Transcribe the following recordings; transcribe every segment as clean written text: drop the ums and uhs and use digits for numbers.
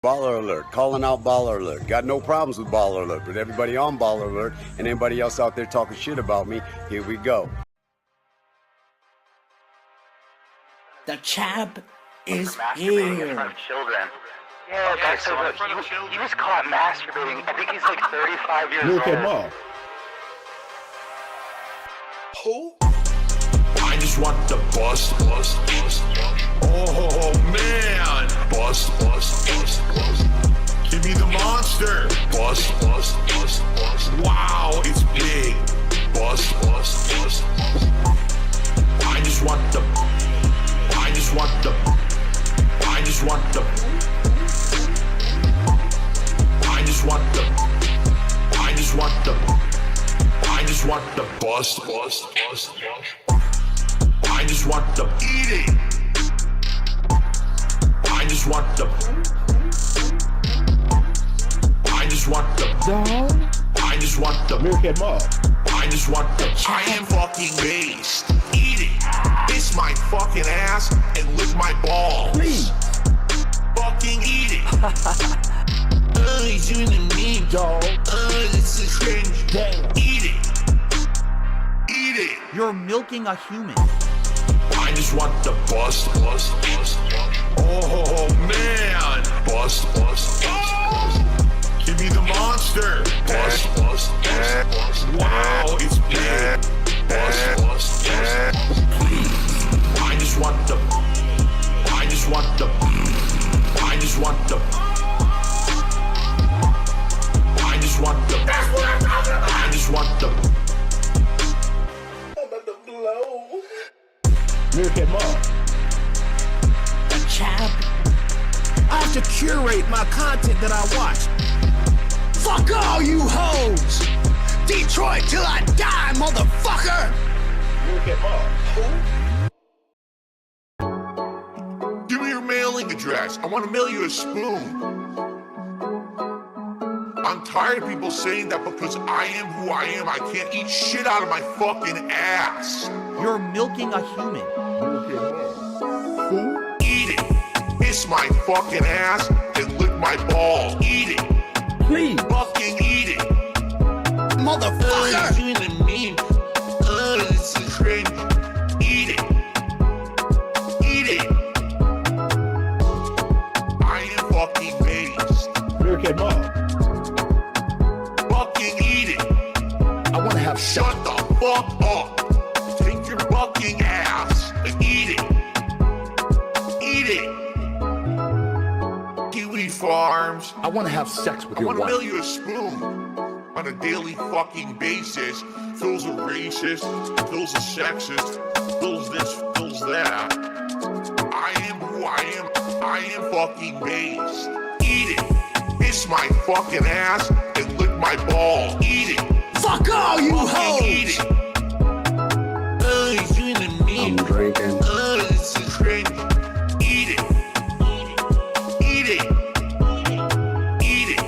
Baller alert, calling out baller alert. Got no problems with baller alert, but everybody on baller alert and anybody else out there talking shit about me, here we go. The chap is here. In front of children. Yeah, that's so good. He was caught masturbating. I think he's like 35 years Look old. him up. Who? I just want the bust. Oh man, bust. Give me the monster. Bust. Wow, it's big. Bust. I just want the. I just want the. I just want the. I just want the. I just want the. I just want the bust. I just want the eat it. I just want the. I just want the. I just want the. Look him up. I just want the. I am fucking based. Eat it. Kiss my fucking ass and lick my balls. Please. Fucking eat it. He's doing the meme, dog. This is cringe. Damn. Eat it. Eat it. You're milking a human. I just want the bust. Oh man, bust. Give me the monster. Bust. Wow, it's big. Bust. I just want the. I just want the. I just want the. I just want the. That's what I'm talking about. I just want the. I'm about to blow. Look him up. The chap. I have to curate my content that I watch. Fuck all you hoes! Detroit till I die, motherfucker! Look him up. Give me your mailing address. I want to mail you a spoon. I'm tired of people saying that because I am who I am, I can't eat shit out of my fucking ass. You're milking a human. Who? Eat it. Kiss my fucking ass and lick my balls. Eat it. Please. Fucking eat it. Motherfucker! Doing the meme. This is cringe. Eat it. Eat it. I am fucking based. Look him up. Fucking eat it. I want to have Shut the fuck up. Take your fucking ass and eat it. Eat it. Kiwi Farms. I want to have sex with I your want to wife. mail you a spoon on a daily fucking basis. Phil's a racist, Phil's a sexist, Phil's this, Phil's that. I am who I am. I am fucking based. Eat it. Kiss my fucking ass and lick my balls. Eat it. Fuck all you Fucking eat hoes! it. He's doing the meme. I'm drinking. This is cringe. Eat it. Eat it. Eat it.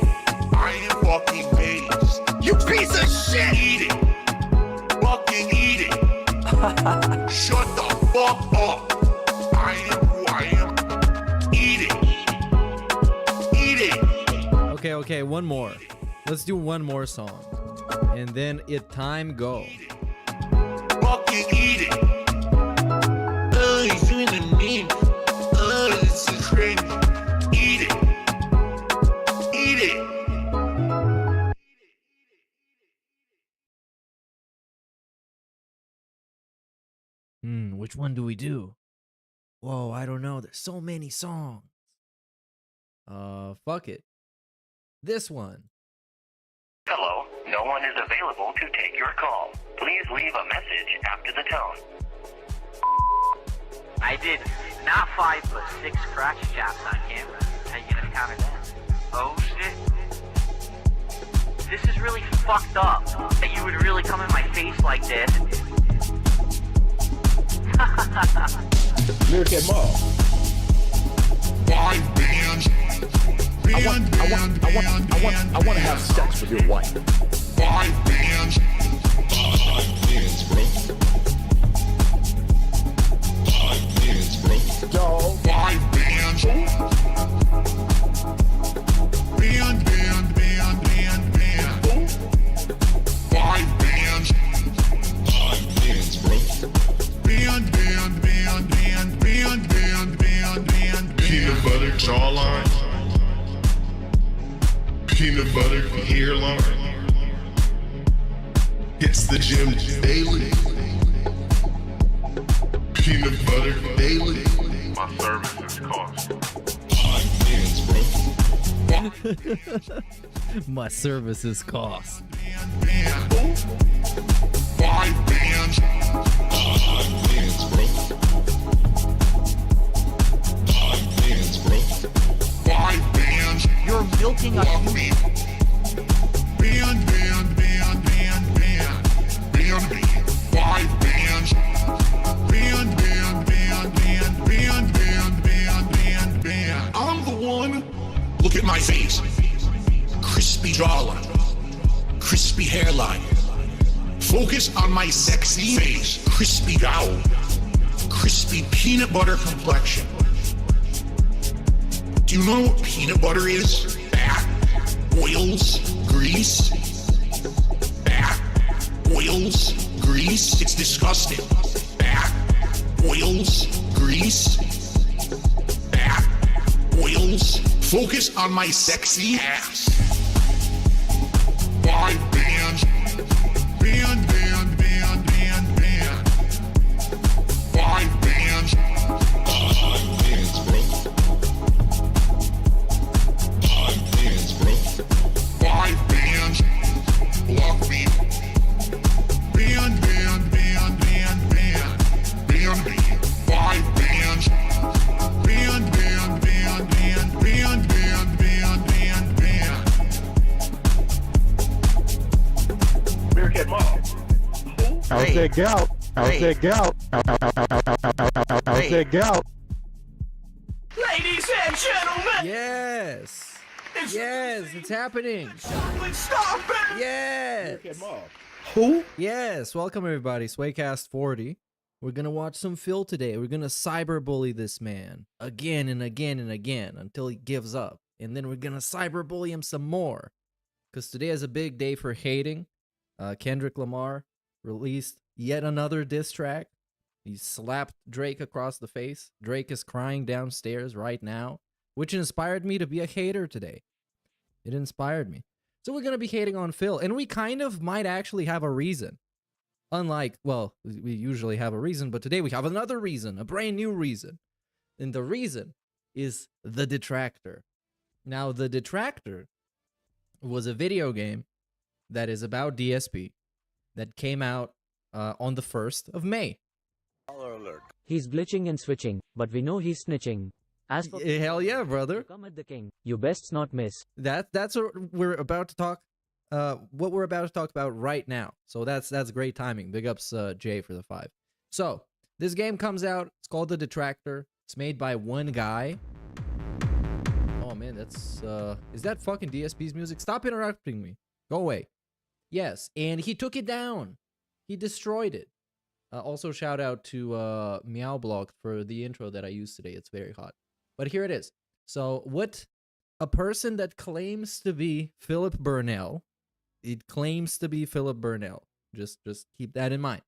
I am fucking based. You piece of shit! Eat it. Fucking eat it. Shut the fuck up. I am who I am. Eat it. Eat it. Okay, one more. Let's do one more song. And then time go. Fucking eat it. He's doing the meme. This is cringe. Eat it. Eat it. Which one do we do? Whoa, I don't know. There's so many songs. Fuck it. This one. Hello, no one is available to take your call. Please leave a message after the tone. I did not 5 but 6 crack shots on camera. How you gonna counter that? Oh shit. This is really fucked up. That you would really come in my face like this. Look him up. 5 bands. I want to have sex with your wife. 5 bands. 5 bands, bro. 5 bands, bro. Dog. 5 bands. jawline, peanut butter hairline. Hits the gym daily, peanut butter daily. My services cost $5 bands, bro. My services cost. 5 bands. 5 bands, bro. 5 bands, bro. 5 bands. You're milking a Walk human. me. Band, band, band, band, band. Band me. 5 bands. Band, band, band, band, band, band, band, band, band. I'm the one. Look at my face. Crispy jawline. Crispy hairline. Focus on my sexy face. Crispy jowl. Crispy peanut butter complexion. Do you know what peanut butter is? Fat, oils, grease. Fat, oils, grease. It's disgusting. Fat, oils, grease. Fat, oils. Focus on my sexy ass. 5 bands. Band, band, band, band, band. 5 bands. 5 bands, bro. 5 bands, bro. 5 bands. Block me. Band, band, band, band, band. Band me. 5 bands. Band, band, band, band, band, band, band, band, band. Bearcat Mom. I Hey. said gout. I Hey. said gout. I Hey. said gout. Ladies and gentlemen, Yes. Yes, it's happening. stop it! Yes. Who? Yes. Welcome everybody. Swaycast 40. We're gonna watch some Phil today. We're gonna cyberbully this man again and again and again until he gives up. And then we're gonna cyberbully him some more. Because today is a big day for hating. Kendrick Lamar released yet another diss track. He slapped Drake across the face. Drake is crying downstairs right now, which inspired me to be a hater today. It inspired me. So we're going to be hating on Phil, and we kind of might actually have a reason. Unlike, well, we usually have a reason, but today we have another reason, a brand new reason. And the reason is The Detractor. Now, The Detractor was a video game that is about DSP that came out on the 1st of May. Baller alert. He's glitching and switching, but we know he's snitching. As for Hell yeah, brother. come at the king, you best not miss. That's what we're about to talk. What we're about to talk about right now. So that's great timing. Big ups, Jay, for the 5. So this game comes out. It's called The Detractor. It's made by one guy. Oh man, that's is that fucking DSP's music? Stop interrupting me. Go away. Yes, and he took it down. He destroyed it. Also, shout out to Meow Block for the intro that I used today. It's very hot. But here it is. So, what a person that claims to be Philip Burnell, it claims to be Philip Burnell, just keep that in mind,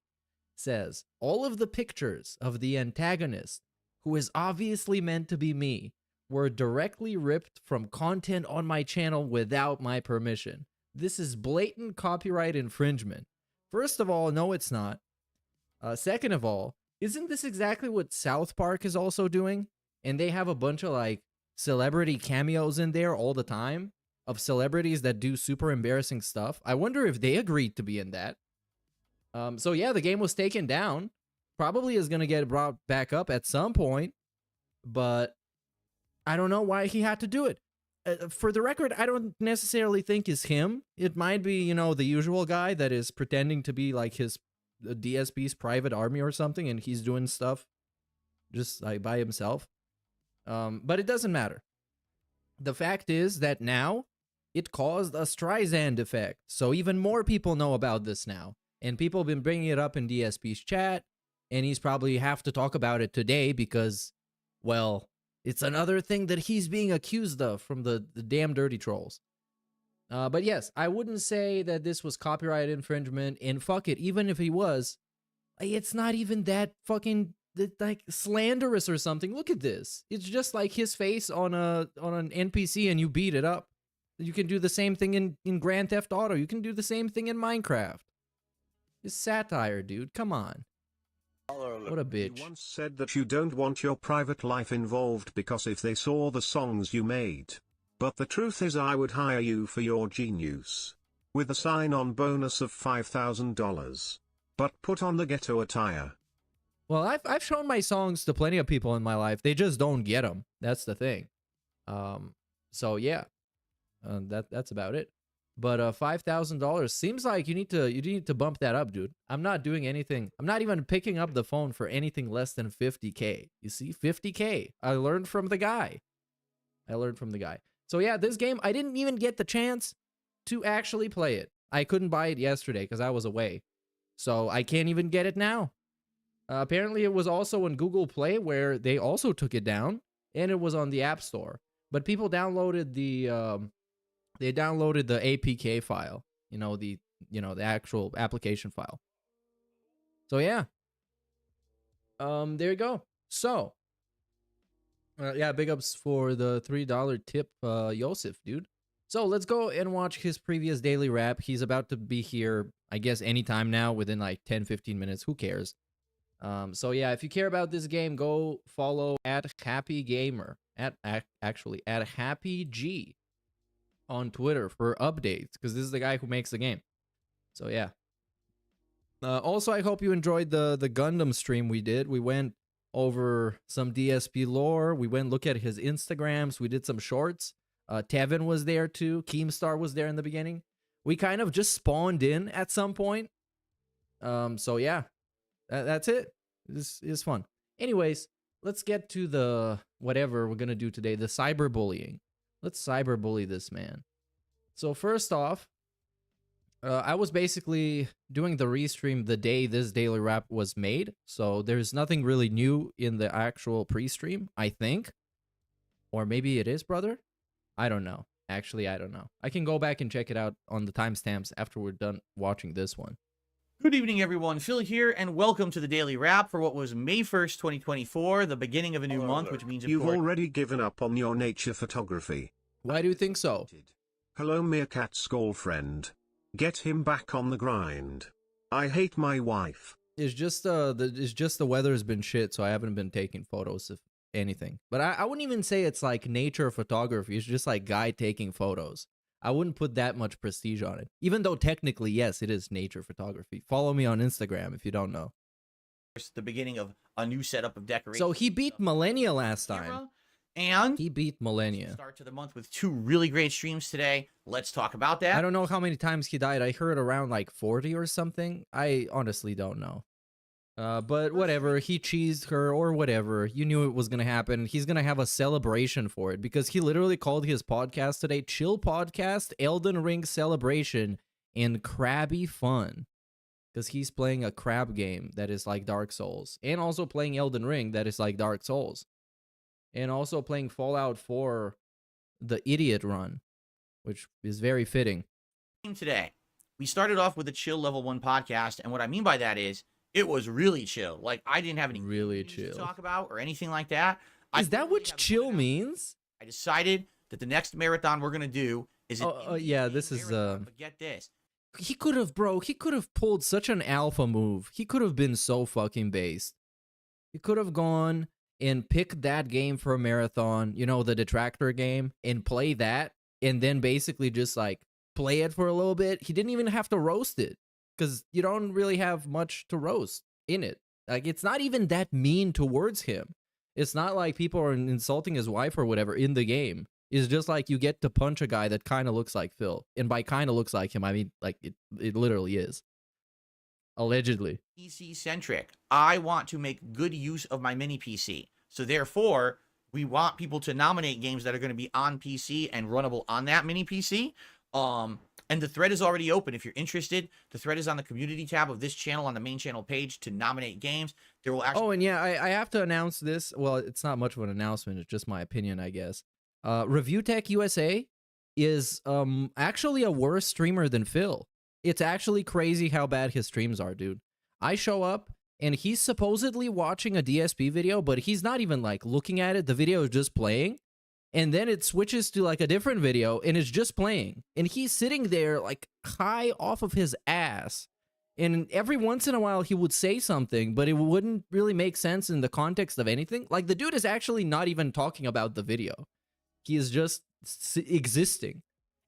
says, all of the pictures of the antagonist, who is obviously meant to be me, were directly ripped from content on my channel without my permission. This is blatant copyright infringement. First of all, no, it's not. Second of all, isn't this exactly what South Park is also doing? And they have a bunch of like celebrity cameos in there all the time of celebrities that do super embarrassing stuff. I wonder if they agreed to be in that. So yeah, the game was taken down. Probably is going to get brought back up at some point. But I don't know why he had to do it. For the record, I don't necessarily think it's him. It might be, you know, the usual guy that is pretending to be like his DSP's private army or something, and he's doing stuff just like by himself. But it doesn't matter. The fact is that now it caused a Streisand effect. So even more people know about this now. And people have been bringing it up in DSP's chat. And he's probably have to talk about it today because, well, it's another thing that he's being accused of from the damn dirty trolls. But yes, I wouldn't say that this was copyright infringement. And fuck it, even if he was, it's not even that fucking like slanderous or something. Look at this. It's just like his face on an NPC and you beat it up. You can do the same thing in Grand Theft Auto. You can do the same thing in Minecraft. It's satire, dude. Come on. What a bitch. You once said that you don't want your private life involved because if they saw the songs you made. But the truth is I would hire you for your genius. With a sign-on bonus of $5,000. But put on the ghetto attire. Well, I've shown my songs to plenty of people in my life. They just don't get them. That's the thing. So yeah, that's about it. But $5,000 seems like you need to bump that up, dude. I'm not doing anything. I'm not even picking up the phone for anything less than 50K. You see, 50K. I learned from the guy. So yeah, this game, I didn't even get the chance to actually play it. I couldn't buy it yesterday because I was away. So I can't even get it now. Apparently it was also on Google Play where they also took it down, and it was on the App Store. But people downloaded the APK file, the actual application file. So yeah. There you go. So yeah, big ups for the $3 tip, Yosef, dude. So let's go and watch his previous daily rap. He's about to be here, I guess, anytime now, within like 10-15 minutes. Who cares? So yeah, if you care about this game, go follow at Happy Gamer, at Happy G on Twitter for updates, because this is the guy who makes the game. So yeah. Also, I hope you enjoyed the Gundam stream we did. We went over some DSP lore. We went look at his Instagrams. We did some shorts. Tevin was there too. Keemstar was there in the beginning. We kind of just spawned in at some point. So yeah, that's it. This is fun. Anyways, let's get to the whatever we're gonna do today. The cyberbullying. Let's cyberbully this man. So first off, I was basically doing the restream the day this daily rap was made. So there's nothing really new in the actual pre-stream, I think. Or maybe it is, brother. I don't know. Actually, I don't know. I can go back and check it out on the timestamps after we're done watching this one. Good evening, everyone. Phil here, and welcome to the Daily Wrap for what was May 1st, 2024, the beginning of a new month, which means... You've already given up on your nature photography. Why do you think so? Hello, Meerkat's girlfriend. Get him back on the grind. I hate my wife. It's just the weather's been shit, so I haven't been taking photos of anything. But I wouldn't even say it's like nature photography. It's just like guy taking photos. I wouldn't put that much prestige on it. Even though technically, yes, it is nature photography. Follow me on Instagram if you don't know. The beginning of a new setup of decoration. So he beat Millennia last time. And he beat Millennia. Start to the month with 2 really great streams today. Let's talk about that. I don't know how many times he died. I heard around like 40 or something. I honestly don't know. But whatever, he cheesed her or whatever. You knew it was going to happen. He's going to have a celebration for it because he literally called his podcast today Chill Podcast, Elden Ring Celebration, and Crabby Fun. Because he's playing a crab game that is like Dark Souls. And also playing Elden Ring that is like Dark Souls. And also playing Fallout 4, the Idiot Run, which is very fitting. Today, we started off with a chill level 1 podcast, and what I mean by that is, it was really chill. Like, I didn't have any really chill to talk about or anything like that. Is that what chill means? I decided that the next marathon we're gonna do is yeah, this is But get this. He could have pulled such an alpha move. He could have been so fucking based. He could have gone and picked that game for a marathon, you know, the Detractor game, and play that, and then basically just like play it for a little bit. He didn't even have to roast it. Because you don't really have much to roast in it. Like, it's not even that mean towards him. It's not like people are insulting his wife or whatever in the game. It's just like you get to punch a guy that kind of looks like Phil. And by kind of looks like him, I mean, like, it literally is. Allegedly. PC-centric. I want to make good use of my mini PC. So therefore, we want people to nominate games that are going to be on PC and runnable on that mini PC. And the thread is already open. If you're interested, the thread is on the community tab of this channel on the main channel page to nominate games. There will actually... Oh, and yeah, I have to announce this. Well, it's not much of an announcement. It's just my opinion, I guess. Review Tech USA is actually a worse streamer than Phil. It's actually crazy how bad his streams are, dude. I show up and he's supposedly watching a DSP video, but he's not even like looking at it. The video is just playing. And then it switches to like a different video and it's just playing. And he's sitting there like high off of his ass. And every once in a while he would say something, but it wouldn't really make sense in the context of anything. Like the dude is actually not even talking about the video. He is just existing.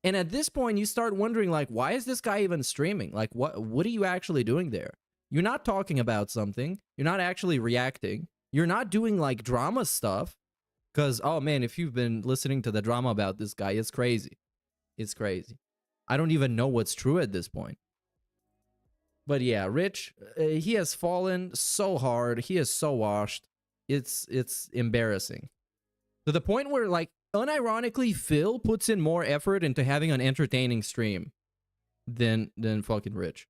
And at this point you start wondering like, why is this guy even streaming? Like what are you actually doing there? You're not talking about something. You're not actually reacting. You're not doing like drama stuff. Because, oh man, if you've been listening to the drama about this guy, it's crazy. It's crazy. I don't even know what's true at this point. But yeah, Rich, he has fallen so hard. He is so washed. It's embarrassing. To the point where, like, unironically, Phil puts in more effort into having an entertaining stream than fucking Rich.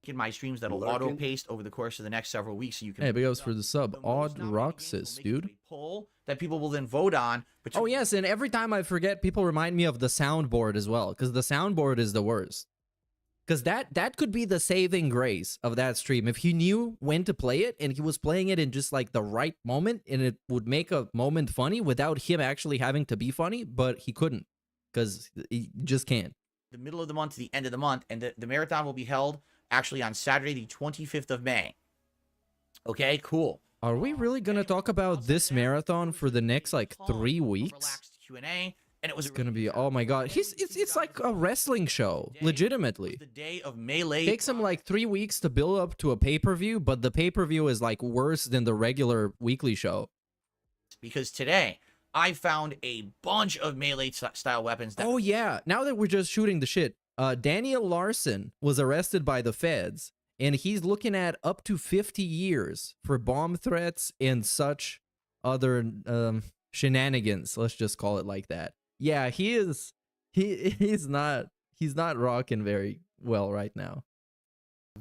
In my streams that'll auto paste over the course of the next several weeks, so you can. Hey, big ups for the sub. Odd Roxas, dude. Poll that people will then vote on. Oh yes, and every time I forget, people remind me of the soundboard as well, because the soundboard is the worst. Because that could be the saving grace of that stream. If he knew when to play it and he was playing it in just like the right moment, and it would make a moment funny without him actually having to be funny, but he couldn't because he just can't. The middle of the month to the end of the month, and the marathon will be held actually on Saturday, the 25th of May. Okay, cool. Are we really going to talk about this marathon for the next, like, 3 weeks? Relaxed Q&A, and it was going to be, oh my god. It's like a wrestling show, legitimately. The day of Melee. Takes him, like, 3 weeks to build up to a pay-per-view, but the pay-per-view is, like, worse than the regular weekly show. Because today, I found a bunch of Melee-style weapons. Oh, yeah. Now that we're just shooting the shit. Daniel Larson was arrested by the feds, and he's looking at up to 50 years for bomb threats and such other shenanigans. Let's just call it like that. Yeah, he's not rocking very well right now.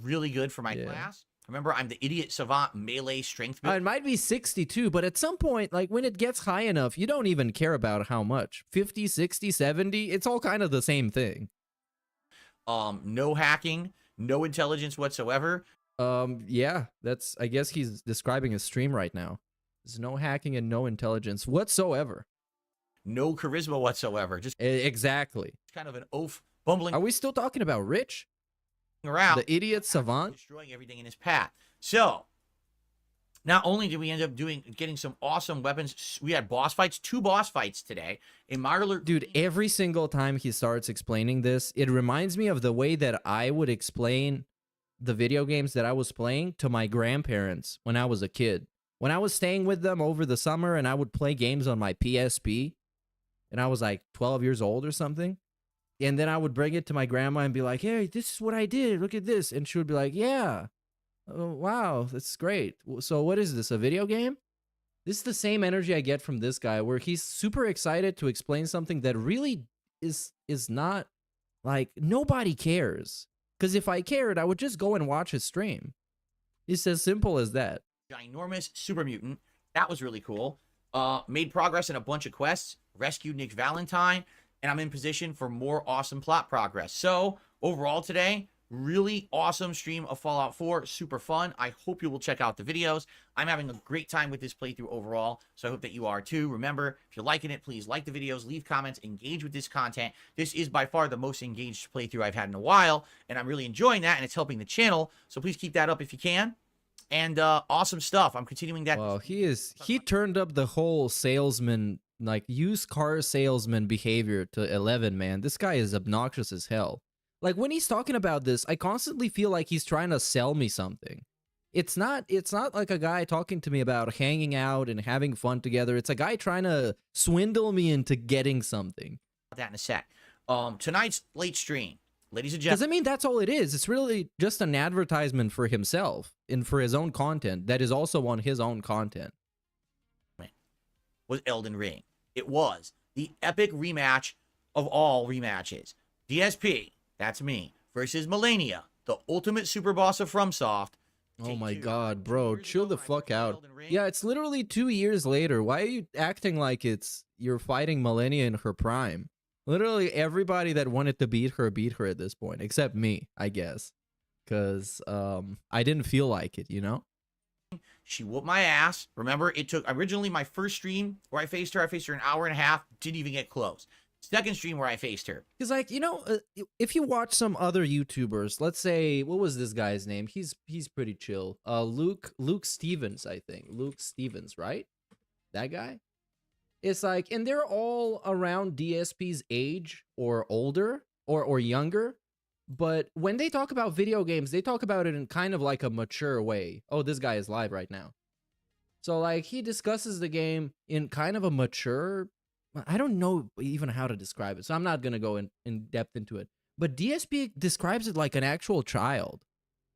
Really good for my class. Remember, I'm the idiot savant melee strength build. It might be 62, but at some point, like when it gets high enough, you don't even care about how much. 50, 60, 70, it's all kind of the same thing. No hacking, no intelligence whatsoever. Yeah, I guess he's describing his stream right now. There's no hacking and no intelligence whatsoever. No charisma whatsoever. Just exactly. Kind of an oaf bumbling. Are we still talking about Rich? Around the idiot savant destroying everything in his path. So not only did we end up getting some awesome weapons, we had boss fights, 2 boss fights today. In Marler, dude, every single time he starts explaining this, it reminds me of the way that I would explain the video games that I was playing to my grandparents when I was a kid. When I was staying with them over the summer and I would play games on my PSP, and I was like 12 years old or something. And then I would bring it to my grandma and be like, hey, this is what I did. Look at this. And she would be like, yeah, oh, wow, that's great. So what is this, a video game? This is the same energy I get from this guy where he's super excited to explain something that really is not, like, nobody cares. Because if I cared, I would just go and watch his stream. It's as simple as that. Ginormous super mutant. That was really cool. Made progress in a bunch of quests. Rescued Nick Valentine. And I'm in position for more awesome plot progress. So, overall today, really awesome stream of Fallout 4. Super fun. I hope you will check out the videos. I'm having a great time with this playthrough overall, so I hope that you are too. Remember, if you're liking it, please like the videos, leave comments, engage with this content. This is by far the most engaged playthrough I've had in a while, and I'm really enjoying that, and it's helping the channel, so please keep that up if you can. And awesome stuff. I'm continuing that. Well, he turned up the whole salesman, like used car salesman behavior to 11, man. This guy is obnoxious as hell. Like when he's talking about this, I constantly feel like he's trying to sell me something. It's not like a guy talking to me about hanging out and having fun together. It's a guy trying to swindle me into getting something. That in a sec. Tonight's late stream, ladies and gentlemen. Because I mean, that's all it is. It's really just an advertisement for himself and for his own content that is also on his own content. Was Elden Ring. It was the epic rematch of all rematches. DSP, that's me, versus Melania, the ultimate super boss of FromSoft. Oh my god, bro, chill the fuck out. Yeah, it's literally 2 years later. Why are you acting like you're fighting Melania in her prime? Literally everybody that wanted to beat her at this point, except me, I guess. Because I didn't feel like it, you know? She whooped my ass. Remember, it took originally my first stream where I faced her an hour and a half, didn't even get close. Second stream where I faced her. Because, like, you know, if you watch some other YouTubers, let's say, what was this guy's name? He's pretty chill. Luke Stevens, I think. Luke Stevens, right? That guy? It's like, and they're all around DSP's age or older or younger. But when they talk about video games, they talk about it in kind of like a mature way. Oh, this guy is live right now. So, like, he discusses the game in kind of a mature... I don't know even how to describe it, so I'm not going to go in depth into it. But DSP describes it like an actual child.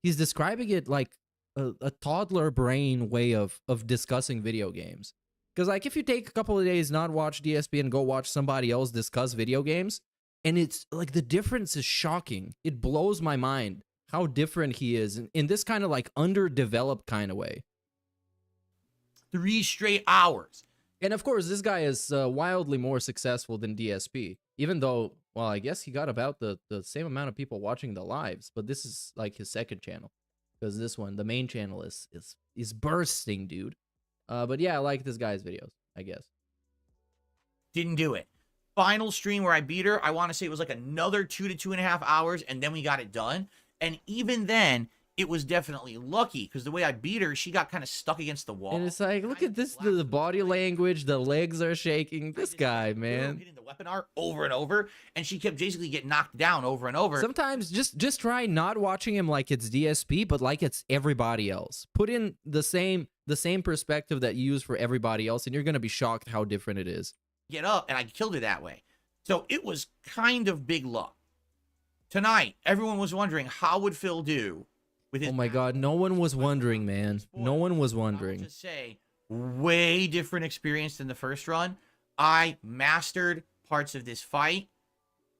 He's describing it like a toddler brain way of discussing video games. Because, like, if you take a couple of days not watch DSP and go watch somebody else discuss video games, and it's like the difference is shocking. It blows my mind how different he is in this kind of like underdeveloped kind of way. 3 straight hours. And of course, this guy is wildly more successful than DSP, even though, well, I guess he got about the same amount of people watching the lives, but this is like his second channel, because this one, the main channel, is bursting, dude. But yeah, I like this guy's videos, I guess. Didn't do it. Final stream where I beat her, I want to say it was like another 2 to 2.5 hours, and then we got it done. And even then, it was definitely lucky, because the way I beat her, she got kind of stuck against the wall. And it's like, look at this, the body language, the legs are shaking. This guy, man. Hitting the weapon art over and over, and she kept basically getting knocked down over and over. Sometimes just try not watching him like it's DSP, but like it's everybody else. Put in the same perspective that you use for everybody else, and you're going to be shocked how different it is. Get up, and I killed her that way. So it was kind of big luck. Tonight, everyone was wondering, how would Phil do with his... Oh my god, no one was wondering, man. No one was I'll wondering. just say, way different experience than the first run. I mastered parts of this fight.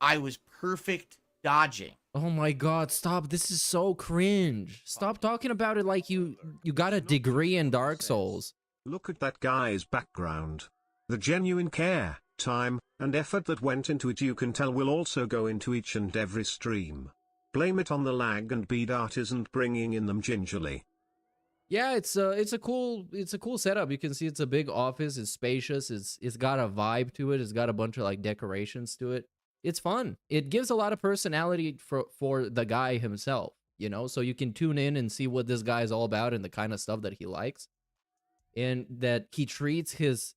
I was perfect dodging. Oh my god, stop. This is so cringe. Stop talking about it like you got a degree in Dark Souls. Look at that guy's background. The genuine care, time, and effort that went into it, you can tell, will also go into each and every stream. Blame it on the lag and BDart isn't bringing in them gingerly. Yeah, it's a cool setup. You can see it's a big office, it's spacious, it's got a vibe to it, it's got a bunch of like decorations to it. It's fun. It gives a lot of personality for the guy himself, you know, so you can tune in and see what this guy is all about and the kind of stuff that he likes. And that he treats his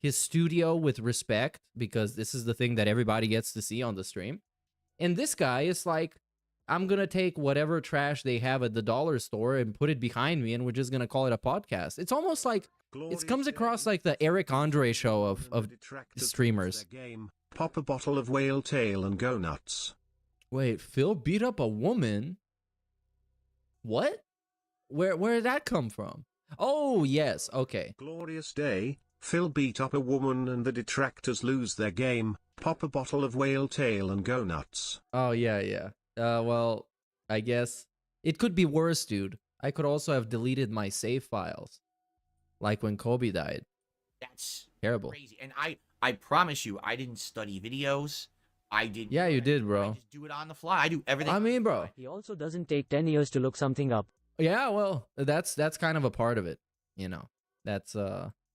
studio with respect, because this is the thing that everybody gets to see on the stream. And this guy is like, I'm going to take whatever trash they have at the dollar store and put it behind me, and we're just going to call it a podcast. It's almost like, it comes across like the Eric Andre show of streamers. Pop a bottle of whale tail and go nuts. Wait, Phil beat up a woman? What? Where did that come from? Oh, yes, okay. Glorious day. Phil beat up a woman and the detractors lose their game. Pop a bottle of whale tail and go nuts. Oh, yeah. Well, I guess it could be worse, dude. I could also have deleted my save files. Like when Kobe died. That's terrible. Crazy. And I promise you, I didn't study videos. I didn't. Yeah, you did, bro. I just do it on the fly. I do everything. I mean, bro. He also doesn't take 10 years to look something up. Yeah, well, that's kind of a part of it, you know. That's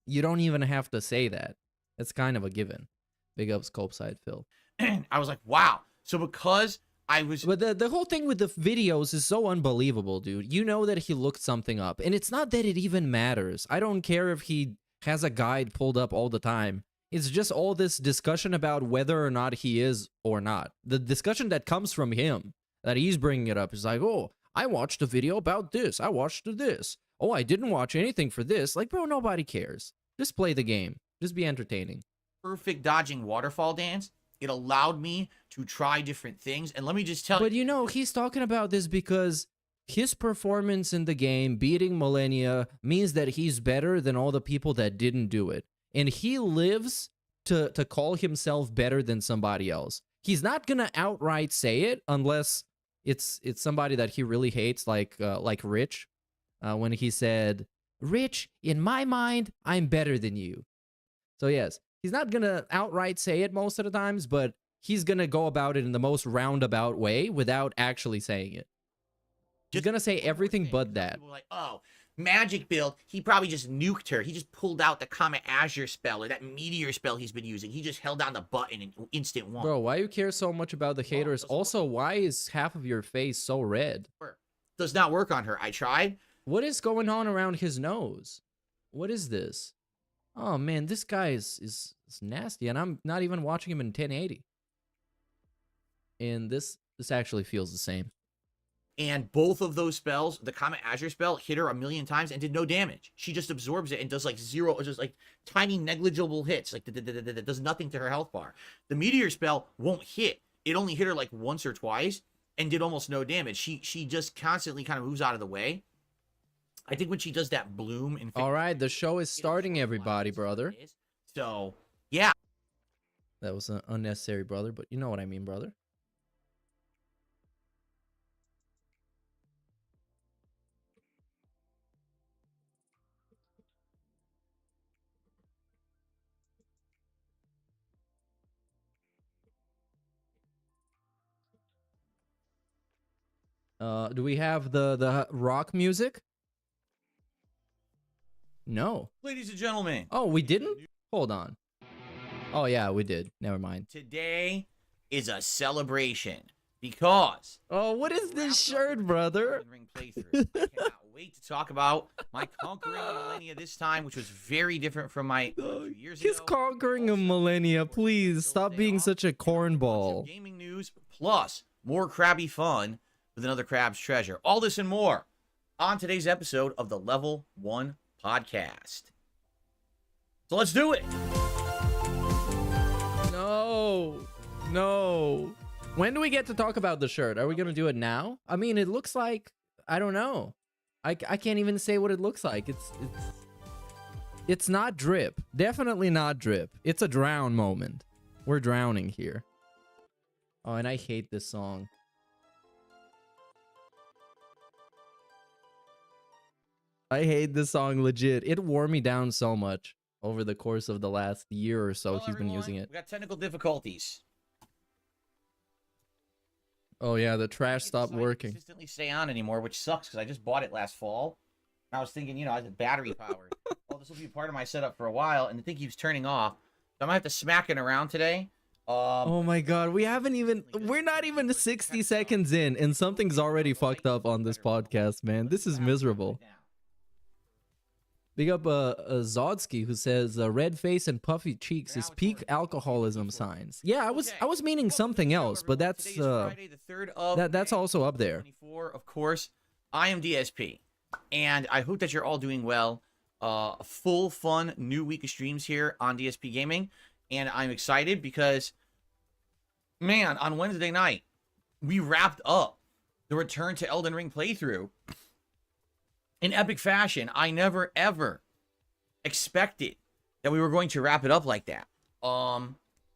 you don't even have to say that. It's kind of a given. Big up Scopeside Phil. I was like, wow. So because I was... But the whole thing with the videos is so unbelievable, dude. You know that he looked something up. And it's not that it even matters. I don't care if he has a guide pulled up all the time. It's just all this discussion about whether or not he is or not. The discussion that comes from him, that he's bringing it up, is like, oh, I watched a video about this. I watched this. Oh, I didn't watch anything for this. Like, bro, nobody cares. Just play the game. Just be entertaining. Perfect dodging waterfall dance. It allowed me to try different things. And let me just tell you. But you know, he's talking about this because his performance in the game, beating Millennia, means that he's better than all the people that didn't do it. And he lives to call himself better than somebody else. He's not going to outright say it unless it's somebody that he really hates, like Rich, when he said, Rich, in my mind, I'm better than you. So yes, he's not going to outright say it most of the times, but he's going to go about it in the most roundabout way without actually saying it. He's going to say everything but that. People are like, oh, magic build, he probably just nuked her. He just pulled out the Comet Azure spell or that meteor spell he's been using. He just held down the button and instant won. Bro, why you care so much about the haters? Also, why is half of your face so red? Does not work on her. I tried. What is going on around his nose? What is this? Oh man, this guy is nasty, and I'm not even watching him in 1080. And this actually feels the same. And both of those spells, the Comet Azure spell hit her 1,000,000 times and did no damage. She just absorbs it and does like zero, just like tiny negligible hits, like does nothing to her health bar. The meteor spell won't hit. It only hit her like once or twice and did almost no damage. She just constantly kind of moves out of the way. I think when she does that bloom and all right, the show is starting, everybody, brother. So yeah, that was an unnecessary, brother, but you know what I mean, brother. Do we have the rock music? No. ladies and gentlemen. Oh, we didn't? Hold on. Oh yeah, we did. Never mind. Today is a celebration because oh, what is this shirt, brother? I cannot wait to talk about my conquering a millennia this time, which was very different from my 2 years ago. He's conquering a millennia. Please stop being such a cornball. Gaming news plus more crabby fun with another Crab's Treasure. All this and more on today's episode of the Level 1 Podcast. So let's do it. No. When do we get to talk about the shirt? Are we going to do it now? I mean, it looks like, I don't know. I can't even say what it looks like. It's not drip. Definitely not drip. It's a drown moment. We're drowning here. Oh, and I hate this song. I hate this song legit. It wore me down so much over the course of the last year or so. He's been using it. We got technical difficulties. Oh yeah, the trash stopped working. Consistently stay on anymore, which sucks because I just bought it last fall. I was thinking, you know, I was battery powered. Well, this will be part of my setup for a while, and the thing keeps turning off. So I might have to smack it around today. Oh my god, we're not even 60 seconds in, and something's already fucked up on this podcast, man. This is miserable. Big up Zodsky, who says red face and puffy cheeks is peak alcoholism signs. Yeah, I was meaning something else, but that's that's also up there. Of course, I am DSP, and I hope that you're all doing well. Full fun new week of streams here on DSP Gaming, and I'm excited because, man, on Wednesday night we wrapped up the return to Elden Ring playthrough. In epic fashion. I never ever expected that we were going to wrap it up like that. For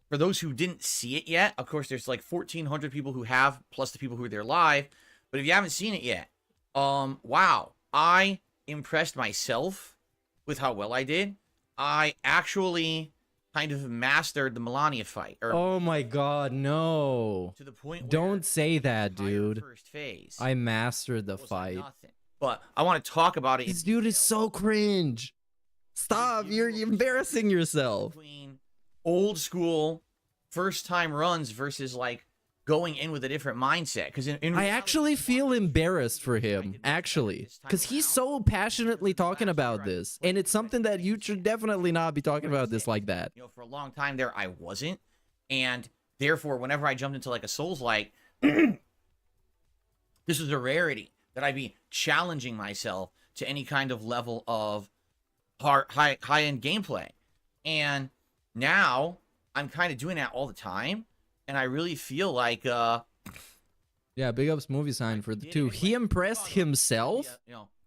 those who didn't see it yet, of course there's like 1,400 people who have, plus the people who are there live. But if you haven't seen it yet, wow, I impressed myself with how well I did. I actually kind of mastered the Melania fight. Oh my god, no. To the point where don't say that, dude. First phase I mastered the fight. But I want to talk about it. This dude is so cringe. Stop. You're embarrassing yourself. Between old school first time runs versus like going in with a different mindset. Because I actually feel embarrassed for him, actually. Because he's so passionately talking about this. And it's something that you should definitely not be talking about this like that. You know, for a long time there, I wasn't. And therefore, whenever I jumped into like a Souls-like, this was a rarity. That I'd be challenging myself to any kind of level of high-end gameplay. And now I'm kind of doing that all the time. And I really feel like... yeah, big ups movie sign for the two. He impressed himself?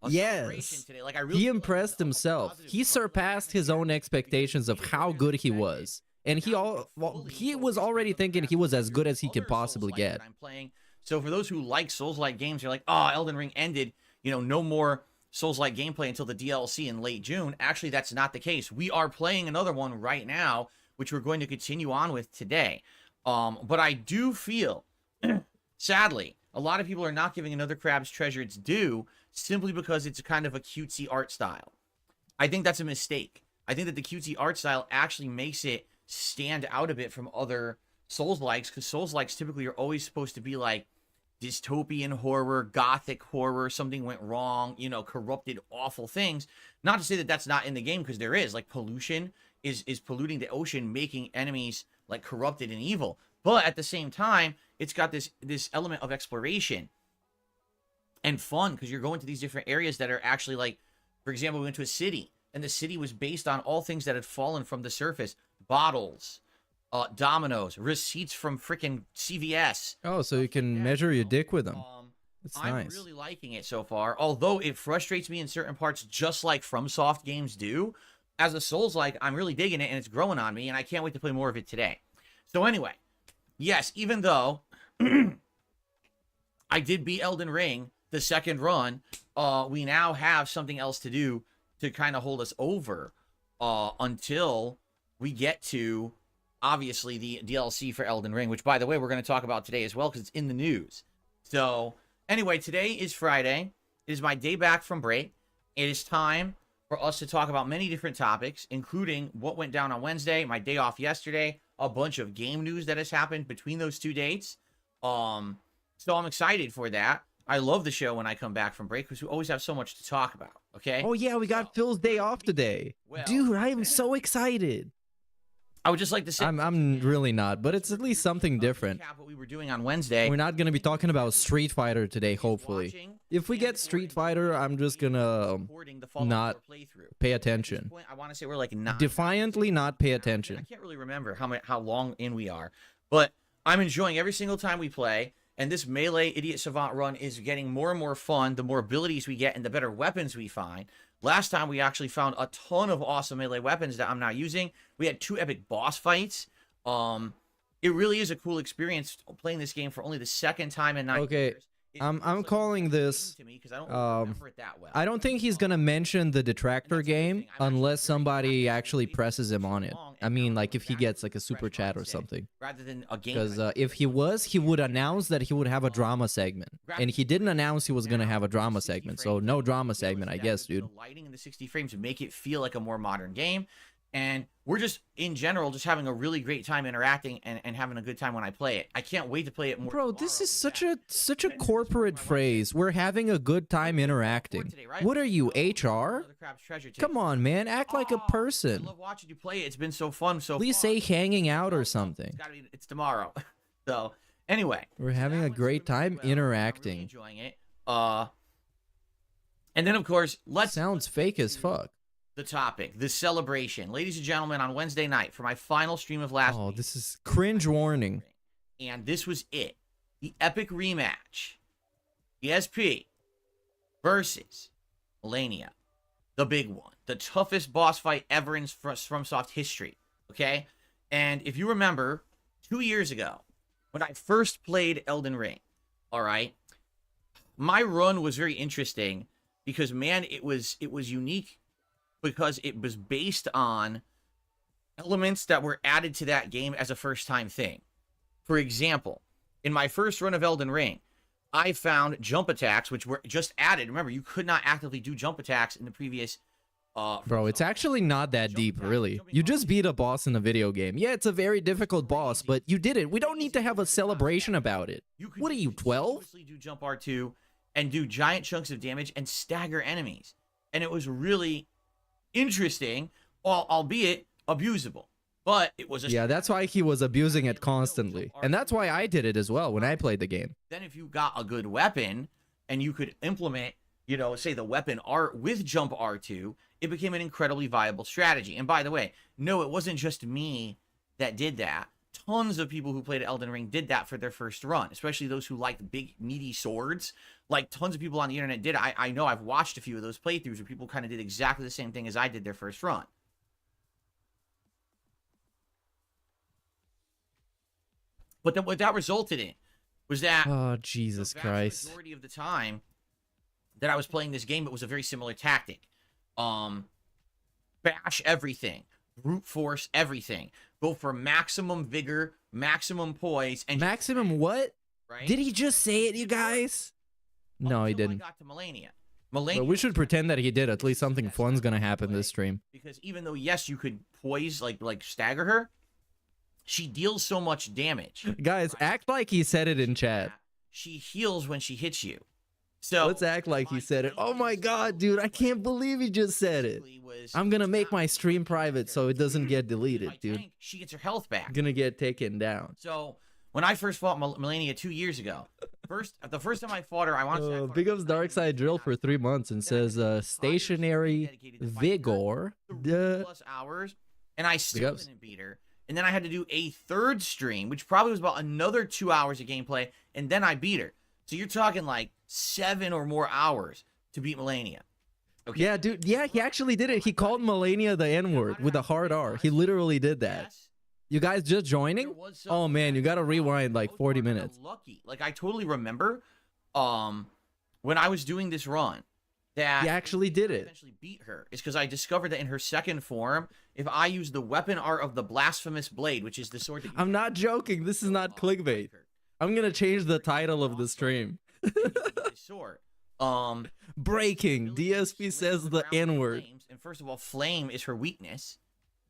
Yes. Like, he impressed himself. He surpassed his own expectations of how good he was. And he was already thinking he was as good as he could possibly get. So for those who like Souls-like games, you're like, oh, Elden Ring ended, you know, no more Souls-like gameplay until the DLC in late June. Actually, that's not the case. We are playing another one right now, which we're going to continue on with today. But I do feel, sadly, A lot of people are not giving Another Crab's Treasure its due simply because it's kind of a cutesy art style. I think that's a mistake. I think that the cutesy art style actually makes it stand out a bit from other Souls-likes, because Souls-likes typically are always supposed to be like dystopian horror, gothic horror, something went wrong, you know, corrupted, awful things. Not to say that that's not in the game, because there is. Like, pollution is polluting the ocean, making enemies like corrupted and evil. But at the same time, it's got this element of exploration and fun, because you're going to these different areas that are actually like, for example, we went to a city, and the city was based on all things that had fallen from the surface. Bottles, dominoes, receipts from freaking CVS. Oh, so you can measure your dick with them. That's I'm nice. really liking it so far, although it frustrates me in certain parts, just like FromSoft games do. As a Souls-like, I'm really digging it, and it's growing on me, and I can't wait to play more of it today. So anyway, yes, even though I did beat Elden Ring the second run, we now have something else to do to kind of hold us over until we get to, obviously, the DLC for Elden Ring, which, by the way, we're going to talk about today as well, because it's in the news. So anyway, today is Friday. It is my day back from break. It is time for us to talk about many different topics, including what went down on Wednesday, my day off yesterday, a bunch of game news that has happened between those two dates. So I'm excited for that. I love the show when I come back from break, because we always have so much to talk about, okay? Oh yeah, we got Phil's day off today. Well, Dude, I am so excited. I would just like to say I'm really not, but it's at least something different. recap what we were doing on Wednesday. We're not going to be talking about Street Fighter today, hopefully. If we get Street Fighter, I'm just going to not pay attention. I want to say we're like 9. Defiantly not pay I attention. can't really remember how long in we are, but I'm enjoying every single time we play. And this Melee Idiot Savant run is getting more and more fun the more abilities we get and the better weapons we find. Last time we actually found a ton of awesome melee weapons that I'm now using. We had 2 epic boss fights. It really is a cool experience playing this game for only the second time in 9 years. I'm calling this. I don't think he's gonna mention the Detractor game unless somebody actually presses him on it. I mean, like if he gets like a super chat or something. Because if he would announce that he would have a drama segment, and he didn't announce he was gonna have a drama segment. So no drama segment, I guess, dude. The lighting and the 60 frames make it feel like a more modern game. And we're just, in general, just having a really great time interacting and having a good time when I play it. I can't wait to play it more. Bro, this is such a corporate phrase. We're having a good time interacting. What are you, HR? Come on, man. Act like a person. I love watching you play it. It's been so fun so far. Please say hanging out or something. It's tomorrow. So, anyway. We're having a great time interacting. Really enjoying it. And then, of course, Sounds fake as fuck. The topic, the celebration. Ladies and gentlemen, on Wednesday night for my final stream of last week. Oh, this is cringe warning. And this was it. The epic rematch. ESP versus Melania. The big one. The toughest boss fight ever in FromSoft history. Okay? And if you remember, 2 years ago, when I first played Elden Ring, all right, my run was very interesting because, man, it was unique, because it was based on elements that were added to that game as a first-time thing. For example, in my first run of Elden Ring, I found jump attacks, which were just added. Remember, you could not actively do jump attacks in the previous... Bro, it's actually not that deep, really. You just beat a boss in a video game. Yeah, it's a very difficult boss, but you did it. We don't need to have a celebration about it. What are you, 12? You could do jump R2 and do giant chunks of damage and stagger enemies. And it was really... interesting, albeit abusable, but it was yeah, that's why he was abusing it constantly, and that's why I did it as well when I played the game. Then if you got a good weapon and you could implement, you know, say the weapon art with jump R2, it became an incredibly viable strategy. And by the way, no, it wasn't just me that did that. Tons of people who played Elden Ring did that for their first run, especially those who liked big, meaty swords. Like, tons of people on the internet did. I know I've watched a few of those playthroughs where people kind of did exactly the same thing as I did their first run. But then what that resulted in was that... Oh, Jesus Christ. The majority of the time that I was playing this game, it was a very similar tactic. Bash everything. Brute force everything. Go for maximum vigor, maximum poise, and maximum what? right? Did he just say it, you guys? No, he Until I didn't. got to Melania. But we should pretend that he did. At least something fun's gonna happen this stream. Because even though, yes, you could poise, like stagger her, she deals so much damage. Guys, act like he said it in chat. She heals when she hits you. So Let's act like he said it. Oh my god, dude, I can't believe he just said it. I'm gonna make my stream private so it doesn't get deleted, dude. She gets her health back. Gonna get taken down. So when I first fought Melania 2 years ago, the first time I fought her, I wanted to. Big ups Dark Side Drill for 3 months and says stationary vigor. Plus hours, and I still didn't beat her. And then I had to do a third stream, which probably was about another 2 hours of gameplay, and then I beat her. So you're talking like 7 or more hours to beat Melania. Okay. Yeah, dude. Yeah, he actually did it. He called Melania the N-word with a hard R. He literally did that. You guys just joining? Oh man, you gotta rewind like 40 minutes. Lucky. Like I totally remember when I was doing this run that he actually did it. Eventually beat her is because I discovered that in her second form, if I use the weapon art of the blasphemous blade, which is the sword that I'm not joking. This is not clickbait. I'm gonna change the title of the stream. Sword. Breaking. DSP says the N-word. And first of all, flame is her weakness.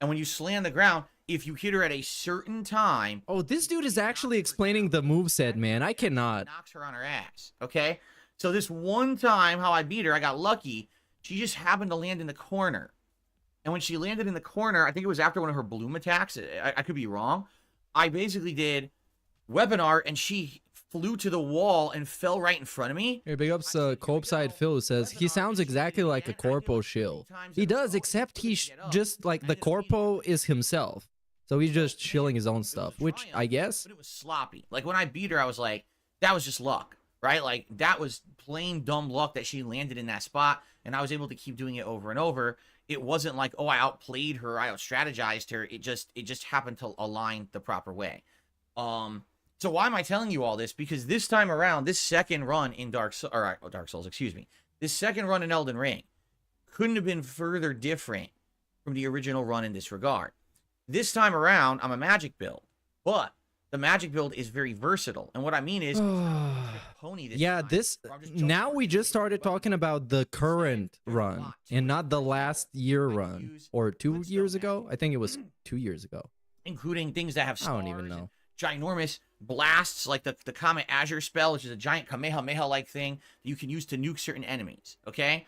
And when you slam the ground, if you hit her at a certain time... Oh, this dude is actually explaining the moveset, man. I cannot. Knocks her on her ass, okay? So this one time, how I beat her, I got lucky. She just happened to land in the corner. And when she landed in the corner, I think it was after one of her bloom attacks. I could be wrong. I basically did weapon art, and she flew to the wall and fell right in front of me. Here, big ups Copeside Phil says, he sounds exactly like a Corpo shill. He does, except he's just like the Corpo is himself. So he's just chilling his own stuff, which I guess. But it was sloppy. Like when I beat her, I was like, that was just luck, right? Like that was plain dumb luck that she landed in that spot, and I was able to keep doing it over and over. It wasn't like, oh, I outplayed her, I out-strategized her. It just happened to align the proper way. So why am I telling you all this? Because this time around, this second run in Dark Souls, excuse me, this second run in Elden Ring couldn't have been further different from the original run in this regard. This time around, I'm a magic build, but the magic build is very versatile. And what I mean is, pony this yeah, time, this now we just started talking about the current run and not the last year run or 2 years ago. I think it was 2 years ago, including things that have stars, I don't even know. Ginormous blasts like the Comet Azure spell, which is a giant Kamehameha-like thing that you can use to nuke certain enemies, okay?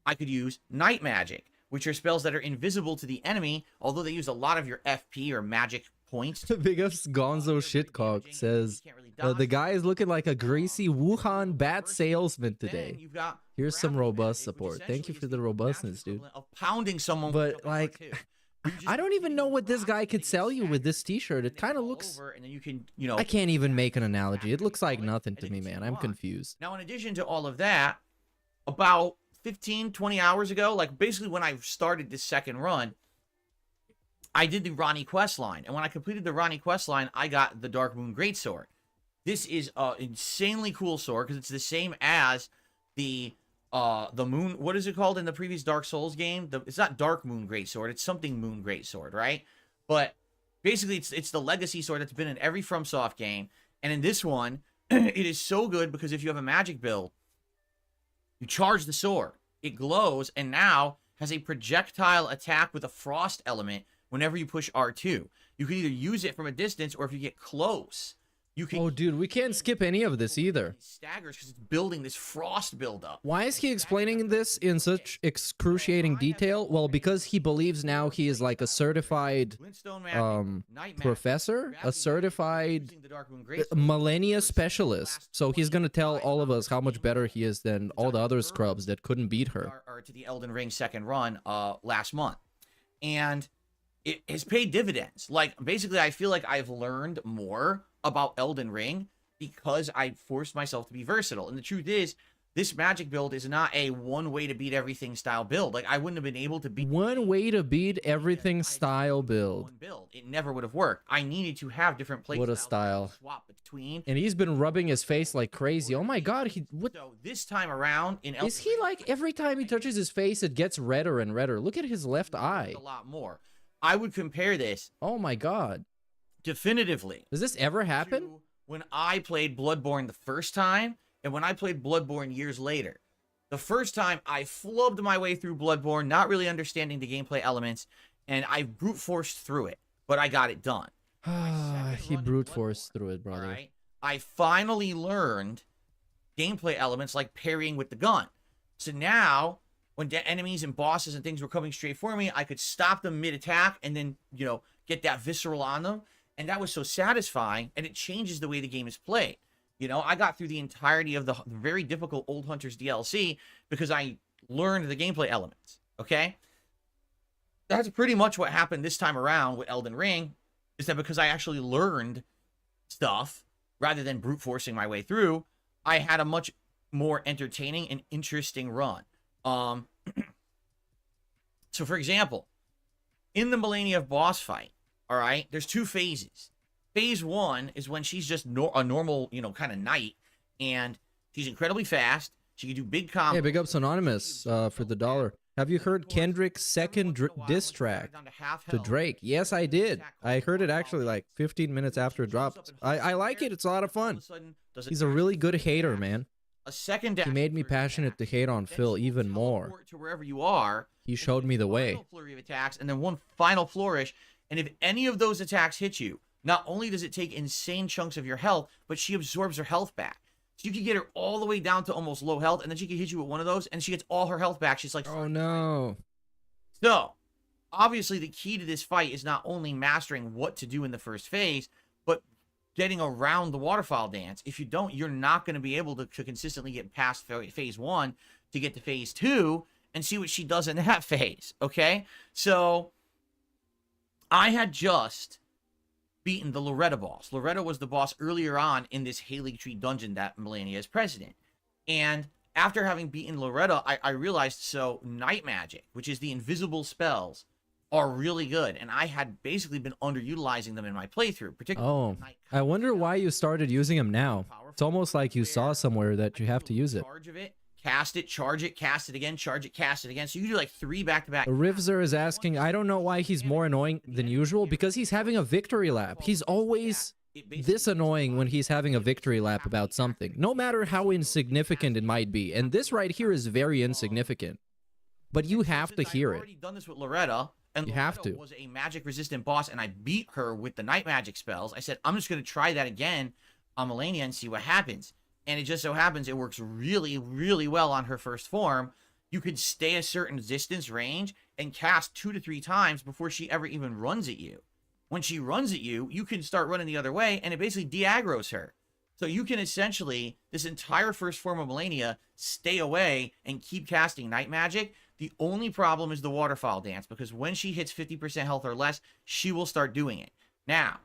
I could use Night Magic, which are spells that are invisible to the enemy, although they use a lot of your FP or magic points. Big ups Gonzo Shitcock says, the guy is looking like a greasy Wuhan bat salesman today. Here's some robust support. Thank you for the robustness, dude. Of pounding someone, but like... I don't even know what this guy could sell you with this t-shirt. It kind of looks... And then you can, you know... I can't even make an analogy. It looks like nothing to me, man. I'm confused. Now, in addition to all of that, about 15, 20 hours ago, like basically when I started this second run, I did the Ronnie quest line. And when I completed the Ronnie quest line, I got the Dark Moon Greatsword. This is an insanely cool sword because it's the same as the moon, what is it called in the previous Dark Souls game? It's not Dark Moon Greatsword, it's something Moon Greatsword, right? But basically it's the legacy sword that's been in every FromSoft game. And in this one, it is so good because if you have a magic build, you charge the sword, it glows, and now has a projectile attack with a frost element whenever you push R2. You can either use it from a distance, or if you get close, you can... Oh, dude, we can't skip any of this either. Staggers because it's building this frost buildup. Why is he explaining this in such excruciating detail? Well, because he believes now he is like a certified professor, a certified millennia specialist. So he's gonna tell all of us how much better he is than all the other scrubs that couldn't beat her. Or to the Elden Ring second run last month, and it has paid dividends. Like basically, I feel like I've learned more about Elden Ring because I forced myself to be versatile. And the truth is, this magic build is not a one way to beat everything style build. Like I wouldn't have been able to beat one way to beat everything style build. It never would have worked. I needed to have different plays. What a style. Swap between. And he's been rubbing his face like crazy. Oh my god, So this time around in Elden Is he like every time he touches his face it gets redder and redder? Look at his left eye. A lot more. I would compare this. Oh my god. Definitively. Does this ever happen? when I played Bloodborne the first time and when I played Bloodborne years later. The first time I flubbed my way through Bloodborne, not really understanding the gameplay elements, and I brute forced through it, but I got it done. He brute forced through it, brother. Right? I finally learned gameplay elements like parrying with the gun. So now, when enemies and bosses and things were coming straight for me, I could stop them mid-attack and then, you know, get that visceral on them. And that was so satisfying, and it changes the way the game is played. You know, I got through the entirety of the very difficult Old Hunters DLC because I learned the gameplay elements, okay? That's pretty much what happened this time around with Elden Ring, is that because I actually learned stuff rather than brute forcing my way through, I had a much more entertaining and interesting run. So for example, in the Millennia boss fight, all right, there's 2 phases. Phase 1 is when she's just a normal, you know, kind of knight, and she's incredibly fast. She can do big combos. Hey, big ups Anonymous for the $1. Have you heard Kendrick's second diss track to Drake? Yes, I did. I heard it actually like 15 minutes after it dropped. I like it. It's a lot of fun. He's a really good hater, man. A second He made me passionate to hate on Phil even more. To wherever you are, he showed me the way. Flurry of attacks, and then one final flourish. And if any of those attacks hit you, not only does it take insane chunks of your health, but she absorbs her health back. So you can get her all the way down to almost low health, and then she can hit you with one of those, and she gets all her health back. She's like, oh no. So, obviously the key to this fight is not only mastering what to do in the first phase, but getting around the waterfall dance. If you don't, you're not going to be able to consistently get past phase 1 to get to phase 2 and see what she does in that phase, okay? So, I had just beaten the Loretta boss. Loretta was the boss earlier on in this Haley Tree dungeon that Millennia is president. And after having beaten Loretta, I realized, so night magic, which is the invisible spells, are really good. And I had basically been underutilizing them in my playthrough, particularly. Oh, I wonder why you started using them now. It's almost like you saw somewhere that you have to use it. Cast it, charge it, cast it again, charge it, cast it again. So you do like 3 back-to-back. Rivzer is asking, I don't know why he's more annoying than usual, because he's having a victory lap. He's always this annoying when he's having a victory lap about something, no matter how insignificant it might be. And this right here is very insignificant, but you have to hear it. I've already done this with Loretta, and you have to. Was a magic-resistant boss, and I beat her with the night magic spells. I said, I'm just going to try that again on Millennia and see what happens. And it just so happens it works really, really well on her first form. You could stay a certain distance range and cast 2 to 3 times before she ever even runs at you. When she runs at you, you can start running the other way, and it basically de-aggroes her. So you can essentially, this entire first form of Millennia, stay away and keep casting night magic. The only problem is the waterfall dance, because when she hits 50% health or less, she will start doing it. Now,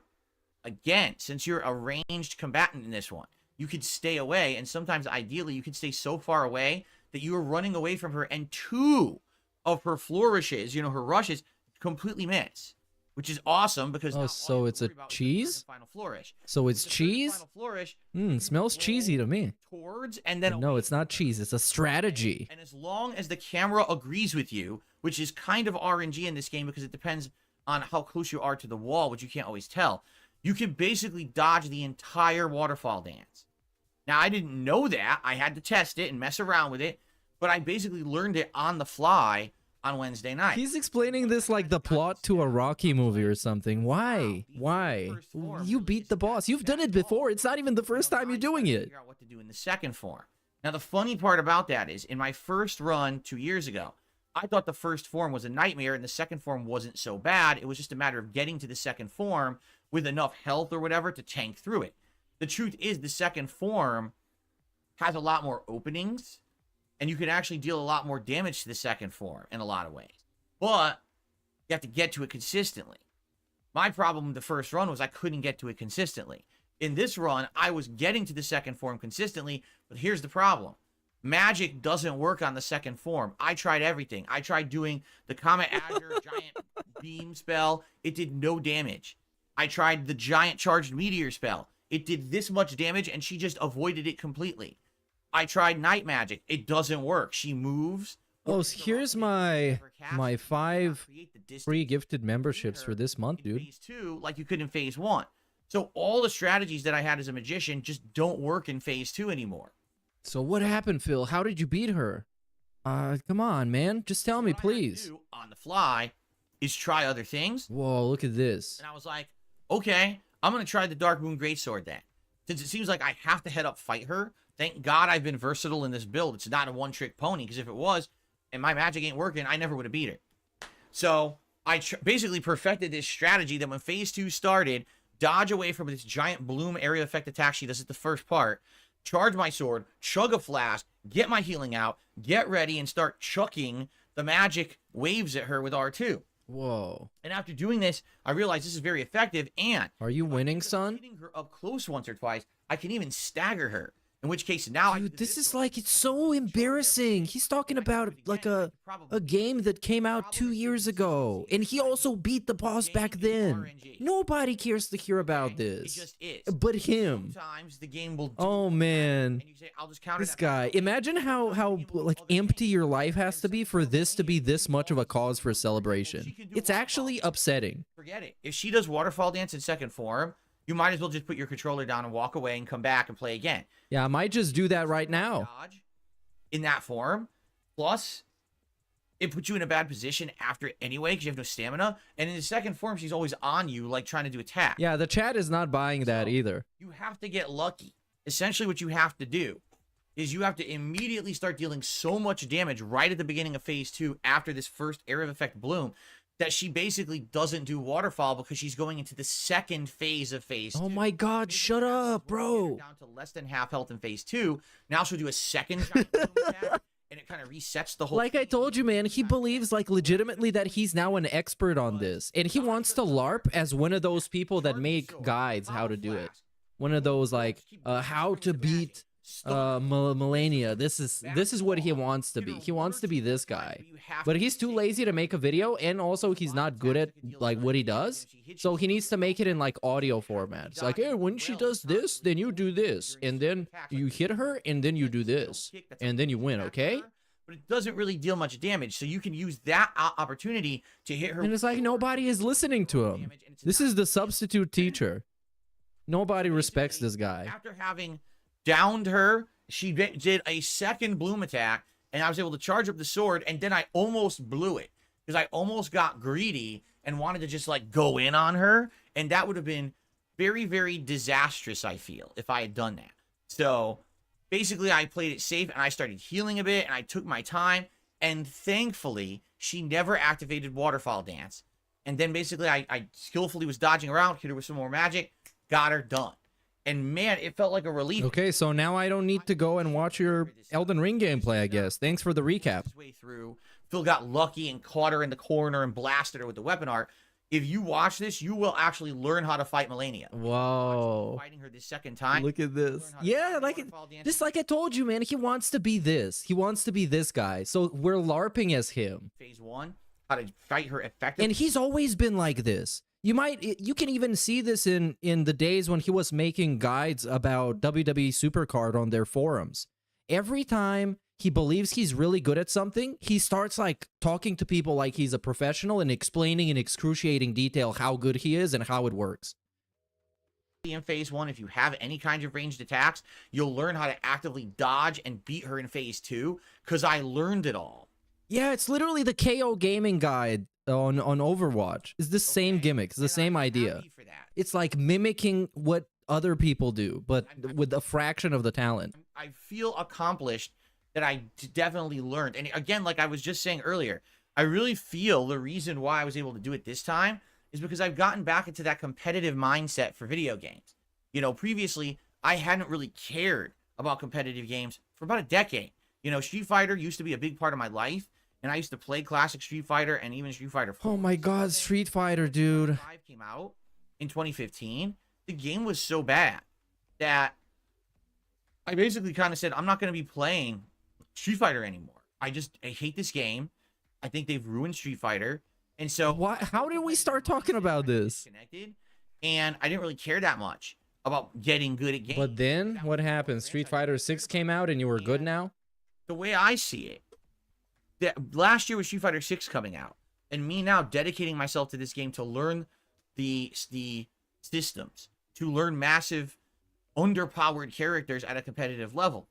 again, since you're a ranged combatant in this one, you could stay away, and sometimes ideally you could stay so far away that you are running away from her, and 2 of her flourishes, you know, her rushes, completely miss, which is awesome because so it's a cheese? Final flourish. So it's cheese? Final flourish. Smells cheesy to me. Towards and then no, it's not cheese. It's a strategy. And as long as the camera agrees with you, which is kind of RNG in this game because it depends on how close you are to the wall, which you can't always tell, you can basically dodge the entire waterfall dance. Now, I didn't know that. I had to test it and mess around with it, but I basically learned it on the fly on Wednesday night. He's explaining this like the plot to a Rocky movie or something. Why? Why? You beat the boss. You've done it before. It's not even the first time you're doing it. Figure out what to do in the second form. Now, the funny part about that is, in my first run 2 years ago, I thought the first form was a nightmare and the second form wasn't so bad. It was just a matter of getting to the second form with enough health or whatever to tank through it. The truth is, the second form has a lot more openings, and you can actually deal a lot more damage to the second form in a lot of ways. But you have to get to it consistently. My problem with the first run was I couldn't get to it consistently. In this run, I was getting to the second form consistently, but here's the problem. Magic doesn't work on the second form. I tried everything. I tried doing the Comet Azure giant beam spell. It did no damage. I tried the giant charged meteor spell. It did this much damage, and she just avoided it completely. I tried night magic. It doesn't work. She moves. Oh, here's my 5 free gifted memberships for this month, dude. Phase 2, like you could in phase 1. So all the strategies that I had as a magician just don't work in phase 2 anymore. So what happened, Phil? How did you beat her? Come on, man. Just tell me, What I had to please. do on the fly is try other things. Whoa, look at this. And I was like, okay, I'm going to try the Dark Moon Greatsword then. Since it seems like I have to head up fight her, thank God I've been versatile in this build. It's not a one-trick pony, because if it was, and my magic ain't working, I never would have beat her. So I basically perfected this strategy that when phase 2 started, dodge away from this giant bloom area effect attack she does at the first part, charge my sword, chug a flask, get my healing out, get ready, and start chucking the magic waves at her with R2. Whoa. And after doing this, I realized this is very effective, and Are you winning, son? hitting her up close once or twice, I can even stagger her. In which case, now Dude, this is like, it's so embarrassing. He's talking about like a game that came out 2 years ago, and he also beat the boss back then. Nobody cares to hear about It this, just is. but him. Sometimes the game will do Oh man, and you say, I'll just counter this guy. Imagine how like empty your life has to be for this to be this much of a cause for celebration. It's actually upsetting. Forget it. If she does waterfall dance in second form, you might as well just put your controller down and walk away and come back and play again. Yeah, I might just do that right now. Dodge in that form. Plus, it puts you in a bad position after it anyway because you have no stamina. And in the second form, she's always on you, like trying to do attack. Yeah, the chat is not buying that either. You have to get lucky. Essentially, what you have to do is you have to immediately start dealing so much damage right at the beginning of phase 2 after this first area of effect bloom that she basically doesn't do waterfall because she's going into the second phase of phase 2. Oh my god, shut up, bro. Down to less than half health in phase 2. Now she'll do a second giant bloom attack, and it kind of resets the whole Like I told you, man, he believes like legitimately that he's now an expert on this, and he wants to LARP as one of those people that make guides how to do it. One of those like how to beat Melania. This is what he wants to be. He wants to be this guy, but he's too lazy to make a video, and also he's not good at like what he does, so he needs to make it in like audio format. It's like, hey, when she does this, then you do this, and then you hit her, and then you do this, and then you win. Okay. But it doesn't really deal much damage, so you can use that opportunity to hit her. And it's like nobody is listening to him. This is the substitute teacher. Nobody respects this guy. After having downed her, she did a second bloom attack, and I was able to charge up the sword, and then I almost blew it because I almost got greedy and wanted to just like go in on her, and that would have been very, very disastrous, I feel, if I had done that. So basically I played it safe, and I started healing a bit, and I took my time, and thankfully she never activated waterfall dance. And then basically I skillfully was dodging around, hit her with some more magic, got her done. And man, it felt like a relief. Okay, so now I don't need to go and watch your Elden Ring gameplay, I guess. Thanks for the recap. Way through, Phil got lucky and caught her in the corner and blasted her with the weapon art. If you watch this, you will actually learn how to fight Melania. Whoa. Fighting her this second time. Look at this. Yeah, like just like I told you, man, he wants to be this. He wants to be this guy. So we're LARPing as him. Phase 1, how to fight her effectively. And he's always been like this. You can even see this in the days when he was making guides about WWE Supercard on their forums. Every time he believes he's really good at something, he starts like talking to people like he's a professional and explaining in excruciating detail how good he is and how it works. In phase 1, if you have any kind of ranged attacks, you'll learn how to actively dodge and beat her in phase 2, because I learned it all. Yeah, it's literally the KO gaming guide on Overwatch. It's the same gimmick. It's the same idea. It's like mimicking what other people do, but with a fraction of the talent. I feel accomplished that I definitely learned. And again, like I was just saying earlier, I really feel the reason why I was able to do it this time is because I've gotten back into that competitive mindset for video games. You know, previously, I hadn't really cared about competitive games for about a decade. You know, Street Fighter used to be a big part of my life, and I used to play classic Street Fighter and even Street Fighter 4. Oh my god, Street Fighter, dude. 5 came out in 2015. The game was so bad that I basically kind of said, I'm not going to be playing Street Fighter anymore. I hate this game. I think they've ruined Street Fighter. And so how did we start talking about this? And I didn't really care that much about getting good at games. But then what happened? Street Fighter 6 came out and you were good now? The way I see it, that last year was Street Fighter 6 coming out, and me now dedicating myself to this game to learn the systems, to learn massive underpowered characters at a competitive level.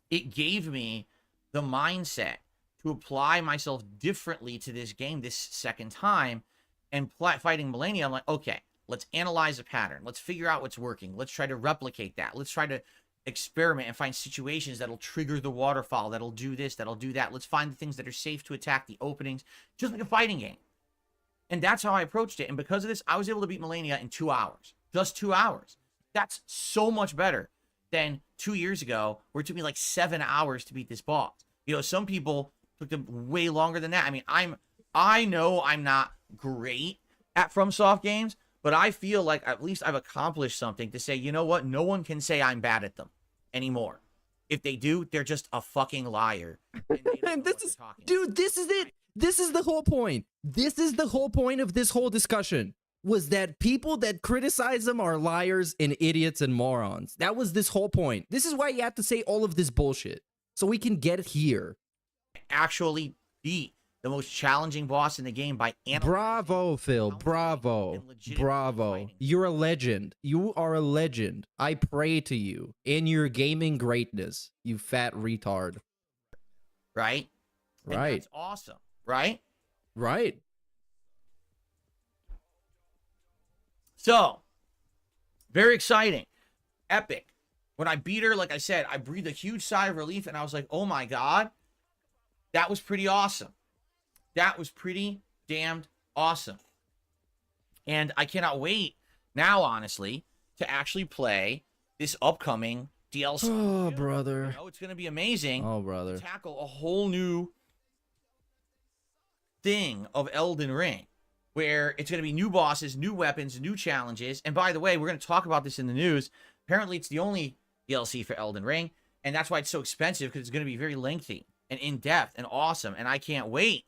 It gave me the mindset to apply myself differently to this game this second time. And fighting Millennia, I'm like, okay, let's analyze a pattern. Let's figure out what's working. Let's try to replicate that. Let's try to experiment and find situations that'll trigger the waterfall, that'll do this, that'll do that. Let's find the things that are safe to attack, the openings, just like a fighting game. And that's how I approached it. And because of this, I was able to beat Millennia in 2 hours. Just 2 hours. That's so much better than 2 years ago, where it took me like 7 hours to beat this boss. You know, some people took them way longer than that. I mean, I know I'm not great at FromSoft games, but I feel like at least I've accomplished something to say, you know what? No one can say I'm bad at them anymore. If they do, they're just a fucking liar. And this is, dude, this is it. This is the whole point. This is the whole point of this whole discussion, was that people that criticize them are liars and idiots and morons. That was this whole point. This is why you have to say all of this bullshit, so we can get it here. Actually beat the most challenging boss in the game by Bravo, Phil. Bravo. Bravo. You're a legend. You are a legend. I pray to you in your gaming greatness, you fat retard. Right? And Right. that's awesome. Right? Right. So, very exciting. Epic. When I beat her, like I said, I breathed a huge sigh of relief, and I was like, oh my God, that was pretty awesome. That was pretty damned awesome. And I cannot wait now, honestly, to actually play this upcoming DLC. Oh, brother. You know, it's going to be amazing. Oh, brother. To tackle a whole new thing of Elden Ring, where it's going to be new bosses, new weapons, new challenges. And by the way, we're going to talk about this in the news. Apparently, it's the only DLC for Elden Ring, and that's why it's so expensive, because it's going to be very lengthy and in-depth and awesome, and I can't wait.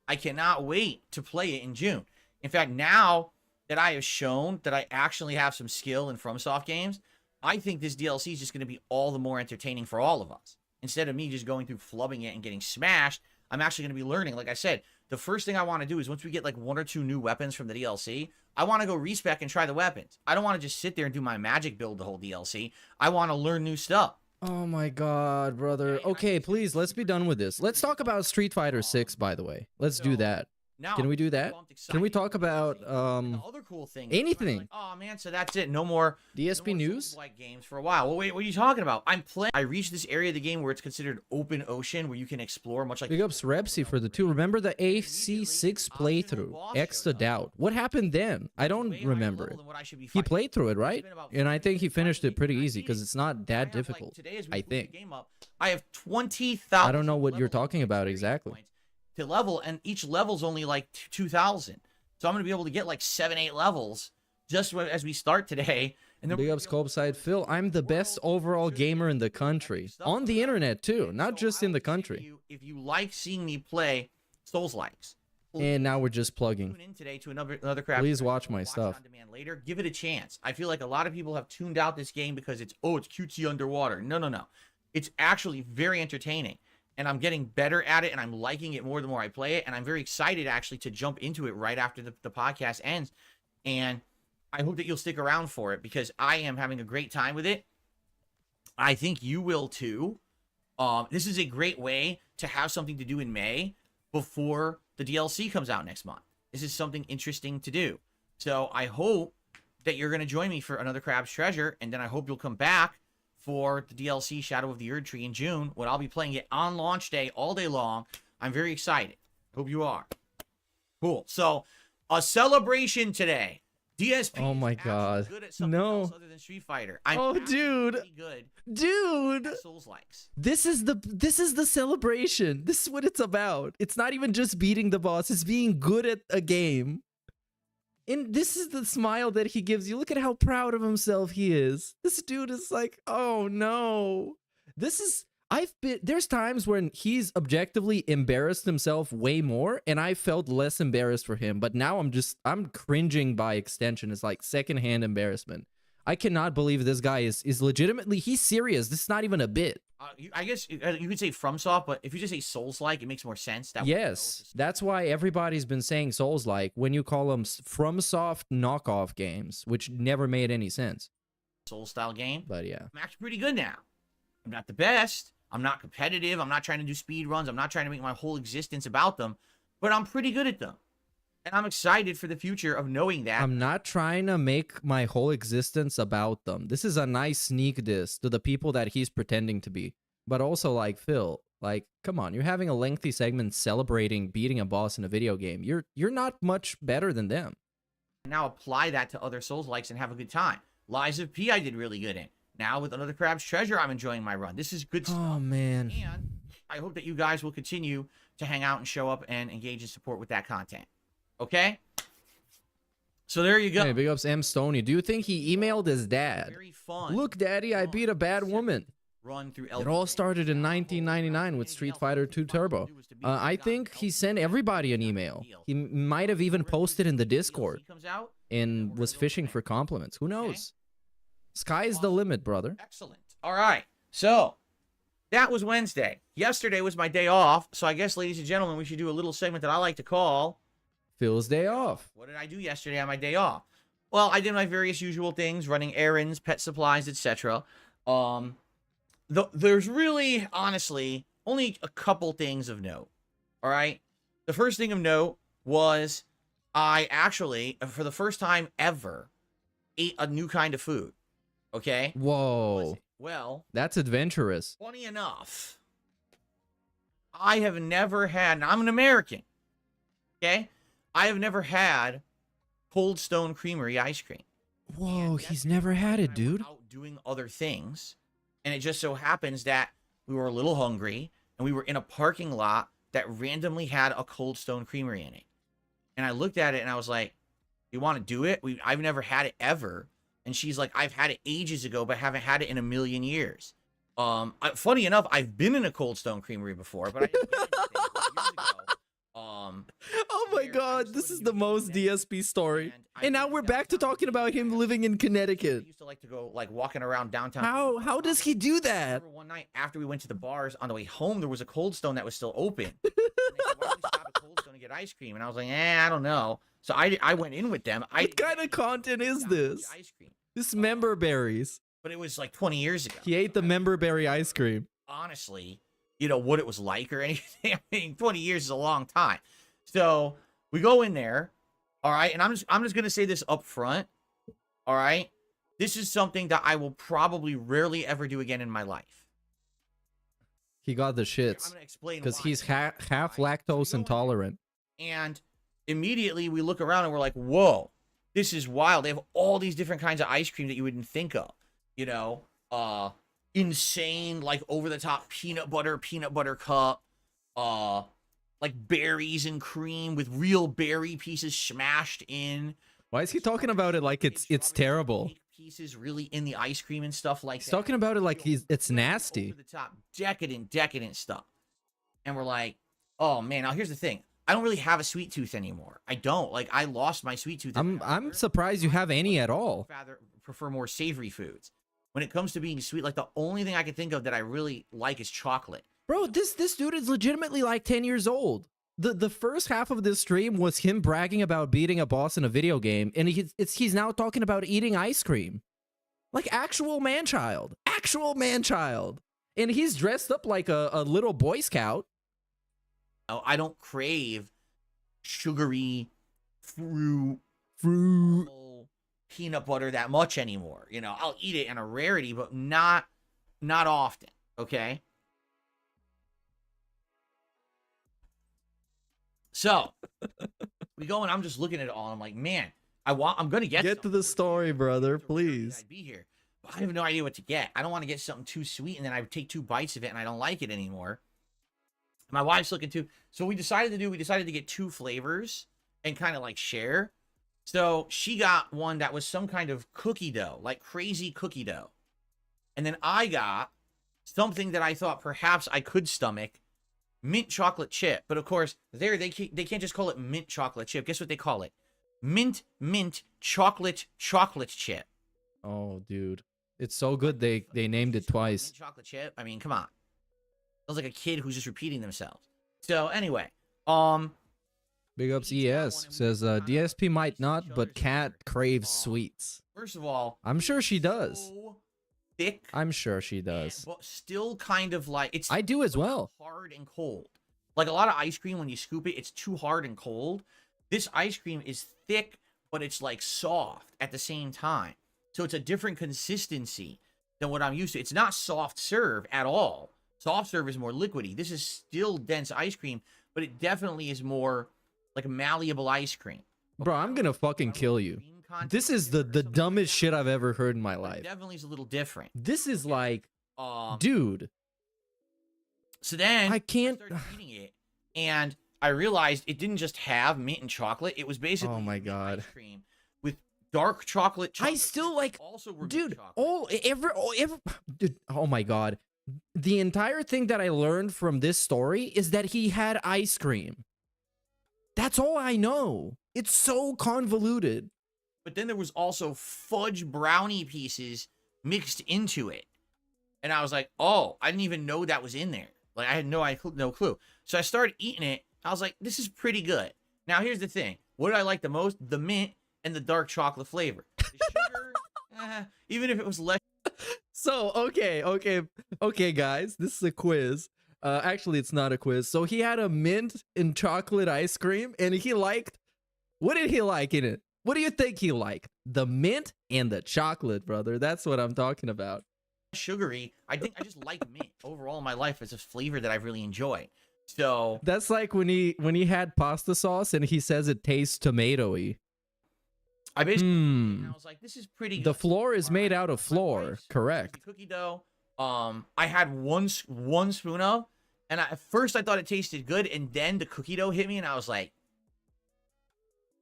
I cannot wait to play it in June. In fact, now that I have shown that I actually have some skill in FromSoft games, I think this DLC is just going to be all the more entertaining for all of us. Instead of me just going through flubbing it and getting smashed, I'm actually going to be learning. Like I said, the first thing I want to do is once we get like 1 or 2 new weapons from the DLC, I want to go respec and try the weapons. I don't want to just sit there and do my magic build the whole DLC. I want to learn new stuff. Oh my God, brother. Okay, please, let's be done with this. Let's talk about Street Fighter 6, by the way. Let's do that. Now, Can we do that? Can we talk about other cool things? anything? Like, oh man, so that's it. No more DSP news? Like games for a while. Well, wait, what are you talking about? I'm playing. I reached this area of the game where it's considered open ocean, where you can explore much like. Big ups Repsy for the 2. Remember the AC6 playthrough? Extra doubt. What happened then? I don't remember it. He played through it, right? And I think he finished it pretty easy because it's not that difficult. I think. I have 20,000. I don't know what you're talking about exactly. To level, and each level's only like 2,000. So I'm gonna be able to get like 7-8 levels just as we start today. And then big ups Colbside Phil. I'm the best overall gamer in the country, on the internet too, not just in the country. If you like seeing me play Souls-likes, and now we're just plugging. Tune in today to another crap. Please watch my stuff. On demand later. Give it a chance. I feel like a lot of people have tuned out this game because it's cutesy underwater. No. It's actually very entertaining. And I'm getting better at it, and I'm liking it more the more I play it, and I'm very excited, actually, to jump into it right after the podcast ends, and I hope that you'll stick around for it, because I am having a great time with it. I think you will, too. This is a great way to have something to do in May before the DLC comes out next month. This is something interesting to do. So I hope that you're going to join me for another Crab's Treasure, and then I hope you'll come back for the DLC Shadow of the Erd Tree in June, when I'll be playing it on launch day all day long. I'm very excited. Hope you are. Cool. So, a celebration today. DSP. Oh my God. Good at something else other than Street Fighter. I'm dude. Dude. Souls-likes. This is the celebration. This is what it's about. It's not even just beating the boss. It's being good at a game. And this is the smile that he gives you. Look at how proud of himself he is. This dude is like, oh no. There's times when he's objectively embarrassed himself way more, and I felt less embarrassed for him. But now I'm cringing by extension. It's like secondhand embarrassment. I cannot believe this guy is legitimately, he's serious. This is not even a bit. I guess you could say FromSoft, but if you just say Souls-like, it makes more sense. That Yes, that's why everybody's been saying Souls-like when you call them FromSoft knockoff games, which never made any sense. Soul-style game. But yeah. I'm actually pretty good now. I'm not the best. I'm not competitive. I'm not trying to do speed runs. I'm not trying to make my whole existence about them, but I'm pretty good at them. And I'm excited for the future of knowing that. I'm not trying to make my whole existence about them. This is a nice sneak diss to the people that he's pretending to be. But also, like, Phil, like, come on, you're having a lengthy segment celebrating beating a boss in a video game. You're not much better than them. Now apply that to other Souls-likes and have a good time. Lies of P I did really good in. Now with Another Crab's Treasure, I'm enjoying my run. This is good stuff. Oh, man. And I hope that you guys will continue to hang out and show up and engage in support with that content. Okay? So there you go. Hey, big ups M. Stoney. Do you think he emailed his dad? Very fun. Look, Daddy, I beat a bad woman. Run through It all started in 1999 with Street Fighter 2 Turbo. I think he sent everybody an email. He might have even posted in the Discord and was fishing for compliments. Who knows? Sky's the limit, brother. Excellent. All right. So that was Wednesday. Yesterday was my day off. So I guess, ladies and gentlemen, we should do a little segment that I like to call Phil's day off. What did I do yesterday on my day off? Well, I did my various usual things, running errands, pet supplies, etc. There's really, honestly, only a couple things of note. All right. The first thing of note was I actually, for the first time ever, ate a new kind of food. Okay. Whoa. Well, that's adventurous. Funny enough, I have never had, and I'm an American. Okay. I have never had Cold Stone Creamery ice cream. Whoa, he's never had it, dude. Out doing other things, and it just so happens that we were a little hungry, and we were in a parking lot that randomly had a Cold Stone Creamery in it. And I looked at it, and I was like, "You want to do it? I've never had it ever." And she's like, "I've had it ages ago, but haven't had it in a million years." Funny enough, I've been in a Cold Stone Creamery before, but I didn't get anything years ago. Oh my god, this is the most DSP story. And now we're back to talking about him living in Connecticut. I used to like to go like walking around downtown. How does he do that? One night after we went to the bars on the way home, there was a Cold Stone that was still open. And they said, "Why don't we stop at Cold Stone and get ice cream?" And I was like, I don't know. So I went in with them. What kind of content is this? Ice cream. This member berries. But it was like 20 years ago. He ate the member berry ice cream. Honestly, you know what it was like or anything. I mean, 20 years is a long time. So we go in there, all right, and I'm just gonna say this up front, all right. This is something that I will probably rarely ever do again in my life. He got the shits. I'm gonna explain because why. he's half lactose intolerant. And immediately we look around and we're like, "Whoa, this is wild! They have all these different kinds of ice cream that you wouldn't think of, you know, insane, like over the top peanut butter cup, like berries and cream with real berry pieces smashed in." Why is he talking about it like it's terrible? Pieces really in the ice cream and stuff like that. He's talking about it like it's nasty. Over the top, decadent stuff. And we're like, oh man. Now here's the thing. I don't really have a sweet tooth anymore. I don't. Like, I lost my sweet tooth. I'm surprised you have any at all. I prefer more savory foods. When it comes to being sweet, like the only thing I can think of that I really like is chocolate. Bro, this dude is legitimately like 10 years old. The first half of this stream was him bragging about beating a boss in a video game, and he's now talking about eating ice cream. Like actual man-child. Actual man-child. And he's dressed up like a little Boy Scout. I don't crave sugary fruit peanut butter that much anymore. You know, I'll eat it in a rarity, but not often. Okay. So we go and I'm just looking at it all. I'm like, man, I'm gonna get to the story, brother, please. I'd be here, but I have no idea what to get. I don't want to get something too sweet and then I take 2 bites of it and I don't like it anymore. My wife's looking too. So we decided to get 2 flavors and kind of like share. So she got one that was some kind of cookie dough, like crazy cookie dough. And then I got something that I thought perhaps I could stomach, mint chocolate chip. But of course, they can't just call it mint chocolate chip. Guess what they call it? Mint chocolate chip. Oh, dude. It's so good they named it twice. Chocolate chip. I mean, come on. Sounds like a kid who's just repeating themselves. So anyway, Big ups ES says DSP might not, but Cat craves sweets. First of all, I'm sure she does. so thick. I'm sure she does. But still kind of like it's. I do as well. Hard and cold. Like a lot of ice cream, when you scoop it, it's too hard and cold. This ice cream is thick, but it's like soft at the same time. So it's a different consistency than what I'm used to. It's not soft serve at all. Soft serve is more liquidy. This is still dense ice cream, but it definitely is more like malleable ice cream. Bro, I'm gonna fucking kill you. This is the dumbest shit I've ever heard in my life. It definitely is a little different. This is like, dude. So then I can't. started eating it, and I realized it didn't just have mint and chocolate. It was basically Oh my God. ice cream with dark chocolate. I still like, also were dude. chocolate. Dude, oh my God. The entire thing that I learned from this story is that he had ice cream. That's all I know. It's so convoluted. But then there was also fudge brownie pieces mixed into it. And I was like, oh, I didn't even know that was in there. Like, I had no clue. So I started eating it. I was like, this is pretty good. Now, here's the thing. What did I like the most? The mint and the dark chocolate flavor. The sugar, even if it was less. So, okay, guys. This is a quiz. Actually, it's not a quiz. So he had a mint and chocolate ice cream, and he liked... What did he like in it? What do you think he liked? The mint and the chocolate, brother. That's what I'm talking about. Sugary. I think I just like mint overall in my life. It's a flavor that I really enjoy. So that's like when he had pasta sauce and he says it tastes tomatoey. I basically and I was like, this is pretty good. The floor is made out of flour, correct? Cookie dough. I had one spoon of, and at first I thought it tasted good, and then the cookie dough hit me, and I was like,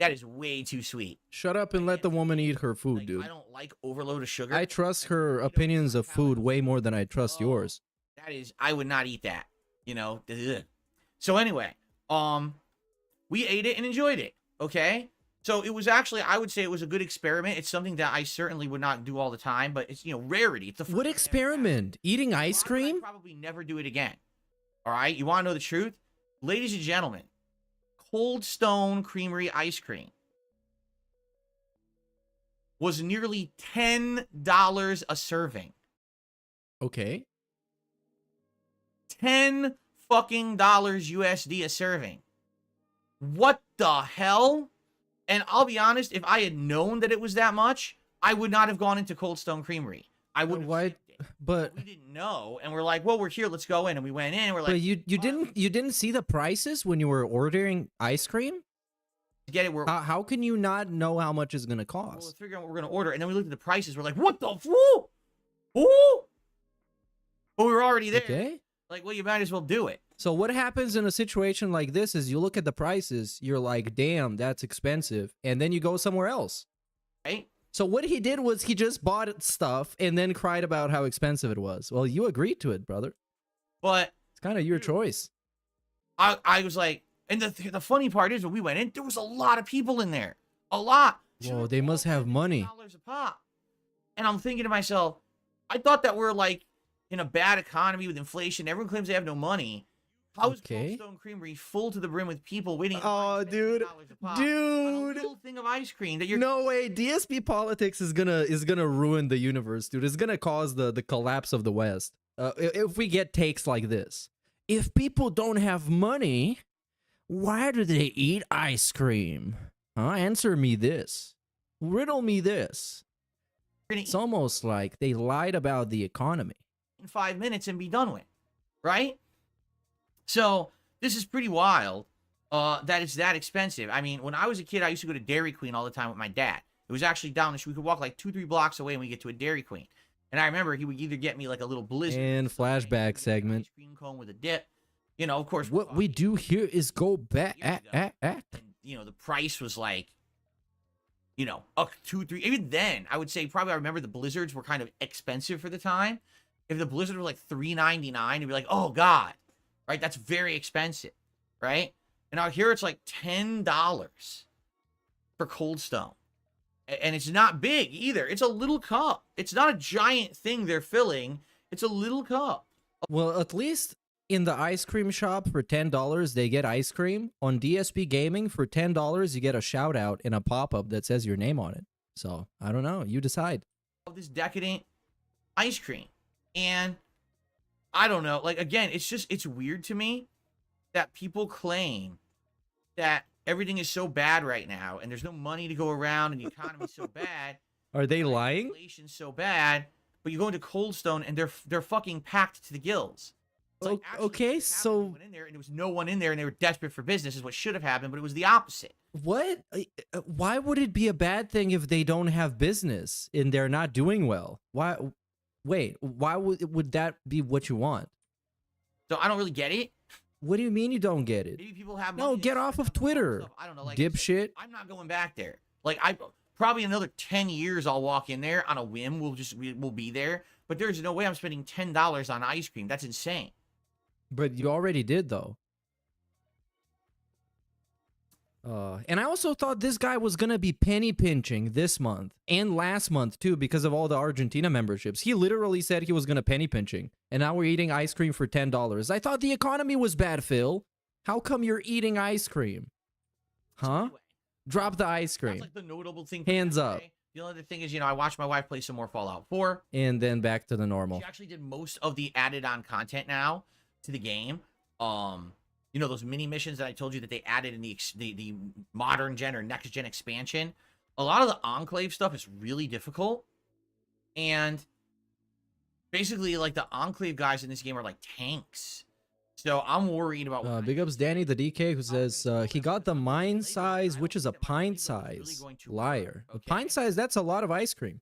that is way too sweet. Shut up and let the woman eat her food, like, dude. I don't like overload of sugar. I trust her opinions of food way more than I trust yours. That is, I would not eat that. You know. Ugh. So anyway, we ate it and enjoyed it. Okay. So it was actually, I would say it was a good experiment. It's something that I certainly would not do all the time, but it's, rarity. It's what experiment? Eating ice cream? I'd probably never do it again. All right. You want to know the truth? Ladies and gentlemen, Cold Stone Creamery ice cream was nearly $10 a serving. Okay. $10 fucking USD a serving. What the hell? And I'll be honest, if I had known that it was that much, I would not have gone into Cold Stone Creamery. I would have. Why? But we didn't know, and we're like, well, we're here, let's go in, and we went in, and we're like, but you didn't see the prices when you were ordering ice cream? Get it? How can you not know how much it's gonna cost? Well, let's figure out what we're gonna order, and then we looked at the prices. We're like, what the woo? Ooh! But we were already there. Okay. Like, well, you might as well do it. So what happens in a situation like this is you look at the prices, you're like, damn, that's expensive, and then you go somewhere else. Right? So what he did was he just bought stuff and then cried about how expensive it was. Well, you agreed to it, brother. But it's kind of your choice. I was like, and the funny part is when we went in, there was a lot of people in there. A lot. Whoa, they must have money. $10 a pop. And I'm thinking to myself, I thought that we're like in a bad economy with inflation. Everyone claims they have no money. How is Cold Stone Creamery full to the brim with people waiting? Oh, dude, a little thing of ice cream that you're. No way, DSP politics is gonna ruin the universe, dude. It's gonna cause the collapse of the West. If we get takes like this, if people don't have money, why do they eat ice cream? Huh? Answer me this. Riddle me this. It's almost like they lied about the economy. In 5 minutes and be done with, right? So this is pretty wild that it's that expensive. I mean, when I was a kid, I used to go to Dairy Queen all the time with my dad. It was actually down the street. We could walk like 2-3 blocks away and we get to a Dairy Queen. And I remember he would either get me like a little blizzard and flashback segment, ice cream cone with a dip. You know, of course. What we do here is go back. And, you know, the price was like, you know, up 2-3. Even then, I would say probably I remember the blizzards were kind of expensive for the time. If the blizzard was like $3.99, you'd be like, oh God. Right? That's very expensive, right? And out here it's like $10 for Cold Stone. And it's not big either. It's a little cup. It's not a giant thing they're filling. It's a little cup. Well, at least in the ice cream shop for $10, they get ice cream. On DSP Gaming for $10, you get a shout out and a pop-up that says your name on it. So, I don't know. You decide. This decadent ice cream. And I don't know. Like, again, it's weird to me that people claim that everything is so bad right now and there's no money to go around and the economy's so bad. Are they lying? Inflation's so bad, but you go into Cold Stone and they're fucking packed to the gills. Like, okay, so went in there and there was no one in there and they were desperate for business is what should have happened, but it was the opposite. what? Why would it be a bad thing if they don't have business and they're not doing well? Why? Wait, why would that be what you want? So I don't really get it. What do you mean you don't get it? Maybe people have No, money get off of Twitter. I don't know, like Dipshit. I'm not going back there. Like I probably another 10 years I'll walk in there on a whim. We'll be there, but there's no way I'm spending $10 on ice cream. That's insane. But you already did though. And I also thought this guy was gonna be penny pinching this month and last month too because of all the Argentina memberships. He literally said he was gonna penny pinching, and now we're eating ice cream for $10. I thought the economy was bad, Phil. How come you're eating ice cream? Huh? Anyway, Drop the ice cream. that's like the notable thing. Hands up. The only other thing is, I watched my wife play some more Fallout 4. And then back to the normal. She actually did most of the added-on content now to the game. Those mini missions that I told you that they added in the modern gen or next gen expansion. A lot of the Enclave stuff is really difficult. And basically, like, the Enclave guys in this game are like tanks. So I'm worried about Big ups Danny the DK who says he got the mine size, which is a pint size. Liar. A pint size, that's a lot of ice cream.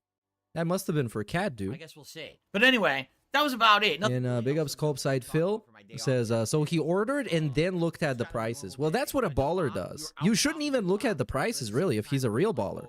That must have been for Cat, dude. I guess we'll see. But anyway, that was about it. And big ups Colpside Phil says, so he ordered and then looked at the prices. Well, that's what a baller does. You shouldn't even look at the prices, really, if he's a real baller.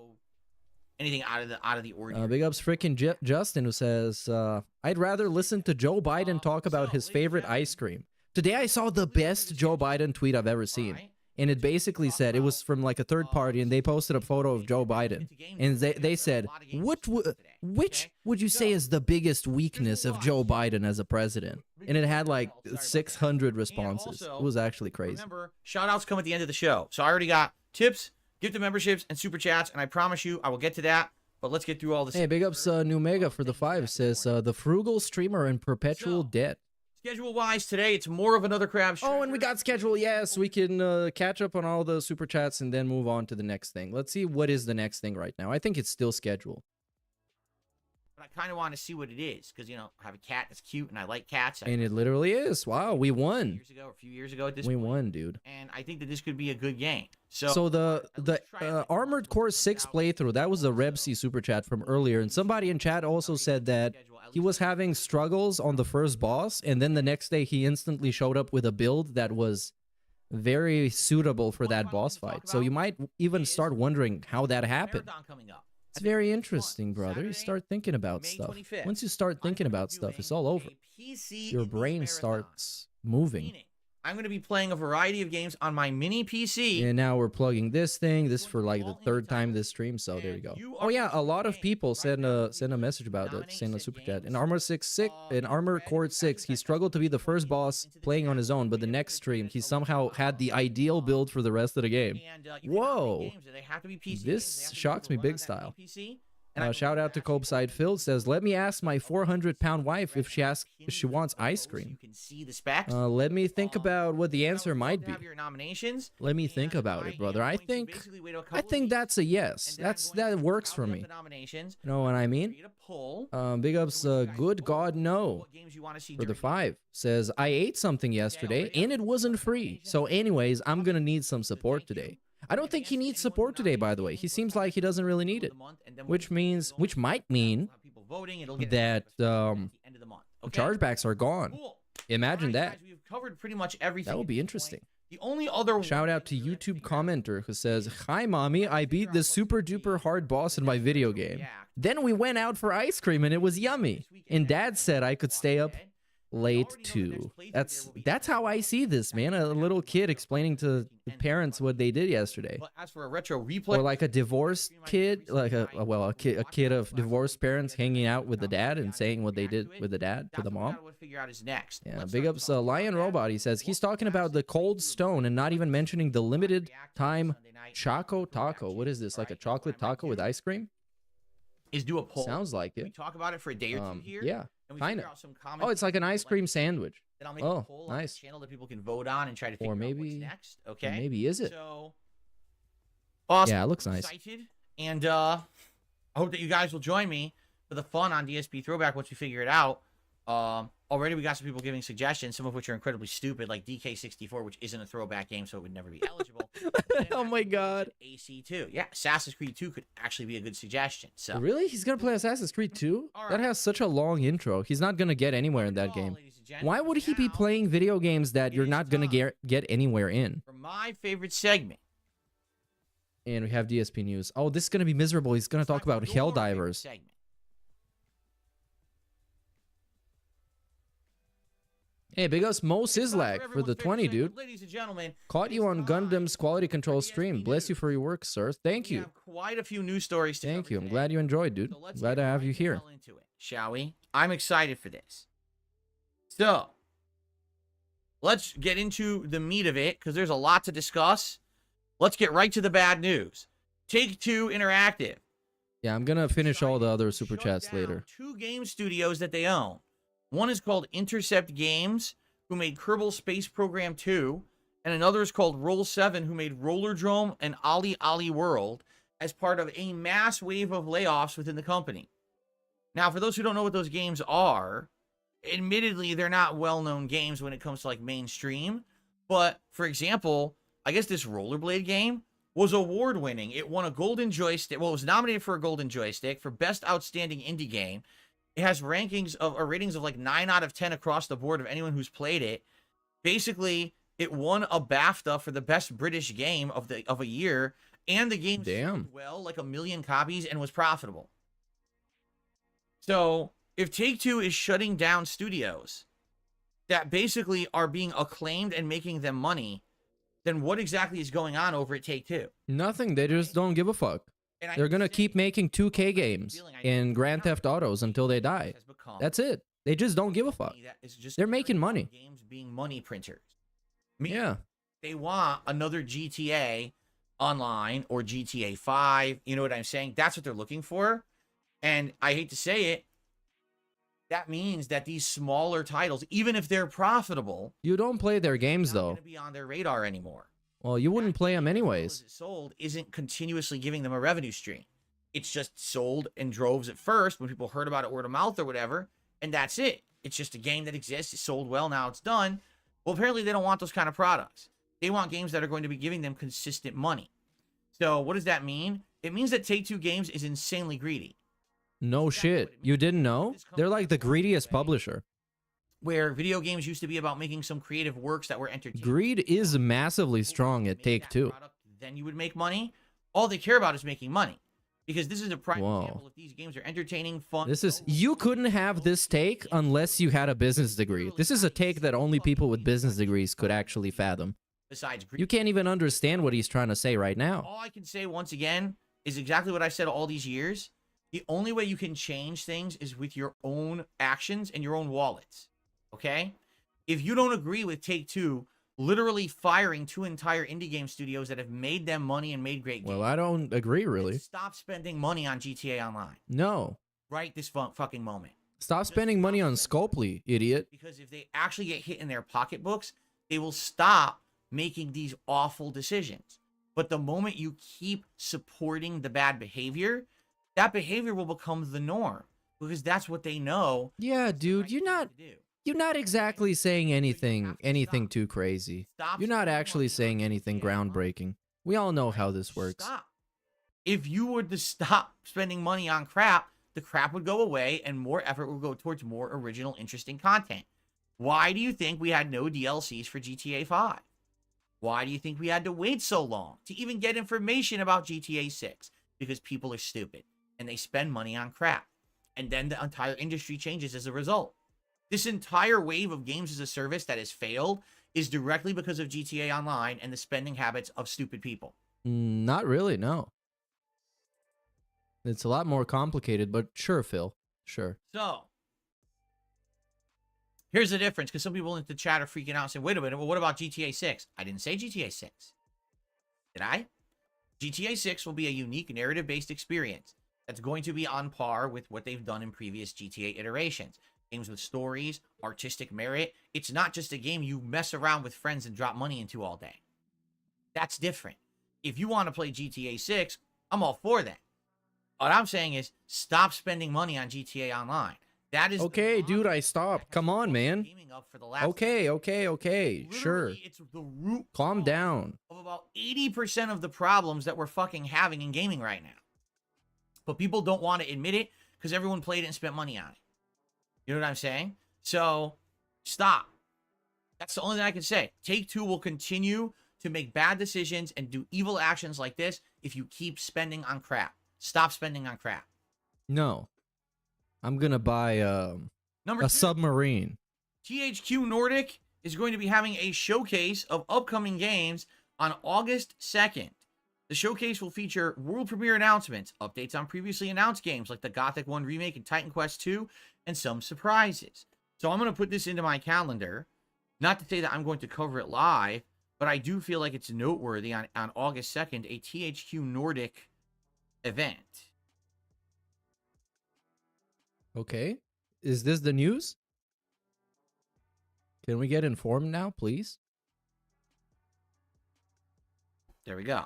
Anything out of the ordinary. Big ups freaking Justin who says, I'd rather listen to Joe Biden talk about his favorite ice cream. Today I saw the best Joe Biden tweet I've ever seen. And it basically said, it was from like a third party, and they posted a photo of Joe Biden. And they said, which would you say is the biggest weakness of Joe Biden as a president? And it had like 600 responses. It was actually crazy. Remember, shout outs come at the end of the show. So I already got tips, gift memberships, and super chats, and I promise you I will get to that. But let's get through all this. Hey, big ups New Mega for the 5 says, the frugal streamer in perpetual debt. Schedule-wise, today, it's more of another crab show. Oh, and we got schedule. Yes, we can catch up on all the super chats and then move on to the next thing. Let's see what is the next thing right now. I think it's still schedule. But I kind of want to see what it is because, I have a cat that's cute and I like cats. And it literally is. Wow, we won. A few years ago at this point. We won, dude. And I think that this could be a good game. So the Armored Core 6 playthrough, that was the Rebsy super chat from earlier. And somebody in chat also said that he was having struggles on the first boss, and then the next day he instantly showed up with a build that was very suitable for that boss fight. So you might even start wondering how that happened. It's very interesting, brother. You start thinking about stuff. Once you start thinking about stuff, it's all over. Your brain starts moving. I'm going to be playing a variety of games on my mini PC. And now we're plugging this thing. This for like the third time this stream, so there you go. Oh yeah, a lot of people send a message about it, send a super chat. In Armored Core 6, he struggled to be the first boss playing on his own, but the next stream, he somehow had the ideal build for the rest of the game. Whoa! This shocks me big style. Shout out to Colpside Phil says, let me ask my 400-pound wife if she wants ice cream. Let me think about what the answer might be. Let me think about it, brother. I think that's a yes. That works for me. You know what I mean? Big ups, good God no. For the 5 says, I ate something yesterday and it wasn't free. So anyways, I'm gonna need some support today. I don't think he needs support today, by the way. He seems like he doesn't really need it, which might mean that chargebacks are gone. Imagine that. That would be interesting. Shout out to YouTube commenter who says, hi, mommy, I beat the super duper hard boss in my video game. Then we went out for ice cream and it was yummy. And dad said I could stay up Late 2. That's how I see this, man. A little kid explaining to the parents what they did yesterday. But as for a retro replay, Or like a divorced kid, like a kid of divorced parents hanging out with the dad and saying what they did with the dad to the mom. What figure out is next. Yeah, big ups Lion Robot. He says he's talking about the Cold Stone and not even mentioning the limited time Choco Taco. What is this? Like a chocolate taco with ice cream? Is do a poll. Sounds like We it. talk about it for a day or two here. Yeah, and we kind figure of. out some comments. Oh, it's like an ice cream sandwich. Then I'll make a Oh, poll on nice. the channel that people can vote on and try to figure Or out what's maybe, next. Okay. maybe is it? So awesome. Yeah, it looks nice. Excited, and I hope that you guys will join me for the fun on DSP Throwback once we figure it out. Already we got some people giving suggestions, some of which are incredibly stupid, like DK64, which isn't a throwback game, so it would never be eligible. Oh my god. AC2. Yeah, Assassin's Creed 2 could actually be a good suggestion. So Really? He's gonna play Assassin's Creed 2? All That right. has such a long intro. He's not gonna get anywhere in that game. ladies and gentlemen, Why would he be now playing video games that it you're is not gonna time get anywhere in? for my favorite segment. And we have DSP News. Oh, this is gonna be miserable. He's gonna talk about Your favorite Helldivers. segment. Hey, big ups Mo Time Sislak for everyone's the favorite 20, segment. dude. Ladies and gentlemen, Caught it you is on time Gundam's Quality Control for stream. DSP Bless you News. for your work, sir. Thank We you. have quite a few news stories to Thank cover you. I'm today. glad you enjoyed, dude. So let's Glad get to have right you the here. hell into it, shall we? I'm excited for this. So, let's get into the meat of it because there's a lot to discuss. Let's get right to the bad news. Take-Two Interactive. Yeah, I'm gonna finish all the other super Shut chats down later. 2 game studios that they own. One is called Intercept Games, who made Kerbal Space Program 2, and another is called Roll 7, who made Rollerdrome and Ollie Ollie World as part of a mass wave of layoffs within the company. Now, for those who don't know what those games are, admittedly, they're not well-known games when it comes to like mainstream, but for example, I guess this Rollerblade game was award-winning. It won a Golden Joystick. Well, it was nominated for a Golden Joystick for Best Outstanding Indie Game. It has ratings of or ratings of like 9 out of 10 across the board of anyone who's played it. Basically, it won a BAFTA for the best British game of a year, and the game sold well, like 1 million copies, and was profitable. So, if Take-Two is shutting down studios that basically are being acclaimed and making them money, then what exactly is going on over at Take-Two? Nothing. They just don't give a fuck. And I They're gonna hate to keep say, making 2K games and Grand Theft Autos until they die. has become That's it. They just don't give a fuck. that is just They're making money. Games being money printers. Yeah. They want another GTA Online or GTA 5. You know what I'm saying? That's what they're looking for. And I hate to say it, that means that these smaller titles, even if they're profitable, You don't play their games not though. going to be on their radar anymore. Well, you wouldn't play them anyways. It sold isn't continuously giving them a revenue stream. It's just sold in droves at first when people heard about it word of mouth or whatever, and that's it. It's just a game that exists. It sold well. Now it's done. Well, apparently they don't want those kind of products. They want games that are going to be giving them consistent money. So what does that mean? It means that Take-Two Games is insanely greedy. No shit. You didn't know? They're like the greediest publisher. Where video games used to be about making some creative works that were entertaining. Greed is massively strong at Take-Two. Then you would make money. All they care about is making money. Because this is a prime Whoa. example. If these games are entertaining, fun. This is you couldn't have this take unless you had a business degree. This is a take that only people with business degrees could actually fathom. Besides greed. You can't even understand what he's trying to say right now. All I can say once again is exactly what I said all these years. The only way you can change things is with your own actions and your own wallets. Okay? If you don't agree with Take-Two literally firing 2 entire indie game studios that have made them money and made great games. Well, I don't agree, really. Stop spending money on GTA Online. No. Right this fucking moment. Stop spending money on Scopely, idiot. Because if they actually get hit in their pocketbooks, they will stop making these awful decisions. But the moment you keep supporting the bad behavior, that behavior will become the norm. Because that's what they know. Yeah, dude, you're not exactly saying anything too crazy. You're not actually saying anything groundbreaking. We all know how this works. Stop. If you were to stop spending money on crap, the crap would go away and more effort would go towards more original, interesting content. Why do you think we had no DLCs for GTA 5? Why do you think we had to wait so long to even get information about GTA 6? Because people are stupid and they spend money on crap. And then the entire industry changes as a result. This entire wave of games as a service that has failed is directly because of GTA Online and the spending habits of stupid people. Not really, no. It's a lot more complicated, but sure, Phil. Sure. So, here's the difference, because some people in the chat are freaking out and saying, wait a minute, well, what about GTA 6? I didn't say GTA 6. Did I? GTA 6 will be a unique narrative-based experience that's going to be on par with what they've done in previous GTA iterations. Games with stories, artistic merit. It's not just a game you mess around with friends and drop money into all day. That's different. If you want to play GTA 6, I'm all for that. What I'm saying is, stop spending money on GTA Online. That is okay, dude. I stopped. Come on, man. Okay. Sure. It's the root. Calm down. Of about 80% of the problems that we're fucking having in gaming right now. But people don't want to admit it because everyone played it and spent money on it. You know what I'm saying? So, stop. That's the only thing I can say. Take-Two will continue to make bad decisions and do evil actions like this if you keep spending on crap. Stop spending on crap. No. I'm going to buy a submarine. THQ Nordic is going to be having a showcase of upcoming games on August 2nd. The showcase will feature world premiere announcements, updates on previously announced games like the Gothic 1 remake and Titan Quest 2, and some surprises. So I'm going to put this into my calendar. Not to say that I'm going to cover it live, but I do feel like it's noteworthy on August 2nd, a THQ Nordic event. Okay. Is this the news? Can we get informed now, please? There we go.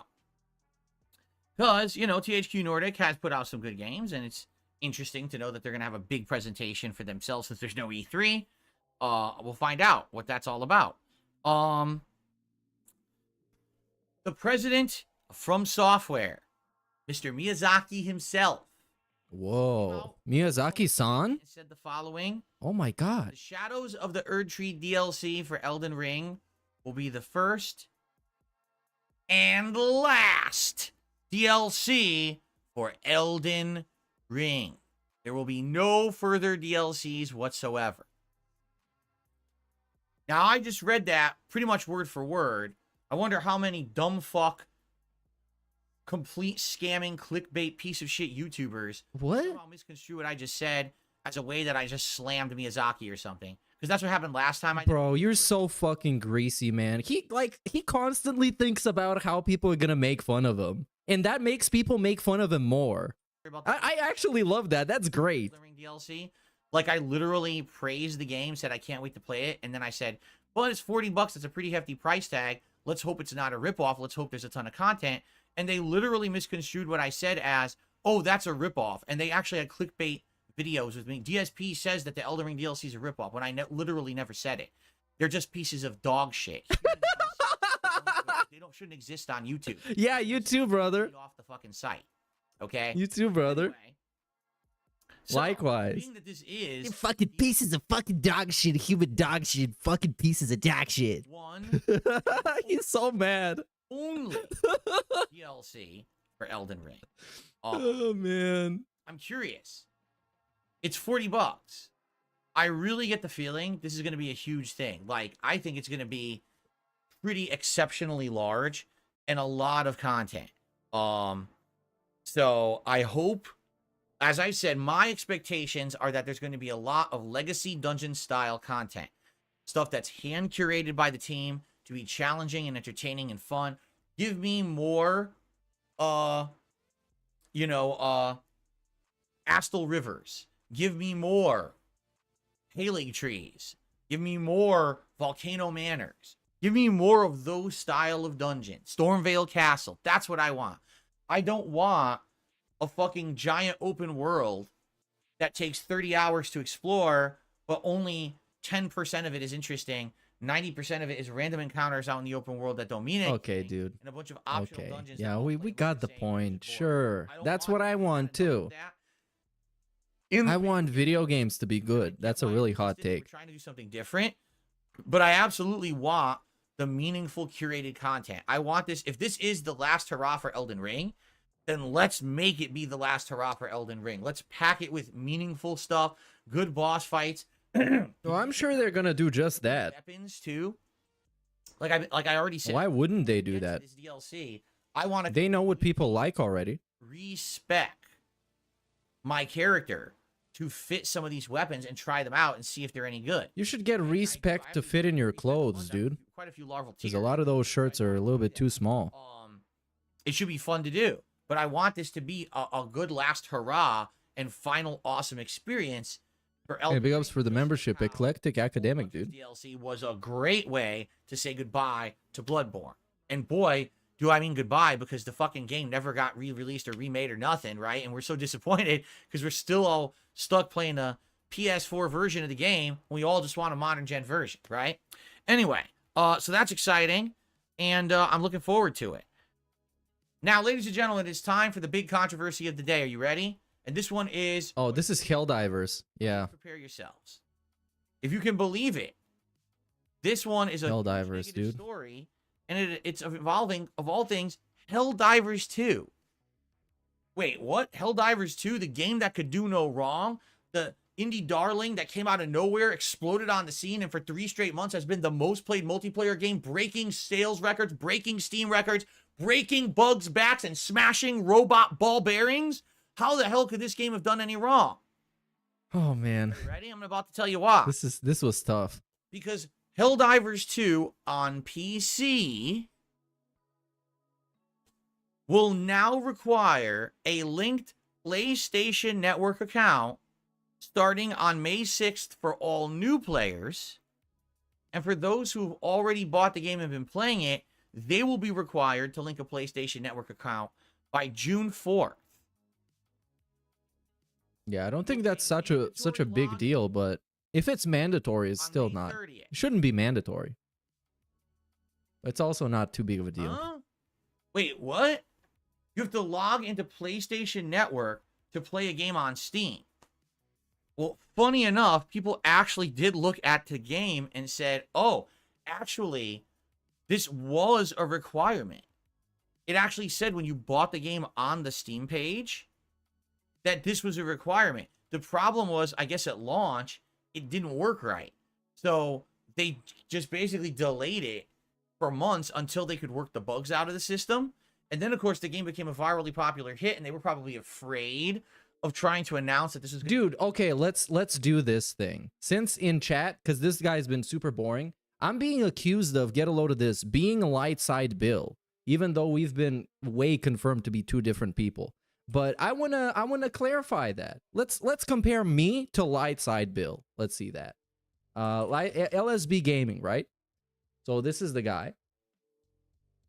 Because, you know, THQ Nordic has put out some good games, and it's interesting to know that they're going to have a big presentation for themselves since there's no E3. We'll find out what that's all about. The president of From Software, Mr. Miyazaki himself. Whoa. Miyazaki-san? Said the following. Oh my god. The Shadows of the Erdtree DLC for Elden Ring will be the first and last DLC for Elden Ring. There will be no further DLCs whatsoever. Now, I just read that pretty much word for word. I wonder how many dumb fuck, complete scamming, clickbait piece of shit YouTubers somehow misconstrue what I just said as a way that I just slammed Miyazaki or something. Because that's what happened last time. Bro, you're so fucking greasy, man. He constantly thinks about how people are gonna make fun of him, and that makes people make fun of him more. I actually love that. That's great. DLC. Like, I literally praised the game, said I can't wait to play it, and then I said, well, it's $40. It's a pretty hefty price tag. Let's hope it's not a ripoff. Let's hope there's a ton of content. And they literally misconstrued what I said as, oh, that's a ripoff. And they actually had clickbait videos with me. DSP says that the Elden Ring DLC is a ripoff when I literally never said it. They're just pieces of dog shit. They shouldn't exist on YouTube. Yeah, you too, brother. Off the fucking site. Okay? You too, brother. Anyway, so, likewise. Being that this is you fucking pieces of fucking dog shit, human dog shit, fucking pieces of dog shit. One. He's so mad. Only DLC for Elden Ring. Oh man. I'm curious. It's $40. I really get the feeling this is going to be a huge thing. Like, I think it's going to be pretty exceptionally large and a lot of content. So I hope, as I said, my expectations are that there's going to be a lot of legacy dungeon style content. Stuff that's hand curated by the team to be challenging and entertaining and fun. Give me more, Astal Rivers. Give me more Halig Trees. Give me more Volcano Manors. Give me more of those style of dungeons. Stormvale Castle. That's what I want. I don't want a fucking giant open world that takes 30 hours to explore, but only 10% of it is interesting. 90% of it is random encounters out in the open world that don't mean anything. Okay, dude. And a bunch of optional dungeons. Yeah, we got the point. Sure. That's what I want too. I want video games to be good. That's a really hot take. We're trying to do something different, but I absolutely want the meaningful curated content. I want this. If this is the last hurrah for Elden Ring, then let's make it be the last hurrah for Elden Ring. Let's pack it with meaningful stuff, good boss fights, Well, I'm sure they're gonna do just that. Weapons too. Like I already said. Why wouldn't they do that? This DLC, I want to. They know what people like already. Respec my character to fit some of these weapons and try them out and see if they're any good. You should get respec to fit in your clothes, dude. Quite a few larval Because tiers. a lot of those shirts are a little bit too small. It should be fun to do, but I want this to be a good last hurrah and final awesome experience for Hey, big ups for the membership, Eclectic Academic, dude. DLC was a great way to say goodbye to Bloodborne. And boy, do I mean goodbye, because the fucking game never got re-released or remade or nothing, right? And we're so disappointed because we're still all stuck playing the PS4 version of the game. We all just want a modern gen version, right? Anyway, so that's exciting, and I'm looking forward to it. Now, ladies and gentlemen, it's time for the big controversy of the day. Are you ready? And this one is... Oh, this is Helldivers. Yeah. Prepare yourselves. If you can believe it, this one is a Helldivers, dude. Story, and it's involving, of all things, Helldivers 2. Wait, what? Helldivers 2, the game that could do no wrong? The indie darling that came out of nowhere, exploded on the scene, and for 3 straight months has been the most played multiplayer game, breaking sales records, breaking Steam records, breaking bugs backs, and smashing robot ball bearings? How the hell could this game have done any wrong? Oh, man. Ready? I'm about to tell you why. This was tough. Because Helldivers 2 on PC will now require a linked PlayStation Network account starting on May 6th for all new players. And for those who've already bought the game and been playing it, they will be required to link a PlayStation Network account by June 4th. Yeah, I don't think that's such a big deal, but if it's mandatory, it's still not. It shouldn't be mandatory. It's also not too big of a deal. Huh? Wait, what? You have to log into PlayStation Network to play a game on Steam. Well, funny enough, people actually did look at the game and said, oh, actually, this was a requirement. It actually said when you bought the game on the Steam page that this was a requirement. The problem was, I guess at launch, it didn't work right. So they just basically delayed it for months until they could work the bugs out of the system. And then, of course, the game became a virally popular hit, and they were probably afraid of trying to announce that this is... Dude, okay, let's do this thing. Since in chat, because this guy's been super boring, I'm being accused of, get a load of this, being a light side Bill, even though we've been way confirmed to be 2 different people. But I wanna clarify that. Let's compare me to light side Bill. Let's see that. LSB Gaming, right? So this is the guy.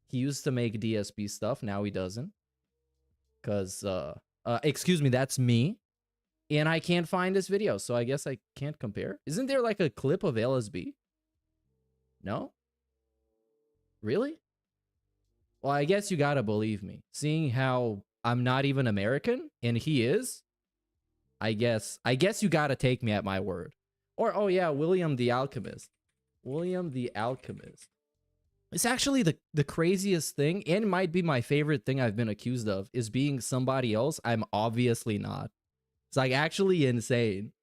He used to make DSP stuff. Now he doesn't. Because, excuse me, that's me. And I can't find this video, so I guess I can't compare. Isn't there like a clip of LSB? No? Really? Well, I guess you gotta believe me. Seeing how I'm not even American, and he is, I guess you gotta take me at my word. Or, oh yeah, William the Alchemist. William the Alchemist. It's actually the craziest thing, and might be my favorite thing I've been accused of, is being somebody else I'm obviously not. It's like actually insane.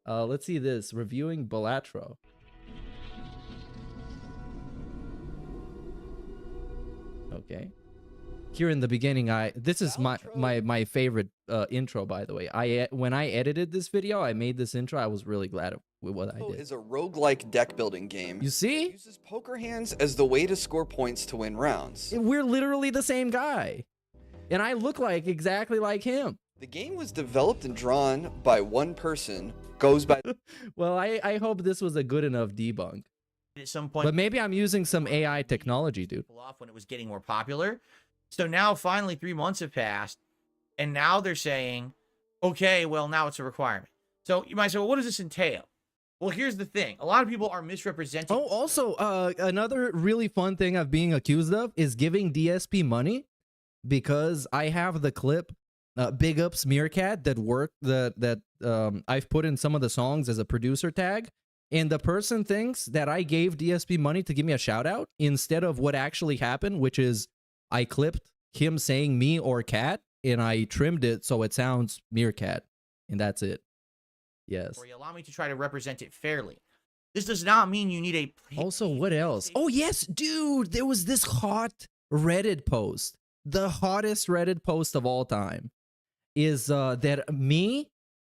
Let's see this. Reviewing Balatro. Okay. Here in the beginning, this is my favorite intro, by the way. When I edited this video, I made this intro. I was really glad with what I did. Is a roguelike deck building game. You see? It uses poker hands as the way to score points to win rounds. We're literally the same guy. And I look like exactly like him. The game was developed and drawn by one person, goes by... Well, I hope this was a good enough debunk. At some point, but maybe I'm using some AI technology, dude. Off when it was getting more popular. So now finally 3 months have passed, and now they're saying, okay, well, now it's a requirement. So you might say, well, what does this entail? Well, here's the thing. A lot of people are misrepresenting. Oh, also, another really fun thing I'm being accused of is giving DSP money, because I have the clip, Big Ups Meerkat, that I've put in some of the songs as a producer tag. And the person thinks that I gave DSP money to give me a shout out instead of what actually happened, which is I clipped him saying me or cat, and I trimmed it so it sounds Meerkat, and that's it. Yes. Allow me to try to represent it fairly. This does not mean you need a... Also, what else? Oh, yes, dude, there was this hot Reddit post. The hottest Reddit post of all time is that me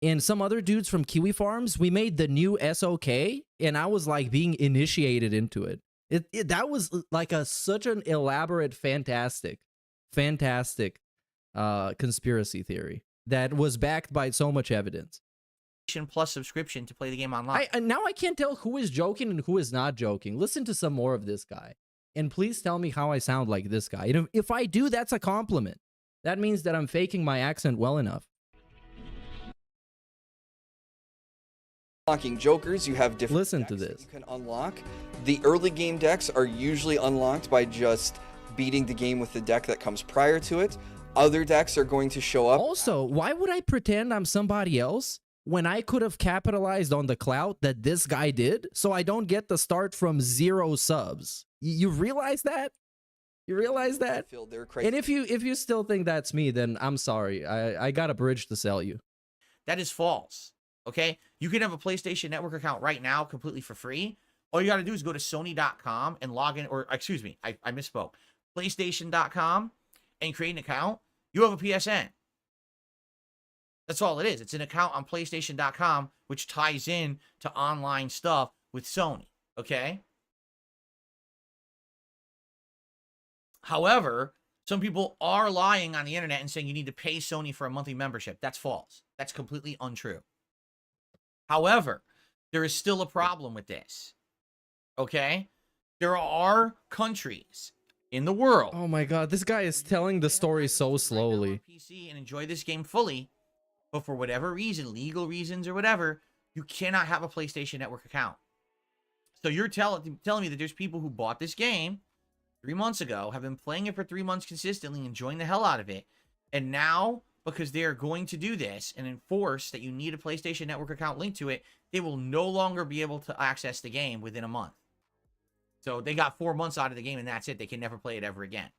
and some other dudes from Kiwi Farms, we made the new SOK, and I was like being initiated into it. That was like such an elaborate, fantastic conspiracy theory that was backed by so much evidence. Plus subscription to play the game online. Now I can't tell who is joking and who is not joking. Listen to some more of this guy, and please tell me how I sound like this guy. And if I do, that's a compliment. That means that I'm faking my accent well enough. Unlocking jokers, you have different Listen decks to that this. you can unlock. The early game decks are usually unlocked by just beating the game with the deck that comes prior to it. Other decks are going to show up. Also, why would I pretend I'm somebody else when I could have capitalized on the clout that this guy did, so I don't get the start from 0 subs? You realize that? You realize that? And if you still think that's me, then I'm sorry. I got a bridge to sell you. That is false. Okay? You can have a PlayStation Network account right now completely for free. All you got to do is go to Sony.com and log in, or excuse me, I misspoke. PlayStation.com and create an account. You have a PSN. That's all it is. It's an account on PlayStation.com, which ties in to online stuff with Sony. Okay? However, some people are lying on the internet and saying you need to pay Sony for a monthly membership. That's false. That's completely untrue. However, there is still a problem with this. Okay? There are countries in the world. Oh my god, this guy is telling the story so slowly. PC and enjoy this game fully, but for whatever reason, legal reasons or whatever, you cannot have a PlayStation Network account. So you're telling me that there's people who bought this game 3 months ago, have been playing it for 3 months consistently, enjoying the hell out of it, and now, because they are going to do this and enforce that you need a PlayStation Network account linked to it, they will no longer be able to access the game within a month. So they got 4 months out of the game, and that's it. They can never play it ever again.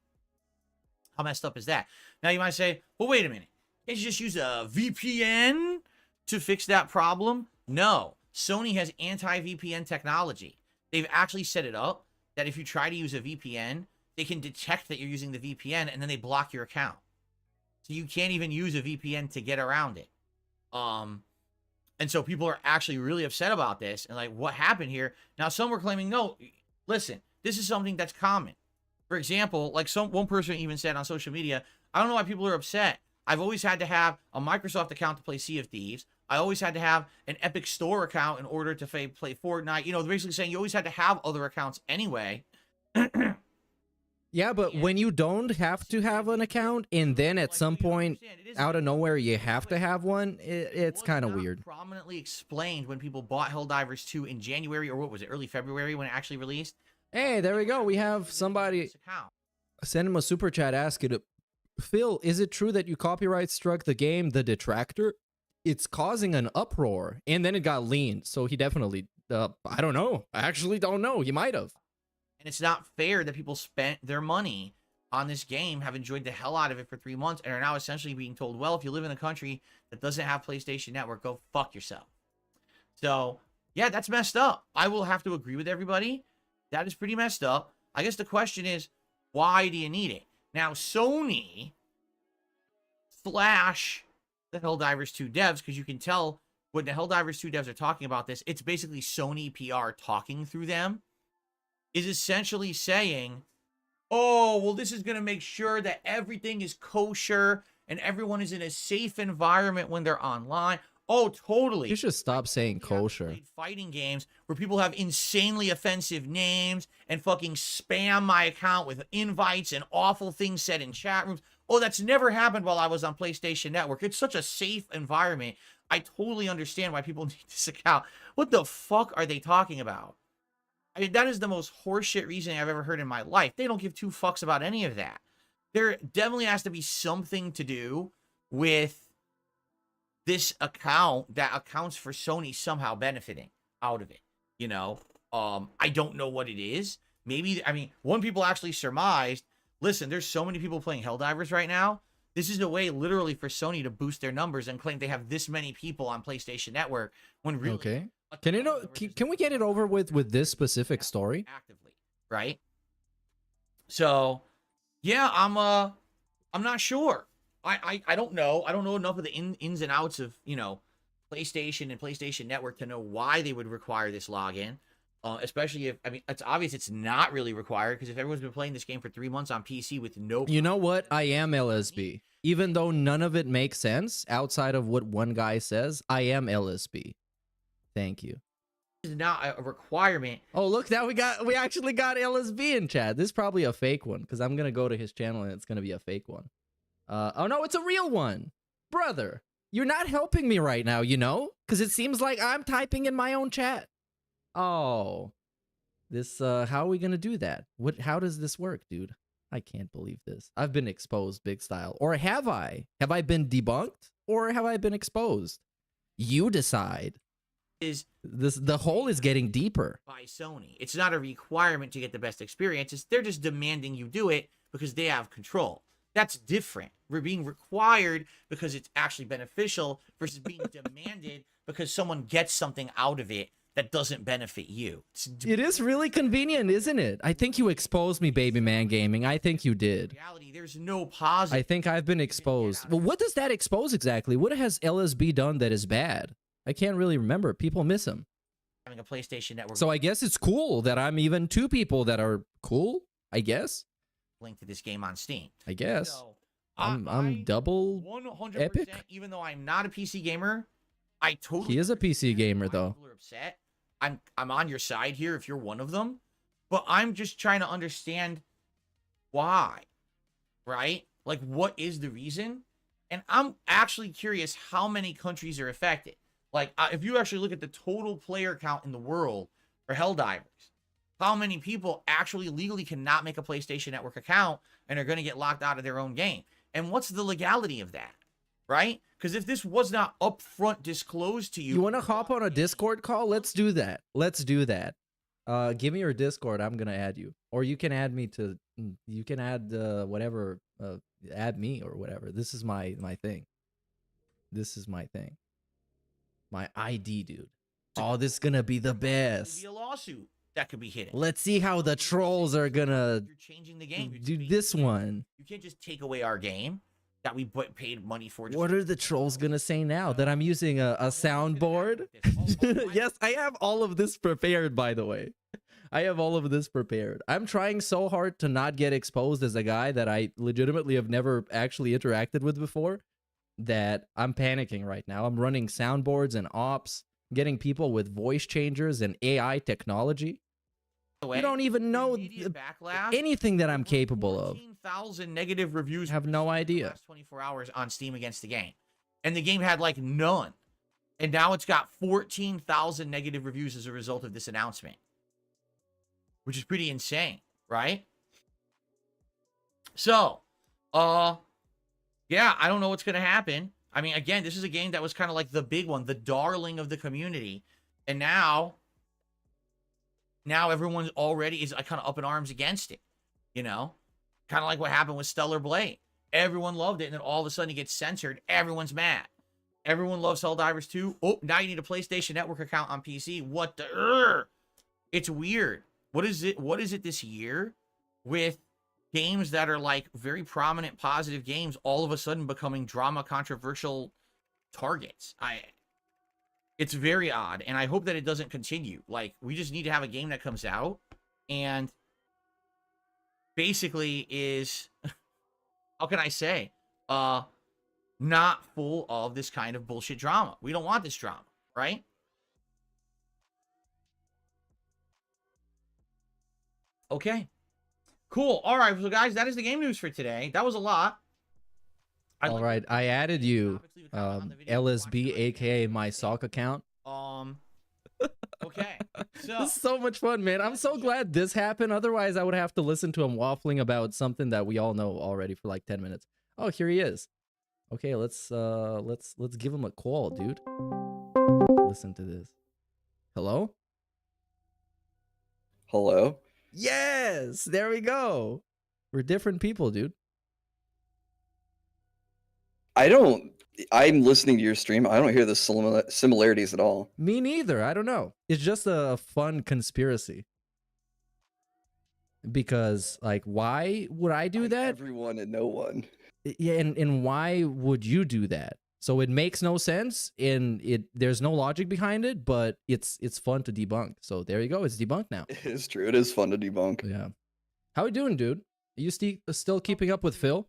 How messed up is that? Now you might say, well, wait a minute. Can't you just use a VPN to fix that problem? No. Sony has anti-VPN technology. They've actually set it up that if you try to use a VPN, they can detect that you're using the VPN, and then they block your account. So you can't even use a VPN to get around it. And so people are actually really upset about this, and like, what happened here? Now, some were claiming, no, listen, this is something that's common. For example, like one person even said on social media, I don't know why people are upset. I've always had to have a Microsoft account to play Sea of Thieves. I always had to have an Epic Store account in order to play Fortnite. You know, they're basically saying you always had to have other accounts anyway. Yeah, but when you don't have to have an account, and then at some point, out of nowhere, you have to have one, it's kind of weird. Prominently explained when people bought Helldivers 2 in January, or what was it, early February when it actually released? Hey, there we go. We have somebody send him a super chat asking, Phil, is it true that you copyright struck the game The Detractor? It's causing an uproar, and then it got leaned, so he definitely, I don't know. I actually don't know. He might have. And it's not fair that people spent their money on this game, have enjoyed the hell out of it for 3 months, and are now essentially being told, well, if you live in a country that doesn't have PlayStation Network, go fuck yourself. So, yeah, that's messed up. I will have to agree with everybody. That is pretty messed up. I guess the question is, why do you need it? Now, Sony slash the Helldivers 2 devs, because you can tell when the Helldivers 2 devs are talking about this, it's basically Sony PR talking through them, is essentially saying, oh, well, this is going to make sure that everything is kosher and everyone is in a safe environment when they're online. Oh, totally. You should stop saying kosher. Fighting games where people have insanely offensive names and fucking spam my account with invites and awful things said in chat rooms. Oh, that's never happened while I was on PlayStation Network. It's such a safe environment. I totally understand why people need this account. What the fuck are they talking about? I mean, that is the most horseshit reasoning I've ever heard in my life. They don't give two fucks about any of that. There definitely has to be something to do with this account that accounts for Sony somehow benefiting out of it. You know, I don't know what it is. Maybe, I mean, one people actually surmised, listen, there's so many people playing Helldivers right now. This is a way literally for Sony to boost their numbers and claim they have this many people on PlayStation Network when really Okay. Can we get it over with this specific story? Actively, right? So, yeah, I'm not sure. I don't know. I don't know enough of the ins and outs of, PlayStation and PlayStation Network to know why they would require this login. Especially if, it's obvious it's not really required, because if everyone's been playing this game for 3 months on PC with no... You know what? I am LSB. Even though none of it makes sense outside of what one guy says, I am LSB. Thank you. This is not a requirement. Oh, look, now we actually got LSB in chat. This is probably a fake one, because I'm going to go to his channel and it's going to be a fake one. Oh, no, it's a real one. Brother, you're not helping me right now, because it seems like I'm typing in my own chat. Oh, this, how are we going to do that? How does this work, dude? I can't believe this. I've been exposed big style. Or have I? Have I been debunked? Or have I been exposed? You decide. The hole is getting deeper. By Sony. It's not a requirement to get the best experience. They're just demanding you do it because they have control. That's different. We're being required because it's actually beneficial versus being demanded because someone gets something out of it that doesn't benefit you. It is really convenient, isn't it? I think you exposed me, Baby Man Gaming. I think you did. In reality, there's no positive. I think I've been exposed. Well, what does that expose exactly? What has LSB done that is bad? I can't really remember. People miss him. Having a PlayStation Network. So I guess it's cool that I'm even 2 people that are cool, I guess. Link to this game on Steam. I guess. So, I'm double 100%, epic. Even though I'm not a PC gamer, I totally... He is a PC gamer, though. People are upset. I'm on your side here if you're one of them, but I'm just trying to understand why, right? Like, what is the reason? And I'm actually curious how many countries are affected. Like, if you actually look at the total player count in the world for Helldivers, how many people actually legally cannot make a PlayStation Network account and are going to get locked out of their own game? And what's the legality of that, right? Because if this was not upfront disclosed to you... You want to hop on a Discord call? Let's do that. Let's do that. Give me your Discord. I'm going to add you. Or you can add me to... You can add whatever... add me or whatever. This is my thing. This is my thing. My ID, dude. Oh, this is going to be the best. Be a lawsuit that could be hidden. Let's see how the trolls are going to... You're changing the game. Do this one. You can't just take away our game that we paid money for. What are the trolls gonna say now? That I'm using a soundboard? Yes, I have all of this prepared, by the way. I have all of this prepared. I'm trying so hard to not get exposed as a guy that I legitimately have never actually interacted with before that I'm panicking right now. I'm running soundboards and ops, getting people with voice changers and AI technology. You don't even know anything that I'm capable of. 14,000 negative reviews. I have no idea. The last 24 hours on Steam against the game. And the game had like none. And now it's got 14,000 negative reviews as a result of this announcement. Which is pretty insane, right? So, yeah, I don't know what's going to happen. I mean, again, this is a game that was kind of like the big one, the darling of the community. And now everyone already is kind of up in arms against it, kind of like what happened with Stellar Blade. Everyone loved it, and then all of a sudden it gets censored. Everyone's mad. Everyone loves Helldivers 2. Oh, now you need a PlayStation Network account on PC. What the? It's weird. What is it this year with games that are like very prominent positive games all of a sudden becoming drama controversial targets? It's very odd, and I hope that it doesn't continue. Like, we just need to have a game that comes out and basically is, how can I say, not full of this kind of bullshit drama. We don't want this drama, right? Okay. Cool. All right, so guys, that is the game news for today. That was a lot. All right, I added you, LSB, aka my sock account. Okay. So this is so much fun, man. I'm so glad this happened. Otherwise, I would have to listen to him waffling about something that we all know already for like 10 minutes. Oh, here he is. Okay, let's give him a call, dude. Listen to this. Hello? Hello? Yes, there we go. We're different people, dude. I'm listening to your stream. I don't hear the similarities at all. Me neither. I don't know. It's just a fun conspiracy. Because, like, why would I do that? Everyone and no one. Yeah, and why would you do that? So it makes no sense, and there's no logic behind it, but it's fun to debunk. So there you go. It's debunked now. It is true. It is fun to debunk. Yeah. How you doing, dude? Are you still keeping up with Phil?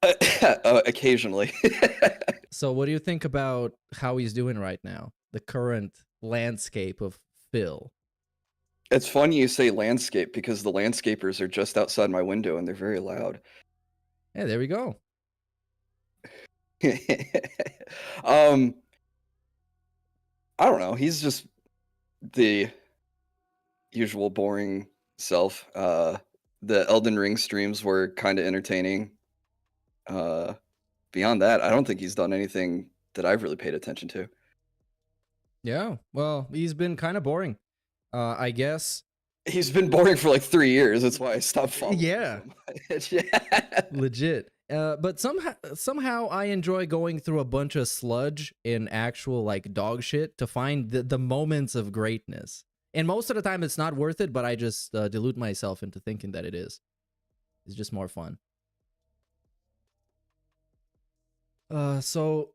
Occasionally. So what do you think about how he's doing right now? The current landscape of Phil. It's funny you say landscape because the landscapers are just outside my window and they're very loud. Yeah, there we go. I don't know. He's just the usual boring self. The Elden Ring streams were kind of entertaining. Beyond that, I don't think he's done anything that I've really paid attention to. Yeah, well, he's been kind of boring. I guess. He's been boring for like 3 years. That's why I stopped following. Yeah. So yeah. Legit. But somehow I enjoy going through a bunch of sludge and actual like dog shit to find the moments of greatness. And most of the time it's not worth it, but I just delude myself into thinking that it is. It's just more fun. So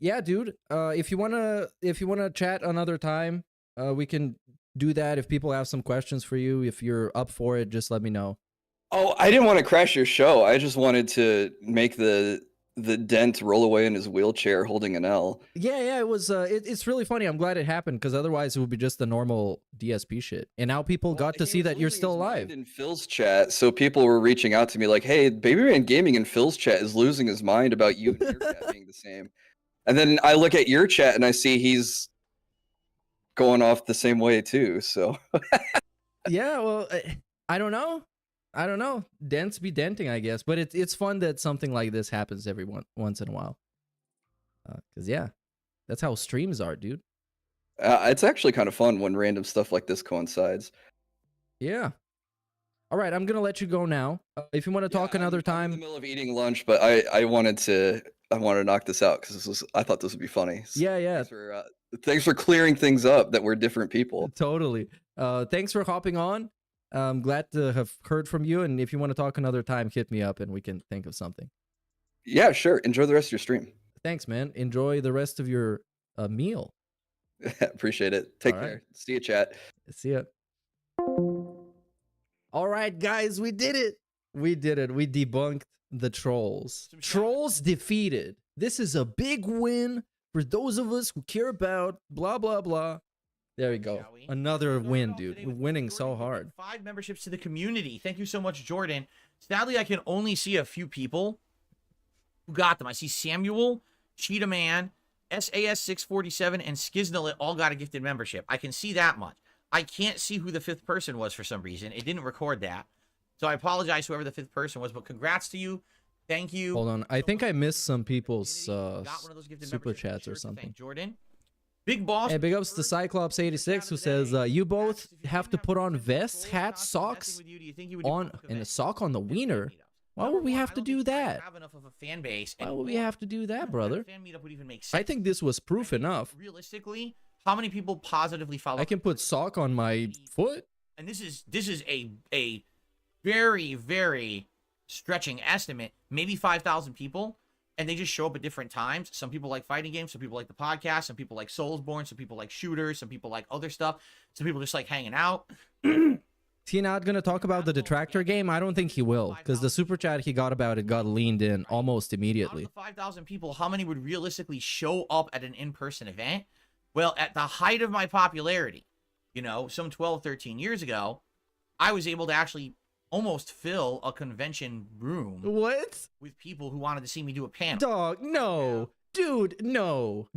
yeah, dude. If you wanna chat another time, we can do that. If people have some questions for you, if you're up for it, just let me know. Oh, I didn't want to crash your show. I just wanted to make the Dent roll away in his wheelchair holding an L. Yeah, it was. It's really funny. I'm glad it happened because otherwise it would be just the normal DSP shit. And now people got to see that you're still alive. In Phil's chat, so people were reaching out to me like, "Hey, Babyman Gaming in Phil's chat is losing his mind about you and your chat being the same." And then I look at your chat and I see he's going off the same way too. So yeah, well, I don't know. Dents be denting, I guess. But it's fun that something like this happens every once in a while. Because, yeah, that's how streams are, dude. It's actually kind of fun when random stuff like this coincides. Yeah. All right, I'm going to let you go now. If you want to talk another time. I'm in the middle of eating lunch, but I wanted to knock this out because I thought this would be funny. So yeah. Thanks for clearing things up that we're different people. Totally. Thanks for hopping on. I'm glad to have heard from you, and if you want to talk another time, hit me up and we can think of something. Yeah, sure. Enjoy the rest of your stream. Thanks, man. Enjoy the rest of your meal. Appreciate it. Take care. See you, chat. See ya. All right, guys, we did it. We debunked the trolls. Trolls defeated. This is a big win for those of us who care about blah, blah, blah. There we go. Another win, dude. We're winning so hard. 5 memberships to the community. Thank you so much, Jordan. Sadly, I can only see a few people who got them. I see Samuel, Cheetah Man, SAS647, and Skiznalit all got a gifted membership. I can see that much. I can't see who the 5th person was for some reason. It didn't record that. So I apologize, whoever the 5th person was, but congrats to you. Thank you. Hold on. I think I missed some people's super chats or something. Jordan. Big boss. Hey, big ups to Cyclops86 who says, you both have to put on vests, hats, socks, and a sock on the wiener. Why would we have to do that? Why would we have to do that, brother? I think this was proof enough. Realistically, how many people positively follow? I can put sock on my foot. And this is a very, very stretching estimate. Maybe 5,000 people. And they just show up at different times. Some people like fighting games. Some people like the podcast. Some people like Soulsborne. Some people like shooters. Some people like other stuff. Some people just like hanging out. Is he not going to talk about the Detractor game? I don't think he will. Because the super chat he got about it got leaned in almost immediately. Out of the 5,000 people, how many would realistically show up at an in-person event? Well, at the height of my popularity, you know, some 12, 13 years ago, I was able to actually almost fill a convention room. What? With people who wanted to see me do a panel. Dog, no. Dude, no.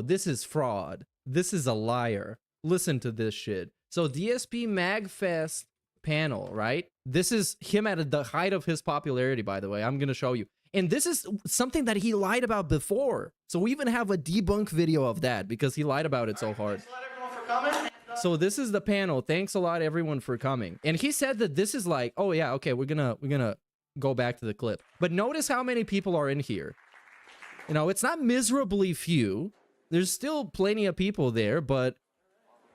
This is fraud. This is a liar. Listen to this shit. So DSP MagFest panel, right? This is him at the height of his popularity, by the way. I'm going to show you. And this is something that he lied about before. So we even have a debunk video of that because he lied about it so hard. Thanks a lot, everyone, for coming. So this is the panel. Thanks a lot, everyone, for coming. And he said that this is like, oh yeah, okay, we're gonna go back to the clip. But notice how many people are in here. You know, it's not miserably few. There's still plenty of people there, but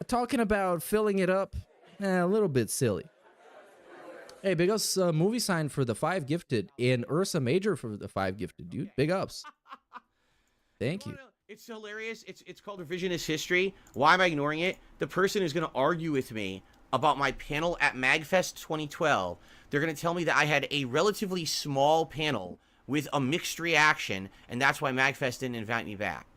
talking about filling it up, a little bit silly. Hey, big ups, movie sign for the 5 gifted and Ursa Major for the 5 gifted, dude. Big ups. Thank you. It's hilarious. It's called revisionist history. Why am I ignoring it? The person who's going to argue with me about my panel at MagFest 2012, they're going to tell me that I had a relatively small panel with a mixed reaction, and that's why MagFest didn't invite me back.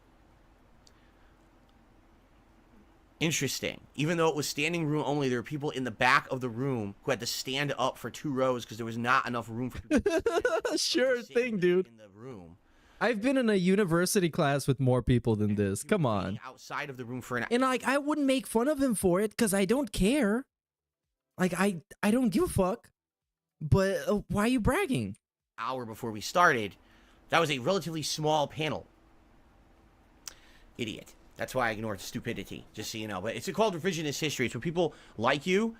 Interesting. Even though it was standing room only, there were people in the back of the room who had to stand up for 2 rows because there was not enough room for people to sure thing, dude. In the room. I've been in a university class with more people than this. Come on. Outside of the room for an hour. And like, I wouldn't make fun of him for it because I don't care. Like, I don't give a fuck. But why are you bragging? Hour before we started, that was a relatively small panel. Idiot. That's why I ignored stupidity, just so you know. But it's called revisionist history. It's when people like you,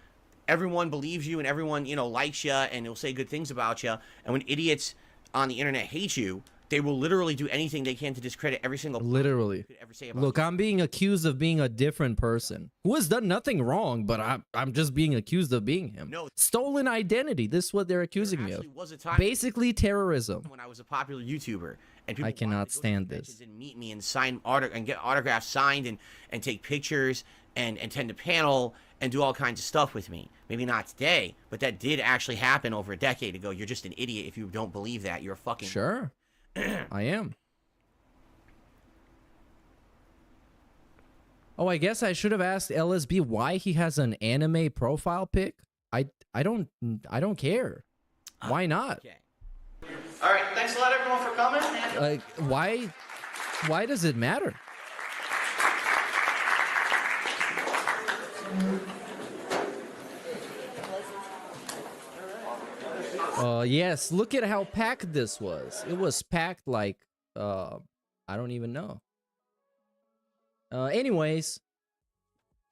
everyone believes you, and everyone, you know, likes you, and will say good things about you. And when idiots on the internet hate you, they will literally do anything they can to discredit every single literally. You could ever say about Look, you. I'm being accused of being a different person who has done nothing wrong, but I'm just being accused of being him. No. Stolen identity. This is what they're accusing me of. Was a time Basically terrorism. when I was a popular YouTuber, and people I cannot wanted to go to stand conventions this. and meet me and sign and get autographs signed and take pictures and attend a panel and do all kinds of stuff with me. Maybe not today, but that did actually happen over a decade ago. You're just an idiot if you don't believe that. You're a fucking Sure. I am. Oh, I guess I should have asked LSB why he has an anime profile pic. I don't care. Why not? Okay. All right. Thanks a lot, everyone, for coming. Like, why does it matter? Yes, look at how packed this was. It was packed like, I don't even know. Anyways,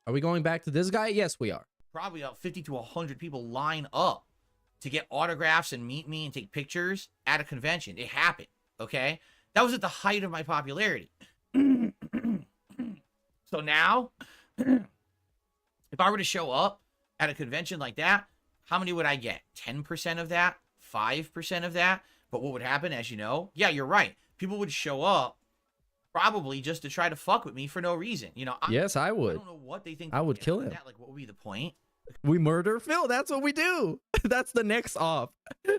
are we going back to this guy? Yes, we are. Probably about 50 to 100 people line up to get autographs and meet me and take pictures at a convention. It happened, okay? That was at the height of my popularity. So now, if I were to show up at a convention like that, how many would I get? 10% of that? 5% of that? But what would happen, as you know? Yeah, you're right. People would show up probably just to try to fuck with me for no reason. You know, yes, I would. I don't know what they think. I would kill him. That. Like, what would be the point? We murder Phil. That's what we do. That's the next off. I'm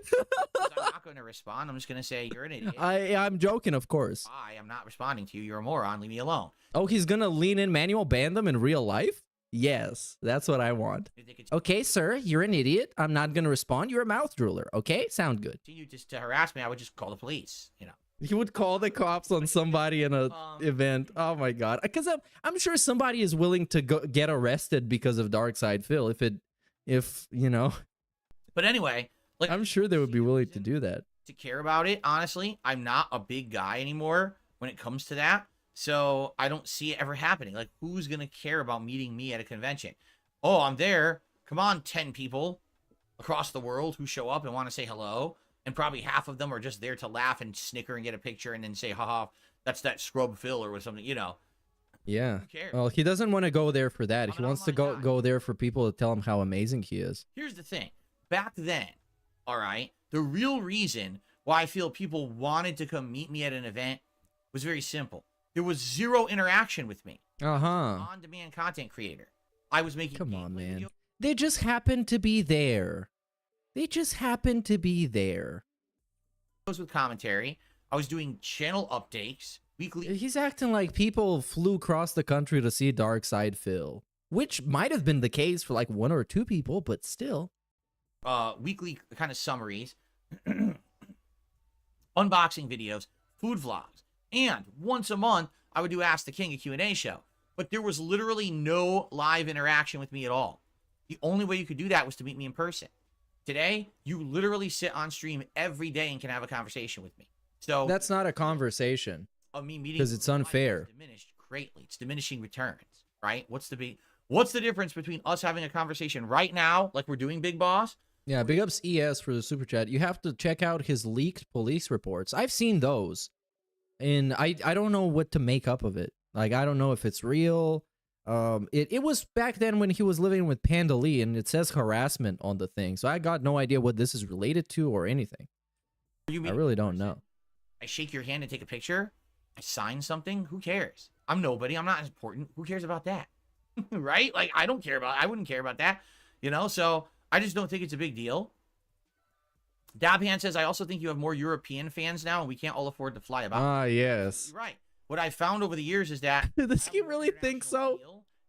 not going to respond. I'm just going to say you're an idiot. I'm joking, of course. I am not responding to you. You're a moron. Leave me alone. Oh, he's going to lean in manual ban them in real life? Yes, that's what I want. Okay, sir, you're an idiot. I'm not going to respond. You're a mouth drooler. Okay, sound good. You just to harass me, I would just call the police, you know. You would call the cops on somebody in a event. Oh my god. Because I'm sure somebody is willing to get arrested because of Darkside Phil if you know. But anyway, like, I'm sure they would be willing to do that. To care about it, honestly, I'm not a big guy anymore when it comes to that. So I don't see it ever happening. Like, who's going to care about meeting me at a convention? Oh, I'm there. Come on, 10 people across the world who show up and want to say hello. And probably half of them are just there to laugh and snicker and get a picture and then say, haha, that's that scrub Phil or something, you know. Yeah. Who cares? Well, he doesn't want to go there for that. He wants to go there for people to tell him how amazing he is. Here's the thing. Back then, all right, the real reason why I feel people wanted to come meet me at an event was very simple. There was zero interaction with me. On-demand content creator. I was making. Come on, man. They just happened to be there. They just happened to be there. With commentary, I was doing channel updates weekly. He's acting like people flew across the country to see Darkside Phil, which might have been the case for like 1 or 2 people, but still. Weekly kind of summaries, unboxing videos, food vlogs, and once a month I would do Ask the King, a Q&A show. But there was literally no live interaction with me at all. The only way you could do that was to meet me in person. Today, you literally sit on stream every day and can have a conversation with me. So that's not a conversation. Of me meeting, because it's unfair. Diminished greatly. It's diminishing returns, right? What's the difference between us having a conversation right now, like we're doing, Big Boss, Yeah, big ups ES for the super chat. You have to check out his leaked police reports. I've seen those, and I don't know what to make up of it. Like, I don't know if it's real. It was back then when he was living with Panda Lee, and it says harassment on the thing. So I got no idea what this is related to or anything. I really don't know. I shake your hand and take a picture. I sign something. Who cares? I'm nobody. I'm not important. Who cares about that? Right? Like, I wouldn't care about that. You know, so I just don't think it's a big deal. Dabhan says, I also think you have more European fans now, and we can't all afford to fly about. Ah, yes. You're right. What I found over the years is that Does he really think so?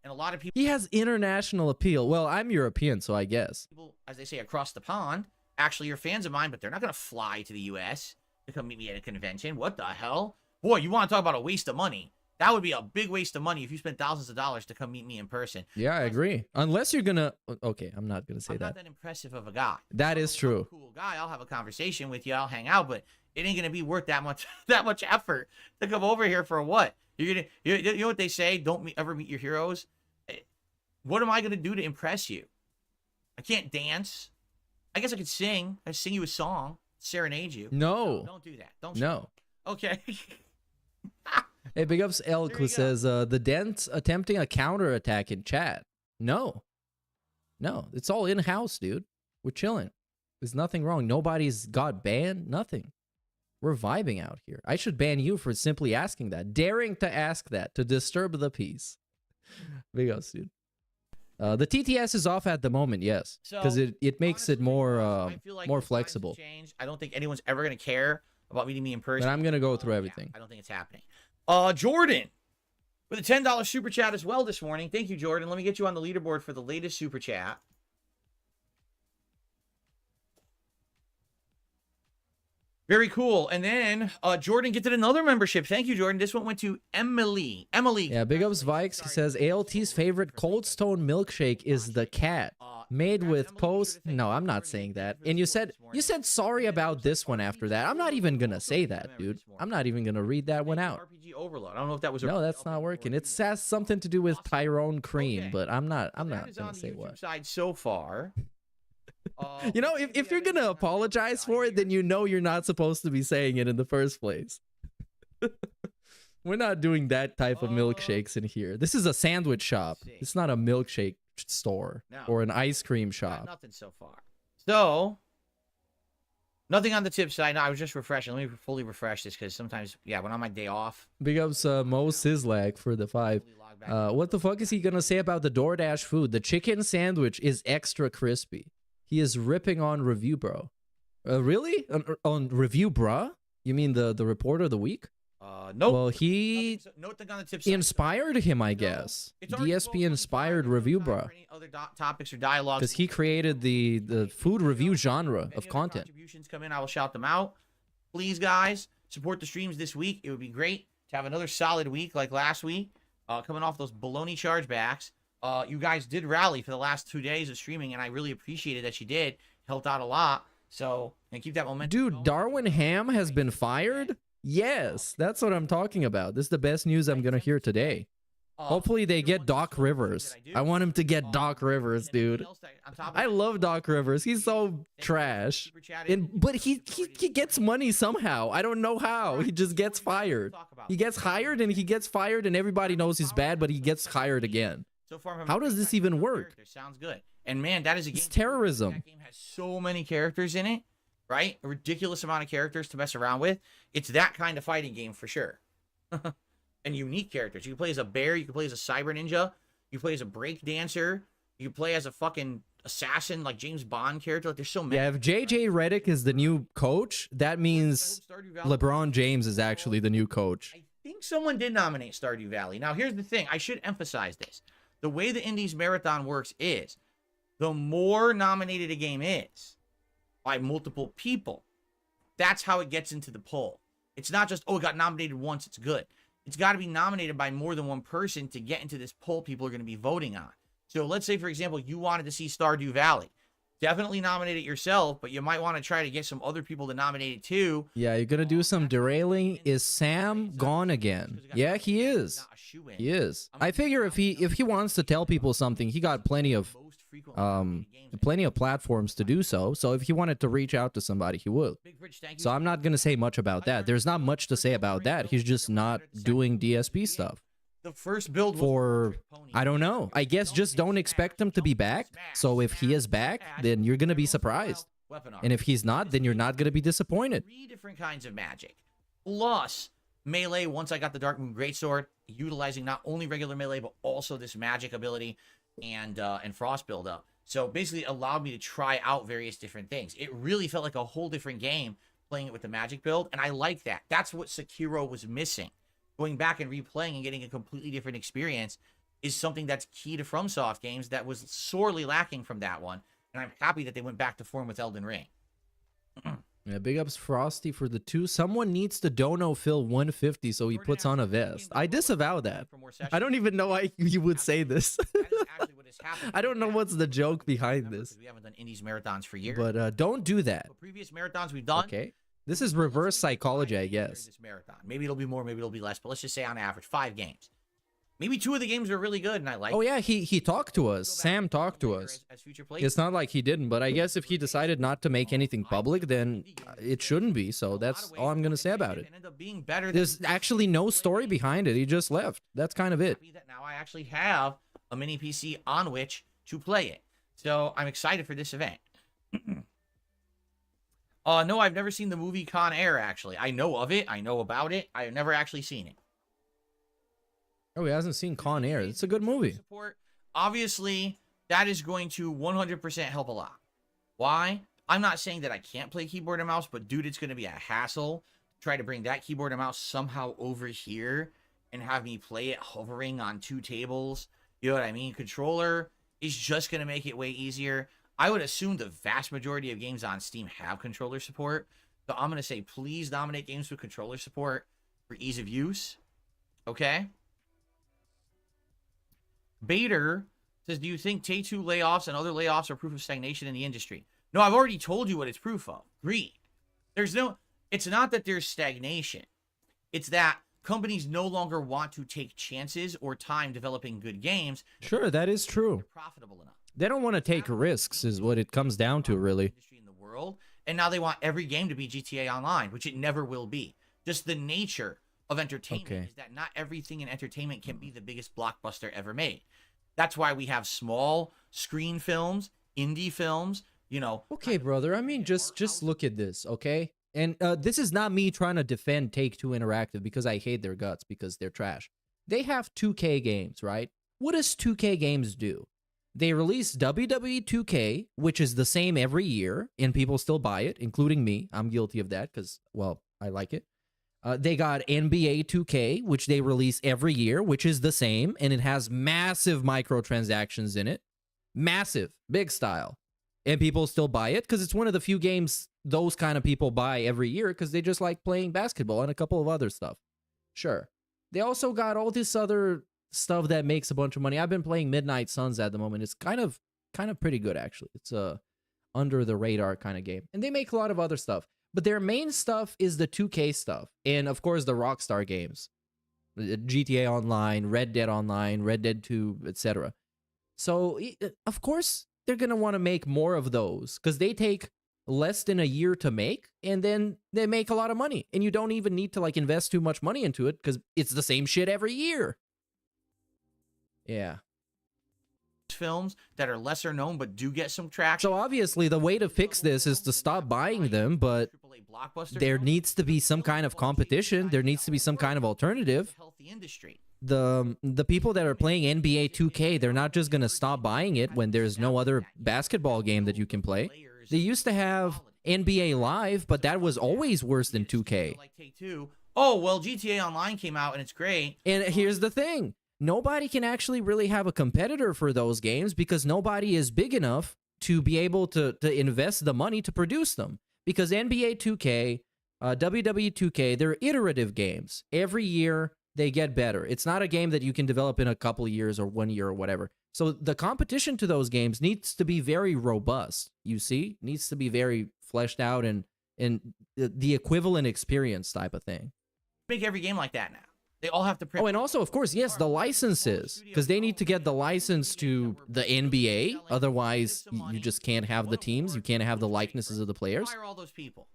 and a lot of people, He has international appeal. Well, I'm European, so I guess. as they say, across the pond, actually are fans of mine, but they're not going to fly to the U.S. to come meet me at a convention. What the hell? Boy, you want to talk about a waste of money? That would be a big waste of money if you spent thousands of dollars to come meet me in person. Yeah, I agree. Unless you're gonna... Okay, I'm not gonna say I'm that. not that impressive of a guy. That is true. I'm a cool guy. I'll have a conversation with you. I'll hang out, but it ain't gonna be worth that much effort to come over here for what? You know what they say? Don't ever meet your heroes. What am I gonna do to impress you? I can't dance. I guess I could sing. I sing you a song, serenade you. No. Don't do that. Don't. No. Okay. Hey, big ups Elk, who says, the Dent's attempting a counterattack in chat. No. No, it's all in-house, dude. We're chilling. There's nothing wrong. Nobody's got banned. Nothing. We're vibing out here. I should ban you for simply asking that. Daring to ask that. To disturb the peace. Big ups, dude. The TTS is off at the moment, yes. Because it makes it more I feel like more the times have flexible. changed. I don't think anyone's ever going to care about meeting me in person. But I'm going to go through everything. I don't think it's happening. Jordan with a $10 super chat as well this morning. Thank you, Jordan. Let me get you on the leaderboard for the latest super chat. Very cool. And then Jordan gets another membership. Thank you, Jordan. This one went to Emily. Yeah, big ups Vikes. He says ALT's favorite Cold Stone milkshake is the cat. Made with post. No, I'm not saying that. And you said sorry about this one after that. I'm not even gonna say that, dude. I'm not even gonna read that one out. RPG Overload. I don't know if that was. No, that's not working. It has something to do with Tyrone Cream, but I'm not gonna say what. Side so far. You know, if you're gonna apologize for it, then you know you're not supposed to be saying it in the first place. We're not doing that type of milkshakes in here. This is a sandwich shop. It's not a milkshake store or an ice cream shop. Nothing so far. So, nothing on the tip side. No, I was just refreshing. Let me fully refresh this because sometimes, yeah, when I'm on my day off. Big ups Mo Sislak for the 5. What the fuck is he gonna say about the DoorDash food? The chicken sandwich is extra crispy. He is ripping on Review Bro. Really? On Review Bruh? You mean the reporter of the week? Nope. Well, he nothing on the tip side. inspired him, I guess. DSP inspired Review Bruh. Other topics or dialogues. Because he created the food review genre of content. Contributions come in, I will shout them out. Please, guys, support the streams this week. It would be great to have another solid week like last week. Coming off those baloney chargebacks. You guys did rally for the last 2 days of streaming, and I really appreciated that you did. Helped out a lot. So, and keep that momentum. Dude, Darwin Ham has been fired? Yes, that's what I'm talking about. This is the best news I'm going to hear today. Hopefully they get Doc Rivers. I want him to get Doc Rivers, dude. I love Doc Rivers. He's so trash. But he gets money somehow. I don't know how. He just gets fired. He gets hired and he gets fired and everybody knows he's bad, but he gets hired again. How does this even work? Sounds good. And man, that is a game. It's terrorism. That game has so many characters in it, right? A ridiculous amount of characters to mess around with. It's that kind of fighting game for sure. And unique characters. You can play as a bear. You can play as a cyber ninja. You can play as a break dancer. You can play as a fucking assassin, like James Bond character. Like, there's so many. Yeah, if JJ Redick is the new coach, that means LeBron James is actually the new coach. I think someone did nominate Stardew Valley. Now, here's the thing. I should emphasize this. The way the Indies Marathon works is the more nominated a game is by multiple people, that's how it gets into the poll. It's not just, oh, it got nominated once, it's good. It's got to be nominated by more than one person to get into this poll people are going to be voting on. So let's say, for example, you wanted to see Stardew Valley. Definitely nominate it yourself, but you might want to try to get some other people to nominate it too. Yeah, you're going to do some derailing. Is Sam gone again? Yeah, he is. He is. I figure if he wants to tell people something, he got plenty of plenty of platforms to do so. So if he wanted to reach out to somebody, he would. So I'm not gonna say much about that. There's not much to say about that. He's just not doing DSP stuff. The first build For I don't know. I guess just don't expect him to be back. So if he is back, then you're gonna be surprised. And if he's not, then you're not gonna be disappointed. 3 different kinds of magic. Plus melee, once I got the Dark Moon Greatsword, utilizing not only regular melee, but also this magic ability and frost buildup. So basically it allowed me to try out various different things. It really felt like a whole different game playing it with the magic build, and I like that. That's what Sekiro was missing. Going back and replaying and getting a completely different experience is something that's key to FromSoft games that was sorely lacking from that one. And I'm happy that they went back to form with Elden Ring. Yeah, big ups Frosty for the 2. Someone needs to dono Phil 150 so he puts on a vest. I disavow that. I don't even know why you would say this. I don't know what's the joke behind this. We haven't done Indies marathons for years. But don't do that. Previous marathons we've done. Okay. This is reverse psychology, I guess. This marathon. Maybe it'll be more, maybe it'll be less, but let's just say on average 5 games. Maybe 2 of the games are really good, and I like. Oh yeah, he talked to us. Sam talked to us. It's not like he didn't, but I guess if he decided not to make anything public, then it shouldn't be. So that's all I'm gonna say about it. There's actually no story behind it. He just left. That's kind of it. Now I actually have a mini PC on which to play it, so I'm excited for this event. No, I've never seen the movie Con Air. Actually, I know of it. I know about it. I have never actually seen it. Oh, he hasn't seen Con Air. It's a good movie. Support. Obviously, that is going to 100% help a lot. Why? I'm not saying that I can't play keyboard and mouse, but dude, it's going to be a hassle to try to bring that keyboard and mouse somehow over here and have me play it hovering on 2 tables. You know what I mean? Controller is just going to make it way easier. I would assume the vast majority of games on Steam have controller support. So I'm going to say, please nominate games with controller support for ease of use. Okay? Bader says, do you think Take-Two layoffs and other layoffs are proof of stagnation in the industry? No, I've already told you what it's proof of. Greed. It's not that there's stagnation. It's that companies no longer want to take chances or time developing good games. Sure, that is true. Profitable enough. They don't want to take risks is what it comes down to, really. In the world, and now they want every game to be GTA Online, which it never will be. Just the nature of entertainment is that not everything in entertainment can be the biggest blockbuster ever made. That's why we have small screen films, indie films, you know. Okay, brother. I mean, just look at this, okay? And this is not me trying to defend Take-Two Interactive because I hate their guts because they're trash. They have 2K games, right? What does 2K games do? They release WWE 2K, which is the same every year, and people still buy it, including me. I'm guilty of that because, well, I like it. They got NBA 2K, which they release every year, which is the same, and it has massive microtransactions in it. Massive, big style. And people still buy it because it's one of the few games those kind of people buy every year because they just like playing basketball and a couple of other stuff. Sure. They also got all this other stuff that makes a bunch of money. I've been playing Midnight Suns at the moment. It's kind of pretty good, actually. It's a under the radar kind of game. And they make a lot of other stuff. But their main stuff is the 2K stuff. And, of course, the Rockstar games. GTA Online, Red Dead Online, Red Dead 2, etc. So, of course, they're going to want to make more of those. Because they take less than a year to make. And then they make a lot of money. And you don't even need to, like, invest too much money into it. Because it's the same shit every year. Yeah. Films that are lesser known but do get some traction. So obviously the way to fix this is to stop buying them, but there needs to be some kind of competition. There needs to be some kind of alternative. The people that are playing NBA 2K, they're not just going to stop buying it when there's no other basketball game that you can play. They used to have NBA Live, but that was always worse than 2K. Oh, well, GTA Online came out and it's great. And here's the thing. Nobody can actually really have a competitor for those games because nobody is big enough to be able to invest the money to produce them. Because NBA 2K, WWE 2K, they're iterative games. Every year, they get better. It's not a game that you can develop in a couple of years or 1 year or whatever. So the competition to those games needs to be very robust, you see? Needs to be very fleshed out and the equivalent experience type of thing. Make every game like that now. They all have to print. Oh, and also, of course, yes, the licenses, because they need to get the license to the NBA. Otherwise, you just can't have the teams. You can't have the likenesses of the players. Hire all those people.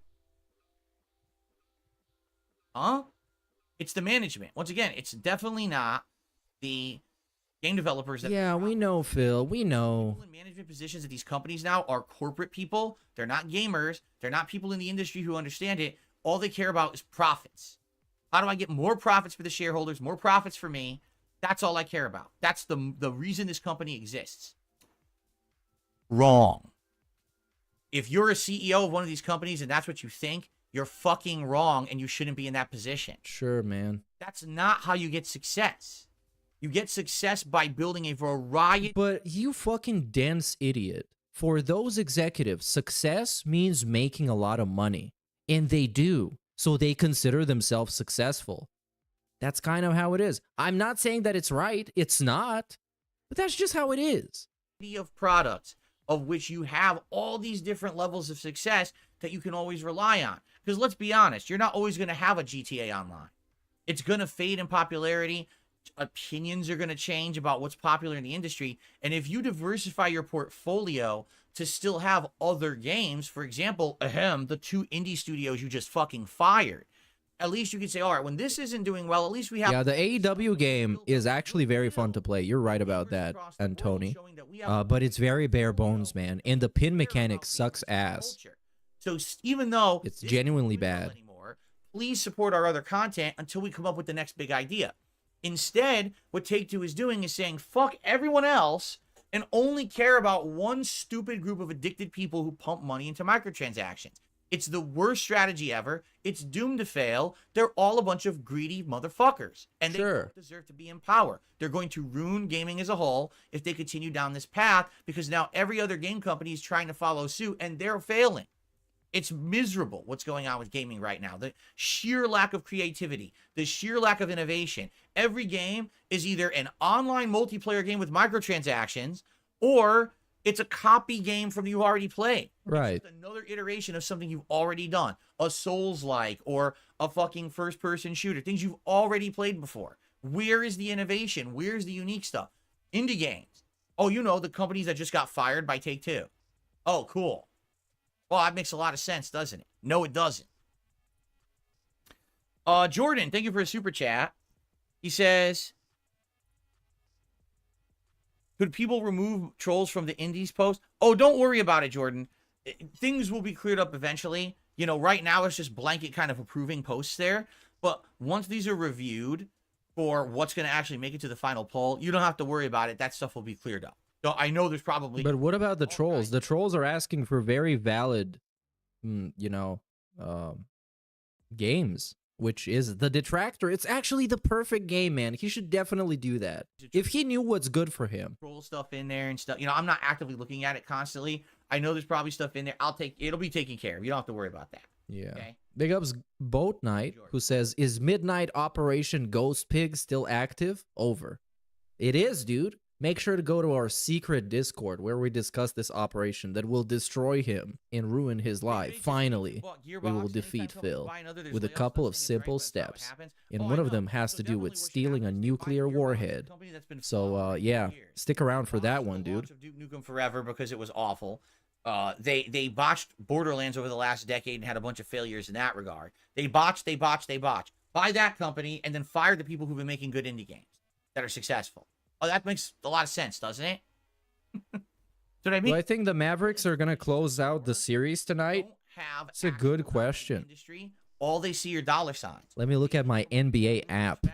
Huh? It's the management. Once again, it's definitely not the game developers. Yeah, we know, Phil. We know. People in management positions at these companies now are corporate people. They're not gamers. They're not people in the industry who understand it. All they care about is profits. How do I get more profits for the shareholders, more profits for me? That's all I care about. That's the reason this company exists. Wrong. If you're a CEO of one of these companies and that's what you think, you're fucking wrong and you shouldn't be in that position. Sure, man. That's not how you get success. You get success by building a variety. But you fucking dense idiot. For those executives, success means making a lot of money. And they do. So they consider themselves successful. That's kind of how it is. I'm not saying that it's right. It's not. But that's just how it is. Of products of which you have all these different levels of success that you can always rely on. Because let's be honest, you're not always going to have a GTA Online. It's going to fade in popularity. Opinions are going to change about what's popular in the industry. And if you diversify your portfolio to still have other games, for example, the 2 indie studios you just fucking fired, at least you can say, all right, when this isn't doing well, at least we have... Yeah, the AEW game is actually very fun to play. You're right about that, Antony. But it's very bare bones, man. And the pin mechanic sucks ass. So even though... It's genuinely bad. Anymore, please support our other content until we come up with the next big idea. Instead, what Take-Two is doing is saying, fuck everyone else and only care about one stupid group of addicted people who pump money into microtransactions. It's the worst strategy ever. It's doomed to fail. They're all a bunch of greedy motherfuckers. And they don't deserve to be in power. They're going to ruin gaming as a whole if they continue down this path, because now every other game company is trying to follow suit and they're failing. It's miserable what's going on with gaming right now. The sheer lack of creativity, the sheer lack of innovation. Every game is either an online multiplayer game with microtransactions or it's a copy game from you already played. Right. It's just another iteration of something you've already done. A Souls-like or a fucking first-person shooter. Things you've already played before. Where is the innovation? Where's the unique stuff? Indie games. Oh, you know, the companies that just got fired by Take-Two. Oh, cool. Well, that makes a lot of sense, doesn't it? No, it doesn't. Jordan, thank you for a super chat. He says, could people remove trolls from the Indies post? Oh, don't worry about it, Jordan. Things will be cleared up eventually. You know, right now it's just blanket kind of approving posts there. But once these are reviewed for what's going to actually make it to the final poll, you don't have to worry about it. That stuff will be cleared up. So I know there's probably... But what about the trolls? The trolls are asking for very valid, games, which is the Detractor. It's actually the perfect game, man. He should definitely do that. If he knew what's good for him. Troll stuff in there and stuff. You know, I'm not actively looking at it constantly. I know there's probably stuff in there. It'll be taken care of. You don't have to worry about that. Yeah. Okay? Big ups Boat Knight, who says, is Midnight Operation Ghost Pig still active? Over. It is, dude. Make sure to go to our secret Discord where we discuss this operation that will destroy him and ruin his life. Finally, we will defeat Phil with a couple of simple steps, and one of them has to do with stealing a nuclear warhead. So, yeah, stick around for that one, dude. Duke Nukem Forever because it was awful. They botched Borderlands over the last decade and had a bunch of failures in that regard. They botched. Buy that company and then fire the people who've been making good indie games that are successful. Oh, that makes a lot of sense, doesn't it? What I mean? Well, I think the Mavericks are going to close out the series tonight. It's a good question. All they see are dollar signs. Let me look at my NBA app.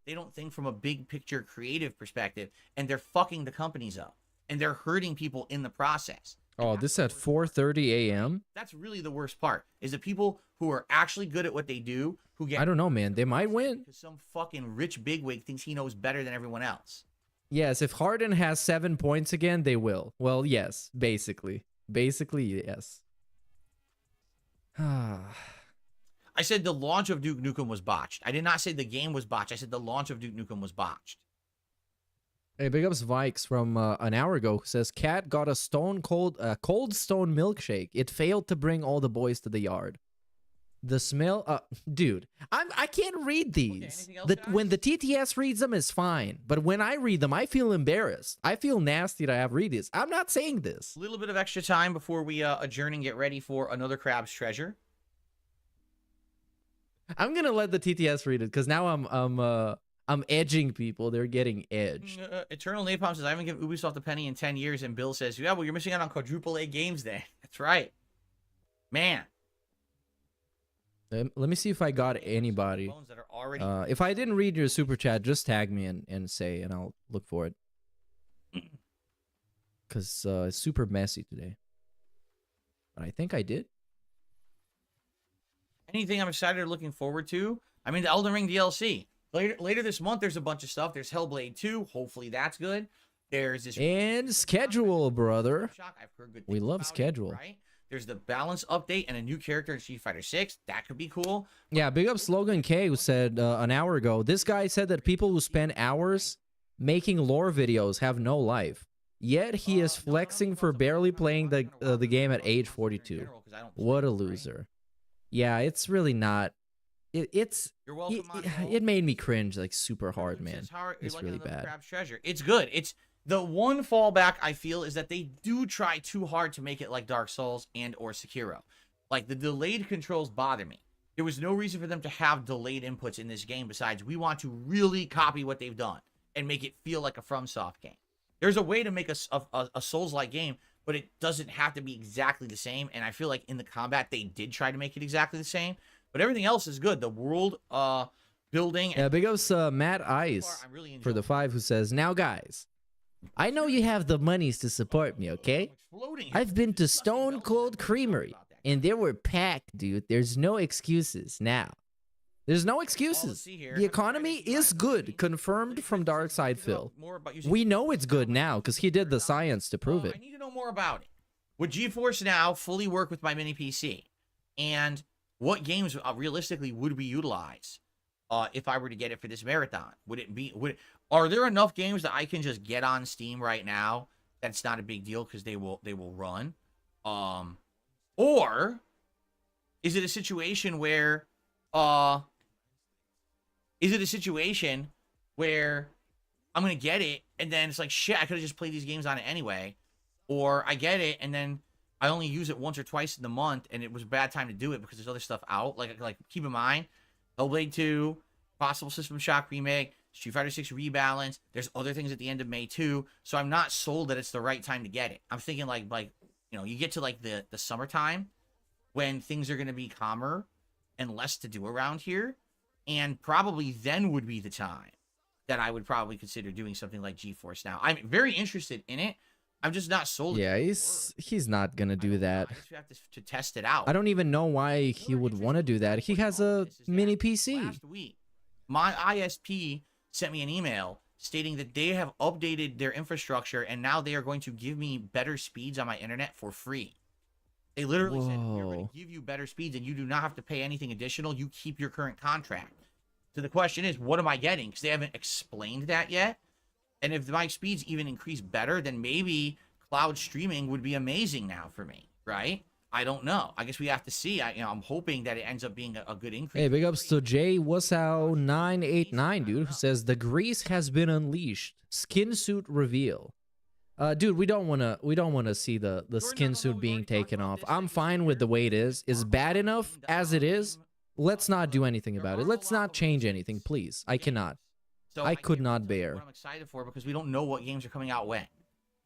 They don't think from a big picture creative perspective, and they're fucking the companies up, and they're hurting people in the process. Oh, this at 4:30 a.m.? That's really the worst part, is the people who are actually good at what they do, who get... I don't know, man. They might win. Because some fucking rich bigwig thinks he knows better than everyone else. Yes, if Harden has 7 points again, they will. Well, yes, basically. Basically, yes. I said the launch of Duke Nukem was botched. I did not say the game was botched. I said the launch of Duke Nukem was botched. Hey, big ups Vikes from an hour ago, who says, Cat got a cold stone milkshake. It failed to bring all the boys to the yard. The smell, dude, I can't read these. anything else, guys? When the TTS reads them, is fine, but when I read them, I feel embarrassed. I feel nasty to have read this. I'm not saying this. A little bit of extra time before we adjourn and get ready for another Crab's Treasure. I'm gonna let the TTS read it because now I'm edging people. They're getting edged. Eternal Napalm says, I haven't given Ubisoft a penny in 10 years, and Bill says, yeah, well, you're missing out on quadruple A games then. That's right. Man. Let me see if I got anybody. Phones that are already... If I didn't read your super chat, just tag me and say, and I'll look for it. Because it's super messy today. But I think I did. Anything I'm excited or looking forward to? I mean, the Elden Ring DLC. Later this month, there's a bunch of stuff. There's Hellblade 2. Hopefully that's good. There's this... And schedule, brother. I've heard good We things love about it, schedule. right? There's the balance update and a new character in Street Fighter 6. That could be cool. Yeah, big up Slogan K, who said an hour ago, this guy said that people who spend hours making lore videos have no life. Yet he is flexing for barely playing the game at age 42. What a loser. Yeah, it's really not. It made me cringe like super hard, man. It's really bad. Crab's Treasure. It's good. It's the one fallback I feel is that they do try too hard to make it like Dark Souls and or Sekiro. Like the delayed controls bother me. There was no reason for them to have delayed inputs in this game besides we want to really copy what they've done and make it feel like a FromSoft game. There's a way to make a Souls-like game, but it doesn't have to be exactly the same. And I feel like in the combat, they did try to make it exactly the same. But everything else is good. The world building. Yeah, big ups Matt Ice for the 5 who says, now guys, I know you have the monies to support me, okay? I've been to Stone Cold Creamery, and they were packed, dude. There's no excuses now. There's no excuses. The economy is good, confirmed from Darkside Phil. We know it's good now, because he did the science to prove it. I need to know more about it. Would GeForce Now fully work with my mini PC? And what games realistically would we utilize if I were to get it for this marathon? Are there enough games that I can just get on Steam right now that's not a big deal because they will run? Or is it a situation where I'm gonna get it and then it's like shit, I could have just played these games on it anyway, or I get it and then I only use it once or twice in the month and it was a bad time to do it because there's other stuff out. Like keep in mind, Hellblade 2, possible System Shock remake, Street Fighter 6 rebalance. There's other things at the end of May too, so I'm not sold that it's the right time to get it. I'm thinking like you know, you get to like the summertime when things are gonna be calmer and less to do around here, and probably then would be the time that I would probably consider doing something like GeForce Now. I'm very interested in it. I'm just not sold. Yeah, he's not gonna do that. I guess we have to test it out. I don't even know why he would want to do that. He has a mini PC. Last week, my ISP sent me an email stating that they have updated their infrastructure and now they are going to give me better speeds on my internet for free. They literally said, we're going to give you better speeds and you do not have to pay anything additional. You keep your current contract. So the question is, what am I getting? Because they haven't explained that yet. And if my speeds even increase better, then maybe cloud streaming would be amazing now for me, right? I don't know. I guess we have to see. I'm hoping that it ends up being a good increase. Hey, big ups to Jay Wasau989, dude, who says the grease has been unleashed. Skin suit reveal. Dude, we don't wanna see the skin suit being taken off. I'm fine with the way it is. It's bad enough as it is. Let's not do anything about it. Let's not change anything, please. I cannot. So I could not bear. What I'm excited for because we don't know what games are coming out when.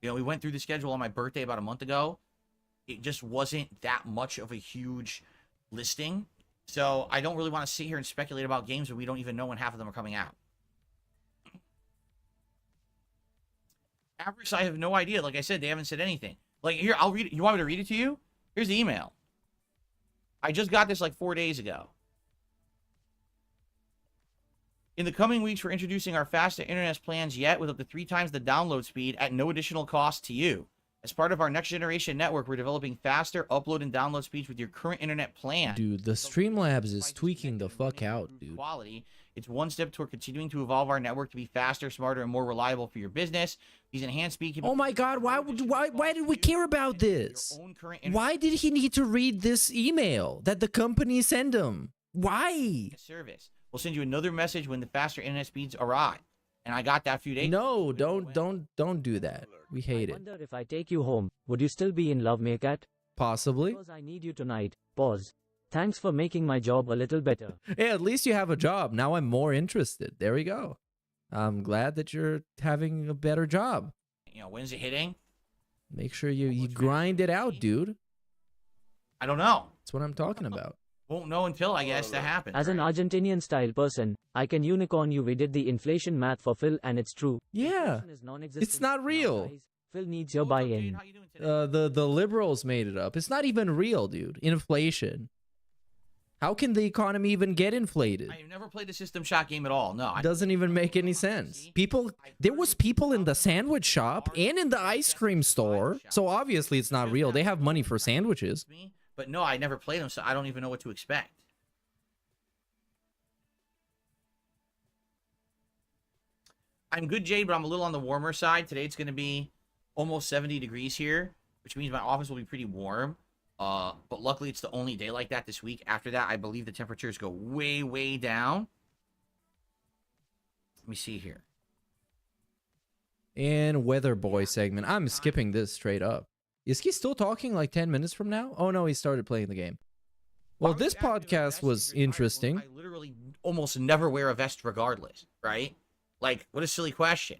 You know, we went through the schedule on my birthday about a month ago. It just wasn't that much of a huge listing. So I don't really want to sit here and speculate about games where we don't even know when half of them are coming out. Avarice, I have no idea. Like I said, they haven't said anything. Like, here, I'll read it. You want me to read it to you? Here's the email. I just got this like 4 days ago. In the coming weeks, we're introducing our fastest internet plans yet with up to 3 times the download speed at no additional cost to you. As part of our next generation network, we're developing faster upload and download speeds with your current internet plan. Dude, the Streamlabs is tweaking the fuck out, dude. Quality. It's one step toward continuing to evolve our network to be faster, smarter, and more reliable for your business. These enhanced speed. Oh my God! Why did we care about this? Why did he need to read this email that the company sent him? Why? Service. We'll send you another message when the faster internet speeds arrive. And I got that a few days. No, don't do that. We hate I it. wonder if I take you home, would you still be in love, Meerkat? Possibly. Because I need you tonight. Pause. Thanks for making my job a little better. Hey, at least you have a job. Now I'm more interested. There we go. I'm glad that you're having a better job. You know, when's it hitting? Make sure you grind it out, dude. I don't know. That's what I'm talking about. Won't know until I guess that happens. As an Argentinian style person, I can unicorn you. We did the inflation math for Phil and it's true. Yeah. Inflation is non-existent It's not now, real. guys. Phil needs your buy-in. The liberals made it up. It's not even real, dude. Inflation. How can the economy even get inflated? I've never played a System Shock game at all. No. It doesn't even make any sense. There was people in the sandwich shop and in the ice cream store. So obviously it's not real. They have money for sandwiches. But no, I never played them, so I don't even know what to expect. I'm good, Jade, but I'm a little on the warmer side. Today it's going to be almost 70 degrees here, which means my office will be pretty warm. But luckily, it's the only day like that this week. After that, I believe the temperatures go way, way down. Let me see here. And Weather Boy segment. I'm skipping this straight up. Is he still talking like 10 minutes from now? Oh, no, he started playing the game. Well, this podcast was interesting. I literally almost never wear a vest regardless, right? Like, what a silly question.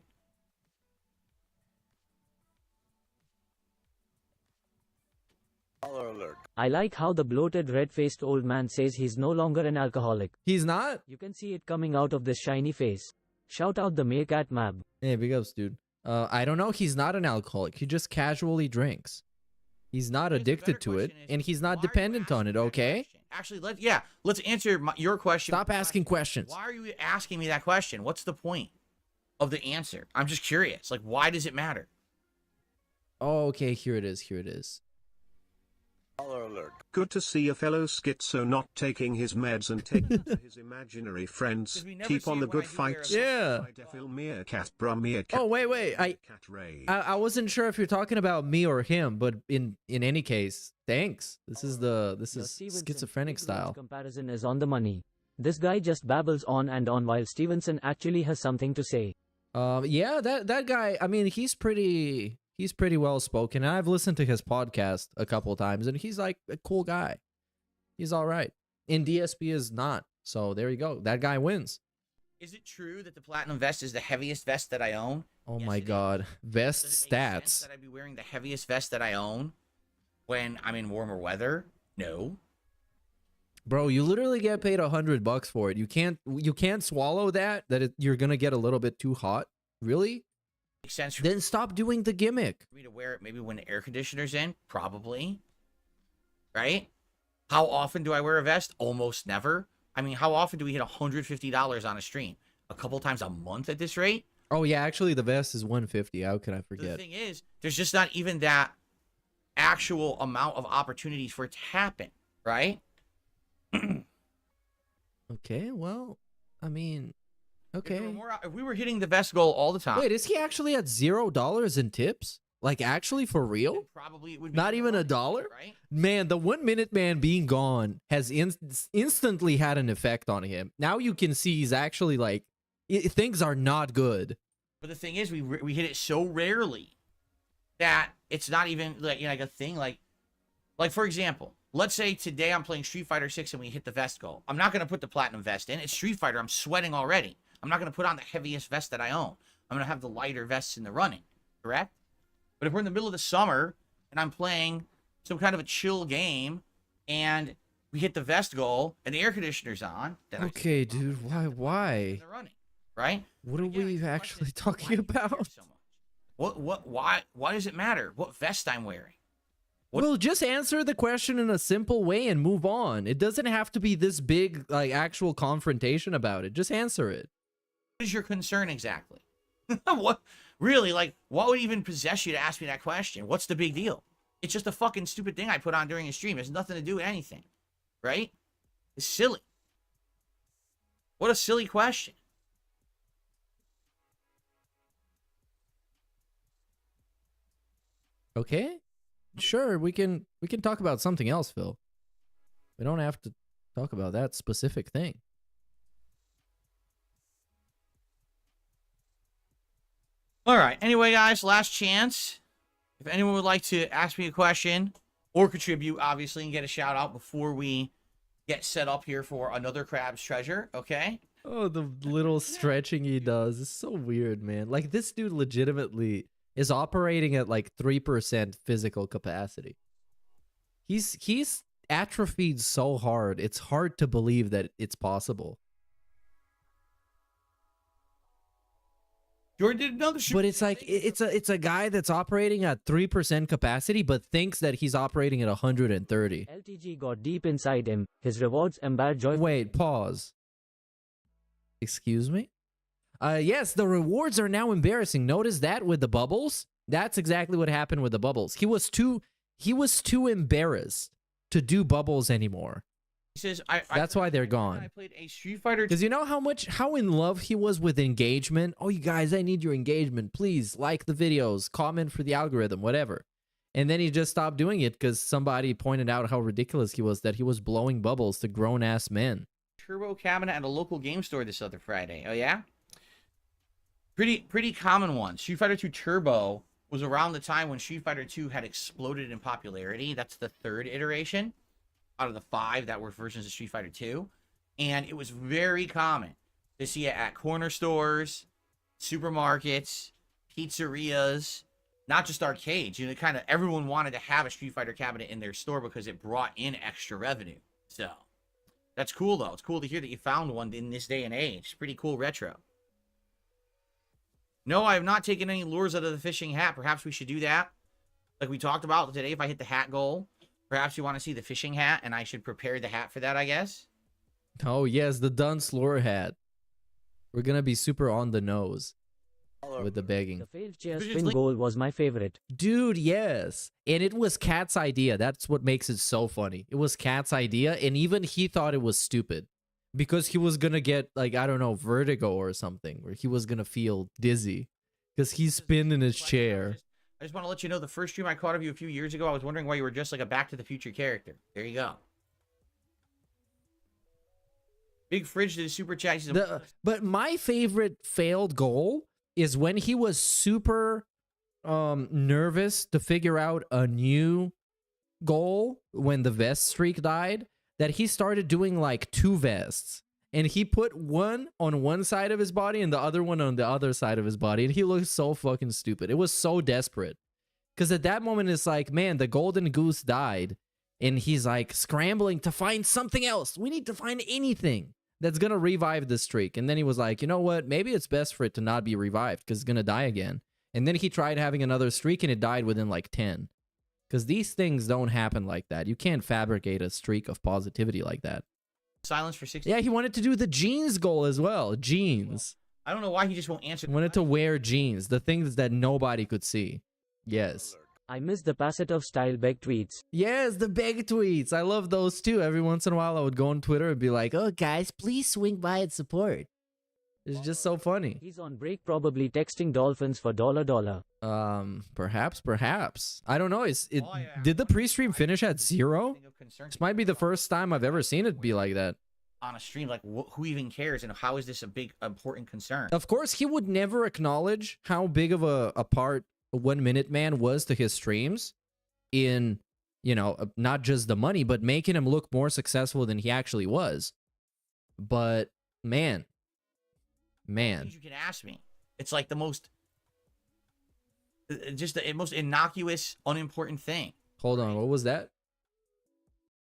I like how the bloated red-faced old man says he's no longer an alcoholic. He's not? You can see it coming out of this shiny face. Shout out the Meerkat Mab. Hey, big ups, dude. I don't know. He's not an alcoholic. He just casually drinks. He's not addicted to it, and he's not dependent on it, okay? Actually, let's answer your question. Stop asking questions. Why are you asking me that question? What's the point of the answer? I'm just curious. Like, why does it matter? Oh, okay, here it is. Here it is. Good to see a fellow schizo not taking his meds and taking to his imaginary friends. Keep on the good fights. Yeah. Oh, wait. I wasn't sure if you're talking about me or him, but in any case, thanks. This is schizophrenic style. Comparison is on the money. This guy just babbles on and on while Stevenson actually has something to say. Yeah, that guy, I mean, he's pretty well spoken. I've listened to his podcast a couple times, and he's like a cool guy. He's all right. And DSP is not. So there you go. That guy wins. Is it true that the Platinum Vest is the heaviest vest that I own? Oh my God. Vest Does it make sense stats. that I'd be wearing the heaviest vest that I own when I'm in warmer weather? No. Bro, you literally get paid $100 for it. You can't swallow that you're gonna get a little bit too hot. Really? Makes sense. Then stop doing the gimmick. For me to wear it maybe when the air conditioner's in? Probably. Right? How often do I wear a vest? Almost never. I mean, how often do we hit $150 on a stream? A couple times a month at this rate? Oh yeah, actually the vest is $150. How could I The forget? thing is, there's just not even that actual amount of opportunities for it to happen, right? Okay, well, I mean, okay. If we were hitting the vest goal all the time. Wait, is he actually at $0 in tips? Like actually for real? Probably it would be Not even $1? right? Man, the 1 minute man being gone has instantly had an effect on him. Now you can see he's actually like, things are not good. But the thing is, we hit it so rarely that it's not even like, like a thing. Like for example, let's say today I'm playing Street Fighter 6 and we hit the vest goal. I'm not going to put the Platinum Vest in. It's Street Fighter. I'm sweating already. I'm not going to put on the heaviest vest that I own. I'm going to have the lighter vests in the running, correct? But if we're in the middle of the summer and I'm playing some kind of a chill game and we hit the vest goal and the air conditioner's on, then Okay, dude, why? in the running, right? What are we actually talking about? Why does it matter what vest I'm wearing? Well, just answer the question in a simple way and move on. It doesn't have to be this big, like, actual confrontation about it. Just answer it. What is your concern exactly? What Really, like, what would even possess you to ask me that question? What's the big deal? It's just a fucking stupid thing I put on during a stream. It has nothing to do with anything, right? It's silly. What a silly question. Okay, sure. We can talk about something else, Phil. We don't have to talk about that specific thing. All right. Anyway, guys, last chance. If anyone would like to ask me a question or contribute, obviously, and get a shout out before we get set up here for another Crab's Treasure, okay? Oh, the little stretching he does is so weird, man. Like, this dude legitimately is operating at like 3% physical capacity. He's atrophied so hard. It's hard to believe that it's possible. Jordan did another shoot. But it's like it's a guy that's operating at 3% capacity but thinks that he's operating at 130. LTG got deep inside him. His rewards embed joy. Wait, pause. Excuse me? Yes, the rewards are now embarrassing. Notice that with the bubbles? That's exactly what happened with the bubbles. He was too embarrassed to do bubbles anymore. He says, That's why they're gone. I played a Street Fighter. Because you know how in love he was with engagement? Oh, you guys, I need your engagement. Please like the videos, comment for the algorithm, whatever. And then he just stopped doing it because somebody pointed out how ridiculous he was, that he was blowing bubbles to grown-ass men. Turbo cabinet at a local game store this other Friday. Oh, yeah? Pretty common one. Street Fighter 2 Turbo was around the time when Street Fighter 2 had exploded in popularity. That's the third iteration out of the 5 that were versions of Street Fighter 2. And it was very common to see it at corner stores, supermarkets, pizzerias, not just arcades. You know, kind of everyone wanted to have a Street Fighter cabinet in their store because it brought in extra revenue. So that's cool, though. It's cool to hear that you found one in this day and age. It's pretty cool retro. No, I have not taken any lures out of the fishing hat. Perhaps we should do that. Like we talked about today, if I hit the hat goal, perhaps you want to see the fishing hat, and I should prepare the hat for that, I guess. Oh, yes, the Dunce lure hat. We're going to be super on the nose with the begging. The failed chair spin goal was my favorite. Dude, yes. And it was Cat's idea. That's what makes it so funny. It was Cat's idea, and even he thought it was stupid. Because he was going to get, like, I don't know, vertigo or something. Where he was going to feel dizzy. Because he's spinning in his chair. I just want to let you know, the first stream I caught of you a few years ago, I was wondering why you were just like a Back to the Future character. There you go. Big Fridge did a super chat. But my favorite failed goal is when he was super nervous to figure out a new goal when the vest streak died, that he started doing like 2 vests. And he put one on one side of his body and the other one on the other side of his body. And he looked so fucking stupid. It was so desperate. Because at that moment, it's like, man, the golden goose died. And he's like scrambling to find something else. We need to find anything that's going to revive the streak. And then he was like, you know what? Maybe it's best for it to not be revived because it's going to die again. And then he tried having another streak and it died within like 10. Because these things don't happen like that. You can't fabricate a streak of positivity like that. Silence for 60. Yeah, he wanted to do the jeans goal as well. Jeans. I don't know why he just won't answer. He wanted to wear jeans. The things that nobody could see. Yes. I miss the Passetov style beg tweets. Yes, the beg tweets. I love those too. Every once in a while I would go on Twitter and be like, oh guys, please swing by and support. It's just so funny. He's on break probably texting dolphins for $. Perhaps. I don't know. Did the pre-stream finish at 0? This might be the first time I've ever seen it be like that. On a stream, like, who even cares? And how is this a big, important concern? Of course, he would never acknowledge how big of a part a 1 Minute Man was to his streams in, you know, not just the money, but making him look more successful than he actually was. But, man. You can ask me. It's like the most, just the most innocuous, unimportant thing. Hold on, what was that?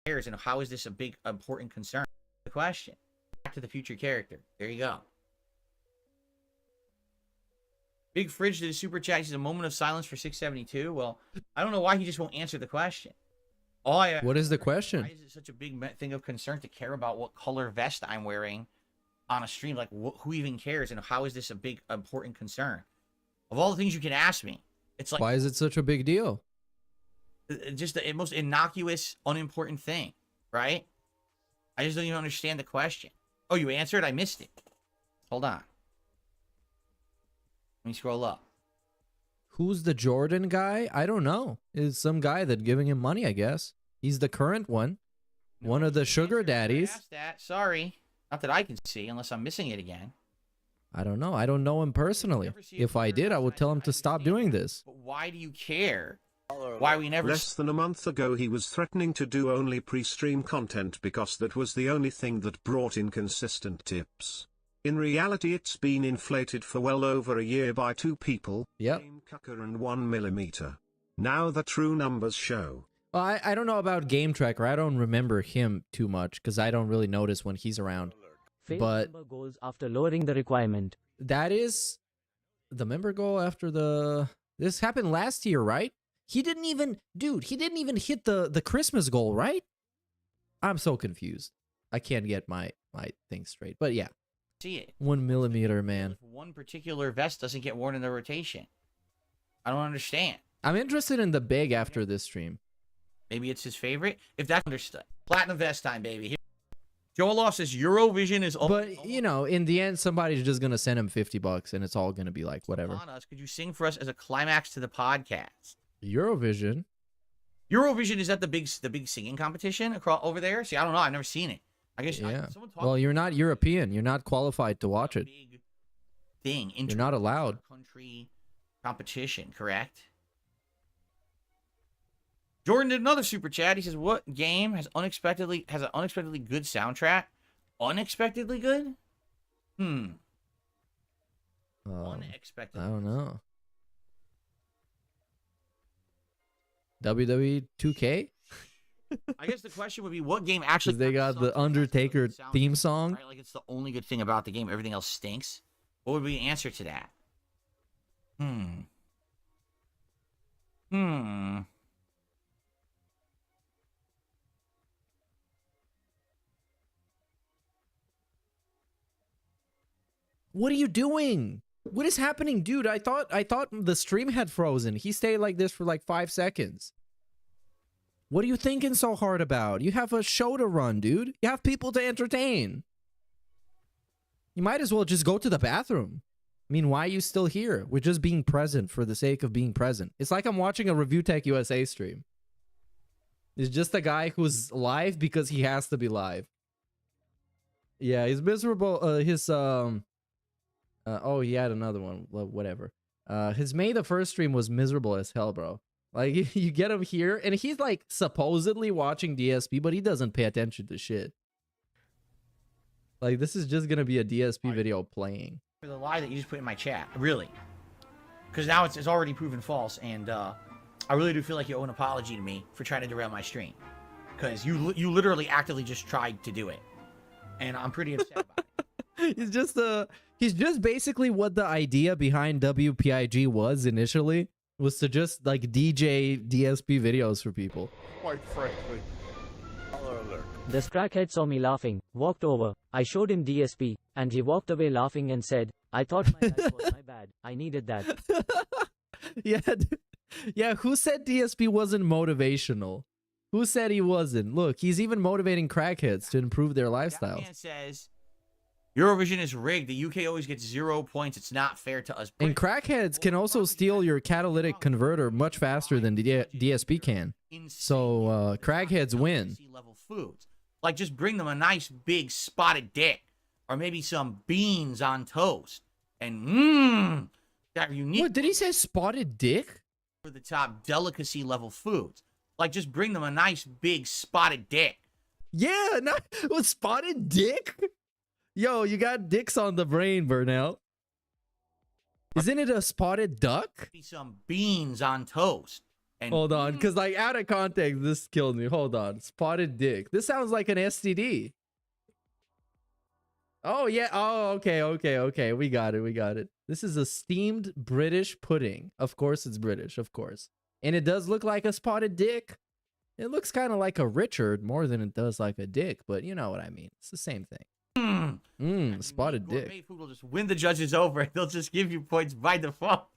And how is this a big, important concern? The question. Back to the Future character. There you go. Big Fridge did a super chat. He says a moment of silence for 672. Well, I don't know why he just won't answer the question. What is the question? Why is it such a big thing of concern to care about what color vest I'm wearing on a stream? Like, who even cares? And how is this a big, important concern? Of all the things you can ask me, it's like, Why is it such a big deal? just the most innocuous, unimportant thing, right? I just don't even understand the question. Oh, you answered? I missed it. Hold on. Let me scroll up. Who's the Jordan guy? I don't know. Is some guy that giving him money, I guess. He's the current one. One of the sugar daddies. Asked that. Sorry. Not that I can see, unless I'm missing it again. I don't know. I don't know him personally. If I did, I would tell him to stop doing this. But why do you care? Why we never... Less than a month ago he was threatening to do only pre-stream content because that was the only thing that brought in consistent tips. In reality it's been inflated for well over a year by 2 people, Yep. Game Cucker and 1mm. Now the true numbers show. Well, I don't know about Game Tracker. I don't remember him too much because I don't really notice when he's around. Failed But member goals after lowering the requirement. that is the member goal after the... This happened last year, right? He didn't even... Dude, he didn't even hit the Christmas goal, right? I'm so confused. I can't get my thing straight. But yeah. see it. 1mm, man. One particular vest doesn't get worn in the rotation. I don't understand. I'm interested in the big after this stream. Maybe it's his favorite. If that's understood. Platinum vest time, baby. Here. Joel Off says Eurovision is... But, you know, in the end, somebody's just going to send him $50 and it's all going to be like, whatever. On us. Could you sing for us as a climax to the podcast? Eurovision? Eurovision, is that the big singing competition across over there? See, I don't know. I've never seen it. I guess... Yeah. Someone talk Well, you're not European. You're not qualified to watch it. big thing. You're not allowed. Country competition, correct? Jordan did another super chat. He says, "What game has an unexpectedly good soundtrack? Unexpectedly good? Unexpectedly. I don't know. WWE 2K? I guess the question would be, what game actually? Because they got the Undertaker theme song. Right? Like it's the only good thing about the game. Everything else stinks. What would be the answer to that? What are you doing? What is happening, dude? I thought the stream had frozen. He stayed like this for like 5 seconds. What are you thinking so hard about? You have a show to run, dude. You have people to entertain. You might as well just go to the bathroom. I mean, why are you still here? We're just being present for the sake of being present. It's like I'm watching a Review Tech USA stream. It's just a guy who's live because he has to be live. Yeah, he's miserable. Oh, he had another one. Whatever. His May the 1st stream was miserable as hell, bro. Like, you get him here, and he's, like, supposedly watching DSP, but he doesn't pay attention to shit. Like, this is just gonna be a DSP video playing. For the lie that you just put in my chat, really. Because now it's already proven false, and I really do feel like you owe an apology to me for trying to derail my stream. Because you literally actively just tried to do it. And I'm pretty upset about it. He's just basically what the idea behind WPIG was initially, was to just like DJ DSP videos for people. Quite frankly. This crackhead saw me laughing, walked over, I showed him DSP, and he walked away laughing and said, "I thought my life was my bad. I needed that." Yeah, who said DSP wasn't motivational? Who said he wasn't? Look, he's even motivating crackheads to improve their lifestyle. That man says Eurovision is rigged. The UK always gets 0 points. It's not fair to us. And crackheads can also steal your catalytic converter much faster than the DSP can. So crackheads win. Level foods. Like, just bring them a nice big spotted dick, or maybe some beans on toast, and that unique. What did he say? Spotted dick? For the top delicacy level foods. Like, just bring them a nice big spotted dick. Yeah, not with spotted dick. Yo, you got dicks on the brain, Burnout. Isn't it a spotted duck? Some beans on toast. And hold on, because like out of context, this killed me. Hold on. Spotted dick. This sounds like an STD. Oh, yeah. Oh, okay. We got it. This is a steamed British pudding. Of course it's British, of course. And it does look like a spotted dick. It looks kind of like a Richard more than it does like a dick, but you know what I mean. It's the same thing. Spotted dick. Gourmet food will just win the judges over. They'll just give you points by default.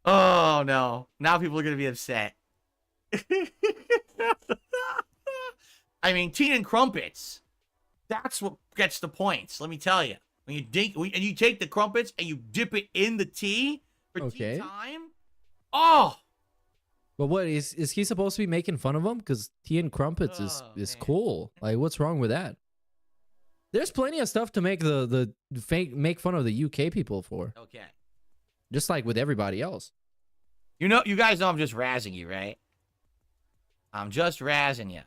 Oh no! Now people are gonna be upset. I mean, tea and crumpets. That's what gets the points. Let me tell you. When you take the crumpets and you dip it in the tea for tea time. Oh. But what is he supposed to be making fun of him? Because tea and crumpets is cool. Like, what's wrong with that? There's plenty of stuff to make make fun of the UK people for. Okay. Just like with everybody else. You guys know I'm just razzing you, right? I'm just razzing you.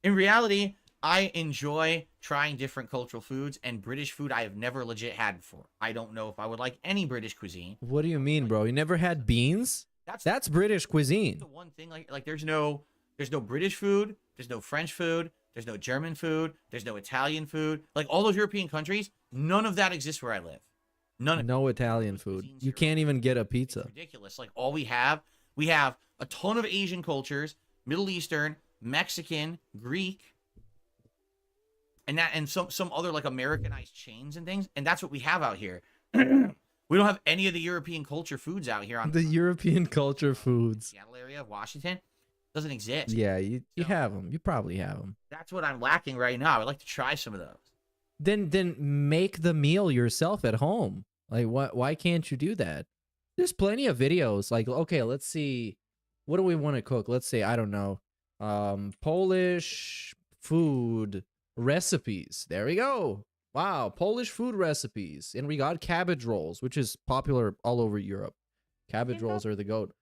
In reality, I enjoy trying different cultural foods, and British food I have never legit had before. I don't know if I would like any British cuisine. What do you mean, bro? You never had beans? That's British cuisine. The one thing, like there's no British food, there's no French food, there's no German food, there's no Italian food. Like all those European countries, none of that exists where I live. No Italian food. You can't even get a pizza. It's ridiculous. Like all we have a ton of Asian cultures, Middle Eastern, Mexican, Greek, and some other like Americanized chains and things, and that's what we have out here. We don't have any of the European culture foods out here on the European culture foods. Seattle area of Washington doesn't exist. Yeah, you have them. You probably have them. That's what I'm lacking right now. I'd like to try some of those. Then make the meal yourself at home. Like why can't you do that? There's plenty of videos. Like, okay, let's see. What do we want to cook? Let's say, I don't know. Polish food recipes. There we go. Wow, Polish food recipes. And we got cabbage rolls, which is popular all over Europe. Cabbage rolls are the goat.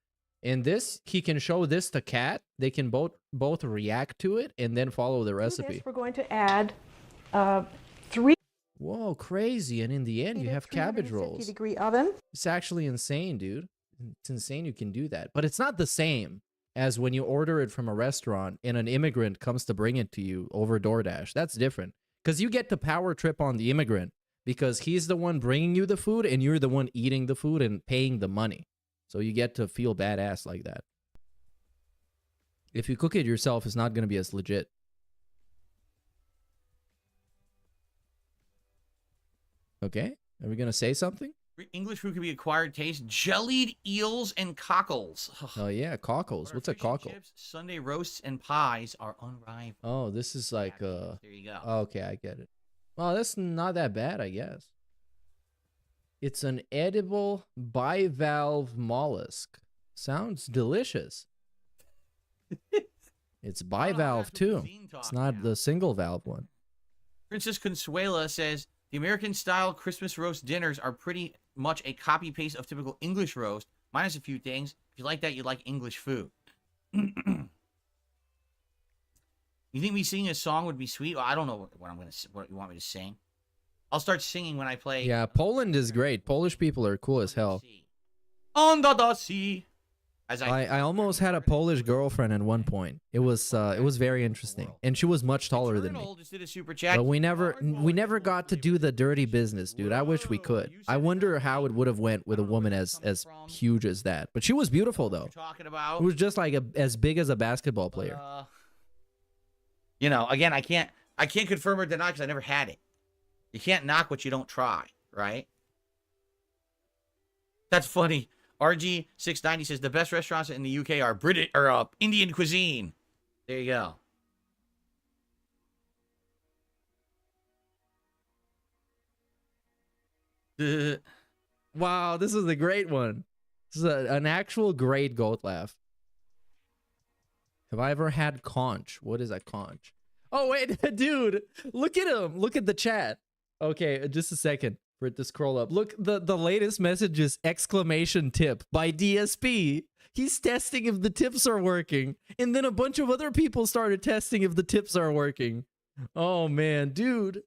And this, he can show this to Kat. They can both react to it and then follow the recipe. We're going to add 3. Whoa, crazy. And in the end, you have cabbage rolls. 350-degree oven. It's actually insane, dude. It's insane you can do that. But it's not the same as when you order it from a restaurant and an immigrant comes to bring it to you over DoorDash. That's different. Because you get the power trip on the immigrant because he's the one bringing you the food and you're the one eating the food and paying the money. So you get to feel badass like that. If you cook it yourself, it's not going to be as legit. Okay, are we going to say something? English food can be acquired taste. Jellied eels and cockles. Oh, yeah, cockles. What's a cockle? Chips, Sunday roasts and pies are unrivaled. Oh, this is like There you go. Okay, I get it. Well, that's not that bad, I guess. It's an edible bivalve mollusk. Sounds delicious. It's bivalve too. It's not the single valve one. Princess Consuela says the American-style Christmas roast dinners are pretty much a copy-paste of typical English roast, minus a few things. If you like that, you like English food. You think me singing a song would be sweet? Well, I don't know what you want me to sing. I'll start singing when I play. Yeah, Poland is great. Polish people are cool as hell. Under the sea. I almost had a Polish girlfriend at one point. It was very interesting, and she was much taller than me. Just did a super chat. But we never got to do the dirty business, dude. I wish we could. I wonder how it would have went with a woman as huge as that. But she was beautiful though. Talking about. It was just like as big as a basketball player. You know, again, I can't confirm or deny because I never had it. You can't knock what you don't try, right? That's funny. RG690 says the best restaurants in the UK are British or Indian cuisine. There you go. Wow, this is a great one. This is an actual great goat laugh. Have I ever had conch? What is a conch? Oh, wait, dude. Look at him. Look at the chat. Okay, just a second for it to scroll up. Look, the latest message is exclamation tip by DSP. He's testing if the tips are working. And then a bunch of other people started testing if the tips are working. Oh, man. Dude,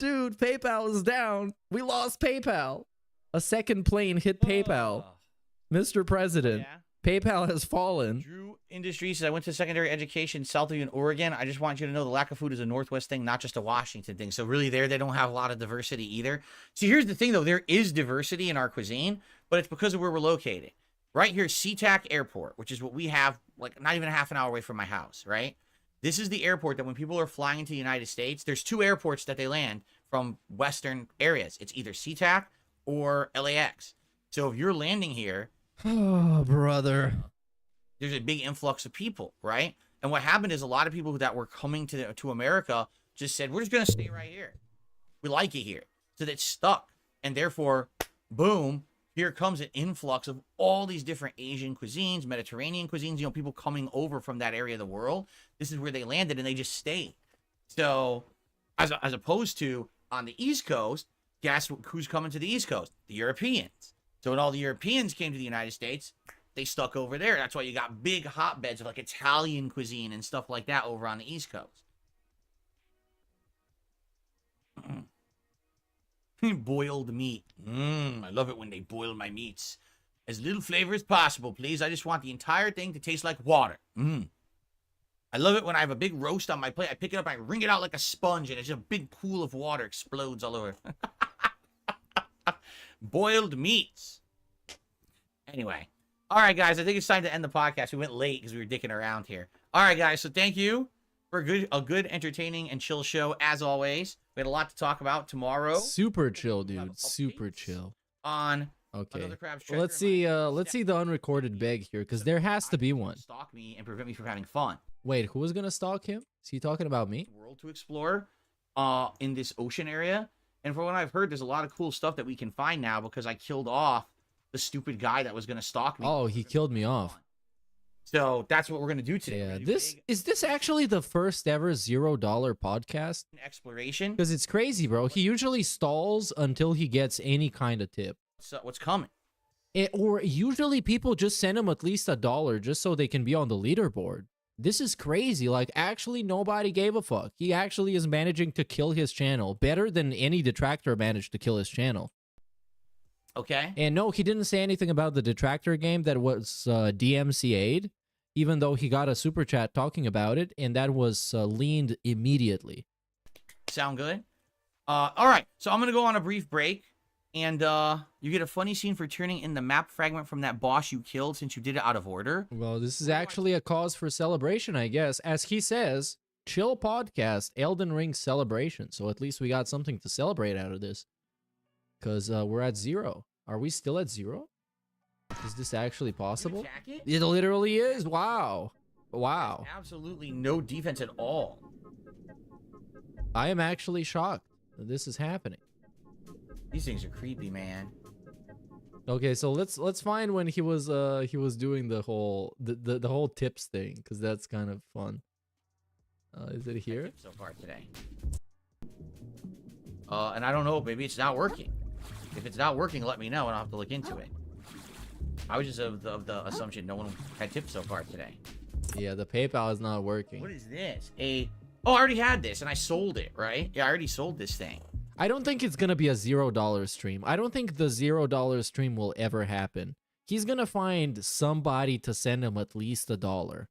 PayPal is down. We lost PayPal. A second plane hit PayPal. Mr. President. Yeah. PayPal has fallen. Drew Industries says, I went to secondary education south of you in Oregon. I just want you to know the lack of food is a Northwest thing, not just a Washington thing. So really they don't have a lot of diversity either. So here's the thing, though. There is diversity in our cuisine, but it's because of where we're located. right here, SeaTac Airport, which is what we have, like not even a half an hour away from my house, right? This is the airport that when people are flying into the United States, there's 2 airports that they land from Western areas. It's either SeaTac or LAX. So if you're landing here, oh, brother, there's a big influx of people, right? And what happened is a lot of people that were coming to America just said, we're just going to stay right here. We like it here. So that's stuck. And therefore, boom, here comes an influx of all these different Asian cuisines, Mediterranean cuisines, you know, people coming over from that area of the world. This is where they landed and they just stayed. So as opposed to on the East Coast, guess who's coming to the East Coast? The Europeans. So when all the Europeans came to the United States, they stuck over there. That's why you got big hotbeds of like Italian cuisine and stuff like that over on the East Coast. Boiled meat. I love it when they boil my meats. As little flavor as possible, please. I just want the entire thing to taste like water. I love it when I have a big roast on my plate. I pick it up, I wring it out like a sponge, and it's just a big pool of water explodes all over. Boiled meats. Anyway. All right, guys, I think it's time to end the podcast. We went late because we were dicking around here. All right, guys, so thank you for a good, entertaining, and chill show, as always. We had a lot to talk about tomorrow. Super chill, dude. Super chill. On okay. Well, let's see the unrecorded beg here, because there has to be one. Stalk me and prevent me from having fun. Wait, who was gonna stalk him? Is he talking about me? World to explore in this ocean area. And from what I've heard, there's a lot of cool stuff that we can find now because I killed off the stupid guy that was going to stalk me. Oh, he killed me off. So that's what we're going to do today. Yeah, is this actually the first ever $0 podcast? Exploration? Because it's crazy, bro. He usually stalls until he gets any kind of tip. So what's coming? Or usually people just send him at least $1 just so they can be on the leaderboard. This is crazy. Like, actually, nobody gave a fuck. He actually is managing to kill his channel better than any Detractor managed to kill his channel. Okay. And no, he didn't say anything about the Detractor game that was DMCA'd, even though he got a super chat talking about it, and that was leaned immediately. Sound good? All right, so I'm going to go on a brief break, and you get a funny scene for turning in the map fragment from that boss you killed since you did it out of order. Well, this is actually a cause for celebration, I guess. As he says, chill podcast, Elden Ring celebration. So at least we got something to celebrate out of this. Because we're at 0. Are we still at 0? Is this actually possible? It literally is. Wow. Wow. There's absolutely no defense at all. I am actually shocked that this is happening. These things are creepy, man. Okay, so let's find when he was doing the whole tips thing, because that's kind of fun. Is it here? So far today. And I don't know, maybe it's not working. If it's not working, let me know and I'll have to look into it. I was just of the assumption no one had tips so far today. Yeah, the PayPal is not working. What is this? Oh, I already had this and I sold it, right? Yeah, I already sold this thing. I don't think it's gonna be a $0 stream. I don't think the $0 stream will ever happen. He's gonna find somebody to send him at least $1.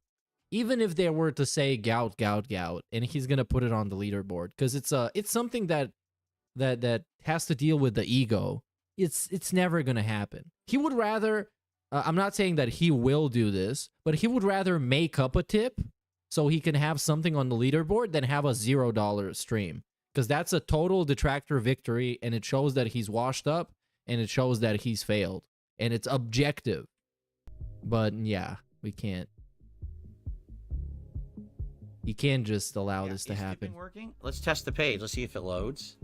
Even if they were to say gout, and he's gonna put it on the leaderboard. Because it's something that has to deal with the ego. It's never gonna happen. He would rather I'm not saying that he will do this, but he would rather make up a tip so he can have something on the leaderboard than have a $0 stream. Because that's a total Detractor victory, and it shows that he's washed up, and it shows that he's failed. And it's objective. But yeah, we can't. You can't just allow this to happen. Working? Let's test the page. Let's see if it loads.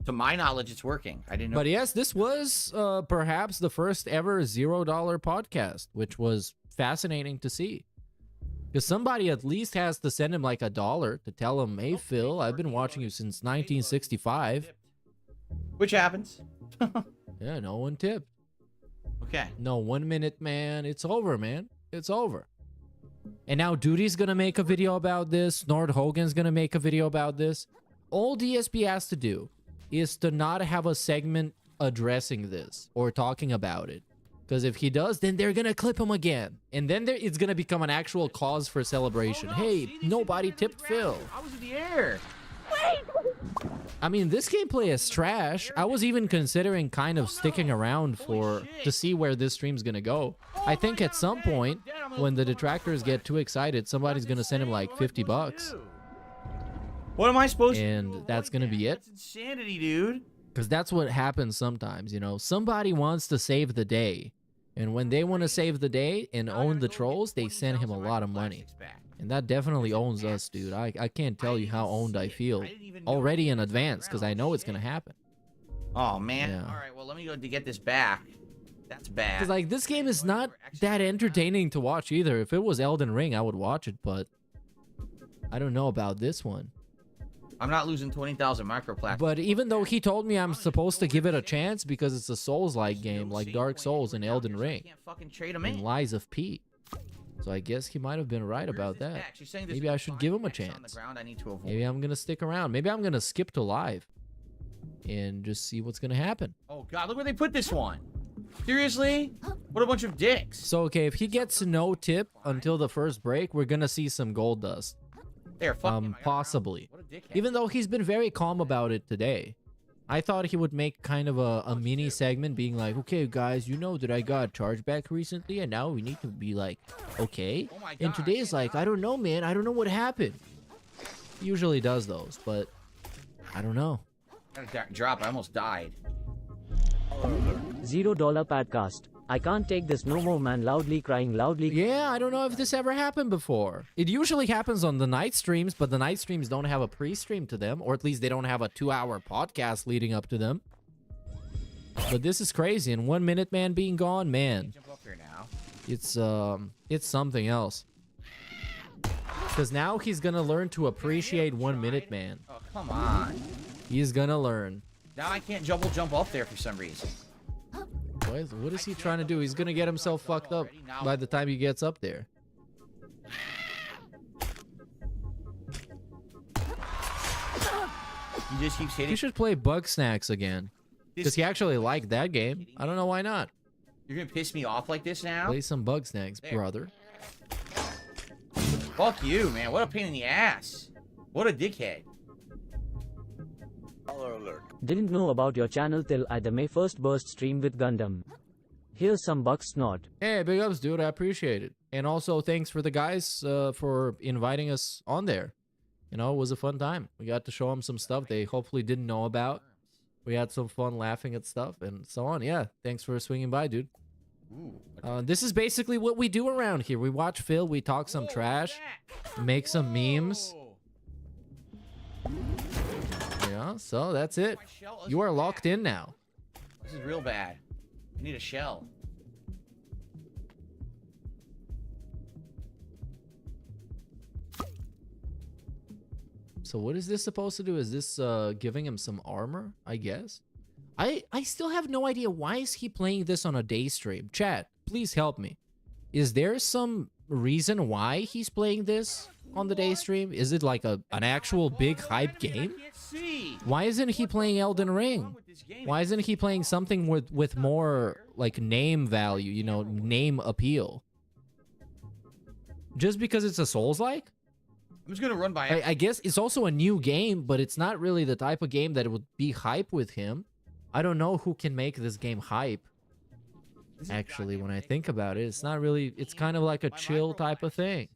To my knowledge, it's working. I didn't know. But yes, this was perhaps the first ever $0 podcast, which was fascinating to see. Because somebody at least has to send him like $1 to tell him, hey, Phil, I've been watching you since 1965. Which happens. Yeah, no one tipped. Okay. No 1 minute, man. It's over, man. It's over. And now Duty's going to make a video about this. Snort Hogan's going to make a video about this. All DSP has to do is to not have a segment addressing this or talking about it. Because if he does, then they're going to clip him again. And then it's going to become an actual cause for celebration. Oh, no. Hey, nobody tipped Phil. I was in the air. Wait! I mean, this gameplay is trash. I was even considering kind of sticking around to see where this stream's gonna go. I think at some point, when the detractors get too excited, somebody's gonna send him like $50. What am I supposed to do? And that's gonna be it. That's insanity, dude. Because that's what happens sometimes, you know. Somebody wants to save the day. And when they want to save the day and own the trolls, they send him a lot of money. And that definitely owns us, dude. I can't tell you how owned I feel already in advance because I know it's going to happen. Oh, man. Yeah. All right, well, let me go to get this back. That's bad. Because, like, this game is not that entertaining to watch either. If it was Elden Ring, I would watch it, but I don't know about this one. I'm not losing 20,000 microplastics. But even though he told me I'm supposed to give it a chance because it's a Souls-like game, like Dark Souls and Elden Ring, and Lies of P. So I guess he might have been right about that. Maybe I should give him a chance. Maybe I'm going to stick around. Maybe I'm going to skip to live and just see what's going to happen. Oh, God, look where they put this one. Seriously? What a bunch of dicks. So, okay, if he gets no tip until the first break, we're going to see some gold dust. There, fuck him. Possibly. Even though he's been very calm about it today. I thought he would make kind of a mini segment being like, okay, guys, you know that I got a chargeback recently, and now we need to be like, okay. And today is like, I don't know, man. I don't know what happened. He usually does those, but I don't know. Drop, I almost died. $0 podcast. I can't take this no more, man. Loudly crying, loudly. Yeah, I don't know if this ever happened before. It usually happens on the night streams, but the night streams don't have a pre-stream to them, or at least they don't have a 2-hour podcast leading up to them. But this is crazy, and 1 Minute Man being gone, man. Jump up here now. It's something else. Because now he's gonna learn to appreciate 1 Minute Man. Oh, come on. He's gonna learn. Now I can't jump up there for some reason. What is he trying to do? He's gonna get himself fucked up by the time he gets up there. He just keeps hitting. He should play Bug Snacks again. Because he actually liked that game. I don't know why not. You're gonna piss me off like this now? Play some Bug Snacks, brother. Fuck you, man. What a pain in the ass. What a dickhead. Didn't know about your channel till I the May 1st burst stream with Gundam. Here's some buck snot. Hey, big ups, dude. I appreciate it. And also, thanks for the guys for inviting us on there. You know, it was a fun time. We got to show them some stuff they hopefully didn't know about. We had some fun laughing at stuff and so on. Yeah, thanks for swinging by, dude. This is basically what we do around here. We watch Phil, we talk some trash, make some memes. Yeah, so that's it. You are locked in now. This is real bad. I need a shell. So what is this supposed to do? Is this giving him some armor, I guess? I still have no idea. Why is he playing this on a day stream? Chat, please help me. Is there some reason why he's playing this on the day stream? Is it like an actual big hype game? Why isn't he playing Elden Ring? Why isn't he playing something with more like name value, you know, name appeal? Just because it's a Souls-like? I'm just gonna run by it. I guess it's also a new game, but it's not really the type of game that would be hype with him. I don't know who can make this game hype. Actually, when I think about it, it's not really, it's kind of like a chill type of thing.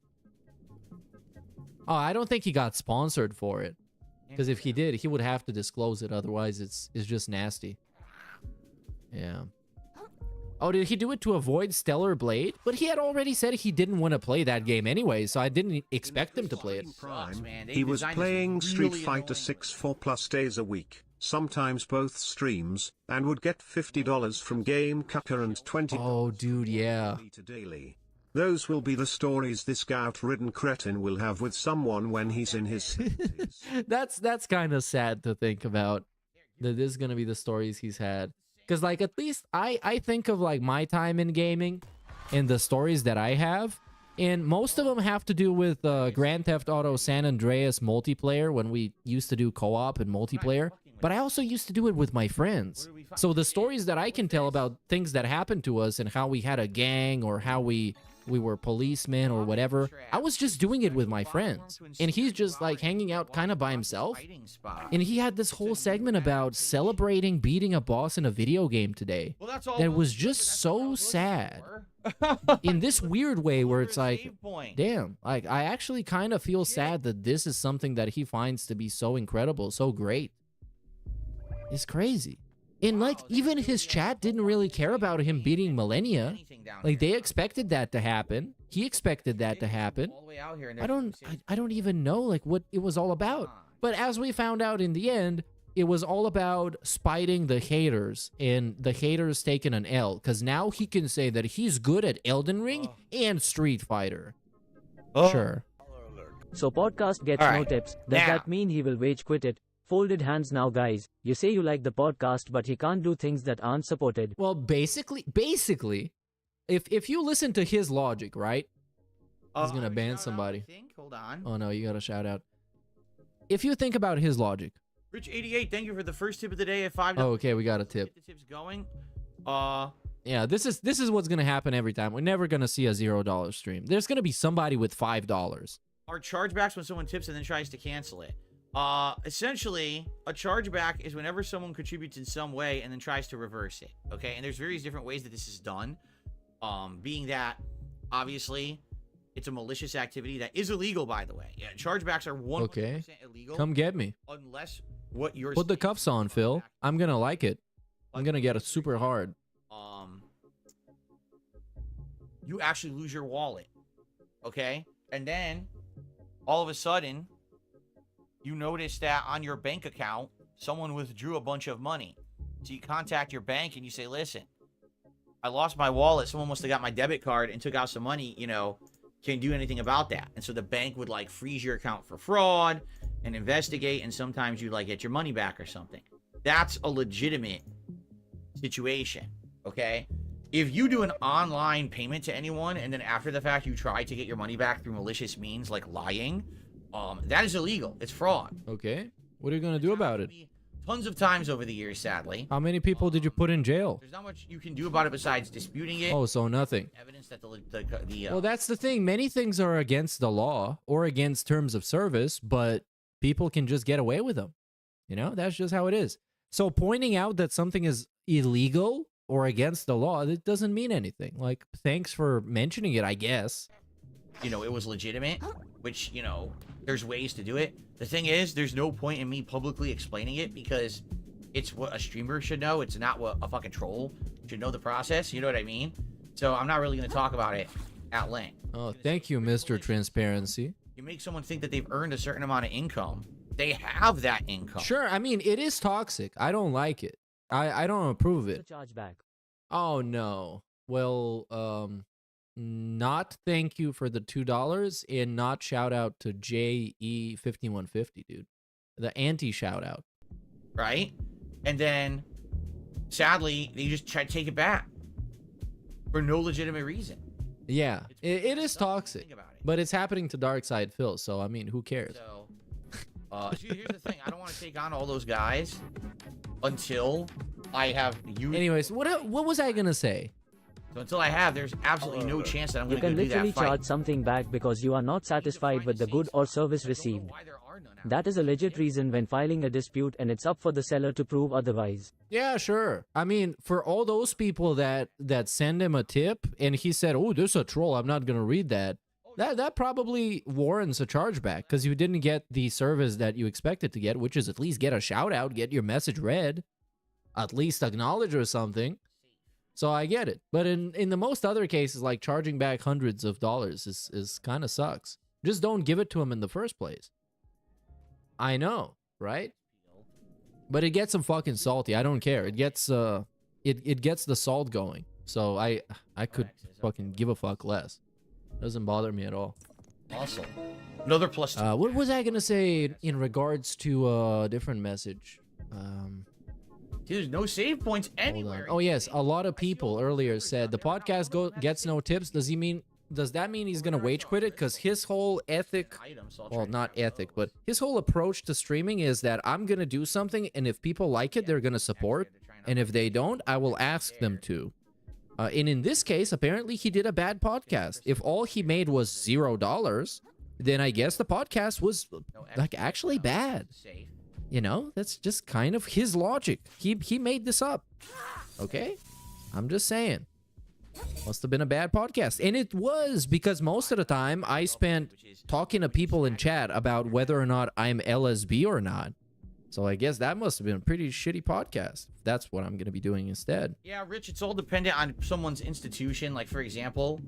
Oh, I don't think he got sponsored for it. Because if he did, he would have to disclose it. Otherwise, it's just nasty. Yeah. Oh, did he do it to avoid Stellar Blade? But he had already said he didn't want to play that game anyway, so I didn't expect him to play it. He was playing Street Fighter 6 4+ days a week, sometimes both streams, and would get $50 from GameCa'd and $20. Oh, dude, yeah. Daily. Those will be the stories this gout-ridden cretin will have with someone when he's in his 70s. That's kind of sad to think about. That this is going to be the stories he's had. Because, like, at least I think of, like, my time in gaming and the stories that I have. And most of them have to do with Grand Theft Auto San Andreas multiplayer when we used to do co-op and multiplayer. But I also used to do it with my friends. So the stories that I can tell about things that happened to us and how we had a gang or how we we were policemen or whatever. I was just doing it with my friends. And he's just like hanging out kind of by himself. And he had this whole segment about celebrating beating a boss in a video game today. That was just so sad. In this weird way where it's like, damn, like I actually kind of feel sad that this is something that he finds to be so incredible, so great. It's crazy. And like even his chat didn't really care about him beating Millennia. Like they expected that to happen. He expected that to happen. I don't even know like what it was all about. But as we found out in the end, it was all about spiting the haters, and the haters taking an L, because now he can say that he's good at Elden Ring and Street Fighter. Sure. So podcast gets no tips. Does that mean he will rage quit it? Folded hands now, guys. You say you like the podcast, but he can't do things that aren't supported. Well, basically, if you listen to his logic, right? He's gonna ban somebody. Hold on. Oh no, you got a shout out. If you think about his logic. Rich88, thank you for the first tip of the day at $5. Oh, okay, we got a tip. Get the tips going. Yeah, this is what's gonna happen every time. We're never gonna see a $0 stream. There's gonna be somebody with $5. Are chargebacks when someone tips and then tries to cancel it? Essentially, a chargeback is whenever someone contributes in some way and then tries to reverse it. Okay, and there's various different ways that this is done. Being that obviously it's a malicious activity that is illegal, by the way. Yeah, chargebacks are 100% illegal. Come get me. Unless what you're Put the cuffs on, Phil. I'm gonna like it. I'm gonna get it super hard. You actually lose your wallet. Okay? And then all of a sudden you notice that on your bank account someone withdrew a bunch of money. So you contact your bank and you say, listen, I lost my wallet. Someone must have got my debit card and took out some money, you know, can't do anything about that. And so the bank would like freeze your account for fraud and investigate, and sometimes you like get your money back or something. That's a legitimate situation. Okay, if you do an online payment to anyone and then after the fact you try to get your money back through malicious means like lying, that is illegal. It's fraud. Okay, what are you gonna do about it? Tons of times over the years, sadly. How many people did you put in jail? There's not much you can do about it besides disputing it. Oh, so nothing. Evidence that well, that's the thing. Many things are against the law or against terms of service, but people can just get away with them. You know, that's just how it is. So pointing out that something is illegal or against the law, it doesn't mean anything. Like, thanks for mentioning it, I guess. You know, it was legitimate, which, you know, there's ways to do it. The thing is, there's no point in me publicly explaining it because it's what a streamer should know. It's not what a fucking troll should know the process. You know what I mean? So I'm not really going to talk about it at length. Oh, thank you, Mr. Transparency. You make someone think that they've earned a certain amount of income. They have that income. Sure, I mean, it is toxic. I don't like it. I don't approve of it. Chargeback. Oh, no. Well, not thank you for the $2 and not shout out to JE5150, dude. The anti shout out. Right? And then sadly, they just try to take it back for no legitimate reason. Yeah, it is toxic, but it's happening to Darkside Phil, so I mean, who cares? So, here's the thing. I don't want to take on all those guys until I have you. Anyways, what was I gonna say? So until I have, there's absolutely no chance that I'm going to do that fight. You can literally charge something back because you are not satisfied with the good or service received. That is a legit reason when filing a dispute, and it's up for the seller to prove otherwise. Yeah, sure. I mean, for all those people that send him a tip and he said, oh, this is a troll, I'm not going to read that. That probably warrants a chargeback because you didn't get the service that you expected to get, which is at least get a shout out, get your message read, at least acknowledge or something. So I get it. But in the most other cases, like charging back hundreds of dollars is kind of sucks. Just don't give it to him in the first place. I know, right? But it gets him fucking salty. I don't care. It gets it gets the salt going. So I could fucking give a fuck less. Doesn't bother me at all. Awesome. Another plus. What was I gonna say in regards to a different message? Dude, there's no save points anywhere. Oh yes, a lot of people earlier said the podcast gets no tips. Does that mean he's gonna wage quit it? Because his whole ethic, well, not ethic, but his whole approach to streaming is that I'm gonna do something, and if people like it, they're gonna support, and if they don't, I will ask them to. And in this case, apparently he did a bad podcast. If all he made was $0, then I guess the podcast was like actually bad. You know, that's just kind of his logic. He made this up. Okay? I'm just saying. Must have been a bad podcast. And it was, because most of the time I spent talking to people in chat about whether or not I'm LSB or not. So I guess that must have been a pretty shitty podcast. That's what I'm going to be doing instead. Yeah, Rich, it's all dependent on someone's institution. Like, for example,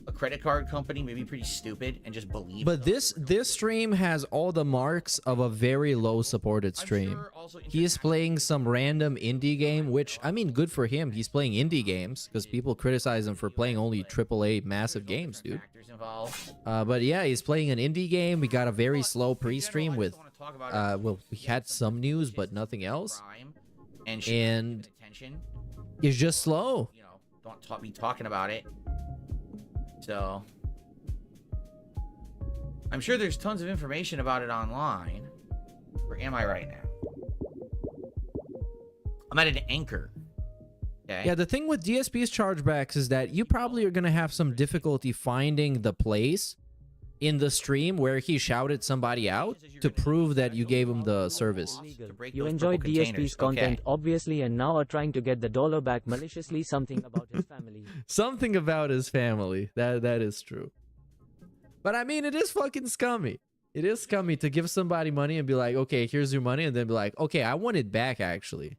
a credit card company may be pretty stupid and just believe. But this stream has all the marks of a very low supported stream. He is playing some random indie game, which, I mean, good for him. He's playing indie games because people criticize him for playing only AAA massive games, dude. But yeah, he's playing an indie game. We got a very slow pre-stream with, well, we had some news, but nothing else. And it's just slow. You know, don't be talking about it. So, I'm sure there's tons of information about it online. Where am I right now? I'm at an anchor. Okay. Yeah, the thing with DSP's chargebacks is that you probably are going to have some difficulty finding the place in the stream where he shouted somebody out to prove that you gave him the service. You enjoyed DSP's content, obviously, and now are trying to get the dollar back maliciously. Something about his family. Something about his family. That is true. But I mean, it is fucking scummy. It is scummy to give somebody money and be like, okay, here's your money, and then be like, okay, I want it back, actually.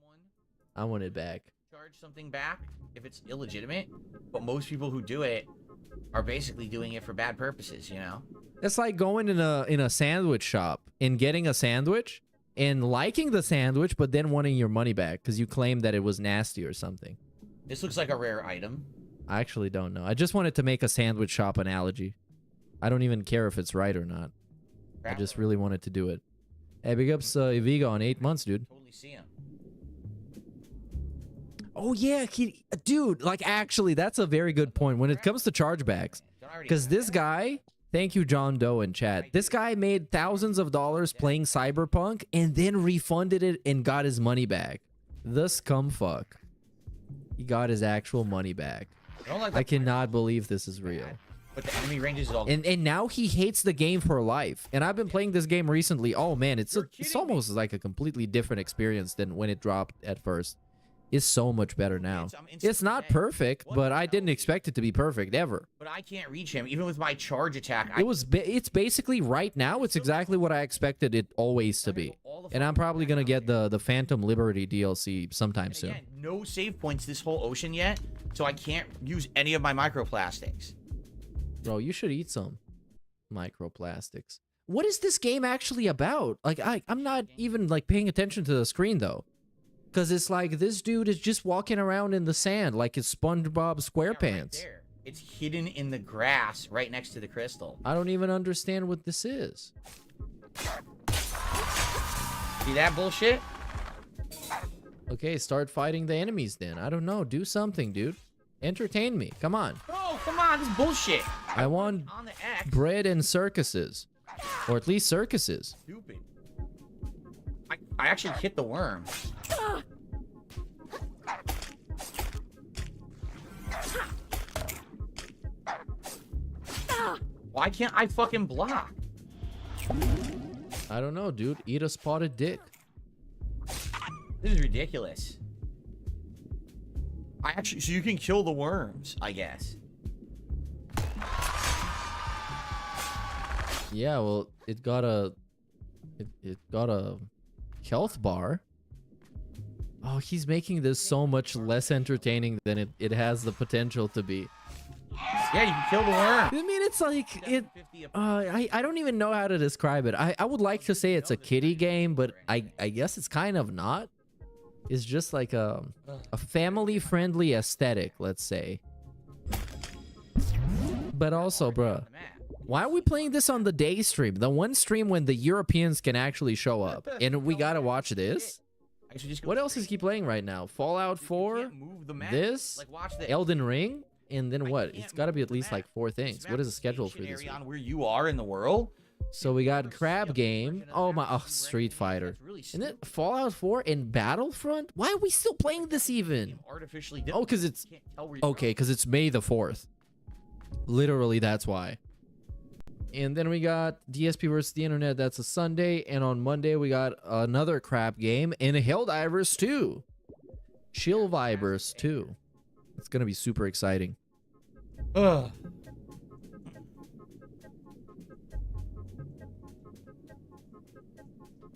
I want it back. Charge something back if it's illegitimate, but most people who do it are basically doing it for bad purposes, you know? It's like going in a sandwich shop and getting a sandwich and liking the sandwich, but then wanting your money back because you claimed that it was nasty or something. This looks like a rare item. I actually don't know. I just wanted to make a sandwich shop analogy. I don't even care if it's right or not. I just really wanted to do it. Hey, big ups Iviga on 8 months, dude. Totally see him. Oh yeah, dude, like actually, that's a very good point when it comes to chargebacks. Because this guy, thank you, John Doe in chat. This guy made thousands of dollars playing Cyberpunk and then refunded it and got his money back. The scumfuck. He got his actual money back. I cannot believe this is real. But the enemy ranges is all. And now he hates the game for life. And I've been playing this game recently. Oh man, it's almost like a completely different experience than when it dropped at first. It's so much better now. It's not perfect, but I didn't expect it to be perfect ever. But I can't reach him, even with my charge attack. It's basically right now. It's exactly what I expected it always to be. And I'm probably gonna get the Phantom Liberty DLC sometime soon. Again, no save points this whole ocean yet, so I can't use any of my microplastics. Bro, you should eat some microplastics. What is this game actually about? Like, I'm not even like paying attention to the screen though. Because it's like this dude is just walking around in the sand like it's SpongeBob SquarePants. Yeah, right, it's hidden in the grass right next to the crystal. I don't even understand what this is. See that bullshit? Okay, start fighting the enemies then. I don't know. Do something, dude. Entertain me. Come on. Bro, come on. This is bullshit. I want bread and circuses. Or at least circuses. Stupid. I actually hit the worm. Why can't I fucking block? I don't know, dude. Eat a spotted dick. This is ridiculous. So you can kill the worms, I guess. Yeah, well, it got a health bar. Oh, he's making this so much less entertaining than it has the potential to be. Yeah, you can kill the worm. I mean, it's like I don't even know how to describe it. I would like to say it's a kiddie game, but I guess it's kind of not. It's just like a family-friendly aesthetic, let's say. But also, bruh, why are we playing this on the day stream? The one stream when the Europeans can actually show up. And we gotta watch this? What else is he playing right now? Fallout 4? This? Elden Ring? And then what? It's gotta be at least like 4 things. What is the schedule for this week? On where you are in the world. So we got Crab Game. Oh my, oh, Street Fighter. And then Fallout 4 and Battlefront? Why are we still playing this even? Artificially Oh, because it's... Okay, because it's May the 4th. Literally, that's why. And then we got DSP versus the Internet. That's a Sunday. And on Monday, we got another Crab Game and Helldivers 2. Chill Vibers 2. It's going to be super exciting. Ugh.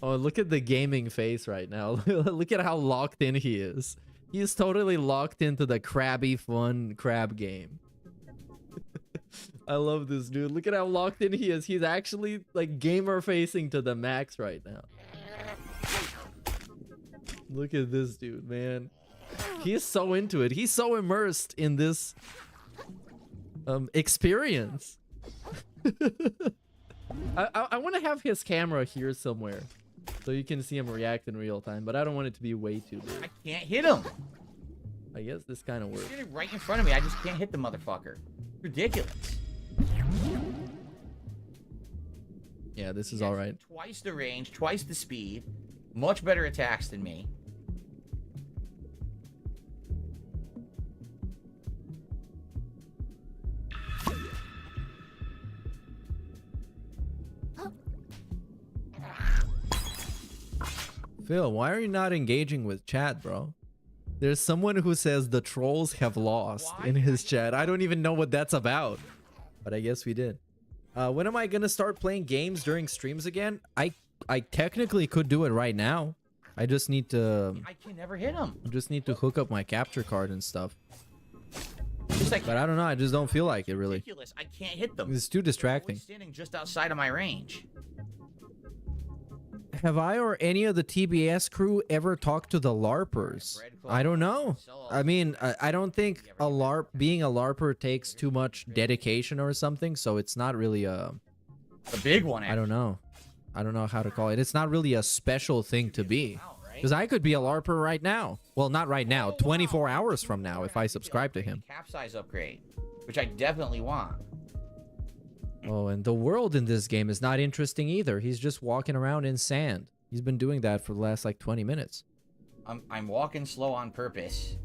Oh, look at the gaming face right now. Look at how locked in he is. He is totally locked into the crabby fun crab game. I love this dude. Look at how locked in he is. He's actually like gamer facing to the max right now. Look at this dude, man. He is so into it. He's so immersed in this experience. I want to have his camera here somewhere so you can see him react in real time, but I don't want it to be way too big. I can't hit him. I guess this kind of works. He's sitting right in front of me. I just can't hit the motherfucker. Ridiculous. Yeah, this is all right. Twice the range, twice the speed, much better attacks than me. Phil, why are you not engaging with chat, bro? There's someone who says the trolls have lost in his chat. I don't even know what that's about, but I guess we did. When am I gonna start playing games during streams again? I technically could do it right now. I just need to... I can never hit him. I just need to hook up my capture card and stuff. Just like, but I don't know. I just don't feel like it, really. Ridiculous. I can't hit them. It's too distracting. They're standing just outside of my range. Have I or any of the TBS crew ever talked to the LARPers? I don't know. I mean, I don't think a LARP, being a LARPer takes too much dedication or something, so it's not really a big one. I don't know. I don't know how to call it. It's not really a special thing to be. Because I could be a LARPer right now. Well, not right now. 24 hours from now if I subscribe to him. Capsize upgrade, which I definitely want. Oh, and the world in this game is not interesting either. He's just walking around in sand. He's been doing that for the last like 20 minutes. I'm walking slow on purpose.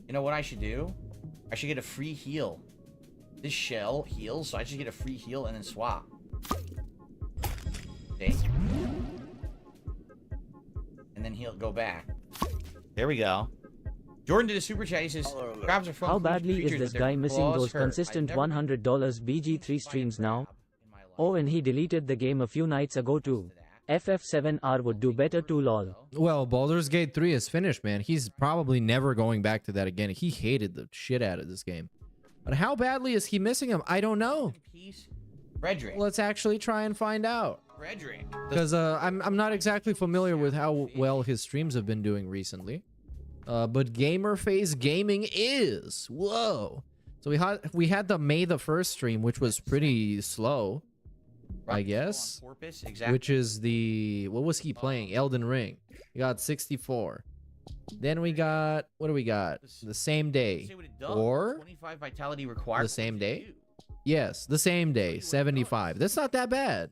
You know what I should do? I should get a free heal. This shell heals, so I should get a free heal and then swap. See? And then he'll go back. There we go. Jordan did a super chat. He says, crabs are from how badly is this guy missing those consistent $100 BG3 streams now? Oh, and he deleted the game a few nights ago too. FF7R would do better too, lol. Well, Baldur's Gate 3 is finished, man. He's probably never going back to that again. He hated the shit out of this game. But how badly is he missing him? I don't know. Frederick. Let's actually try and find out. Frederick. Because I'm not exactly familiar with how well his streams have been doing recently. But Gamerface Gaming is. Whoa. So we had the May the 1st stream, which was pretty slow, I guess. Exactly. Which is the... What was he playing? Elden Ring. We got 64. Then we got... What do we got? The Same Day. Or... 25 vitality required. The Same Day? Yes, the same day. 75. That's not that bad.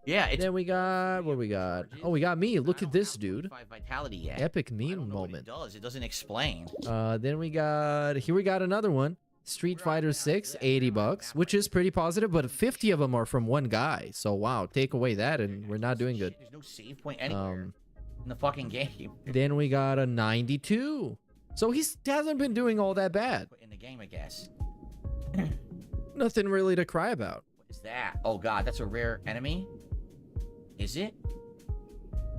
Yeah. It's, then we got... What we got? Oh, we got me. Look at this, dude. Vitality yet. Epic meme moment. It doesn't explain. Then we got... Here we got another one. Street Fighter 6, $80, which is pretty positive, but 50 of them are from one guy. So, wow, take away that and we're not doing good. There's no save point anywhere in the fucking game. Then we got a 92. So he hasn't been doing all that bad. In the game, I guess. Nothing really to cry about. What is that? Oh, God, that's a rare enemy? Is it?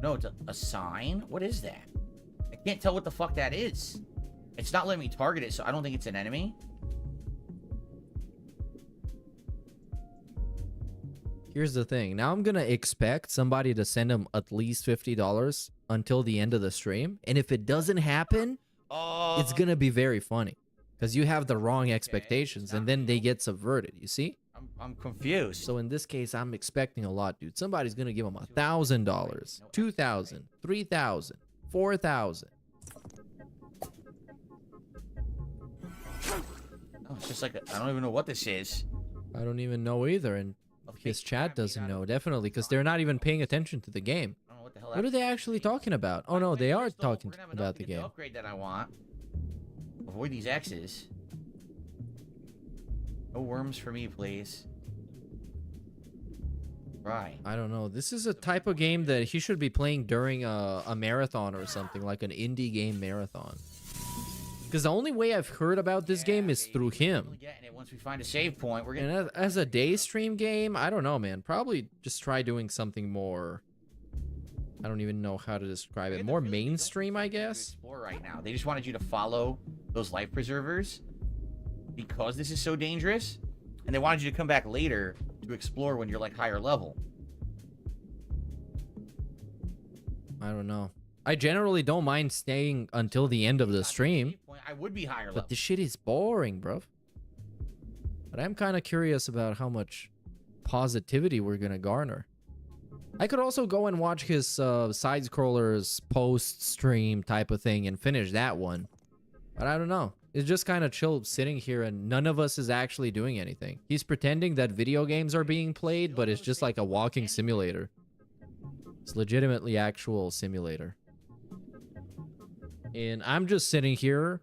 No, it's a sign? What is that? I can't tell what the fuck that is. It's not letting me target it, so I don't think it's an enemy. Here's the thing. Now I'm going to expect somebody to send him at least $50 until the end of the stream. And if it doesn't happen, it's going to be very funny. Because you have the wrong expectations and then they get subverted, you see? I'm confused. So in this case, I'm expecting a lot, dude. Somebody's going to give him $1,000, $2,000, $3,000, $4,000. Oh, it's just like I don't even know what this is. I don't even know either, and his chat doesn't know, definitely, because they're not even paying attention to the game. I don't know what the hell. What are they actually talking about? Oh no, they are talking We're gonna have about enough to the get game. upgrade that I want. Avoid these X's. No worms for me, please. Right. I don't know. This is a type of game that he should be playing during a marathon or something, like an indie game marathon. Because the only way I've heard about this game is through him. Really getting it. Once we find a save point, we're And gonna. as a day stream game, I don't know, man. Probably just try doing something more. I don't even know how to describe it. More mainstream, I guess. Explore right now. They just wanted you to follow those life preservers because this is so dangerous, and they wanted you to come back later to explore when you're like higher level. I don't know. I generally don't mind staying until the end of the stream, I would be higher level. but this shit is boring, bro. But I'm kind of curious about how much positivity we're gonna garner. I could also go and watch his side-scrollers post-stream type of thing and finish that one. But I don't know. It's just kind of chill sitting here and none of us is actually doing anything. He's pretending that video games are being played, but it's just like a walking simulator. It's legitimately actual simulator. And I'm just sitting here.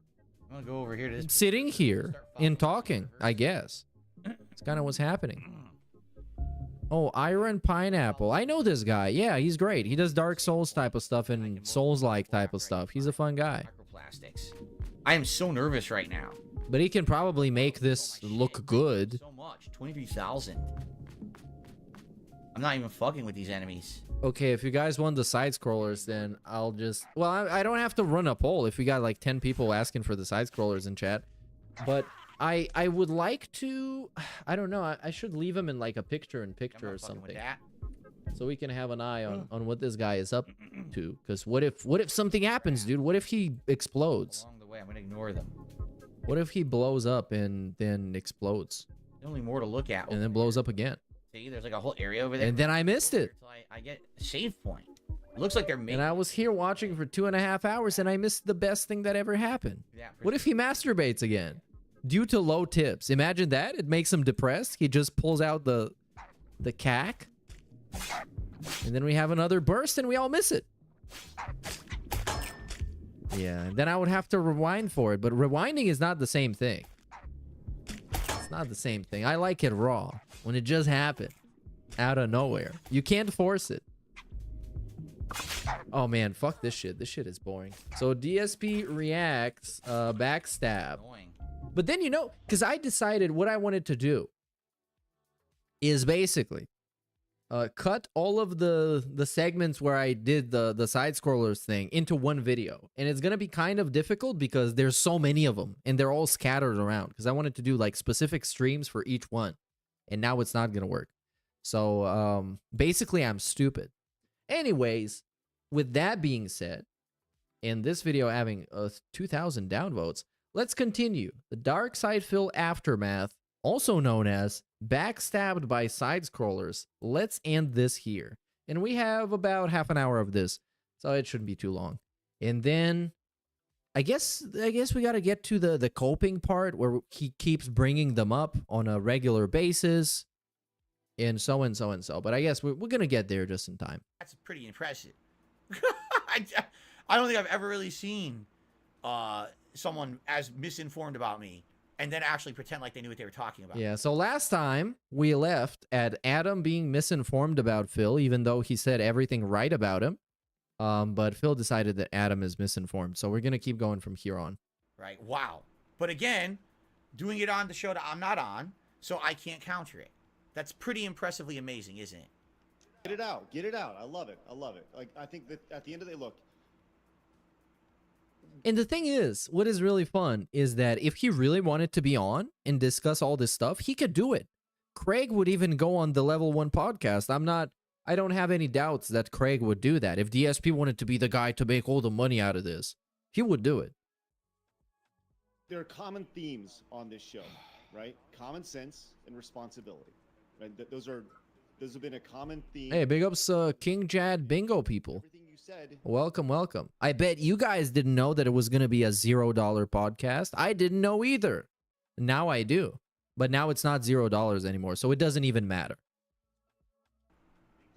I'm gonna go over here to this. Sitting here and talking, I guess. It's kind of what's happening. Oh, Iron Pineapple. I know this guy. Yeah, he's great. He does Dark Souls type of stuff and Souls-like type of stuff. He's a fun guy. Microplastics. I am so nervous right now. But he can probably make this look good. So much. 23,000. I'm not even fucking with these enemies. Okay, if you guys want the side-scrollers, then I'll just... Well, I don't have to run a poll if we got like 10 people asking for the side-scrollers in chat. But I would like to... I don't know. I should leave them in like a picture-in-picture or something. So we can have an eye on what this guy is up to. Because what if something happens, dude? What if he explodes? Along the way, I'm gonna ignore them. What if he blows up and then explodes? There's only more to look at. And then blows up again. See, there's like a whole area over there. And then I missed it. So I get a save point. It looks like they're making... And I was here watching for 2.5 hours and I missed the best thing that ever happened. Yeah, What if he masturbates again? Due to low tips. Imagine that. It makes him depressed. He just pulls out the cack. And then we have another burst and we all miss it. Yeah, and then I would have to rewind for it. But rewinding is not the same thing. It's not the same thing. I like it raw. When it just happened. Out of nowhere. You can't force it. Oh man, fuck this shit. This shit is boring. So DSP reacts, backstab. But then, you know, because I decided what I wanted to do is basically cut all of the segments where I did the side-scrollers thing into one video. And it's going to be kind of difficult because there's so many of them and they're all scattered around because I wanted to do like specific streams for each one. And now it's not going to work. So basically, I'm stupid. Anyways, with that being said, in this video having 2,000 downvotes, let's continue. The Dark Side Phil Aftermath, also known as Backstabbed by Side-Scrollers. Let's end this here. And we have about half an hour of this, so it shouldn't be too long. And then, I guess we got to get to the coping part where he keeps bringing them up on a regular basis. And so and so and so. But I guess we're going to get there just in time. That's pretty impressive. I don't think I've ever really seen someone as misinformed about me and then actually pretend like they knew what they were talking about. Yeah, so last time we left at Adam being misinformed about Phil, even though he said everything right about him. But Phil decided that Adam is misinformed. So we're going to keep going from here on. Right. Wow. But again, doing it on the show that I'm not on, so I can't counter it. That's pretty impressively amazing, isn't it? Get it out. Get it out. I love it. I love it. Like, I think that at the end of the day, look. And the thing is, what is really fun is that if he really wanted to be on and discuss all this stuff, he could do it. Craig would even go on the Level 1 podcast. I don't have any doubts that Craig would do that. If DSP wanted to be the guy to make all the money out of this, he would do it. There are common themes on this show, right? Common sense and responsibility. Right? Those have been a common theme. Hey, big ups King Jad Bingo people. Welcome, welcome. I bet you guys didn't know that it was going to be a $0 podcast. I didn't know either. Now I do. But now it's not $0 anymore, so it doesn't even matter.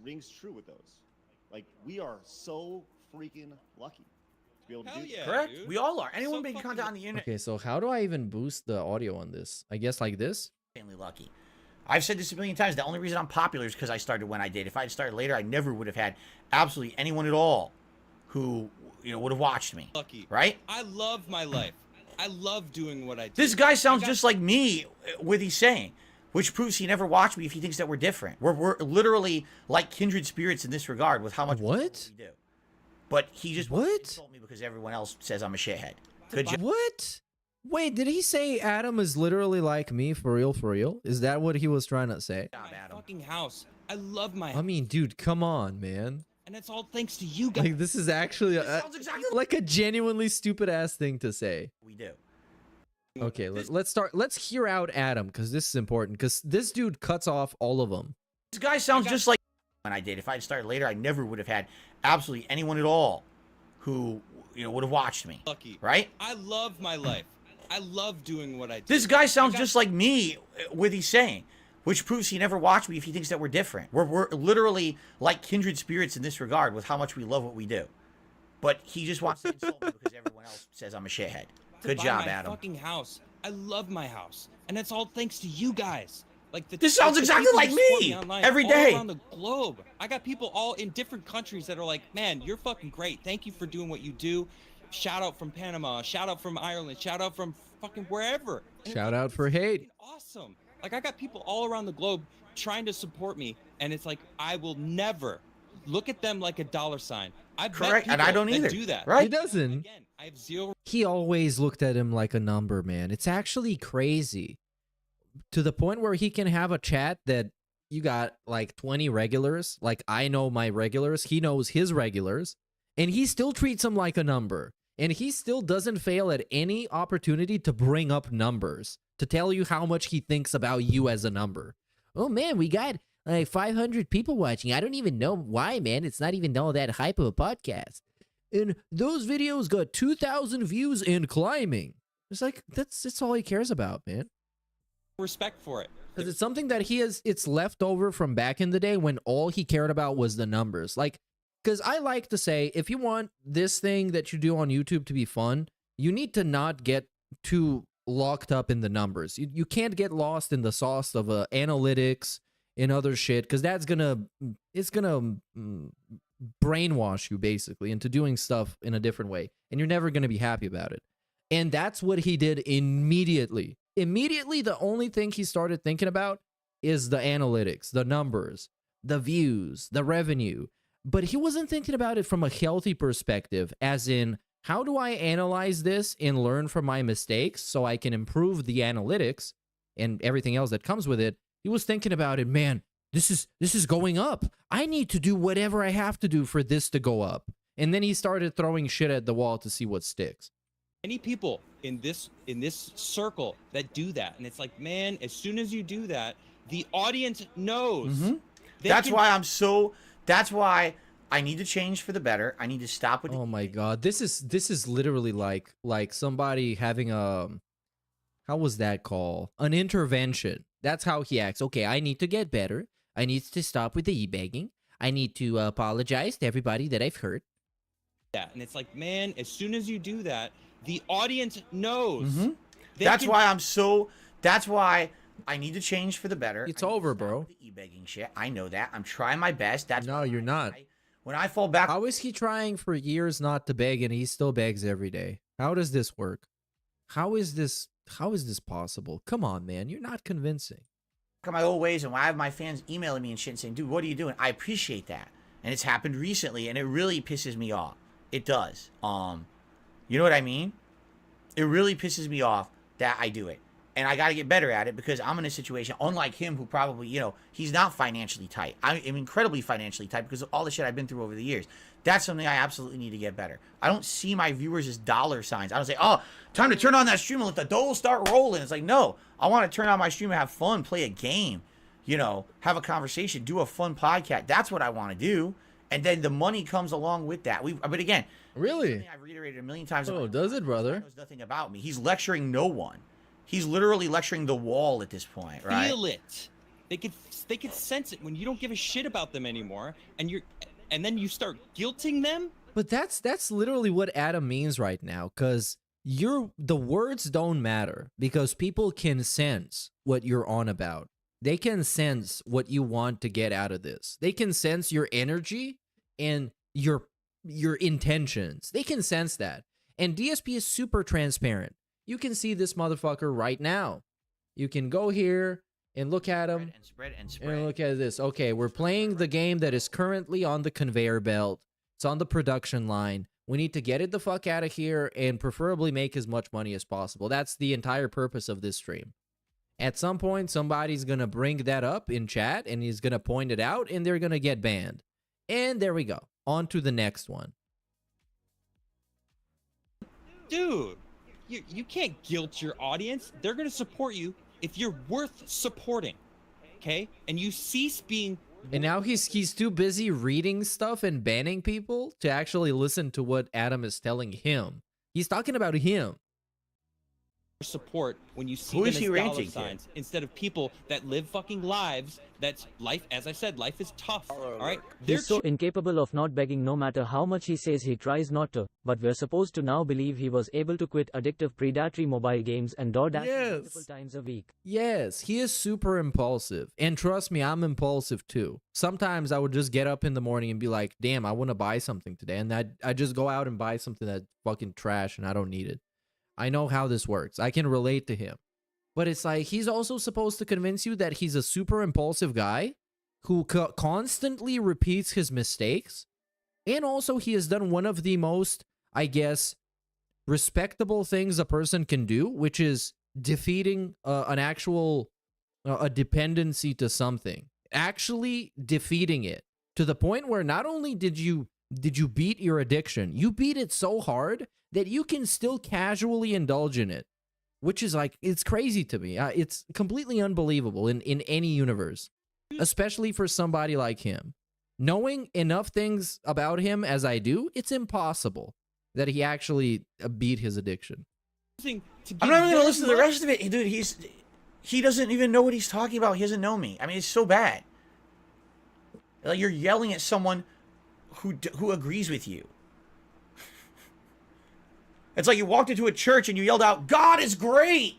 Rings true with those. Like, we are so freaking lucky to be able to do that. Correct? We all are. Anyone making content on the internet Okay, so how do I even boost the audio on this? I guess like this? insanely lucky. I've said this a million times. The only reason I'm popular is because I started when I did. If I had started later, I never would have had absolutely anyone at all who, you know, would have watched me. Lucky. Right? I love my life. I love doing what I do. This guy sounds just like me with he's saying, which proves he never watched me if he thinks that we're different. We're literally like kindred spirits in this regard with how much we do. But he just wants to insult me because everyone else says I'm a shithead. Good job. What? Wait, did he say Adam is literally like me for real, for real? Is that what he was trying to say? My fucking house. I love my house. I mean, dude, come on, man. And it's all thanks to you guys. Like, this is actually like a genuinely stupid ass thing to say. We do. Okay, let's start. Let's hear out Adam, because this is important, because this dude cuts off all of them. This guy sounds just like when I did. If I had started later, I never would have had absolutely anyone at all who, you know, would have watched me. Lucky. Right? I love my life. I love doing what I do. This guy sounds just like me with he's saying, which proves he never watched me if he thinks that we're different. We're literally like kindred spirits in this regard with how much we love what we do. But he just wants to insult me because everyone else says I'm a shithead. Good job, Adam. Fucking house. I love my house, and it's all thanks to you guys. Like this sounds exactly like me every day. All around the globe. I got people all in different countries that are like, man, you're fucking great. Thank you for doing what you do. Shout out from Panama. Shout out from Ireland. Shout out from fucking wherever. Shout out for hate. Awesome. Like, I got people all around the globe trying to support me, and it's like, I will never look at them like a dollar sign. I've correct, and I don't either. Do that. Right? He doesn't. Again, I have zero. He always looked at him like a number, man. It's actually crazy. To the point where he can have a chat that you got like 20 regulars. Like, I know my regulars. He knows his regulars. And he still treats them like a number. And he still doesn't fail at any opportunity to bring up numbers, to tell you how much he thinks about you as a number. Oh, man, we got like 500 people watching. I don't even know why, man. It's not even all that hype of a podcast. And those videos got 2,000 views and climbing. It's like, that's all he cares about, man. Respect for it. Because it's something that it's left over from back in the day when all he cared about was the numbers. Like, because I like to say, if you want this thing that you do on YouTube to be fun, you need to not get too locked up in the numbers. You can't get lost in the sauce of analytics and other shit, because it's gonna brainwash you basically into doing stuff in a different way, and you're never gonna be happy about it. And that's what he did immediately. Immediately, the only thing he started thinking about is the analytics, the numbers, the views, the revenue. But he wasn't thinking about it from a healthy perspective, as in, how do I analyze this and learn from my mistakes so I can improve the analytics and everything else that comes with it? He was thinking about it, man, this is going up. I need to do whatever I have to do for this to go up. And then he started throwing shit at the wall to see what sticks. Any people in this circle that do that, and it's like, man, as soon as you do that, the audience knows. That's why I need to change for the better. I need to stop with. Oh my god, this is literally like somebody having a, how was that called? An intervention. That's how he acts. Okay, I need to get better. I need to stop with the e-begging. I need to apologize to everybody that I've hurt. Yeah, and it's like, man, as soon as you do that, the audience knows. That's why I need to change for the better. It's over, bro. The e-begging shit. I know that. I'm trying my best. No, you're not. When I fall back. How is he trying for years not to beg and he still begs every day? How does this work? How is this possible? Come on, man. You're not convincing. My old ways, and when I have my fans emailing me and shit and saying, dude, what are you doing? I appreciate that. And it's happened recently, and it really pisses me off. It does. You know what I mean? It really pisses me off that I do it. And I got to get better at it, because I'm in a situation, unlike him, who probably, you know, he's not financially tight. I am incredibly financially tight because of all the shit I've been through over the years. That's something I absolutely need to get better. I don't see my viewers as dollar signs. I don't say, oh, time to turn on that stream and let the dough start rolling. It's like, no, I want to turn on my stream and have fun, play a game, you know, have a conversation, do a fun podcast. That's what I want to do. And then the money comes along with that. But again, really, I've reiterated a million times. Oh, does it, brother? He knows nothing about me. He's lecturing no one. He's literally lecturing the wall at this point, right? Feel it. They could sense it when you don't give a shit about them anymore, and then you start guilting them. But that's literally what Adam means right now, because the words don't matter, because people can sense what you're on about. They can sense what you want to get out of this. They can sense your energy and your intentions. They can sense that. And DSP is super transparent. You can see this motherfucker right now. You can go here and look at him and look at this. Okay, we're playing the game that is currently on the conveyor belt. It's on the production line. We need to get it the fuck out of here and preferably make as much money as possible. That's the entire purpose of this stream. At some point, somebody's going to bring that up in chat and he's going to point it out and they're going to get banned. And there we go. On to the next one. Dude, you can't guilt your audience. They're going to support you if you're worth supporting. Okay? And you cease being... And now he's too busy reading stuff and banning people to actually listen to what Adam is telling him. He's talking about him. Support when you see Who them is he as dollar ranting to? signs instead of people that live fucking lives. That's life. As I said, life is tough. All right. He's so incapable of not begging no matter how much he says he tries not to, but we're supposed to now believe he was able to quit addictive predatory mobile games and DoorDash multiple times a week. Yes, he is super impulsive. And trust me, I'm impulsive too. Sometimes I would just get up in the morning and be like, damn, I want to buy something today. And I just go out and buy something that's fucking trash and I don't need it. I know how this works. I can relate to him. But it's like, he's also supposed to convince you that he's a super impulsive guy who constantly repeats his mistakes. And also, he has done one of the most, I guess, respectable things a person can do, which is defeating an actual a dependency to something. Actually defeating it to the point where not only did you beat your addiction, you beat it so hard that you can still casually indulge in it, which is like, it's crazy to me. It's completely unbelievable in any universe, especially for somebody like him. Knowing enough things about him as I do, it's impossible that he actually beat his addiction. I'm not even going to listen to the rest of it. Dude, he doesn't even know what he's talking about. He doesn't know me. I mean, it's so bad. Like, you're yelling at someone who agrees with you. It's like you walked into a church and you yelled out, "God is great!"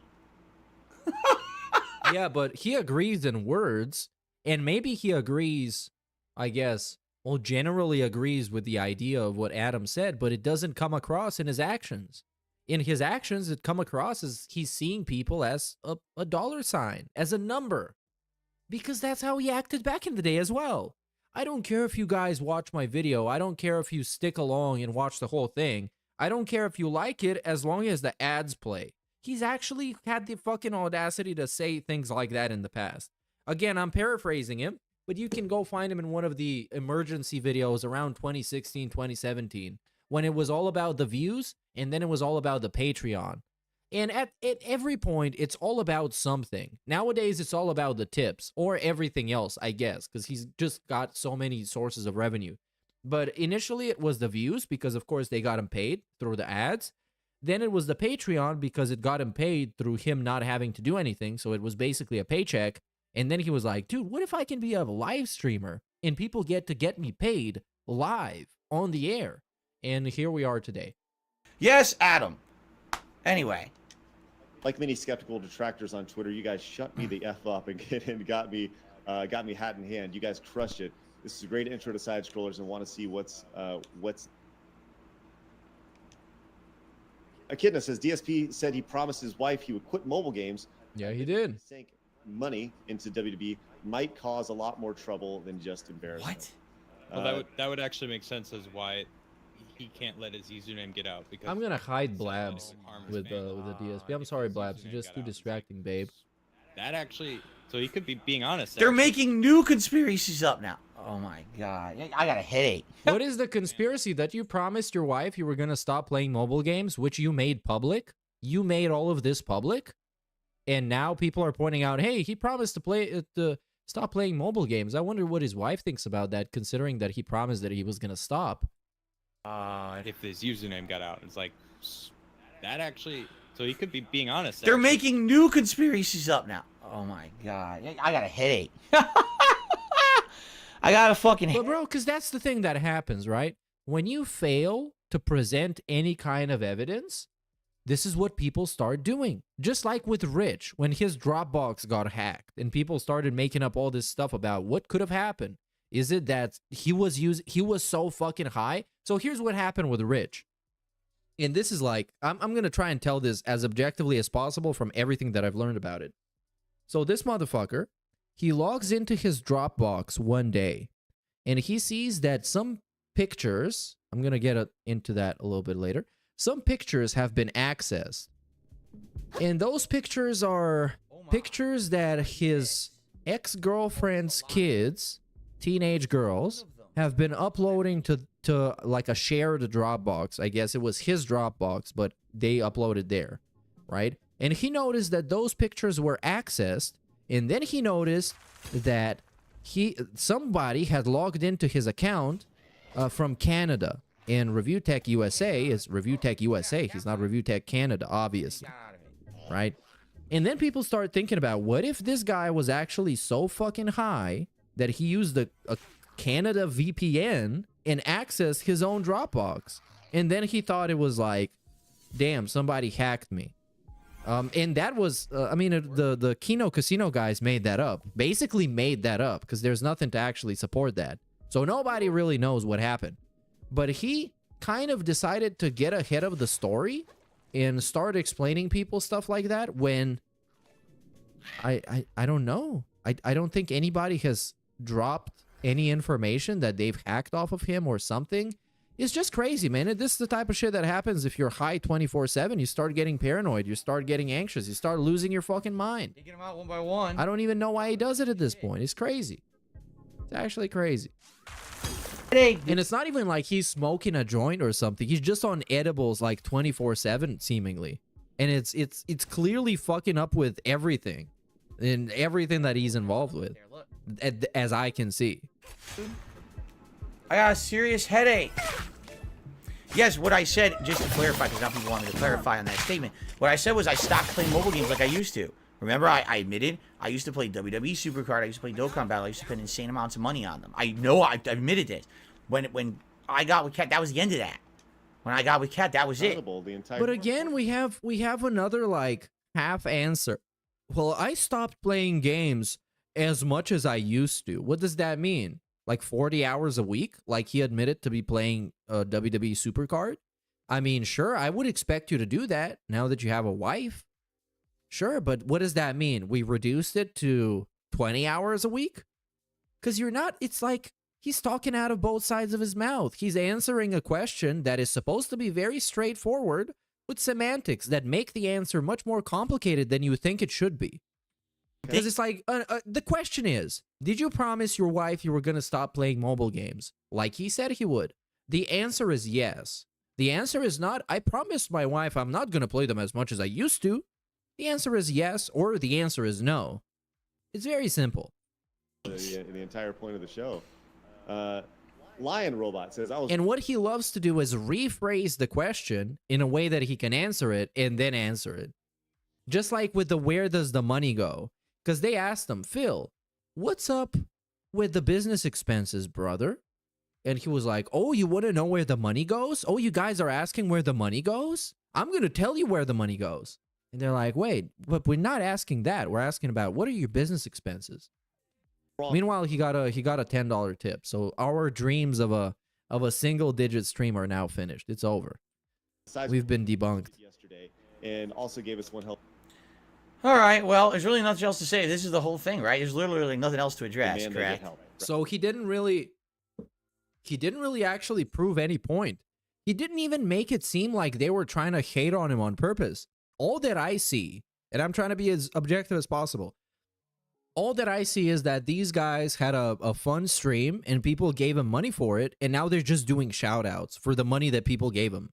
Yeah, but he agrees in words, and maybe he agrees, I guess, well, generally agrees with the idea of what Adam said, but it doesn't come across in his actions. In his actions, it come across as he's seeing people as a dollar sign, as a number, because that's how he acted back in the day as well. I don't care if you guys watch my video. I don't care if you stick along and watch the whole thing. I don't care if you like it as long as the ads play. He's actually had the fucking audacity to say things like that in the past. Again, I'm paraphrasing him, but you can go find him in one of the emergency videos around 2016, 2017, when it was all about the views and then it was all about the Patreon. And at every point, it's all about something. Nowadays, it's all about the tips or everything else, I guess, because he's just got so many sources of revenue. But initially, it was the views because, of course, they got him paid through the ads. Then it was the Patreon because it got him paid through him not having to do anything. So it was basically a paycheck. And then he was like, dude, what if I can be a live streamer and people get me paid live on the air? And here we are today. Yes, Adam. Anyway. Like many skeptical detractors on Twitter, you guys shut me the F up and got me hat in hand. You guys crushed it. This is a great intro to Sidescrollers and want to see what's Echidna says DSP said he promised his wife he would quit mobile games. Yeah, he did. Sink money into WWE might cause a lot more trouble than just embarrassment. What? Well, that would actually make sense as why he can't let his username get out. Because I'm gonna hide Blabs with the DSP. I'm sorry, Blabs. You're just too distracting, babe. That actually, so he could be being honest. They're making new conspiracies up now. Oh my god, I got a headache. What is the conspiracy that you promised your wife you were gonna stop playing mobile games, which you made public? You made all of this public, and now people are pointing out, hey, he promised to stop playing mobile games. I wonder what his wife thinks about that, considering that he promised that he was gonna stop. If his username got out, it's like that actually. So he could be being honest. They're actually. making new conspiracies up now. Oh my god, I got a headache. I got a fucking. But bro, because that's the thing that happens, right? When you fail to present any kind of evidence, this is what people start doing. Just like with Rich, when his Dropbox got hacked and people started making up all this stuff about what could have happened. Is it that he was so fucking high? So here's what happened with Rich. And this is like, I'm going to try and tell this as objectively as possible from everything that I've learned about it. So this motherfucker, he logs into his Dropbox one day and he sees that some pictures, I'm going to get into that a little bit later, some pictures have been accessed. And those pictures are pictures that his ex-girlfriend's kids, teenage girls, have been uploading to like a shared Dropbox. I guess it was his Dropbox, but they uploaded there, right? And he noticed that those pictures were accessed, and then he noticed that somebody had logged into his account from Canada. And Review Tech USA is Review Tech USA. He's not Review Tech Canada, obviously, right? And then people start thinking about, what if this guy was actually so fucking high that he used a Canada VPN and accessed his own Dropbox? And then he thought it was like, damn, somebody hacked me. And that was, I mean, the Kino Casino guys made that up. Basically made that up because there's nothing to actually support that. So nobody really knows what happened. But he kind of decided to get ahead of the story and start explaining people stuff like that when I don't know. I don't think anybody has dropped any information that they've hacked off of him or something. It's just crazy, man. This is the type of shit that happens if you're high 24/7. You start getting paranoid. You start getting anxious. You start losing your fucking mind. Taking them out one by one. I don't even know why he does it at this point. It's crazy. It's actually crazy. And it's not even like he's smoking a joint or something. He's just on edibles like 24/7 seemingly. And it's clearly fucking up with everything. And everything that he's involved with. As I can see. I got a serious headache. Yes, what I said, just to clarify, because now people wanted to clarify on that statement. What I said was I stopped playing mobile games like I used to. Remember, I admitted I used to play WWE Supercard, I used to play Dokkan Battle, I used to spend insane amounts of money on them. I know I admitted it. When I got with Cat, that was the end of that. When I got with Cat, that was it. But again, we have another like half answer. Well, I stopped playing games as much as I used to. What does that mean? Like 40 hours a week? Like he admitted to be playing WWE Supercard? I mean, sure, I would expect you to do that now that you have a wife. Sure, but what does that mean? We reduced it to 20 hours a week? Because you're not, it's like he's talking out of both sides of his mouth. He's answering a question that is supposed to be very straightforward with semantics that make the answer much more complicated than you think it should be. Because it's like, the question is, did you promise your wife you were going to stop playing mobile games? Like he said he would. The answer is yes. The answer is not, I promised my wife I'm not going to play them as much as I used to. The answer is yes, or the answer is no. It's very simple. The entire point of the show. Lion Robot says, And what he loves to do is rephrase the question in a way that he can answer it and then answer it. Just like with the where does the money go? Because they asked him, Phil, what's up with the business expenses, brother? And he was like, oh, you want to know where the money goes? Oh, you guys are asking where the money goes? I'm going to tell you where the money goes. And they're like, wait, but we're not asking that. We're asking about what are your business expenses? Meanwhile, he got a $10 tip. So our dreams of a single-digit stream are now finished. It's over. We've been debunked. Yesterday, and also gave us one help. All right, well, there's really nothing else to say. This is the whole thing, right? There's literally nothing else to address, correct? So he didn't really actually prove any point. He didn't even make it seem like they were trying to hate on him on purpose. All that I see, and I'm trying to be as objective as possible, all that I see is that these guys had a fun stream and people gave him money for it, and now they're just doing shout outs for the money that people gave him.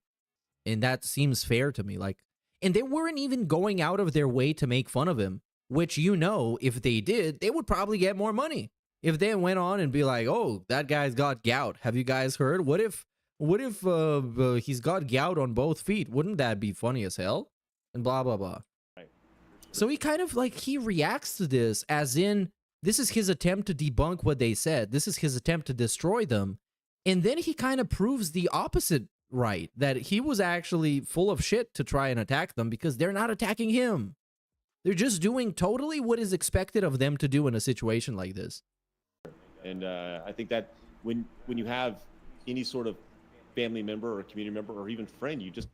And that seems fair to me. Like, and they weren't even going out of their way to make fun of him, which, you know, if they did, they would probably get more money. If they went on and be like, oh, that guy's got gout. Have you guys heard? What if he's got gout on both feet? Wouldn't that be funny as hell? and blah blah blah. Right. So he kind of like he reacts to this as in this is his attempt to debunk what they said. This is his attempt to destroy them. And then he kind of proves the opposite right, that he was actually full of shit to try and attack them because they're not attacking him. They're just doing totally what is expected of them to do in a situation like this. And I think that when you have any sort of family member or community member or even friend, you just,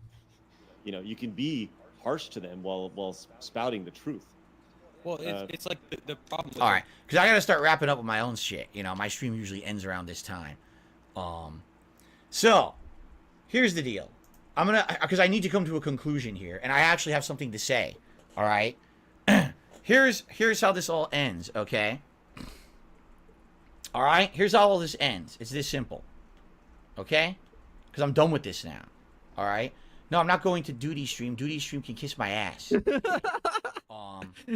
you know, you can be harsh to them while spouting the truth. Well, it's like the problem. All right, because I got to start wrapping up with my own shit. You know, my stream usually ends around this time. So here's the deal. I'm gonna, because I need to come to a conclusion here, and I actually have something to say. All right. Here's how this all ends. Okay. All right. Here's how all this ends. It's this simple. Okay. Because I'm done with this now. All right. No, I'm not going to Duty Stream. Duty Stream can kiss my ass.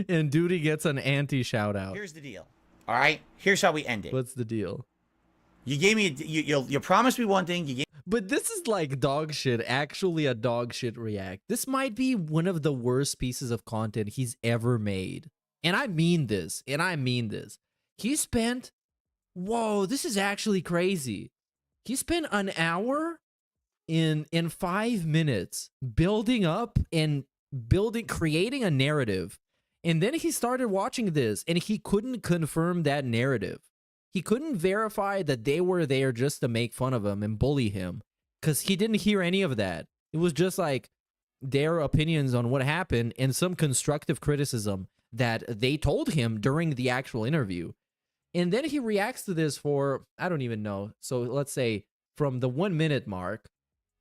And Duty gets an anti-shout out. Here's the deal. All right. Here's how we end it. What's the deal? You gave me, you promised me one thing. You gave. But this is like dog shit. Actually, a dog shit react. This might be one of the worst pieces of content he's ever made. And I mean this. And I mean this. He spent, whoa, this is actually crazy. He spent an hour in 5 minutes building up and creating a narrative. And then he started watching this and he couldn't confirm that narrative. He couldn't verify that they were there just to make fun of him and bully him because he didn't hear any of that. It was just like their opinions on what happened and some constructive criticism that they told him during the actual interview. And then he reacts to this for, I don't even know. So let's say from the 1 minute mark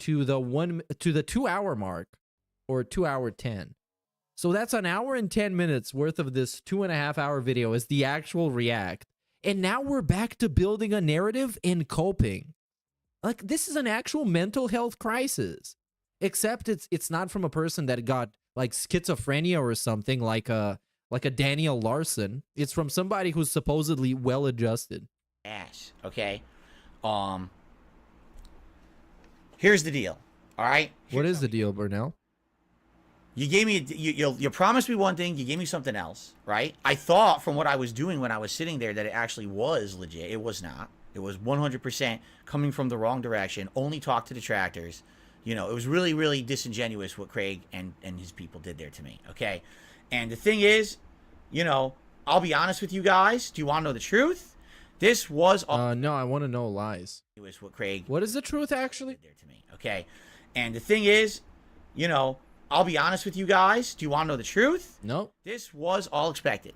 to the 2 hour mark or 2 hour 10. So that's an hour and 10 minutes worth of this 2.5 hour video is the actual react. And now we're back to building a narrative and coping. Like, this is an actual mental health crisis. Except it's not from a person that got, like, schizophrenia or something, like a Daniel Larson. It's from somebody who's supposedly well-adjusted. Ass, okay? Here's the deal, all right? What is the deal, Burnell? You gave me, you promised me one thing, you gave me something else, right? I thought from what I was doing when I was sitting there that it actually was legit. It was not. It was 100% coming from the wrong direction, only talk to detractors. You know, it was really, really disingenuous what Craig and his people did there to me, okay? And the thing is, you know, I'll be honest with you guys. Do you want to know the truth? This was all... no, I want to know lies. It was what Craig... What is the truth, actually? ...did there to me, okay? And the thing is, you know... I'll be honest with you guys. Do you want to know the truth? Nope. This was all expected.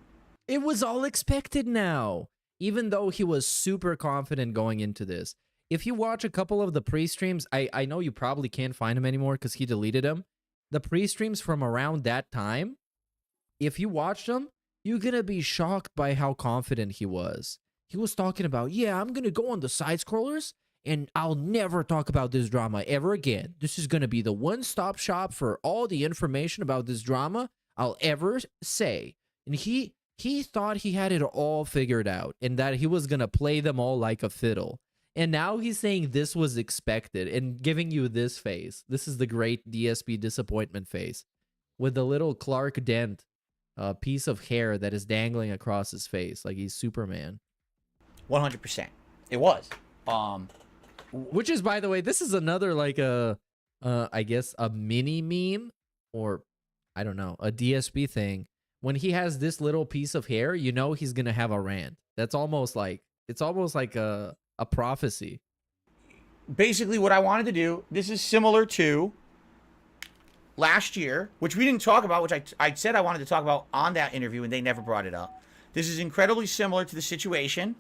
It was all expected now. Even though he was super confident going into this. If you watch a couple of the pre-streams, I know you probably can't find him anymore because he deleted them. The pre-streams from around that time, if you watch them, you're going to be shocked by how confident he was. He was talking about, yeah, I'm going to go on the Sidescrollers. And I'll never talk about this drama ever again. This is going to be the one-stop shop for all the information about this drama I'll ever say. And he thought he had it all figured out and that he was going to play them all like a fiddle. And now he's saying this was expected and giving you this face. This is the great DSP disappointment face with the little Clark Dent piece of hair that is dangling across his face like he's Superman. 100%. It was. Which is, by the way, this is another like I guess a mini meme or I don't know, a DSP thing. When he has this little piece of hair, you know he's gonna have a rant. That's almost like a prophecy. Basically, what I wanted to do, this is similar to last year, which we didn't talk about, which I said I wanted to talk about on that interview, and they never brought it up. This is incredibly similar to the situation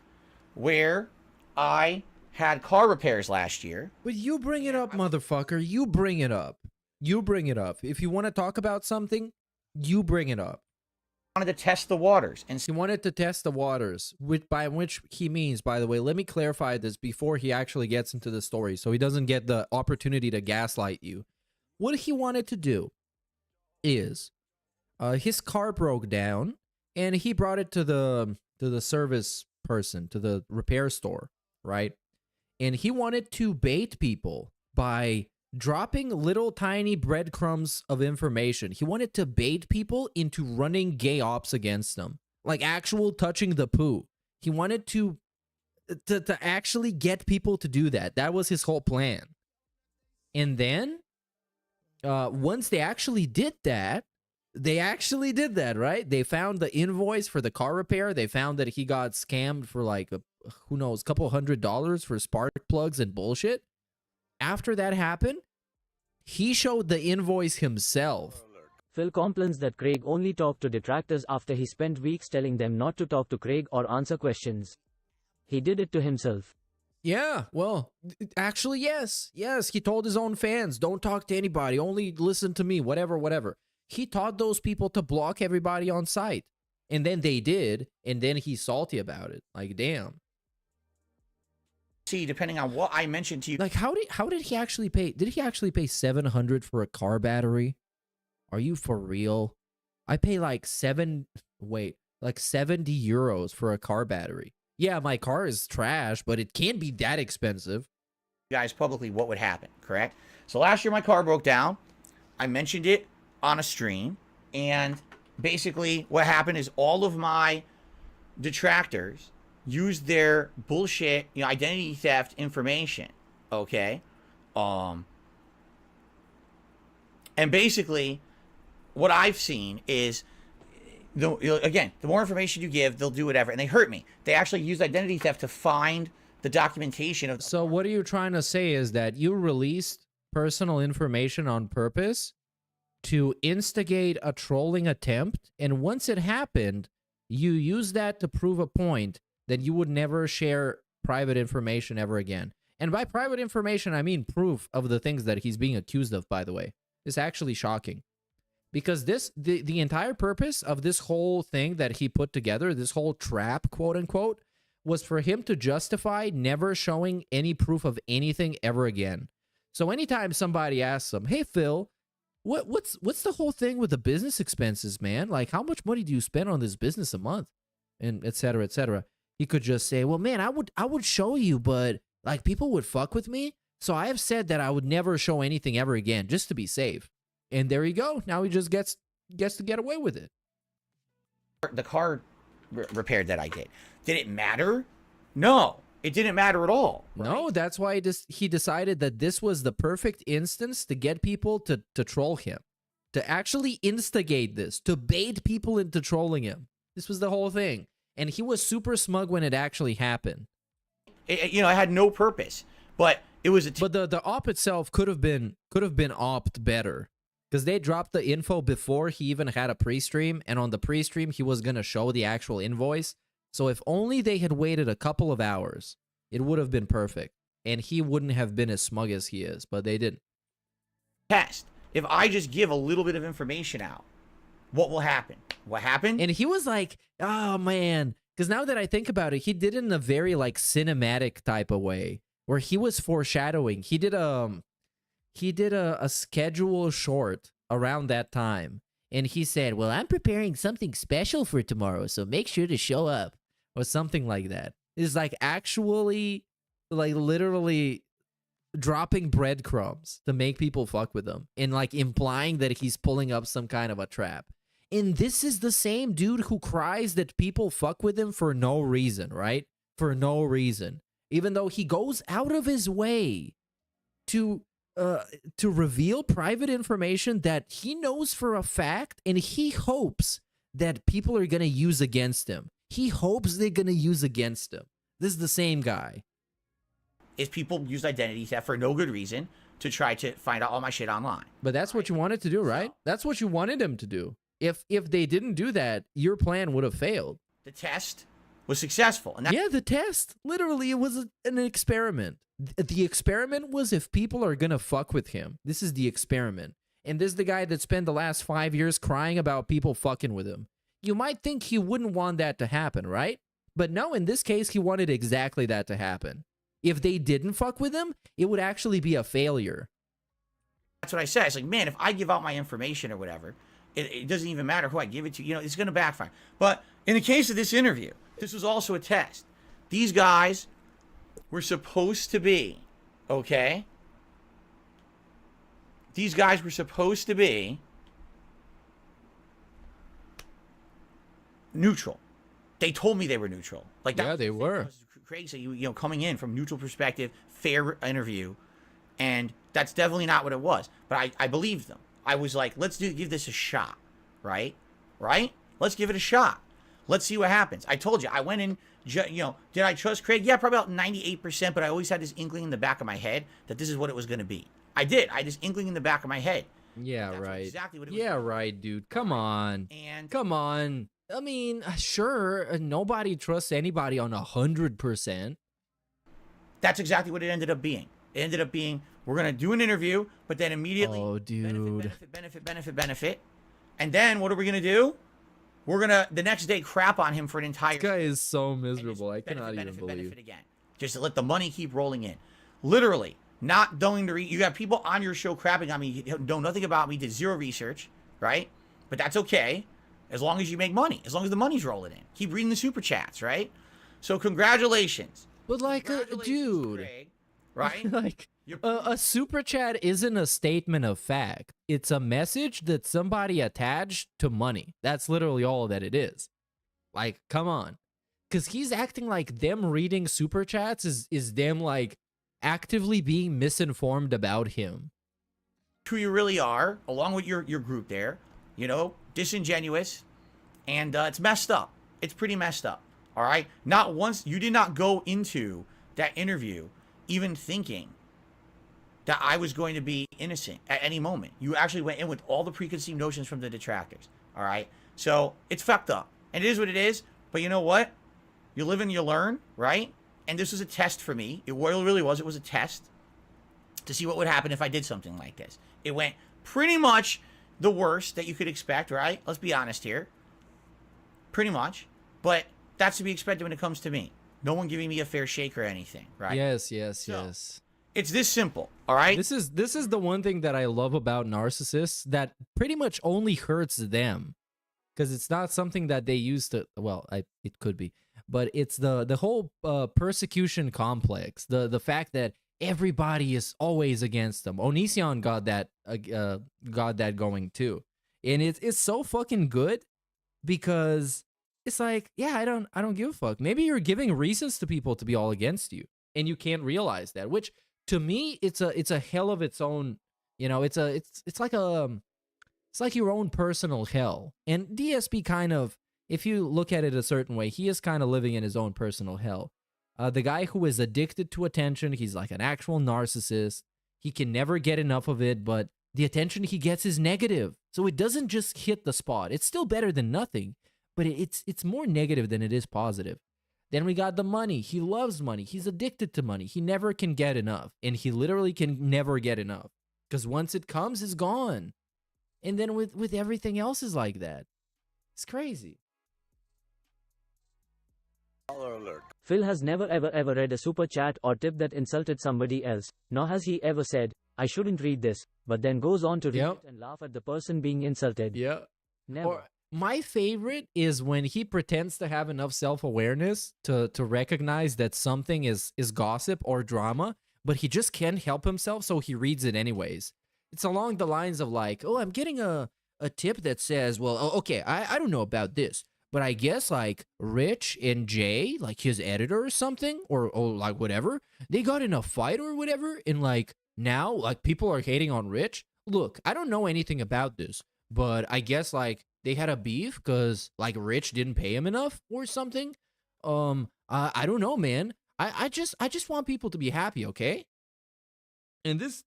where I had car repairs last year. But you bring it up, motherfucker. You bring it up. You bring it up. If you want to talk about something, you bring it up. I wanted to test the waters. And he wanted to test the waters, by which he means, by the way, let me clarify this before he actually gets into the story so he doesn't get the opportunity to gaslight you. What he wanted to do is his car broke down and he brought it to the service person, to the repair store, right? And he wanted to bait people by dropping little tiny breadcrumbs of information. He wanted to bait people into running gay ops against them, like actual touching the poo. He wanted to actually get people to do that. That was his whole plan. And then once they actually did that, right? They found the invoice for the car repair. They found that he got scammed for like, who knows, couple $100 for spark plugs and bullshit. After that happened, he showed the invoice himself. Phil complains that Craig only talked to detractors after he spent weeks telling them not to talk to Craig or answer questions. He did it to himself. Yeah, well, actually, yes. Yes, he told his own fans, don't talk to anybody, only listen to me, whatever. He taught those people to block everybody on site. And then they did, and then he's salty about it. Like, damn. See, depending on what I mentioned to you. Like, how did he actually pay? Did he actually pay $700 for a car battery? Are you for real? I pay like 70 euros for a car battery. Yeah, my car is trash, but it can't be that expensive. Guys, publicly, what would happen, correct? So last year my car broke down. I mentioned it on a stream, and basically what happened is all of my detractors used their bullshit, identity theft information, okay? And basically what I've seen is, again, the more information you give, they'll do whatever, and they hurt me. They actually used identity theft to find the documentation of. So what are you trying to say is that you released personal information on purpose to instigate a trolling attempt, and once it happened, you used that to prove a point that you would never share private information ever again. And by private information, I mean proof of the things that he's being accused of, by the way. It's actually shocking. Because the entire purpose of this whole thing that he put together, this whole trap, quote unquote, was for him to justify never showing any proof of anything ever again. So anytime somebody asks him, hey, Phil, what's the whole thing with the business expenses, man? Like, how much money do you spend on this business a month? And et cetera, he could just say, well, man, I would show you, but like people would fuck with me. So I have said that I would never show anything ever again, just to be safe. And there you go. Now he just gets to get away with it. The car repair that I did it matter? No, it didn't matter at all. Right? No, that's why he decided that this was the perfect instance to get people to troll him, to actually instigate this, to bait people into trolling him. This was the whole thing. And he was super smug when it actually happened. It had no purpose, but it was but the op itself could have been opt better. Because they dropped the info before he even had a pre-stream, and on the pre-stream, he was going to show the actual invoice. So if only they had waited a couple of hours, it would have been perfect. And he wouldn't have been as smug as he is, but they didn't. Test. If I just give a little bit of information out, what will happen? What happened? And he was like, oh, man. Because now that I think about it, he did it in a very, like, cinematic type of way, where he was foreshadowing. He did a schedule short around that time, and he said, well, I'm preparing something special for tomorrow, so make sure to show up, or something like that. It's like actually, like literally dropping breadcrumbs to make people fuck with him, and like implying that he's pulling up some kind of a trap. And this is the same dude who cries that people fuck with him for no reason, right? For no reason. Even though he goes out of his way to reveal private information that he knows for a fact, and he hopes that people are going to use against him. He hopes they're going to use against him. This is the same guy. Is people use identity theft for no good reason to try to find out all my shit online. But that's what you wanted to do, right? That's what you wanted him to do. If they didn't do that, your plan would have failed. The test was successful. And yeah, the test. Literally, it was an experiment. The experiment was if people are going to fuck with him. This is the experiment. And this is the guy that spent the last 5 years crying about people fucking with him. You might think he wouldn't want that to happen, right? But no, in this case, he wanted exactly that to happen. If they didn't fuck with him, it would actually be a failure. That's what I said. It's like, man, if I give out my information or whatever, it doesn't even matter who I give it to. You know, it's going to backfire. But in the case of this interview, this was also a test. These guys were supposed to be, okay, these guys were supposed to be neutral. They told me they were neutral. Like that. Yeah, they were. Craig said, you know, coming in from neutral perspective, fair interview, and that's definitely not what it was. But I believed them. I was like, let's give this a shot, right? Right? Let's give it a shot. Let's see what happens. I told you, I went in, you know, did I trust Craig? Yeah, probably about 98%, but I always had this inkling in the back of my head that this is what it was going to be. I did. I had this inkling in the back of my head. Yeah, That's right. exactly what it was. Yeah, right, dude. Come on. And Come on. I mean, sure, nobody trusts anybody on 100%. That's exactly what it ended up being. It ended up being, we're going to do an interview, but then immediately, oh, dude. benefit. And then what are we going to do? We're going to, the next day, crap on him for an entire... This guy is so miserable. I cannot even believe. Again. Just to let the money keep rolling in. Literally, not going to read. You got people on your show crapping on me, know nothing about me, did zero research, right? But that's okay, as long as you make money, as long as the money's rolling in. Keep reading the super chats, right? So congratulations. But like, dude, Craig, right? like, a super chat isn't a statement of fact. It's a message that somebody attached to money. That's literally all that it is. Like, come on. Because he's acting like them reading super chats is them, like, actively being misinformed about him. Who you really are, along with your group there, you know, disingenuous, and it's messed up. It's pretty messed up, all right? Not once, you did not go into that interview even thinking that I was going to be innocent at any moment. You actually went in with all the preconceived notions from the detractors, all right? So it's fucked up, and it is what it is, but you know what? You live and you learn, right? And this was a test for me. It really was. It was a test to see what would happen if I did something like this. It went pretty much the worst that you could expect, right? Let's be honest here. Pretty much. But that's to be expected when it comes to me. No one giving me a fair shake or anything, right? Yes, yes. It's this simple, all right? This is the one thing that I love about narcissists that pretty much only hurts them. Because it's not something that they use to, well, it could be. But it's the whole persecution complex. The fact that everybody is always against them. Onision got that going too. And it's so fucking good because it's like, yeah, I don't give a fuck. Maybe you're giving reasons to people to be all against you and you can't realize that, which to me it's a hell of its own, you know, it's like your own personal hell. And DSP kind of, if you look at it a certain way, he is kind of living in his own personal hell. The guy who is addicted to attention, he's like an actual narcissist. He can never get enough of it, but the attention he gets is negative. So it doesn't just hit the spot. It's still better than nothing, but it's more negative than it is positive. Then we got the money. He loves money. He's addicted to money. He never can get enough, and he literally can never get enough because once it comes, it's gone. And then with everything else is like that. It's crazy. Phil has never ever read a super chat or tip that insulted somebody else, nor has he ever said, I shouldn't read this, but then goes on to read it and laugh at the person being insulted. Yeah. Never. Or, my favorite is when he pretends to have enough self-awareness to recognize that something is gossip or drama, but he just can't help himself, so he reads it anyways. It's along the lines of like, oh, I'm getting a tip that says, well, okay, I don't know about this, but I guess like Rich and Jay, like his editor or something, or like whatever, they got in a fight or whatever, and like now like people are hating on Rich. Look, I don't know anything about this, but I guess like they had a beef because like Rich didn't pay him enough or something. I don't know, man. I just want people to be happy, okay? And this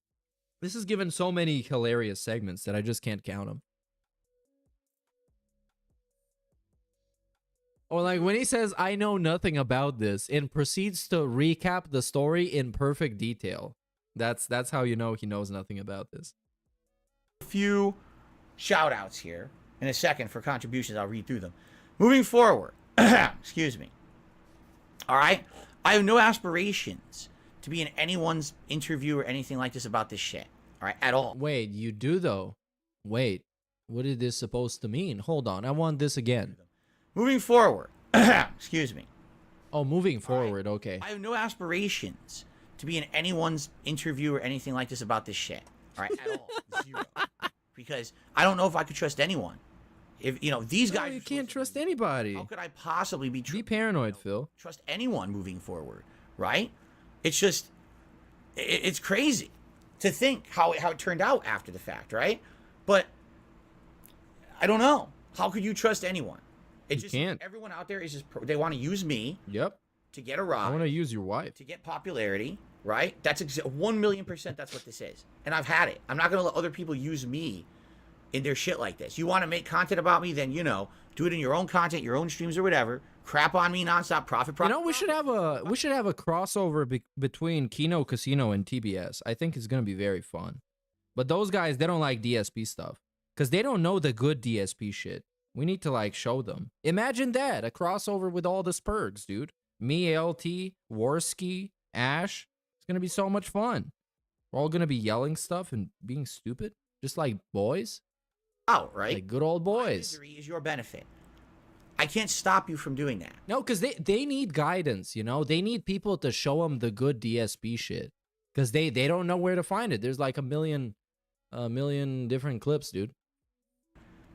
is given so many hilarious segments that I just can't count them. Or like when he says, I know nothing about this, and proceeds to recap the story in perfect detail. That's how you know he knows nothing about this. A few shout outs here in a second for contributions. I'll read through them. Moving forward, excuse me. All right. I have no aspirations to be in anyone's interview or anything like this about this shit. All right. At all. Wait, you do though? Wait, what is this supposed to mean? Hold on. I want this again. Moving forward, excuse me. Oh, moving forward, okay. I have no aspirations to be in anyone's interview or anything like this about this shit. All right, at all, 0. Because I don't know if I could trust anyone. If these guys, you can't trust anybody. How could I possibly be paranoid, Phil? Trust anyone moving forward, right? It's just, it's crazy to think how it turned out after the fact, right? But I don't know. How could you trust anyone? You can't. Everyone out there is just they want to use me. Yep. To get a rise. I want to use your wife. To get popularity, right? That's 1,000,000%. That's what this is, and I've had it. I'm not gonna let other people use me in their shit like this. You want to make content about me, then do it in your own content, your own streams or whatever. Crap on me nonstop. Profit. We should have a crossover between Kino Casino and TBS. I think it's gonna be very fun. But those guys, they don't like DSP stuff because they don't know the good DSP shit. We need to show them. Imagine that, a crossover with all the Spurgs, dude. Me, LT, Warski, Ash. It's gonna be so much fun. We're all gonna be yelling stuff and being stupid, just like boys. Out, right? Like good old boys. My misery is your benefit. I can't stop you from doing that. No, because they need guidance, They need people to show them the good DSP shit. Because they don't know where to find it. There's like a million different clips, dude.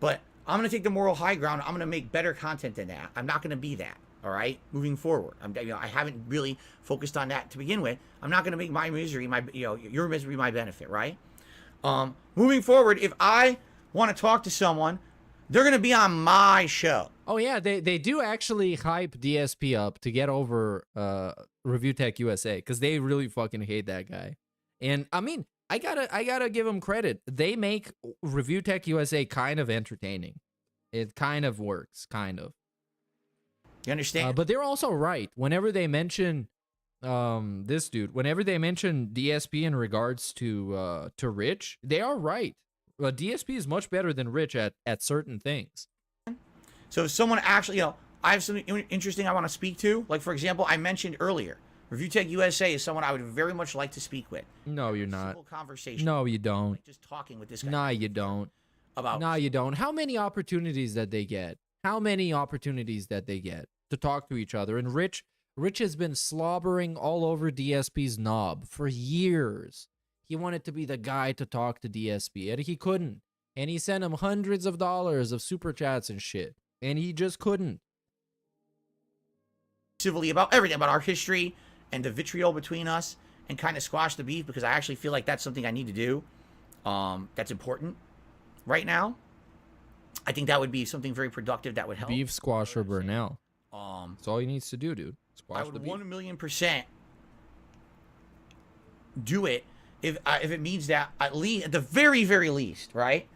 But I'm going to take the moral high ground. I'm going to make better content than that. I'm not going to be that, all right? Moving forward. I haven't really focused on that to begin with. I'm not going to make my misery, your misery my benefit, right? Moving forward, if I want to talk to someone, they're going to be on my show. Oh, yeah, they do actually hype DSP up to get over Review Tech USA because they really fucking hate that guy. And, I mean, I gotta give them credit. They make Review Tech USA kind of entertaining. It kind of works, kind of. You understand? But they're also right. Whenever they mention this dude, whenever they mention DSP in regards to Rich, they are right. DSP is much better than Rich at certain things. So if someone actually, I have something interesting I want to speak to. Like, for example, I mentioned earlier, Review Tech USA is someone I would very much like to speak with. No, you're not. Simple conversation. No, you don't. Like just talking with this guy. Nah, you don't. Nah, you don't. How many opportunities that they get? How many opportunities that they get to talk to each other? And Rich has been slobbering all over DSP's knob for years. He wanted to be the guy to talk to DSP, and he couldn't. And he sent him hundreds of dollars of super chats and shit, and he just couldn't. Civilly about everything, about our history and the vitriol between us, and kind of squash the beef, because I actually feel like that's something I need to do. That's important right now. I think that would be something very productive that would help. Beef squasher Burnell. That's all he needs to do, dude. Squash the beef. 1,000,000% do it if it means that at the very, very least, right?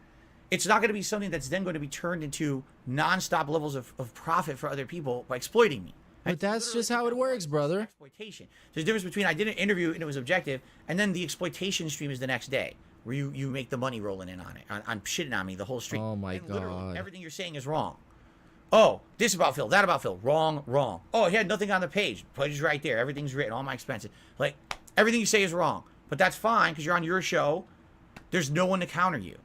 It's not going to be something that's then going to be turned into nonstop levels of profit for other people by exploiting me. But that's just how it works, brother. Exploitation. There's a difference between I did an interview and it was objective, and then the exploitation stream is the next day, where you make the money rolling in on it, on shitting on me the whole stream. Oh my and god! Literally, everything you're saying is wrong. Oh, this about Phil, that about Phil, wrong. Oh, he had nothing on the page. Page is right there. Everything's written. All my expenses. Like everything you say is wrong, but that's fine because you're on your show. There's no one to counter you.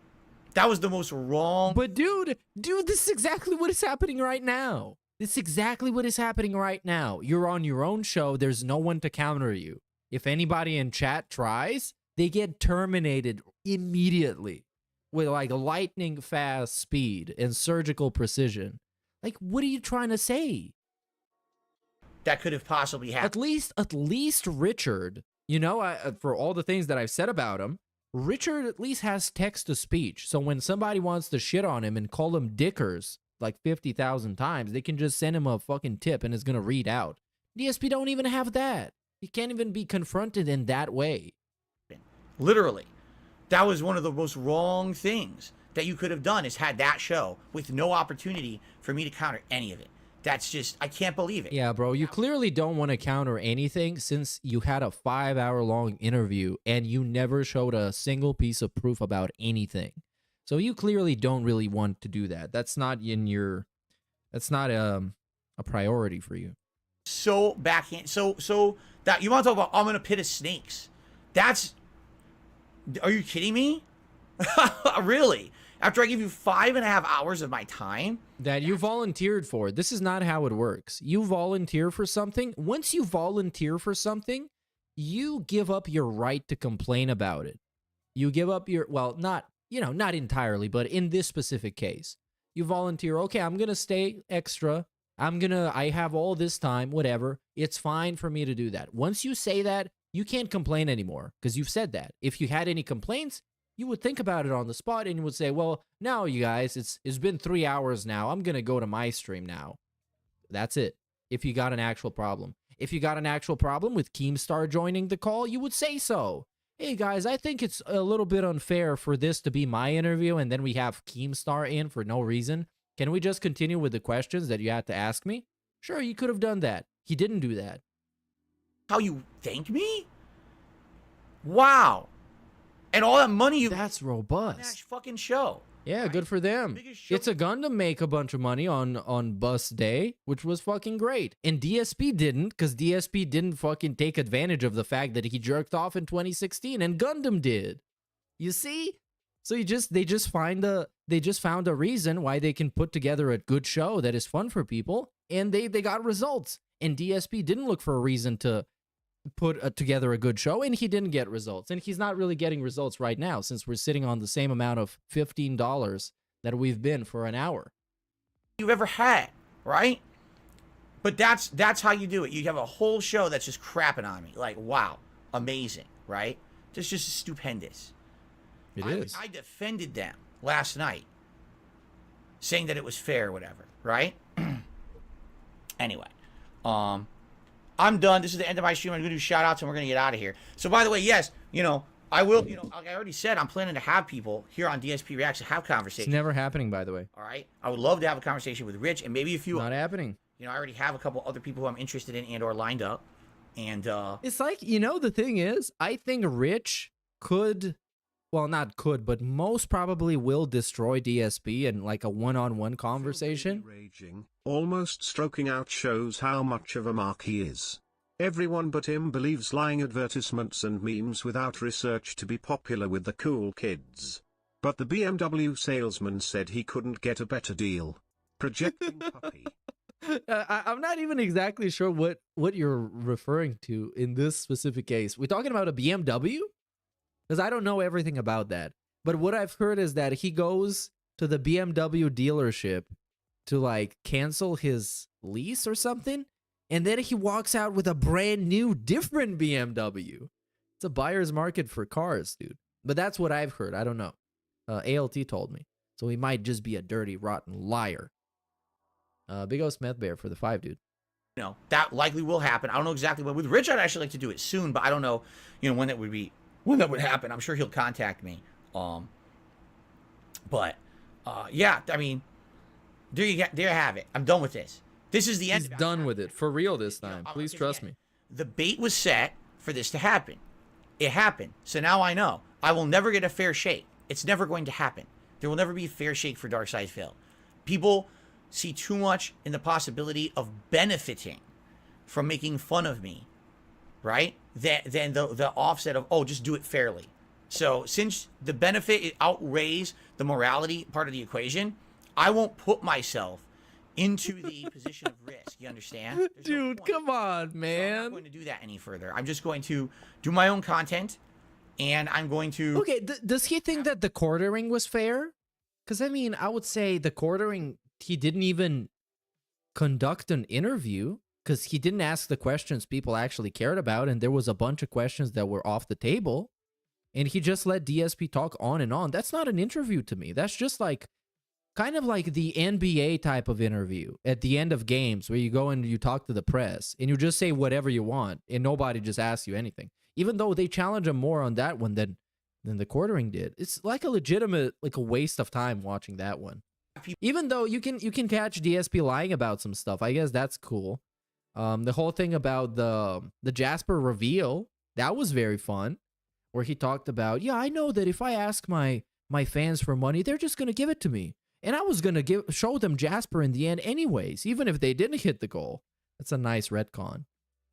That was the most wrong. But dude, this is exactly what is happening right now. This is exactly what is happening right now. You're on your own show. There's no one to counter you. If anybody in chat tries, they get terminated immediately with like lightning fast speed and surgical precision. Like, what are you trying to say? That could have possibly happened. At least Richard, for all the things that I've said about him, Richard at least has text to speech. So when somebody wants to shit on him and call him dickers like 50,000 times, they can just send him a fucking tip and it's going to read out. DSP don't even have that. He can't even be confronted in that way. Literally. That was one of the most wrong things that you could have done, is had that show with no opportunity for me to counter any of it. That's just, I can't believe it. Yeah, bro, you clearly don't want to counter anything since you had a 5-hour-long interview and you never showed a single piece of proof about anything. So you clearly don't really want to do that. That's not a priority for you. So backhand. So that you want to talk about, I'm in a pit of snakes. Are you kidding me? Really? After I give you 5.5 hours of my time? That you volunteered for. This is not how it works. You volunteer for something. Once you volunteer for something, you give up your right to complain about it. You give up your, well, not, not entirely, but in this specific case, you volunteer, okay, I'm going to stay extra. I have all this time, whatever. It's fine for me to do that. Once you say that, you can't complain anymore because you've said that. If you had any complaints, you would think about it on the spot and you would say, well, now you guys, it's been 3 hours now. I'm going to go to my stream now. That's it. If you got an actual problem. If you got an actual problem with Keemstar joining the call, you would say so. Hey guys, I think it's a little bit unfair for this to be my interview and then we have Keemstar in for no reason. Can we just continue with the questions that you had to ask me? Sure, you could have done that. He didn't do that. How you thank me? Wow. And all that money you... That's robust. That fucking show. Yeah, good for them. It's a Gundam make a bunch of money on bus day, which was fucking great. And DSP didn't, because DSP didn't fucking take advantage of the fact that he jerked off in 2016, and Gundam did. You see? So they just found a reason why they can put together a good show that is fun for people, and they got results. And DSP didn't look for a reason to put together a good show, and he didn't get results. And he's not really getting results right now since we're sitting on the same amount of $15 that we've been for an hour. You've ever had, right? But that's how you do it. You have a whole show that's just crapping on me. Like, wow, amazing, right? Just stupendous. It is. I defended them last night, saying that it was fair or whatever, right? Anyway, I'm done. This is the end of my stream. I'm going to do shout outs and we're going to get out of here. So, by the way, yes, I will, like I already said, I'm planning to have people here on DSP Reacts to have conversations. It's never happening, by the way. All right. I would love to have a conversation with Rich and maybe a few. Not happening. I already have a couple other people who I'm interested in and or lined up. And it's like, the thing is, I think Rich could, well, not could, but most probably will destroy DSP in like a one-on-one conversation. Raging, almost stroking out shows how much of a mark he is. Everyone but him believes lying advertisements and memes without research to be popular with the cool kids. But the BMW salesman said he couldn't get a better deal. Projecting puppy. I'm not even exactly sure what you're referring to in this specific case. We're talking about a BMW? Because I don't know everything about that. But what I've heard is that he goes to the BMW dealership to like cancel his lease or something. And then he walks out with a brand new, different BMW. It's a buyer's market for cars, dude. But that's what I've heard. I don't know. ALT told me. So he might just be a dirty, rotten liar. Big O Smith Bear for the 5, dude. That likely will happen. I don't know exactly when. With Rich, I'd actually like to do it soon, but I don't know, when that would be, when that would happen. I'm sure he'll contact me. But yeah, I mean, there you have it. I'm done with this. This is the end. He's done with it for real this time. Please trust me. The bait was set for this to happen. It happened. So now I know I will never get a fair shake. It's never going to happen. There will never be a fair shake for Darkside Phil. People see too much in the possibility of benefiting from making fun of me, right? Then the offset of, oh, just do it fairly. So since the benefit outweighs the morality part of the equation, I won't put myself into the position of risk. You understand? Dude, come on, man. So I'm not going to do that any further. I'm just going to do my own content, and I'm going to... Okay, does he think that the quartering was fair? Because, I mean, I would say the quartering, he didn't even conduct an interview because he didn't ask the questions people actually cared about, and there was a bunch of questions that were off the table, and he just let DSP talk on and on. That's not an interview to me. That's just like... kind of like the NBA type of interview at the end of games where you go and you talk to the press and you just say whatever you want and nobody just asks you anything. Even though they challenge him more on that one than the quartering did. It's like a legitimate, like a waste of time watching that one. Even though you can catch DSP lying about some stuff. I guess that's cool. The whole thing about the Jasper reveal, that was very fun. Where he talked about, yeah, I know that if I ask my fans for money, they're just going to give it to me. And I was going to show them Jasper in the end anyways, even if they didn't hit the goal. That's a nice retcon.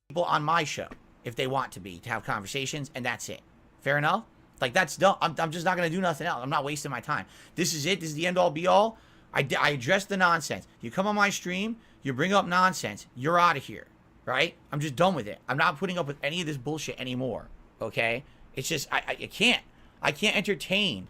People on my show, if they want to have conversations, and that's it. Fair enough? Like, that's done. I'm just not going to do nothing else. I'm not wasting my time. This is it. This is the end-all, be-all. I address the nonsense. You come on my stream, you bring up nonsense, you're out of here, right? I'm just done with it. I'm not putting up with any of this bullshit anymore, okay? It's just, I can't. I can't entertain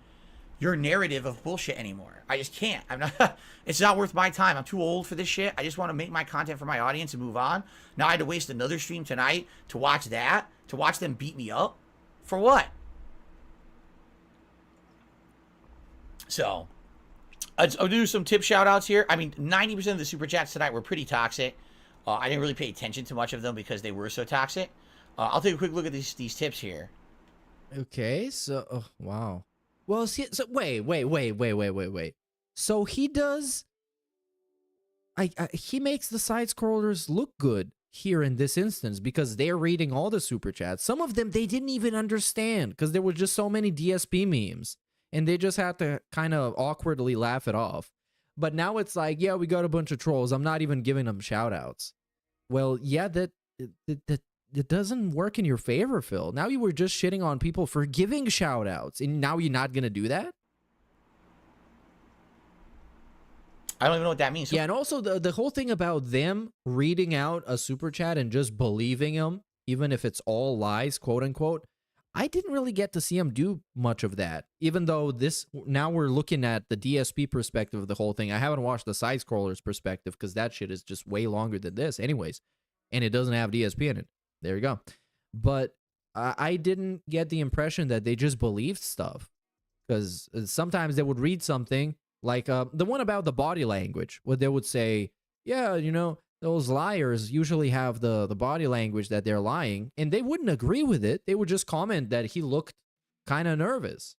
your narrative of bullshit anymore. I just can't. I'm not. It's not worth my time. I'm too old for this shit. I just want to make my content for my audience and move on. Now I had to waste another stream tonight to watch that, to watch them beat me up. For what? So, I'll do some tip shout outs here. I mean, 90% of the super chats tonight were pretty toxic. I didn't really pay attention to much of them because they were so toxic. I'll take a quick look at these tips here. Okay, so oh, wow. Well, so wait. So he does. He makes the side scrollers look good here in this instance because they're reading all the super chats. Some of them they didn't even understand because there were just so many DSP memes, and they just had to kind of awkwardly laugh it off. But now it's like, yeah, we got a bunch of trolls. I'm not even giving them shout outs. Well, yeah, that it doesn't work in your favor, Phil. Now you were just shitting on people for giving shout outs, and now you're not going to do that? I don't even know what that means. Yeah, and also the whole thing about them reading out a super chat and just believing them, even if it's all lies, quote unquote, I didn't really get to see him do much of that. Even though now we're looking at the DSP perspective of the whole thing. I haven't watched the side scrollers perspective because that shit is just way longer than this anyways. And it doesn't have DSP in it. There you go. But I didn't get the impression that they just believed stuff. Because sometimes they would read something like the one about the body language, where they would say, yeah, you know, those liars usually have the body language that they're lying. And they wouldn't agree with it. They would just comment that he looked kind of nervous.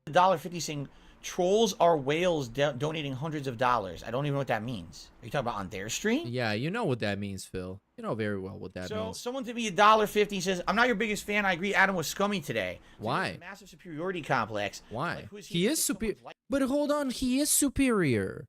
$1.50 saying trolls are whales donating hundreds of dollars. I don't even know what that means. Are you talking about on their stream? Yeah, you know what that means, Phil. You know very well what that means. So someone to me $1.50 says, I'm not your biggest fan. I agree Adam was scummy today. Why? Massive superiority complex. Why? Like, who is he is superior. But hold on, he is superior.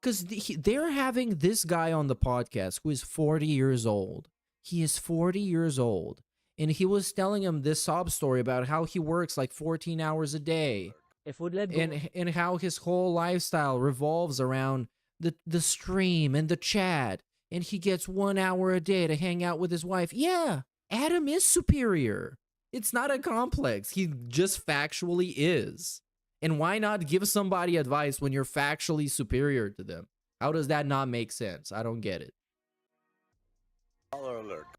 Because they're having this guy on the podcast who is 40 years old. He is 40 years old. And he was telling him this sob story about how he works like 14 hours a day. If would let go. And how his whole lifestyle revolves around the stream and the chat. And he gets 1 hour a day to hang out with his wife. Yeah, Adam is superior. It's not a complex. He just factually is. And why not give somebody advice when you're factually superior to them? How does that not make sense? I don't get it.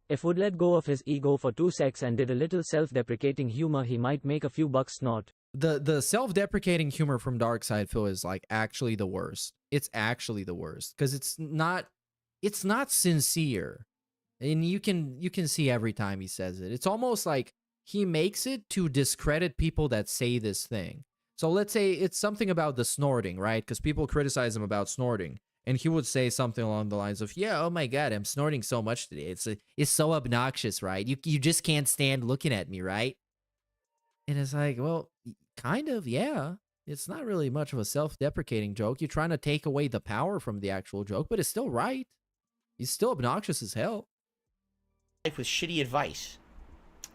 If would let go of his ego for 2 secs and did a little self-deprecating humor, he might make a few bucks. Not. The self-deprecating humor from Darkside Phil is like actually the worst. It's actually the worst because it's not sincere. And you can see every time he says it. It's almost like he makes it to discredit people that say this thing. So let's say it's something about the snorting, right? Because people criticize him about snorting. And he would say something along the lines of, yeah, oh my God, I'm snorting so much today. It's so obnoxious, right? You just can't stand looking at me, right? And it's like, well, kind of, yeah. It's not really much of a self-deprecating joke. You're trying to take away the power from the actual joke, but it's still right. He's still obnoxious as hell. Life with shitty advice.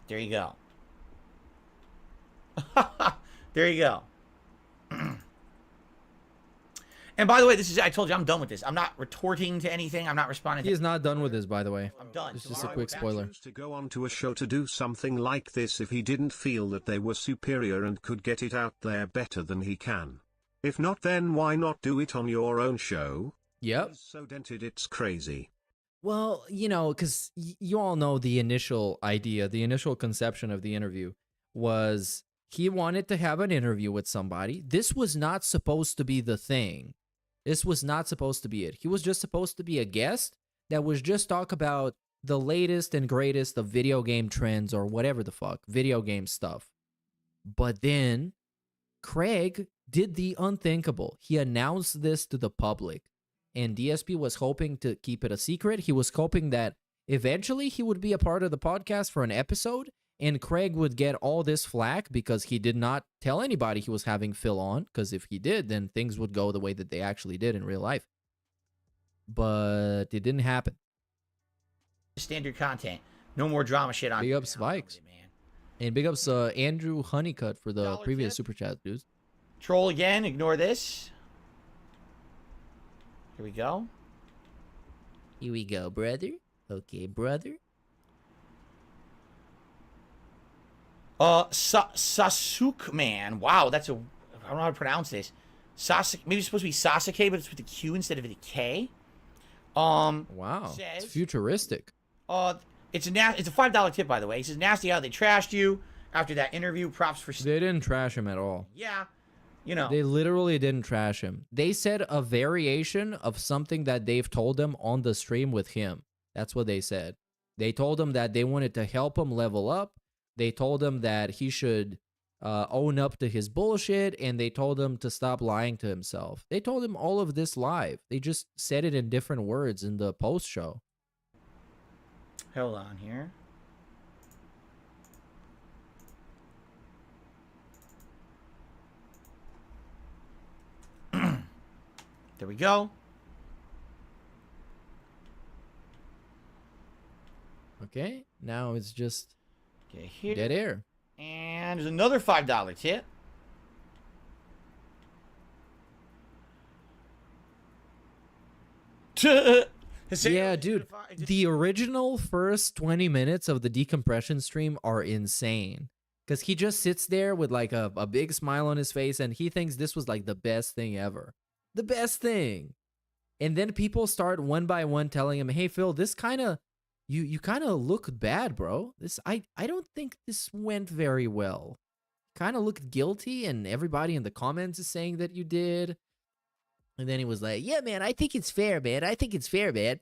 There you go. There you go. And by the way, I told you I'm done with this. I'm not retorting to anything. I'm not responding to He is not done with this, by the way. I'm done. It's just a quick spoiler. To go on to a show to do something like this if he didn't feel that they were superior and could get it out there better than he can. If not, then why not do it on your own show? Yep. He's so dented it's crazy. Well, you know, because you all know the initial idea, the initial conception of the interview was he wanted to have an interview with somebody. This was not supposed to be the thing. This was not supposed to be it. He was just supposed to be a guest that was just talk about the latest and greatest of video game trends or whatever the fuck, video game stuff. But then Craig did the unthinkable. He announced this to the public. And DSP was hoping to keep it a secret. He was hoping that eventually he would be a part of the podcast for an episode. And Craig would get all this flack because he did not tell anybody he was having Phil on. Because if he did, then things would go the way that they actually did in real life. But it didn't happen. Standard content. No more drama shit on. Big ups Spikes. And big ups Andrew Honeycutt for the previous super chat, dudes. Troll again. Ignore this. Here we go. Here we go, brother. Okay, brother. Sasuke Man. Wow, that's a. I don't know how to pronounce this. Sasuke. Maybe it's supposed to be Sasuke, but it's with a Q instead of a K. Wow. Says, It's futuristic. It's a $5 tip, by the way. He says, nasty how they trashed you after that interview. Props for. They didn't trash him at all. Yeah. You know. They literally didn't trash him. They said a variation of something that they've told them on the stream with him. That's what they said. They told him that they wanted to help him level up. They told him that he should own up to his bullshit, and they told him to stop lying to himself. They told him all of this live. They just said it in different words in the post show. Hold on here. There we go. Okay, now it's just Okay, here. dead air. And there's another $5 tip. Yeah, dude. The original first 20 minutes of the decompression stream are insane. Because he just sits there with like a big smile on his face, and he thinks this was like the best thing ever. The best thing. And then people start one by one telling him, hey, Phil, this kind of... You kind of look bad, bro. I don't think this went very well. Kind of looked guilty, and everybody in the comments is saying that you did. And then he was like, yeah, man, I think it's fair, man. I think it's fair, man.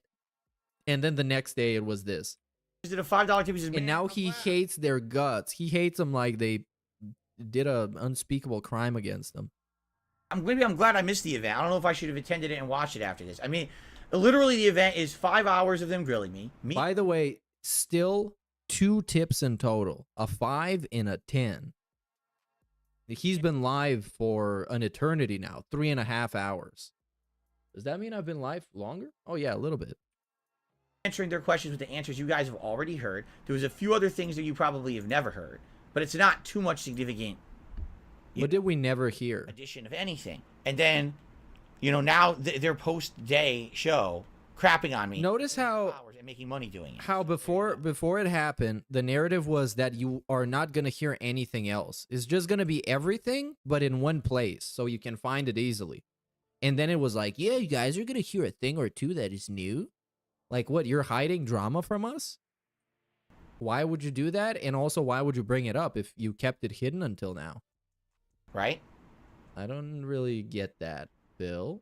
And then the next day it was this. Is it a $5 tip? And now he hates their guts. He hates them like they did a unspeakable crime against them. I'm glad I missed the event. I don't know if I should have attended it and watched it after this. I mean, literally the event is 5 hours of them grilling me. By the way, still 2 tips in total. A 5 and a 10. He's been live for an eternity now. 3.5 hours. Does that mean I've been live longer? Oh, yeah, a little bit. Answering their questions with the answers you guys have already heard. There was a few other things that you probably have never heard. But it's not too much significant. What did we never hear? Addition of anything. And then, you know, now their post-day show crapping on me. Notice how and making money doing it. How before it happened, the narrative was that you are not going to hear anything else. It's just going to be everything, but in one place, so you can find it easily. And then it was like, yeah, you guys are going to hear a thing or two that is new. Like, what, you're hiding drama from us? Why would you do that? And also, why would you bring it up if you kept it hidden until now? Right? I don't really get that, Bill.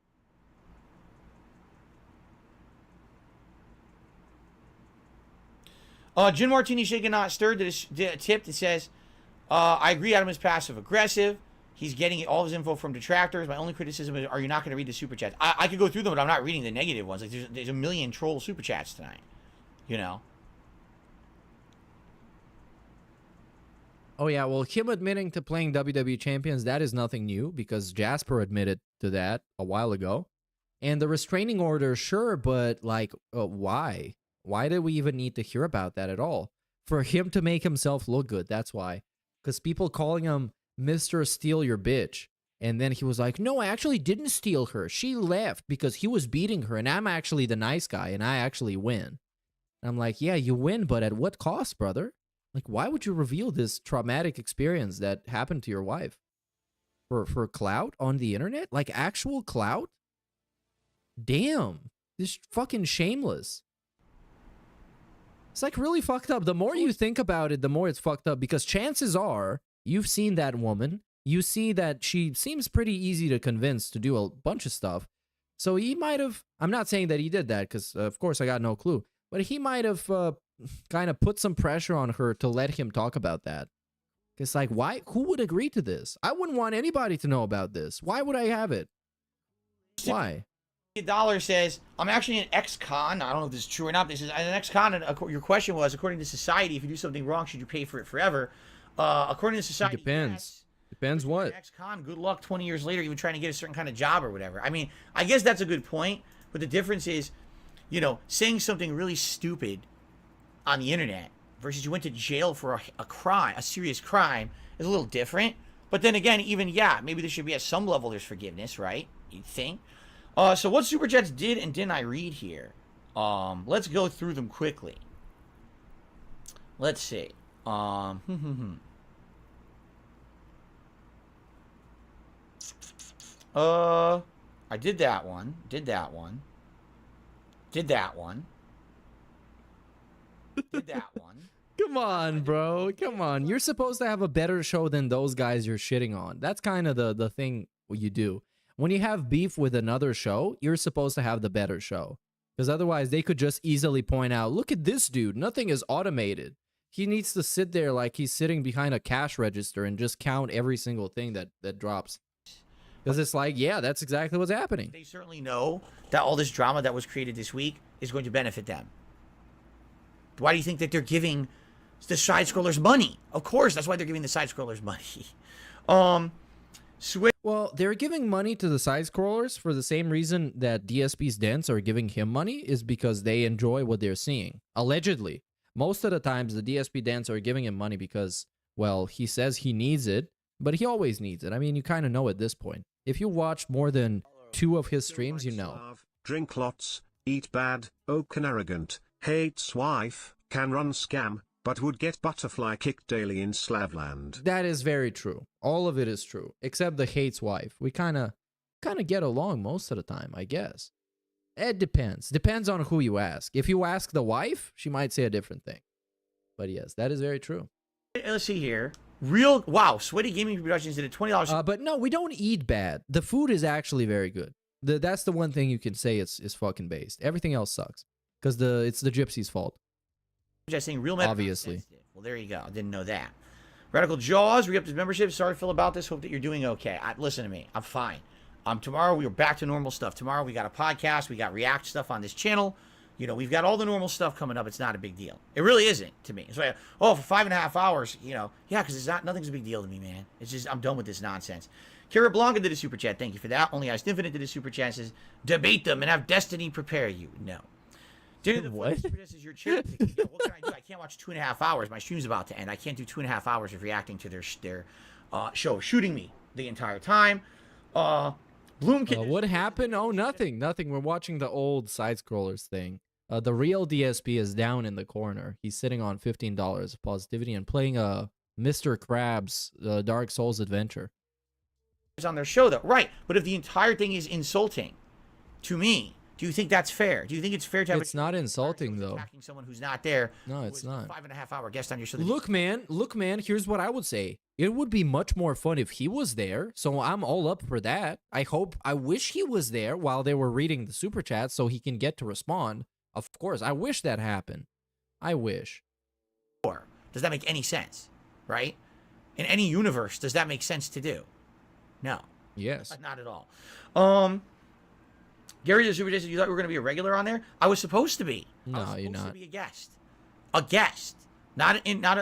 Gin Martini Shaken Not Stirred did a tip that says, I agree Adam is passive aggressive. He's getting all his info from detractors. My only criticism is, are you not going to read the super chats? I could go through them, but I'm not reading the negative ones. Like there's a million troll super chats tonight. You know? Oh, yeah, well, him admitting to playing WWE Champions, that is nothing new, because Jasper admitted to that a while ago. And the restraining order, sure, but, like, why? Why did we even need to hear about that at all? For him to make himself look good, that's why. Because people calling him Mr. Steal Your Bitch. And then he was like, no, I actually didn't steal her. She left because he was beating her, and I'm actually the nice guy, and I actually win. And I'm like, yeah, you win, but at what cost, brother? Like, why would you reveal this traumatic experience that happened to your wife? For clout on the internet? Like, actual clout? Damn. This fucking shameless. It's, like, really fucked up. The more you think about it, the more it's fucked up. Because chances are, you've seen that woman. You see that she seems pretty easy to convince to do a bunch of stuff. So he might have... I'm not saying that he did that, because, of course, I got no clue. But he might have... kind of put some pressure on her to let him talk about that. It's like, why? Who would agree to this? I wouldn't want anybody to know about this. Why would I have it? Why? $1 says, I'm actually an ex-con. I don't know if this is true or not. This is an ex-con. And your question was, according to society, if you do something wrong, should you pay for it forever? According to society, it depends. Yes. Depends what. Ex-con, good luck 20 years later, even trying to get a certain kind of job or whatever. I mean, I guess that's a good point. But the difference is, you know, saying something really stupid on the internet versus you went to jail for a crime, a serious crime, is a little different. But then again, even, yeah, maybe there should be at some level there's forgiveness, right? You'd think. So what Super Chats did and didn't I read here? Let's go through them quickly. Let's see. I did that one. Did that one. Did that one. Did that one. Come on, bro. Come on. You're supposed to have a better show than those guys you're shitting on. That's kind of the thing you do. When you have beef with another show, you're supposed to have the better show. Because otherwise, they could just easily point out, look at this dude. Nothing is automated. He needs to sit there like he's sitting behind a cash register and just count every single thing that drops. Because it's like, yeah, that's exactly what's happening. They certainly know that all this drama that was created this week is going to benefit them. Why do you think that they're giving the side-scrollers money? Of course, that's why they're giving the side-scrollers money. Well, they're giving money to the side-scrollers for the same reason that DSP's dents are giving him money, is because they enjoy what they're seeing. Allegedly. Most of the times, the DSP dents are giving him money because, well, he says he needs it, but he always needs it. I mean, you kind of know at this point. If you watched more than 2 of his streams, you know. Drink lots, eat bad, open arrogant, hates wife, can run scam, but would get butterfly kicked daily in Slavland. That is very true. All of it is true, except the hates wife. We kind of get along most of the time, I guess. It depends. Depends on who you ask. If you ask the wife, she might say a different thing. But yes, that is very true. Let's see here. Wow, Sweaty Gaming Productions did a $20. But no, we don't eat bad. The food is actually very good. That's the one thing you can say is fucking based. Everything else sucks. Because it's the gypsy's fault. Just saying real obviously. Well, there you go. I didn't know that. Radical Jaws, re-upped his membership. Sorry, Phil, about this. Hope that you're doing okay. Listen to me. I'm fine. Tomorrow we are back to normal stuff. Tomorrow we got a podcast. We got React stuff on this channel. You know, we've got all the normal stuff coming up. It's not a big deal. It really isn't to me. It's like, oh, for 5.5 hours, you know. Yeah, because it's nothing's a big deal to me, man. It's just, I'm done with this nonsense. Kira Blanca did a super chat. Thank you for that. Only Iced Infinite did a super chat. Says, debate them and have destiny prepare you. No. What? This is your chair. Yeah, what can I do? I can't watch 2.5 hours. My stream's about to end. I can't do 2.5 hours of reacting to their show, shooting me the entire time. Bloomkin. What happened? Oh, nothing. Nothing. We're watching the old side-scrollers thing. The real DSP is down in the corner. He's sitting on $15 of positivity and playing Mr. Krabs Dark Souls adventure. On their show, though. Right. But if the entire thing is insulting to me, do you think that's fair? Do you think it's fair to have It's not insulting, though. attacking someone who's not there? No, it's not. 5.5 hour guest on your show. Look, man, here's what I would say. It would be much more fun if he was there, so I'm all up for that. I wish he was there while they were reading the super chat so he can get to respond. Of course, I wish that happened. I wish. Does that make any sense? Right? In any universe, does that make sense to do? No. Yes. Not at all. Gary the Super Jason, you thought we were going to be a regular on there? I was supposed to be. No, you're not. To be a guest. A guest. Not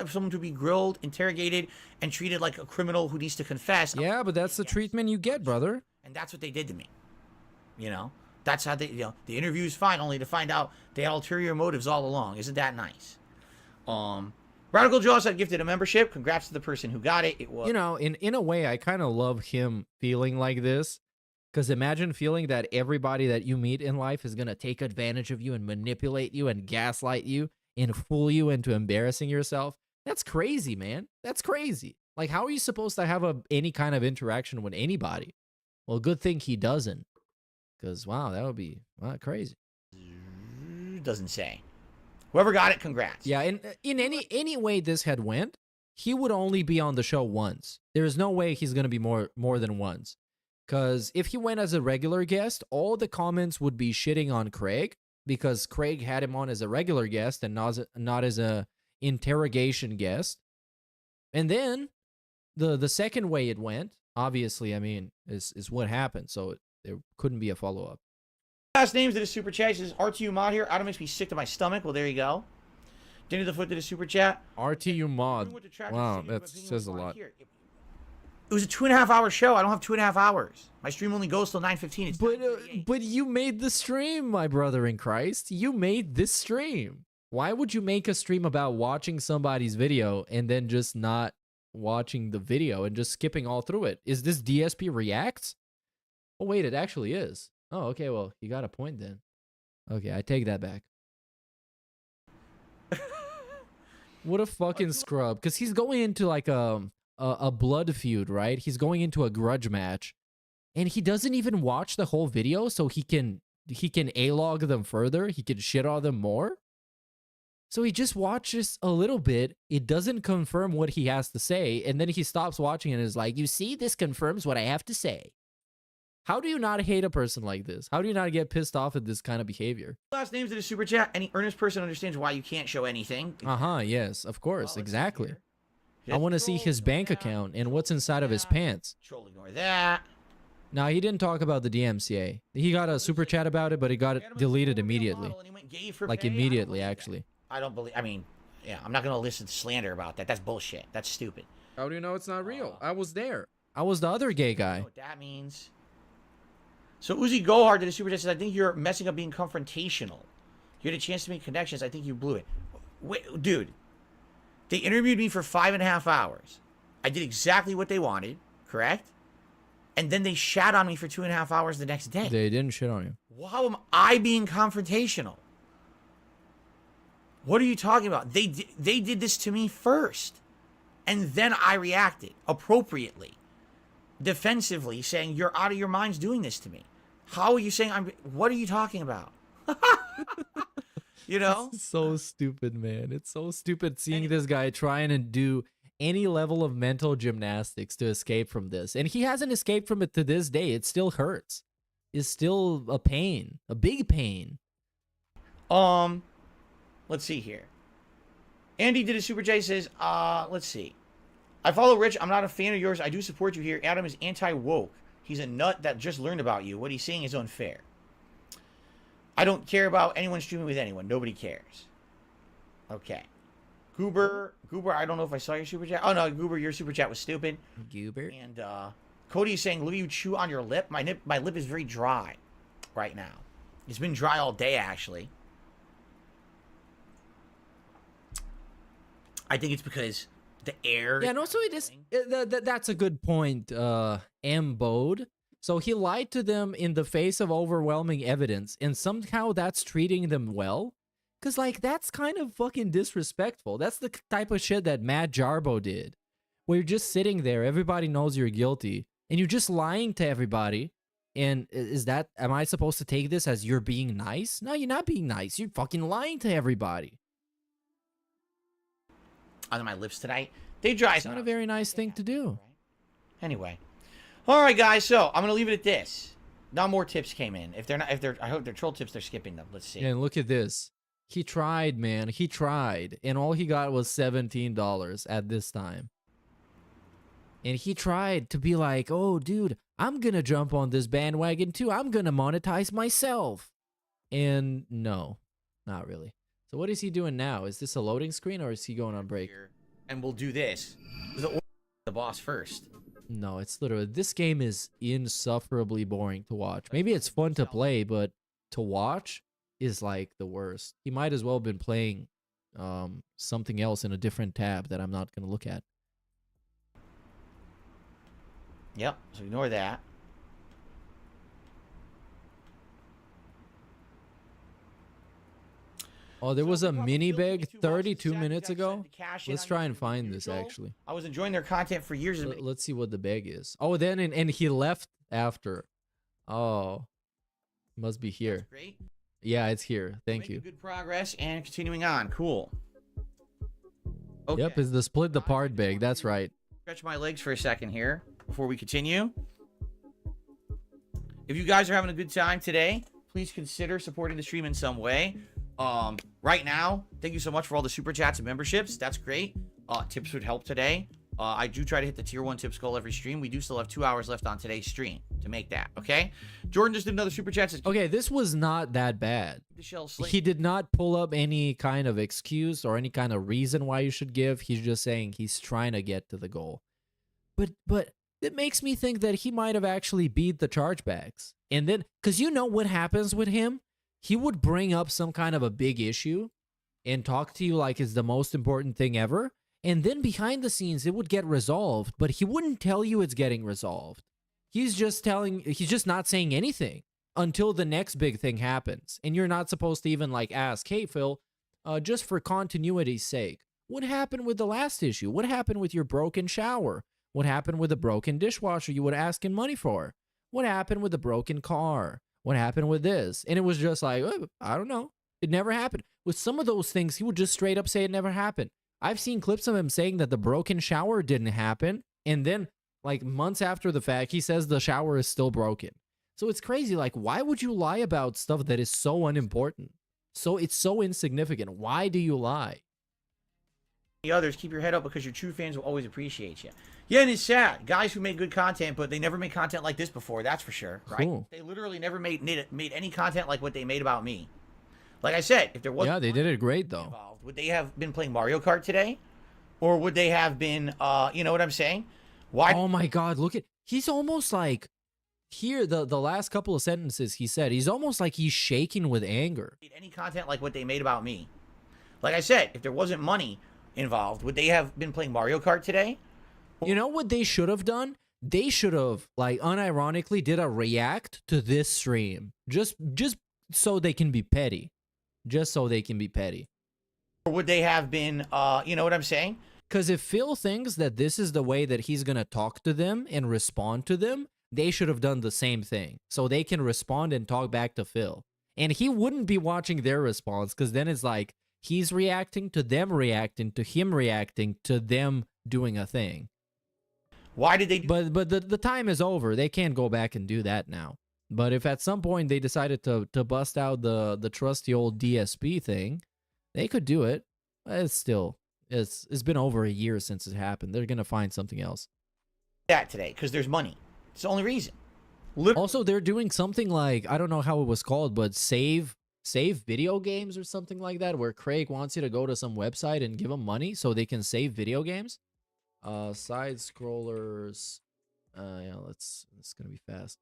someone to be grilled, interrogated, and treated like a criminal who needs to confess. Yeah, but that's the treatment you get, brother. And that's what they did to me. You know? That's how they, the interview is fine, only to find out they had ulterior motives all along. Isn't that nice? Radical Jaws had gifted a membership. Congrats to the person who got it. It was, you know, in a way, I kind of love him feeling like this. Because imagine feeling that everybody that you meet in life is going to take advantage of you and manipulate you and gaslight you and fool you into embarrassing yourself. That's crazy, man. That's crazy. Like, how are you supposed to have any kind of interaction with anybody? Well, good thing he doesn't. Because, wow, that would be crazy. Doesn't say. Whoever got it, congrats. Yeah, in any way this had went, he would only be on the show once. There is no way he's going to be more than once. Because if he went as a regular guest, all the comments would be shitting on Craig, because Craig had him on as a regular guest and not as a interrogation guest. And then the second way it went, obviously, I mean, is what happened. So there couldn't be a follow-up. Last names did a super chat. He says, RTU Mod here. Adam makes me sick to my stomach. Well, there you go. Danny the Foot did a super chat. RTU Mod. Wow, that says a lot. It was a 2.5 hour show. I don't have 2.5 hours. My stream only goes till 9:15. But you made the stream, my brother in Christ. You made this stream. Why would you make a stream about watching somebody's video and then just not watching the video and just skipping all through it? Is this DSP Reacts? Oh, wait, it actually is. Oh, okay, well, you got a point then. Okay, I take that back. What a fucking scrub. Because he's going into like a blood feud, right? He's going into a grudge match. and he doesn't even watch the whole video so he can A-log them further. He can shit on them more. So he just watches a little bit. It doesn't confirm what he has to say, and then he stops watching and is like, you see, this confirms what I have to say. How do you not hate a person like this? How do you not get pissed off at this kind of behavior? Last names in the super chat. Any earnest person understands why you can't show anything. Yes, of course, exactly. I want to see his bank account and what's inside of his pants. Troll, ignore that. No, he didn't talk about the DMCA. He got a super chat about it, but he got it deleted immediately. Like immediately, actually. I don't believe. I mean, yeah, I'm not gonna listen to slander about that. That's bullshit. That's stupid. How do you know it's not real? I was there. I was the other gay guy. You know what that means? So Uzi Gohard did a super chat says, I think you're messing up being confrontational. You had a chance to make connections. I think you blew it. Wait, dude. They interviewed me for 5.5 hours. I did exactly what they wanted, correct? And then they shat on me for 2.5 hours the next day. They didn't shit on you. How am I being confrontational? What are you talking about? They did this to me first. And then I reacted appropriately. Defensively, saying, you're out of your minds doing this to me. How are you saying what are you talking about? You know? It's so stupid, man. It's so stupid seeing this guy trying to do any level of mental gymnastics to escape from this. And he hasn't escaped from it to this day. It still hurts. It's still a pain. A big pain. Let's see here. Andy did a super chat. Says, let's see. I follow Rich. I'm not a fan of yours. I do support you here. Adam is anti-woke. He's a nut that just learned about you. What he's saying is unfair. I don't care about anyone streaming with anyone. Nobody cares. Okay. Goober, I don't know if I saw your super chat. Oh, no, Goober, your super chat was stupid. Goober. And Cody is saying, look at you chew on your lip. My lip is very dry right now. It's been dry all day, actually. I think it's because the air. Yeah, and also it is. That's a good point, M-Bode. So he lied to them in the face of overwhelming evidence, and somehow that's treating them well? Because, like, that's kind of fucking disrespectful. That's the type of shit that Matt Jarbo did. Where you're just sitting there, everybody knows you're guilty, and you're just lying to everybody. And am I supposed to take this as you're being nice? No, you're not being nice. You're fucking lying to everybody. On my lips tonight. They dry. It's not a very nice thing to do. Anyway. All right, guys. So I'm gonna leave it at this. Now more tips came in. I hope they're troll tips. They're skipping them. Let's see. Yeah, and look at this. He tried, man. He tried, and all he got was $17 at this time. And he tried to be like, "Oh, dude, I'm gonna jump on this bandwagon too. I'm gonna monetize myself." And no, not really. So what is he doing now? Is this a loading screen or is he going on break? And we'll do this. The boss first. No, it's literally, this game is insufferably boring to watch. Maybe it's fun to play, but to watch is like the worst. He might as well have been playing something else in a different tab that I'm not going to look at. Yep, so ignore that. Oh, there was a mini bag 32 minutes ago. Let's try and find this, actually. I was enjoying their content for years. Let's see what the bag is. Oh, then and he left after. Oh, must be here. Great. Yeah, it's here. Thank you. Good progress and continuing on. Cool. Okay. Yep, it's the split the part bag. That's right. Stretch my legs for a second here before we continue. If you guys are having a good time today, please consider supporting the stream in some way. Right now, thank you so much for all the super chats and memberships. That's great. Tips would help today. I do try to hit the tier 1 tips goal every stream. We do still have 2 hours left on today's stream to make that, okay? Jordan just did another super chat. Okay, this was not that bad. He did not pull up any kind of excuse or any kind of reason why you should give. He's just saying he's trying to get to the goal. But it makes me think that he might have actually beat the chargebacks. And then, because you know what happens with him? He would bring up some kind of a big issue and talk to you like it's the most important thing ever. And then behind the scenes, it would get resolved, but he wouldn't tell you it's getting resolved. He's just not saying anything until the next big thing happens. And you're not supposed to even like ask, hey, Phil, just for continuity's sake, what happened with the last issue? What happened with your broken shower? What happened with the broken dishwasher you were asking money for? What happened with the broken car? What happened with this? And it was just like, oh, I don't know. It never happened. With some of those things, he would just straight up say it never happened. I've seen clips of him saying that the broken shower didn't happen. And then, like, months after the fact, he says the shower is still broken. So it's crazy. Like, why would you lie about stuff that is so unimportant? So it's so insignificant. Why do you lie? The others, keep your head up because your true fans will always appreciate you. Yeah, and it's sad. Guys who make good content, but they never made content like this before. That's for sure, right? Cool. They literally never made any content like what they made about me. Like I said, if there wasn't, yeah, they did it great though. Involved, would they have been playing Mario Kart today, or would they have been? You know what I'm saying? Why? Oh my God! Look at, he's almost like, here the last couple of sentences he said, he's almost like he's shaking with anger. Any content like what they made about me. Like I said, if there wasn't money involved, would they have been playing Mario Kart today? You know what they should have done? They should have, like, unironically did a react to this stream. Just so they can be petty. Just so they can be petty. Or would they have been, you know what I'm saying? Because if Phil thinks that this is the way that he's going to talk to them and respond to them, they should have done the same thing. So they can respond and talk back to Phil. And he wouldn't be watching their response, because then it's like, he's reacting to them reacting to him reacting to them doing a thing. Why did they But the time is over. They can't go back and do that now. But if at some point they decided to bust out the trusty old DSP thing, they could do it. It's been over a year since it happened. They're gonna find something else. That today, because there's money. It's the only reason. Also, they're doing something like, I don't know how it was called, but save video games or something like that, where Craig wants you to go to some website and give them money so they can save video games. Sidescrollers. Yeah, it's gonna be fast.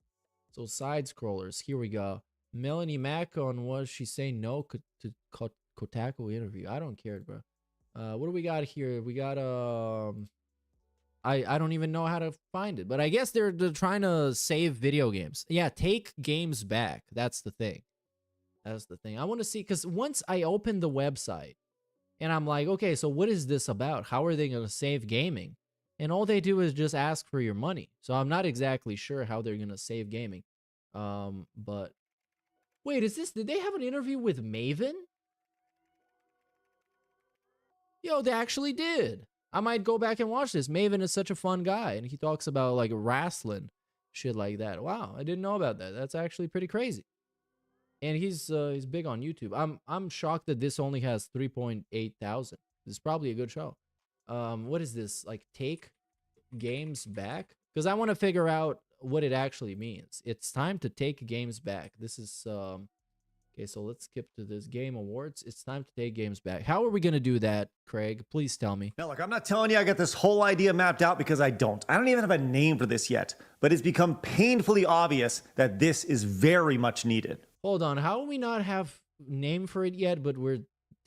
So Sidescrollers, here we go. Melanie Mack on was she saying no to Kotaku interview? I don't care, bro. What do we got here? We got I don't even know how to find it, but I guess they're trying to save video games. Yeah, take games back. That's the thing. That's the thing. I want to see, because once I open the website and I'm like, okay, so what is this about? How are they going to save gaming? And all they do is just ask for your money. So I'm not exactly sure how they're going to save gaming. But wait, did they have an interview with Maven? Yo, they actually did. I might go back and watch this. Maven is such a fun guy, and he talks about like wrestling, shit like that. Wow, I didn't know about that. That's actually pretty crazy. And he's big on YouTube. I'm shocked that this only has 3.8 thousand. This is probably a good show. What is this? Like, take games back? Because I want to figure out what it actually means. It's time to take games back. This is okay, so let's skip to this Game Awards. It's time to take games back. How are we gonna do that, Craig? Please tell me. Now, look, I'm not telling you I got this whole idea mapped out, because I don't. I don't even have a name for this yet, but it's become painfully obvious that this is very much needed. Hold on, how do we not have name for it yet, but we're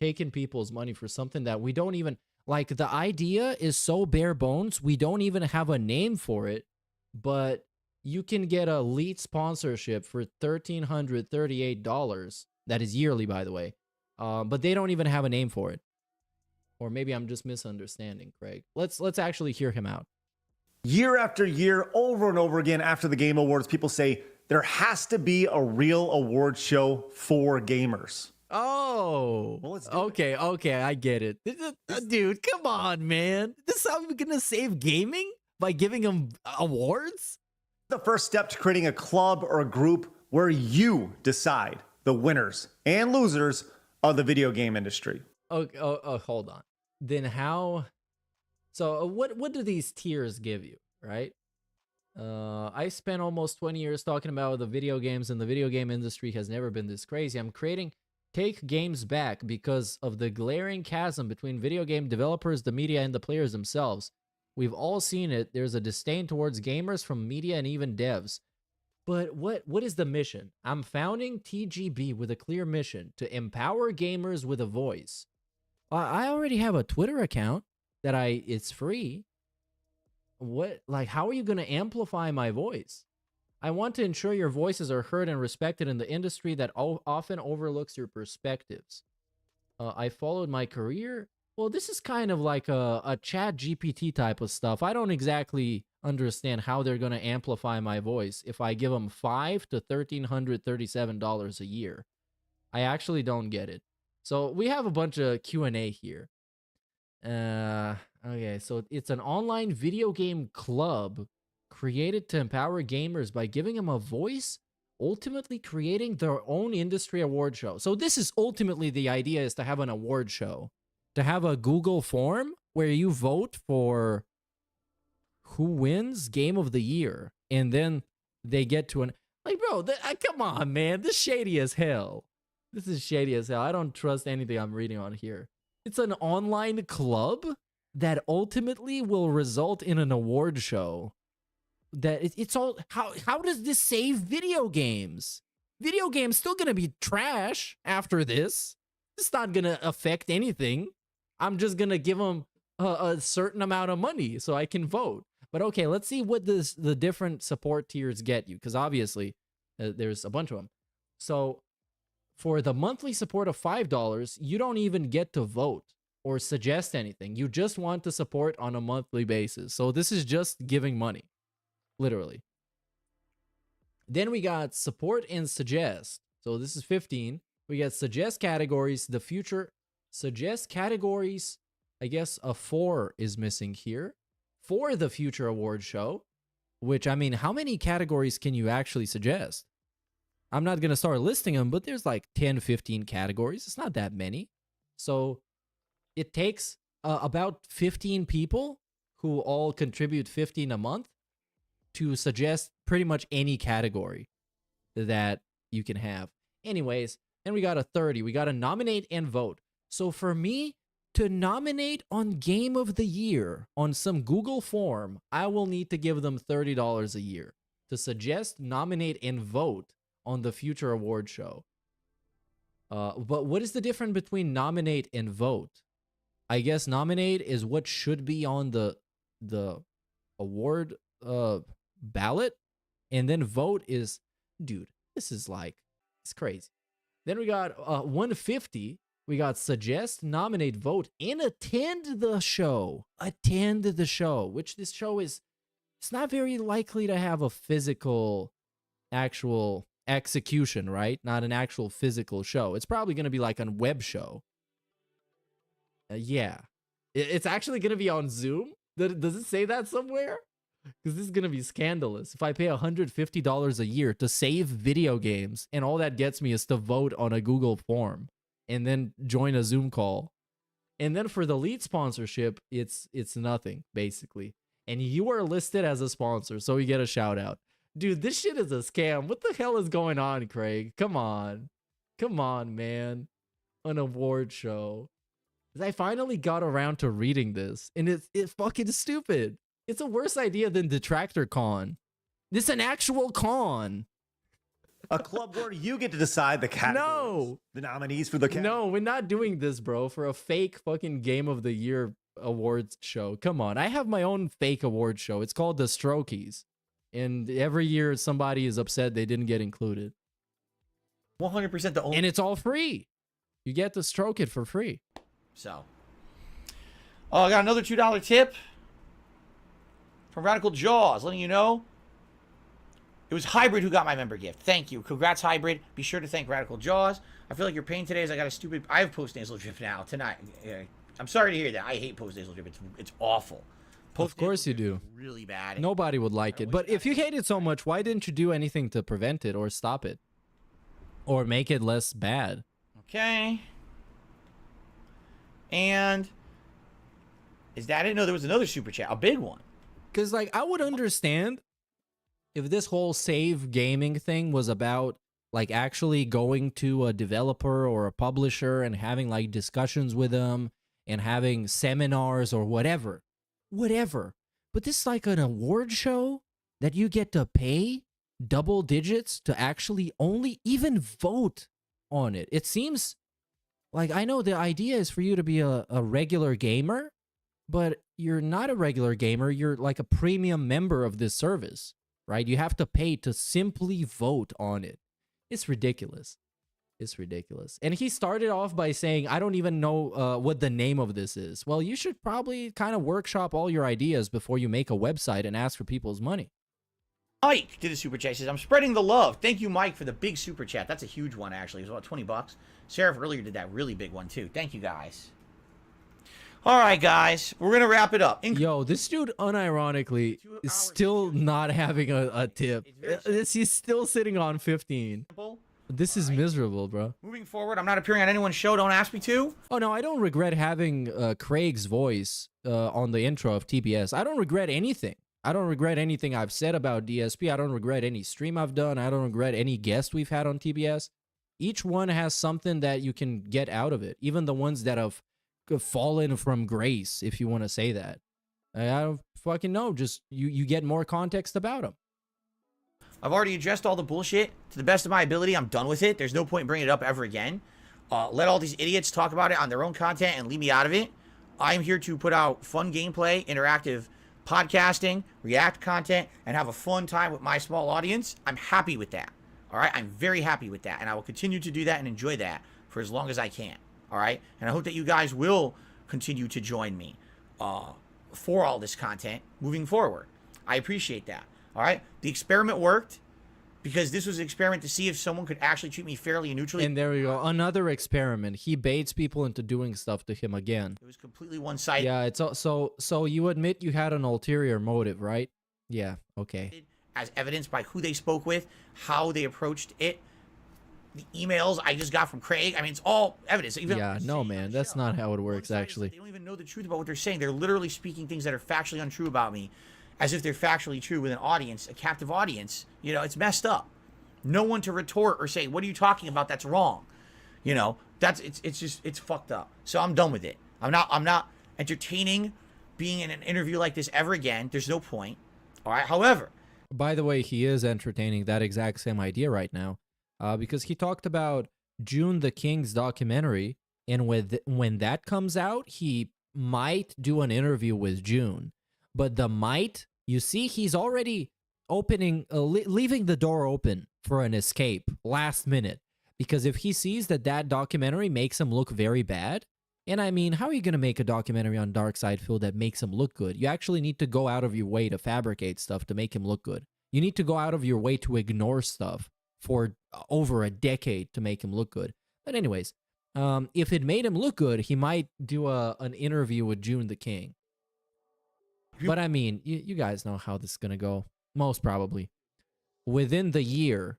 taking people's money for something that we don't even, like, the idea is so bare bones, we don't even have a name for it, but you can get a lead sponsorship for $1,338. That is yearly, by the way. But they don't even have a name for it. Or maybe I'm just misunderstanding, Craig. Let's actually hear him out. Year after year, over and over again, after the Game Awards, people say there has to be a real award show for gamers. Oh, well, okay, I get it. Dude, come on, man. This is how we're gonna save gaming? By giving them awards? The first step to creating a club or a group where you decide the winners and losers of the video game industry. Oh, hold on. Then how? So what do these tiers give you, right? I spent almost 20 years talking about the video games, and the video game industry has never been this crazy. I'm creating Take Games Back because of the glaring chasm between video game developers, the media, and the players themselves. We've all seen it. There's a disdain towards gamers from media and even devs. But what is the mission? I'm founding TGB with a clear mission to empower gamers with a voice. I already have a Twitter account that it's free. How are you going to amplify my voice? I want to ensure your voices are heard and respected in the industry that often overlooks your perspectives. I followed my career. Well, this is kind of like a chat GPT type of stuff. I don't exactly understand how they're going to amplify my voice if I give them $5 to $1,337 a year. I actually don't get it. So we have a bunch of Q&A here. Okay, so it's an online video game club created to empower gamers by giving them a voice, ultimately creating their own industry award show. So this is ultimately the idea, is to have an award show, to have a Google form where you vote for who wins game of the year, and then they get to an, like, bro, come on, man, this shady as hell. This is shady as hell. I don't trust anything I'm reading on here. It's an online club that ultimately will result in an award show. That it's all, how does this save video games? Video games still gonna be trash after this. It's not gonna affect anything. I'm just gonna give them a certain amount of money so I can vote. But okay, let's see what the different support tiers get you, because obviously there's a bunch of them. So for the monthly support of $5, you don't even get to vote or suggest anything. You just want to support on a monthly basis. So this is just giving money, literally. Then we got support and suggest. So this is 15. We got suggest categories, the future suggest categories. I guess a 4 is missing here for the future award show, which, I mean, how many categories can you actually suggest? I'm not going to start listing them, but there's like 10, 15 categories. It's not that many. So it takes about 15 people who all contribute 15 a month to suggest pretty much any category that you can have. Anyways, then we got a 30. We got to nominate and vote. So for me to nominate on Game of the Year on some Google form, I will need to give them $30 a year to suggest, nominate, and vote on the future award show. But what is the difference between nominate and vote? I guess nominate is what should be on the award ballot, and then vote is, dude, this is like, it's crazy. Then we got 150. We got suggest, nominate, vote, and attend the show. Attend the show, which this show is, it's not very likely to have a physical actual execution, right? Not an actual physical show. It's probably going to be like a web show. Yeah. It's actually going to be on Zoom? Does it say that somewhere? Because this is going to be scandalous. If I pay $150 a year to save video games, and all that gets me is to vote on a Google form and then join a Zoom call. And then for the lead sponsorship, it's nothing, basically. And you are listed as a sponsor, so you get a shout out. Dude, this shit is a scam. What the hell is going on, Craig? Come on. Come on, man. An award show. I finally got around to reading this, and it's fucking stupid. It's a worse idea than Detractor Con. This is an actual con. A club where you get to decide the categories. No. The nominees for the categories. No, we're not doing this, bro, for a fake fucking Game of the Year awards show. Come on. I have my own fake award show. It's called the Strokies. And every year somebody is upset they didn't get included. 100% the only. And it's all free. You get to stroke it for free. So. Oh, I got another $2 tip from Radical Jaws, letting you know it was Hybrid who got my member gift. Thank you. Congrats, Hybrid. Be sure to thank Radical Jaws. I feel like your pain today is I have post-nasal drip now, tonight. I'm sorry to hear that. I hate post-nasal drip. It's awful. Of course you do. Really bad. Nobody would like it. But if you hate it so much, why didn't you do anything to prevent it or stop it? Or make it less bad? Okay. And is that it? No, there was another super chat. A big one. Because, like, I would understand if this whole save gaming thing was about, like, actually going to a developer or a publisher and having, like, discussions with them and having seminars or whatever. Whatever. But this is like an award show that you get to pay double digits to actually only even vote on it. It seems like, I know the idea is for you to be a regular gamer, but you're not a regular gamer. You're like a premium member of this service, right? You have to pay to simply vote on it. It's ridiculous. It's ridiculous. And he started off by saying, I don't even know what the name of this is. Well, you should probably kind of workshop all your ideas before you make a website and ask for people's money. Mike did a super chat. He says, I'm spreading the love. Thank you, Mike, for the big super chat. That's a huge one, actually. It was about 20 bucks. Seraph earlier did that really big one, too. Thank you, guys. All right, guys. We're going to wrap it up. Yo, this dude, unironically, is still not having a tip. He's still sitting on 15. This is miserable, bro. Moving forward, I'm not appearing on anyone's show. Don't ask me to. Oh, no, I don't regret having Craig's voice on the intro of TBS. I don't regret anything. I don't regret anything I've said about DSP. I don't regret any stream I've done. I don't regret any guest we've had on TBS. Each one has something that you can get out of it. Even the ones that have fallen from grace, if you want to say that. I don't fucking know. Just you get more context about them. I've already addressed all the bullshit to the best of my ability. I'm done with it. There's no point in bringing it up ever again. Let all these idiots talk about it on their own content and leave me out of it. I'm here to put out fun gameplay, interactive podcasting, react content, and have a fun time with my small audience. I'm happy with that. All right? I'm very happy with that, and I will continue to do that and enjoy that for as long as I can. All right? And I hope that you guys will continue to join me for all this content moving forward. I appreciate that. All right? The experiment worked because this was an experiment to see if someone could actually treat me fairly and neutrally. And there we go. Another experiment. He baits people into doing stuff to him again. It was completely one-sided. Yeah, it's so you admit you had an ulterior motive, right? Yeah, okay. As evidenced by who they spoke with, how they approached it, the emails I just got from Craig. I mean, it's all evidence. Even yeah, no, man, that's not how it works, actually. They don't even know the truth about what they're saying. They're literally speaking things that are factually untrue about me, as if they're factually true with an audience, a captive audience. You know, it's messed up. No one to retort or say, what are you talking about? That's wrong. You know, it's fucked up. So I'm done with it. I'm not entertaining being in an interview like this ever again. There's no point. All right. However, by the way, he is entertaining that exact same idea right now, because he talked about June the King's documentary, and when that comes out, he might do an interview with June. But the might, you see, he's already opening, leaving the door open for an escape last minute. Because if he sees that documentary makes him look very bad, and I mean, how are you going to make a documentary on Darkside Phil that makes him look good? You actually need to go out of your way to fabricate stuff to make him look good. You need to go out of your way to ignore stuff for over a decade to make him look good. But anyways, if it made him look good, he might do an interview with June the King. But I mean, you guys know how this is going to go. Most probably. Within the year,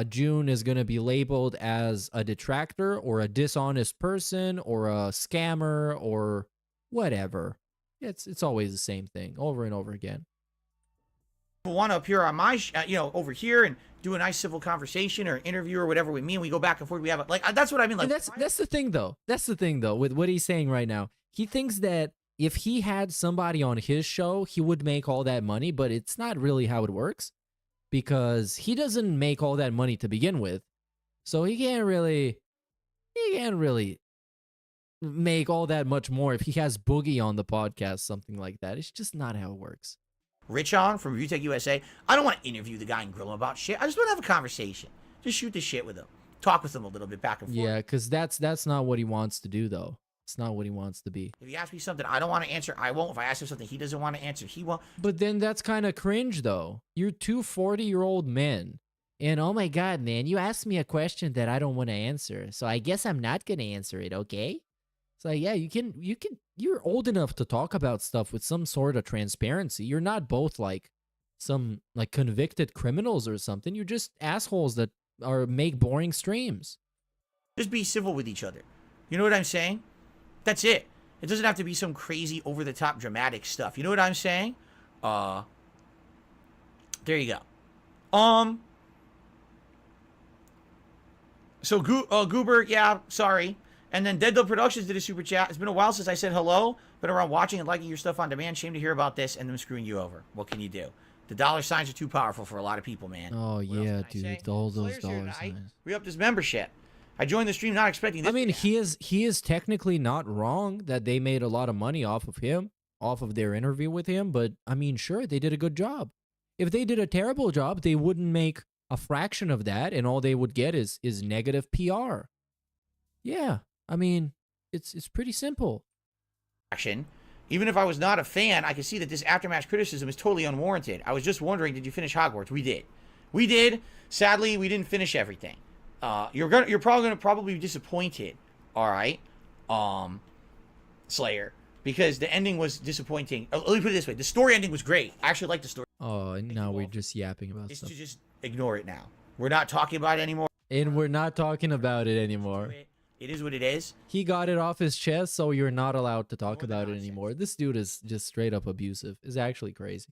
June is going to be labeled as a detractor or a dishonest person or a scammer or whatever. It's always the same thing over and over again. People want to appear on my, over here and do a nice civil conversation or interview or whatever with me, and we go back and forth. We have that's what I mean. Like, and that's the thing, though. That's the thing, though, with what he's saying right now. He thinks that if he had somebody on his show, he would make all that money, but it's not really how it works, because he doesn't make all that money to begin with, so he can't really make all that much more if he has Boogie on the podcast, something like that. It's just not how it works. Rich on from ViewTech USA. I don't want to interview the guy and grill him about shit. I just want to have a conversation. Just shoot the shit with him. Talk with him a little bit back and forth. Yeah, because that's not what he wants to do, though. It's not what he wants to be. If he asks me something I don't want to answer, I won't. If I ask him something he doesn't want to answer, he won't. But then that's kind of cringe, though. You're two 40-year-old men. And oh my God, man, you asked me a question that I don't want to answer. So I guess I'm not going to answer it, okay? So yeah, you're old enough to talk about stuff with some sort of transparency. You're not both like some like convicted criminals or something. You're just assholes that make boring streams. Just be civil with each other. You know what I'm saying? That's it. It doesn't have to be some crazy over-the-top dramatic stuff. You know what I'm saying? There you go. So Goober, yeah, sorry. And then Dead Dog Productions did a super chat. It's been a while since I said hello. Been around watching and liking your stuff on demand. Shame to hear about this and them screwing you over. What can you do? The dollar signs are too powerful for a lot of people, man. Oh, yeah, dude. All those dollar signs. Re-upped his membership. I joined the stream not expecting this. I mean, he is technically not wrong that they made a lot of money off of him, off of their interview with him. But, I mean, sure, they did a good job. If they did a terrible job, they wouldn't make a fraction of that, and all they would get is negative PR. Yeah, I mean, it's pretty simple. Action. Even if I was not a fan, I can see that this aftermath criticism is totally unwarranted. I was just wondering, did you finish Hogwarts? We did. We did. Sadly, we didn't finish everything. You're probably gonna be disappointed. All right, Slayer, because the ending was disappointing. Let me put it this way: the story ending was great. I actually liked the story. Oh, and now we're just yapping about It's stuff. to just ignore it now. We're not talking about it anymore. And we're not talking about it anymore. It is what it is. He got it off his chest, so you're not allowed to talk about it anymore. This dude is just straight up abusive. It's actually crazy.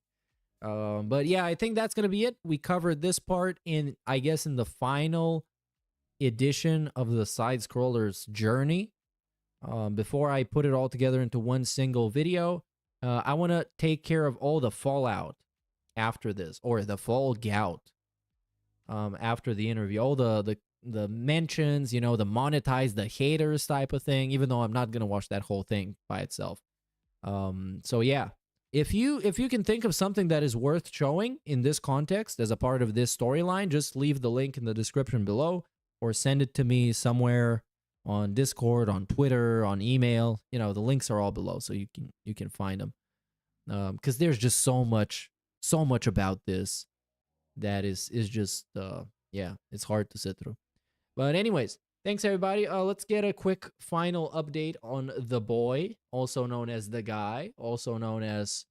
But yeah, I think that's gonna be it. We covered this part in, I guess, in the final edition of the Side-Scrollers journey. Before I put it all together into one single video, I want to take care of all the fallout after this, or the fall gout after the interview. All the mentions, you know, the monetize the haters type of thing, even though I'm not gonna watch that whole thing by itself. So yeah, if you can think of something that is worth showing in this context as a part of this storyline, just leave the link in the description below, or send it to me somewhere on Discord, on Twitter, on email. You know, the links are all below, so you can find them. Because there's just so much about this that is just yeah, it's hard to sit through. But anyways, thanks everybody. Let's get a quick final update on the boy, also known as the guy, also known as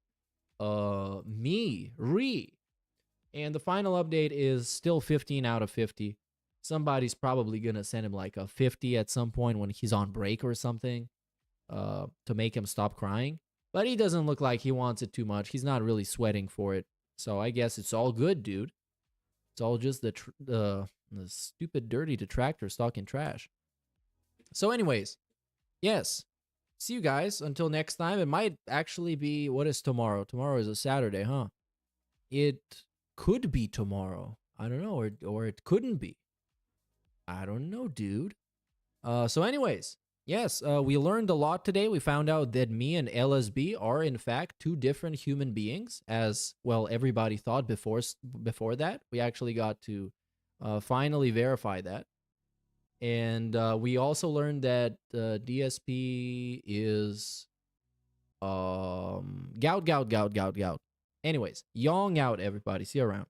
me, Ree. And the final update is still 15 out of 50. Somebody's probably gonna send him like a 50 at some point when he's on break or something, to make him stop crying. But he doesn't look like he wants it too much. He's not really sweating for it. So I guess it's all good, dude. It's all just the stupid, dirty detractors talking trash. So anyways, yes. See you guys until next time. It might actually be, what is tomorrow? Tomorrow is a Saturday, huh? It could be tomorrow. I don't know, or it couldn't be. I don't know, dude. So anyways, yes, we learned a lot today. We found out that me and LSB are in fact two different human beings, as well everybody thought before that. We actually got to finally verify that. And we also learned that DSP is gout. Anyways, yawing out, everybody. See you around.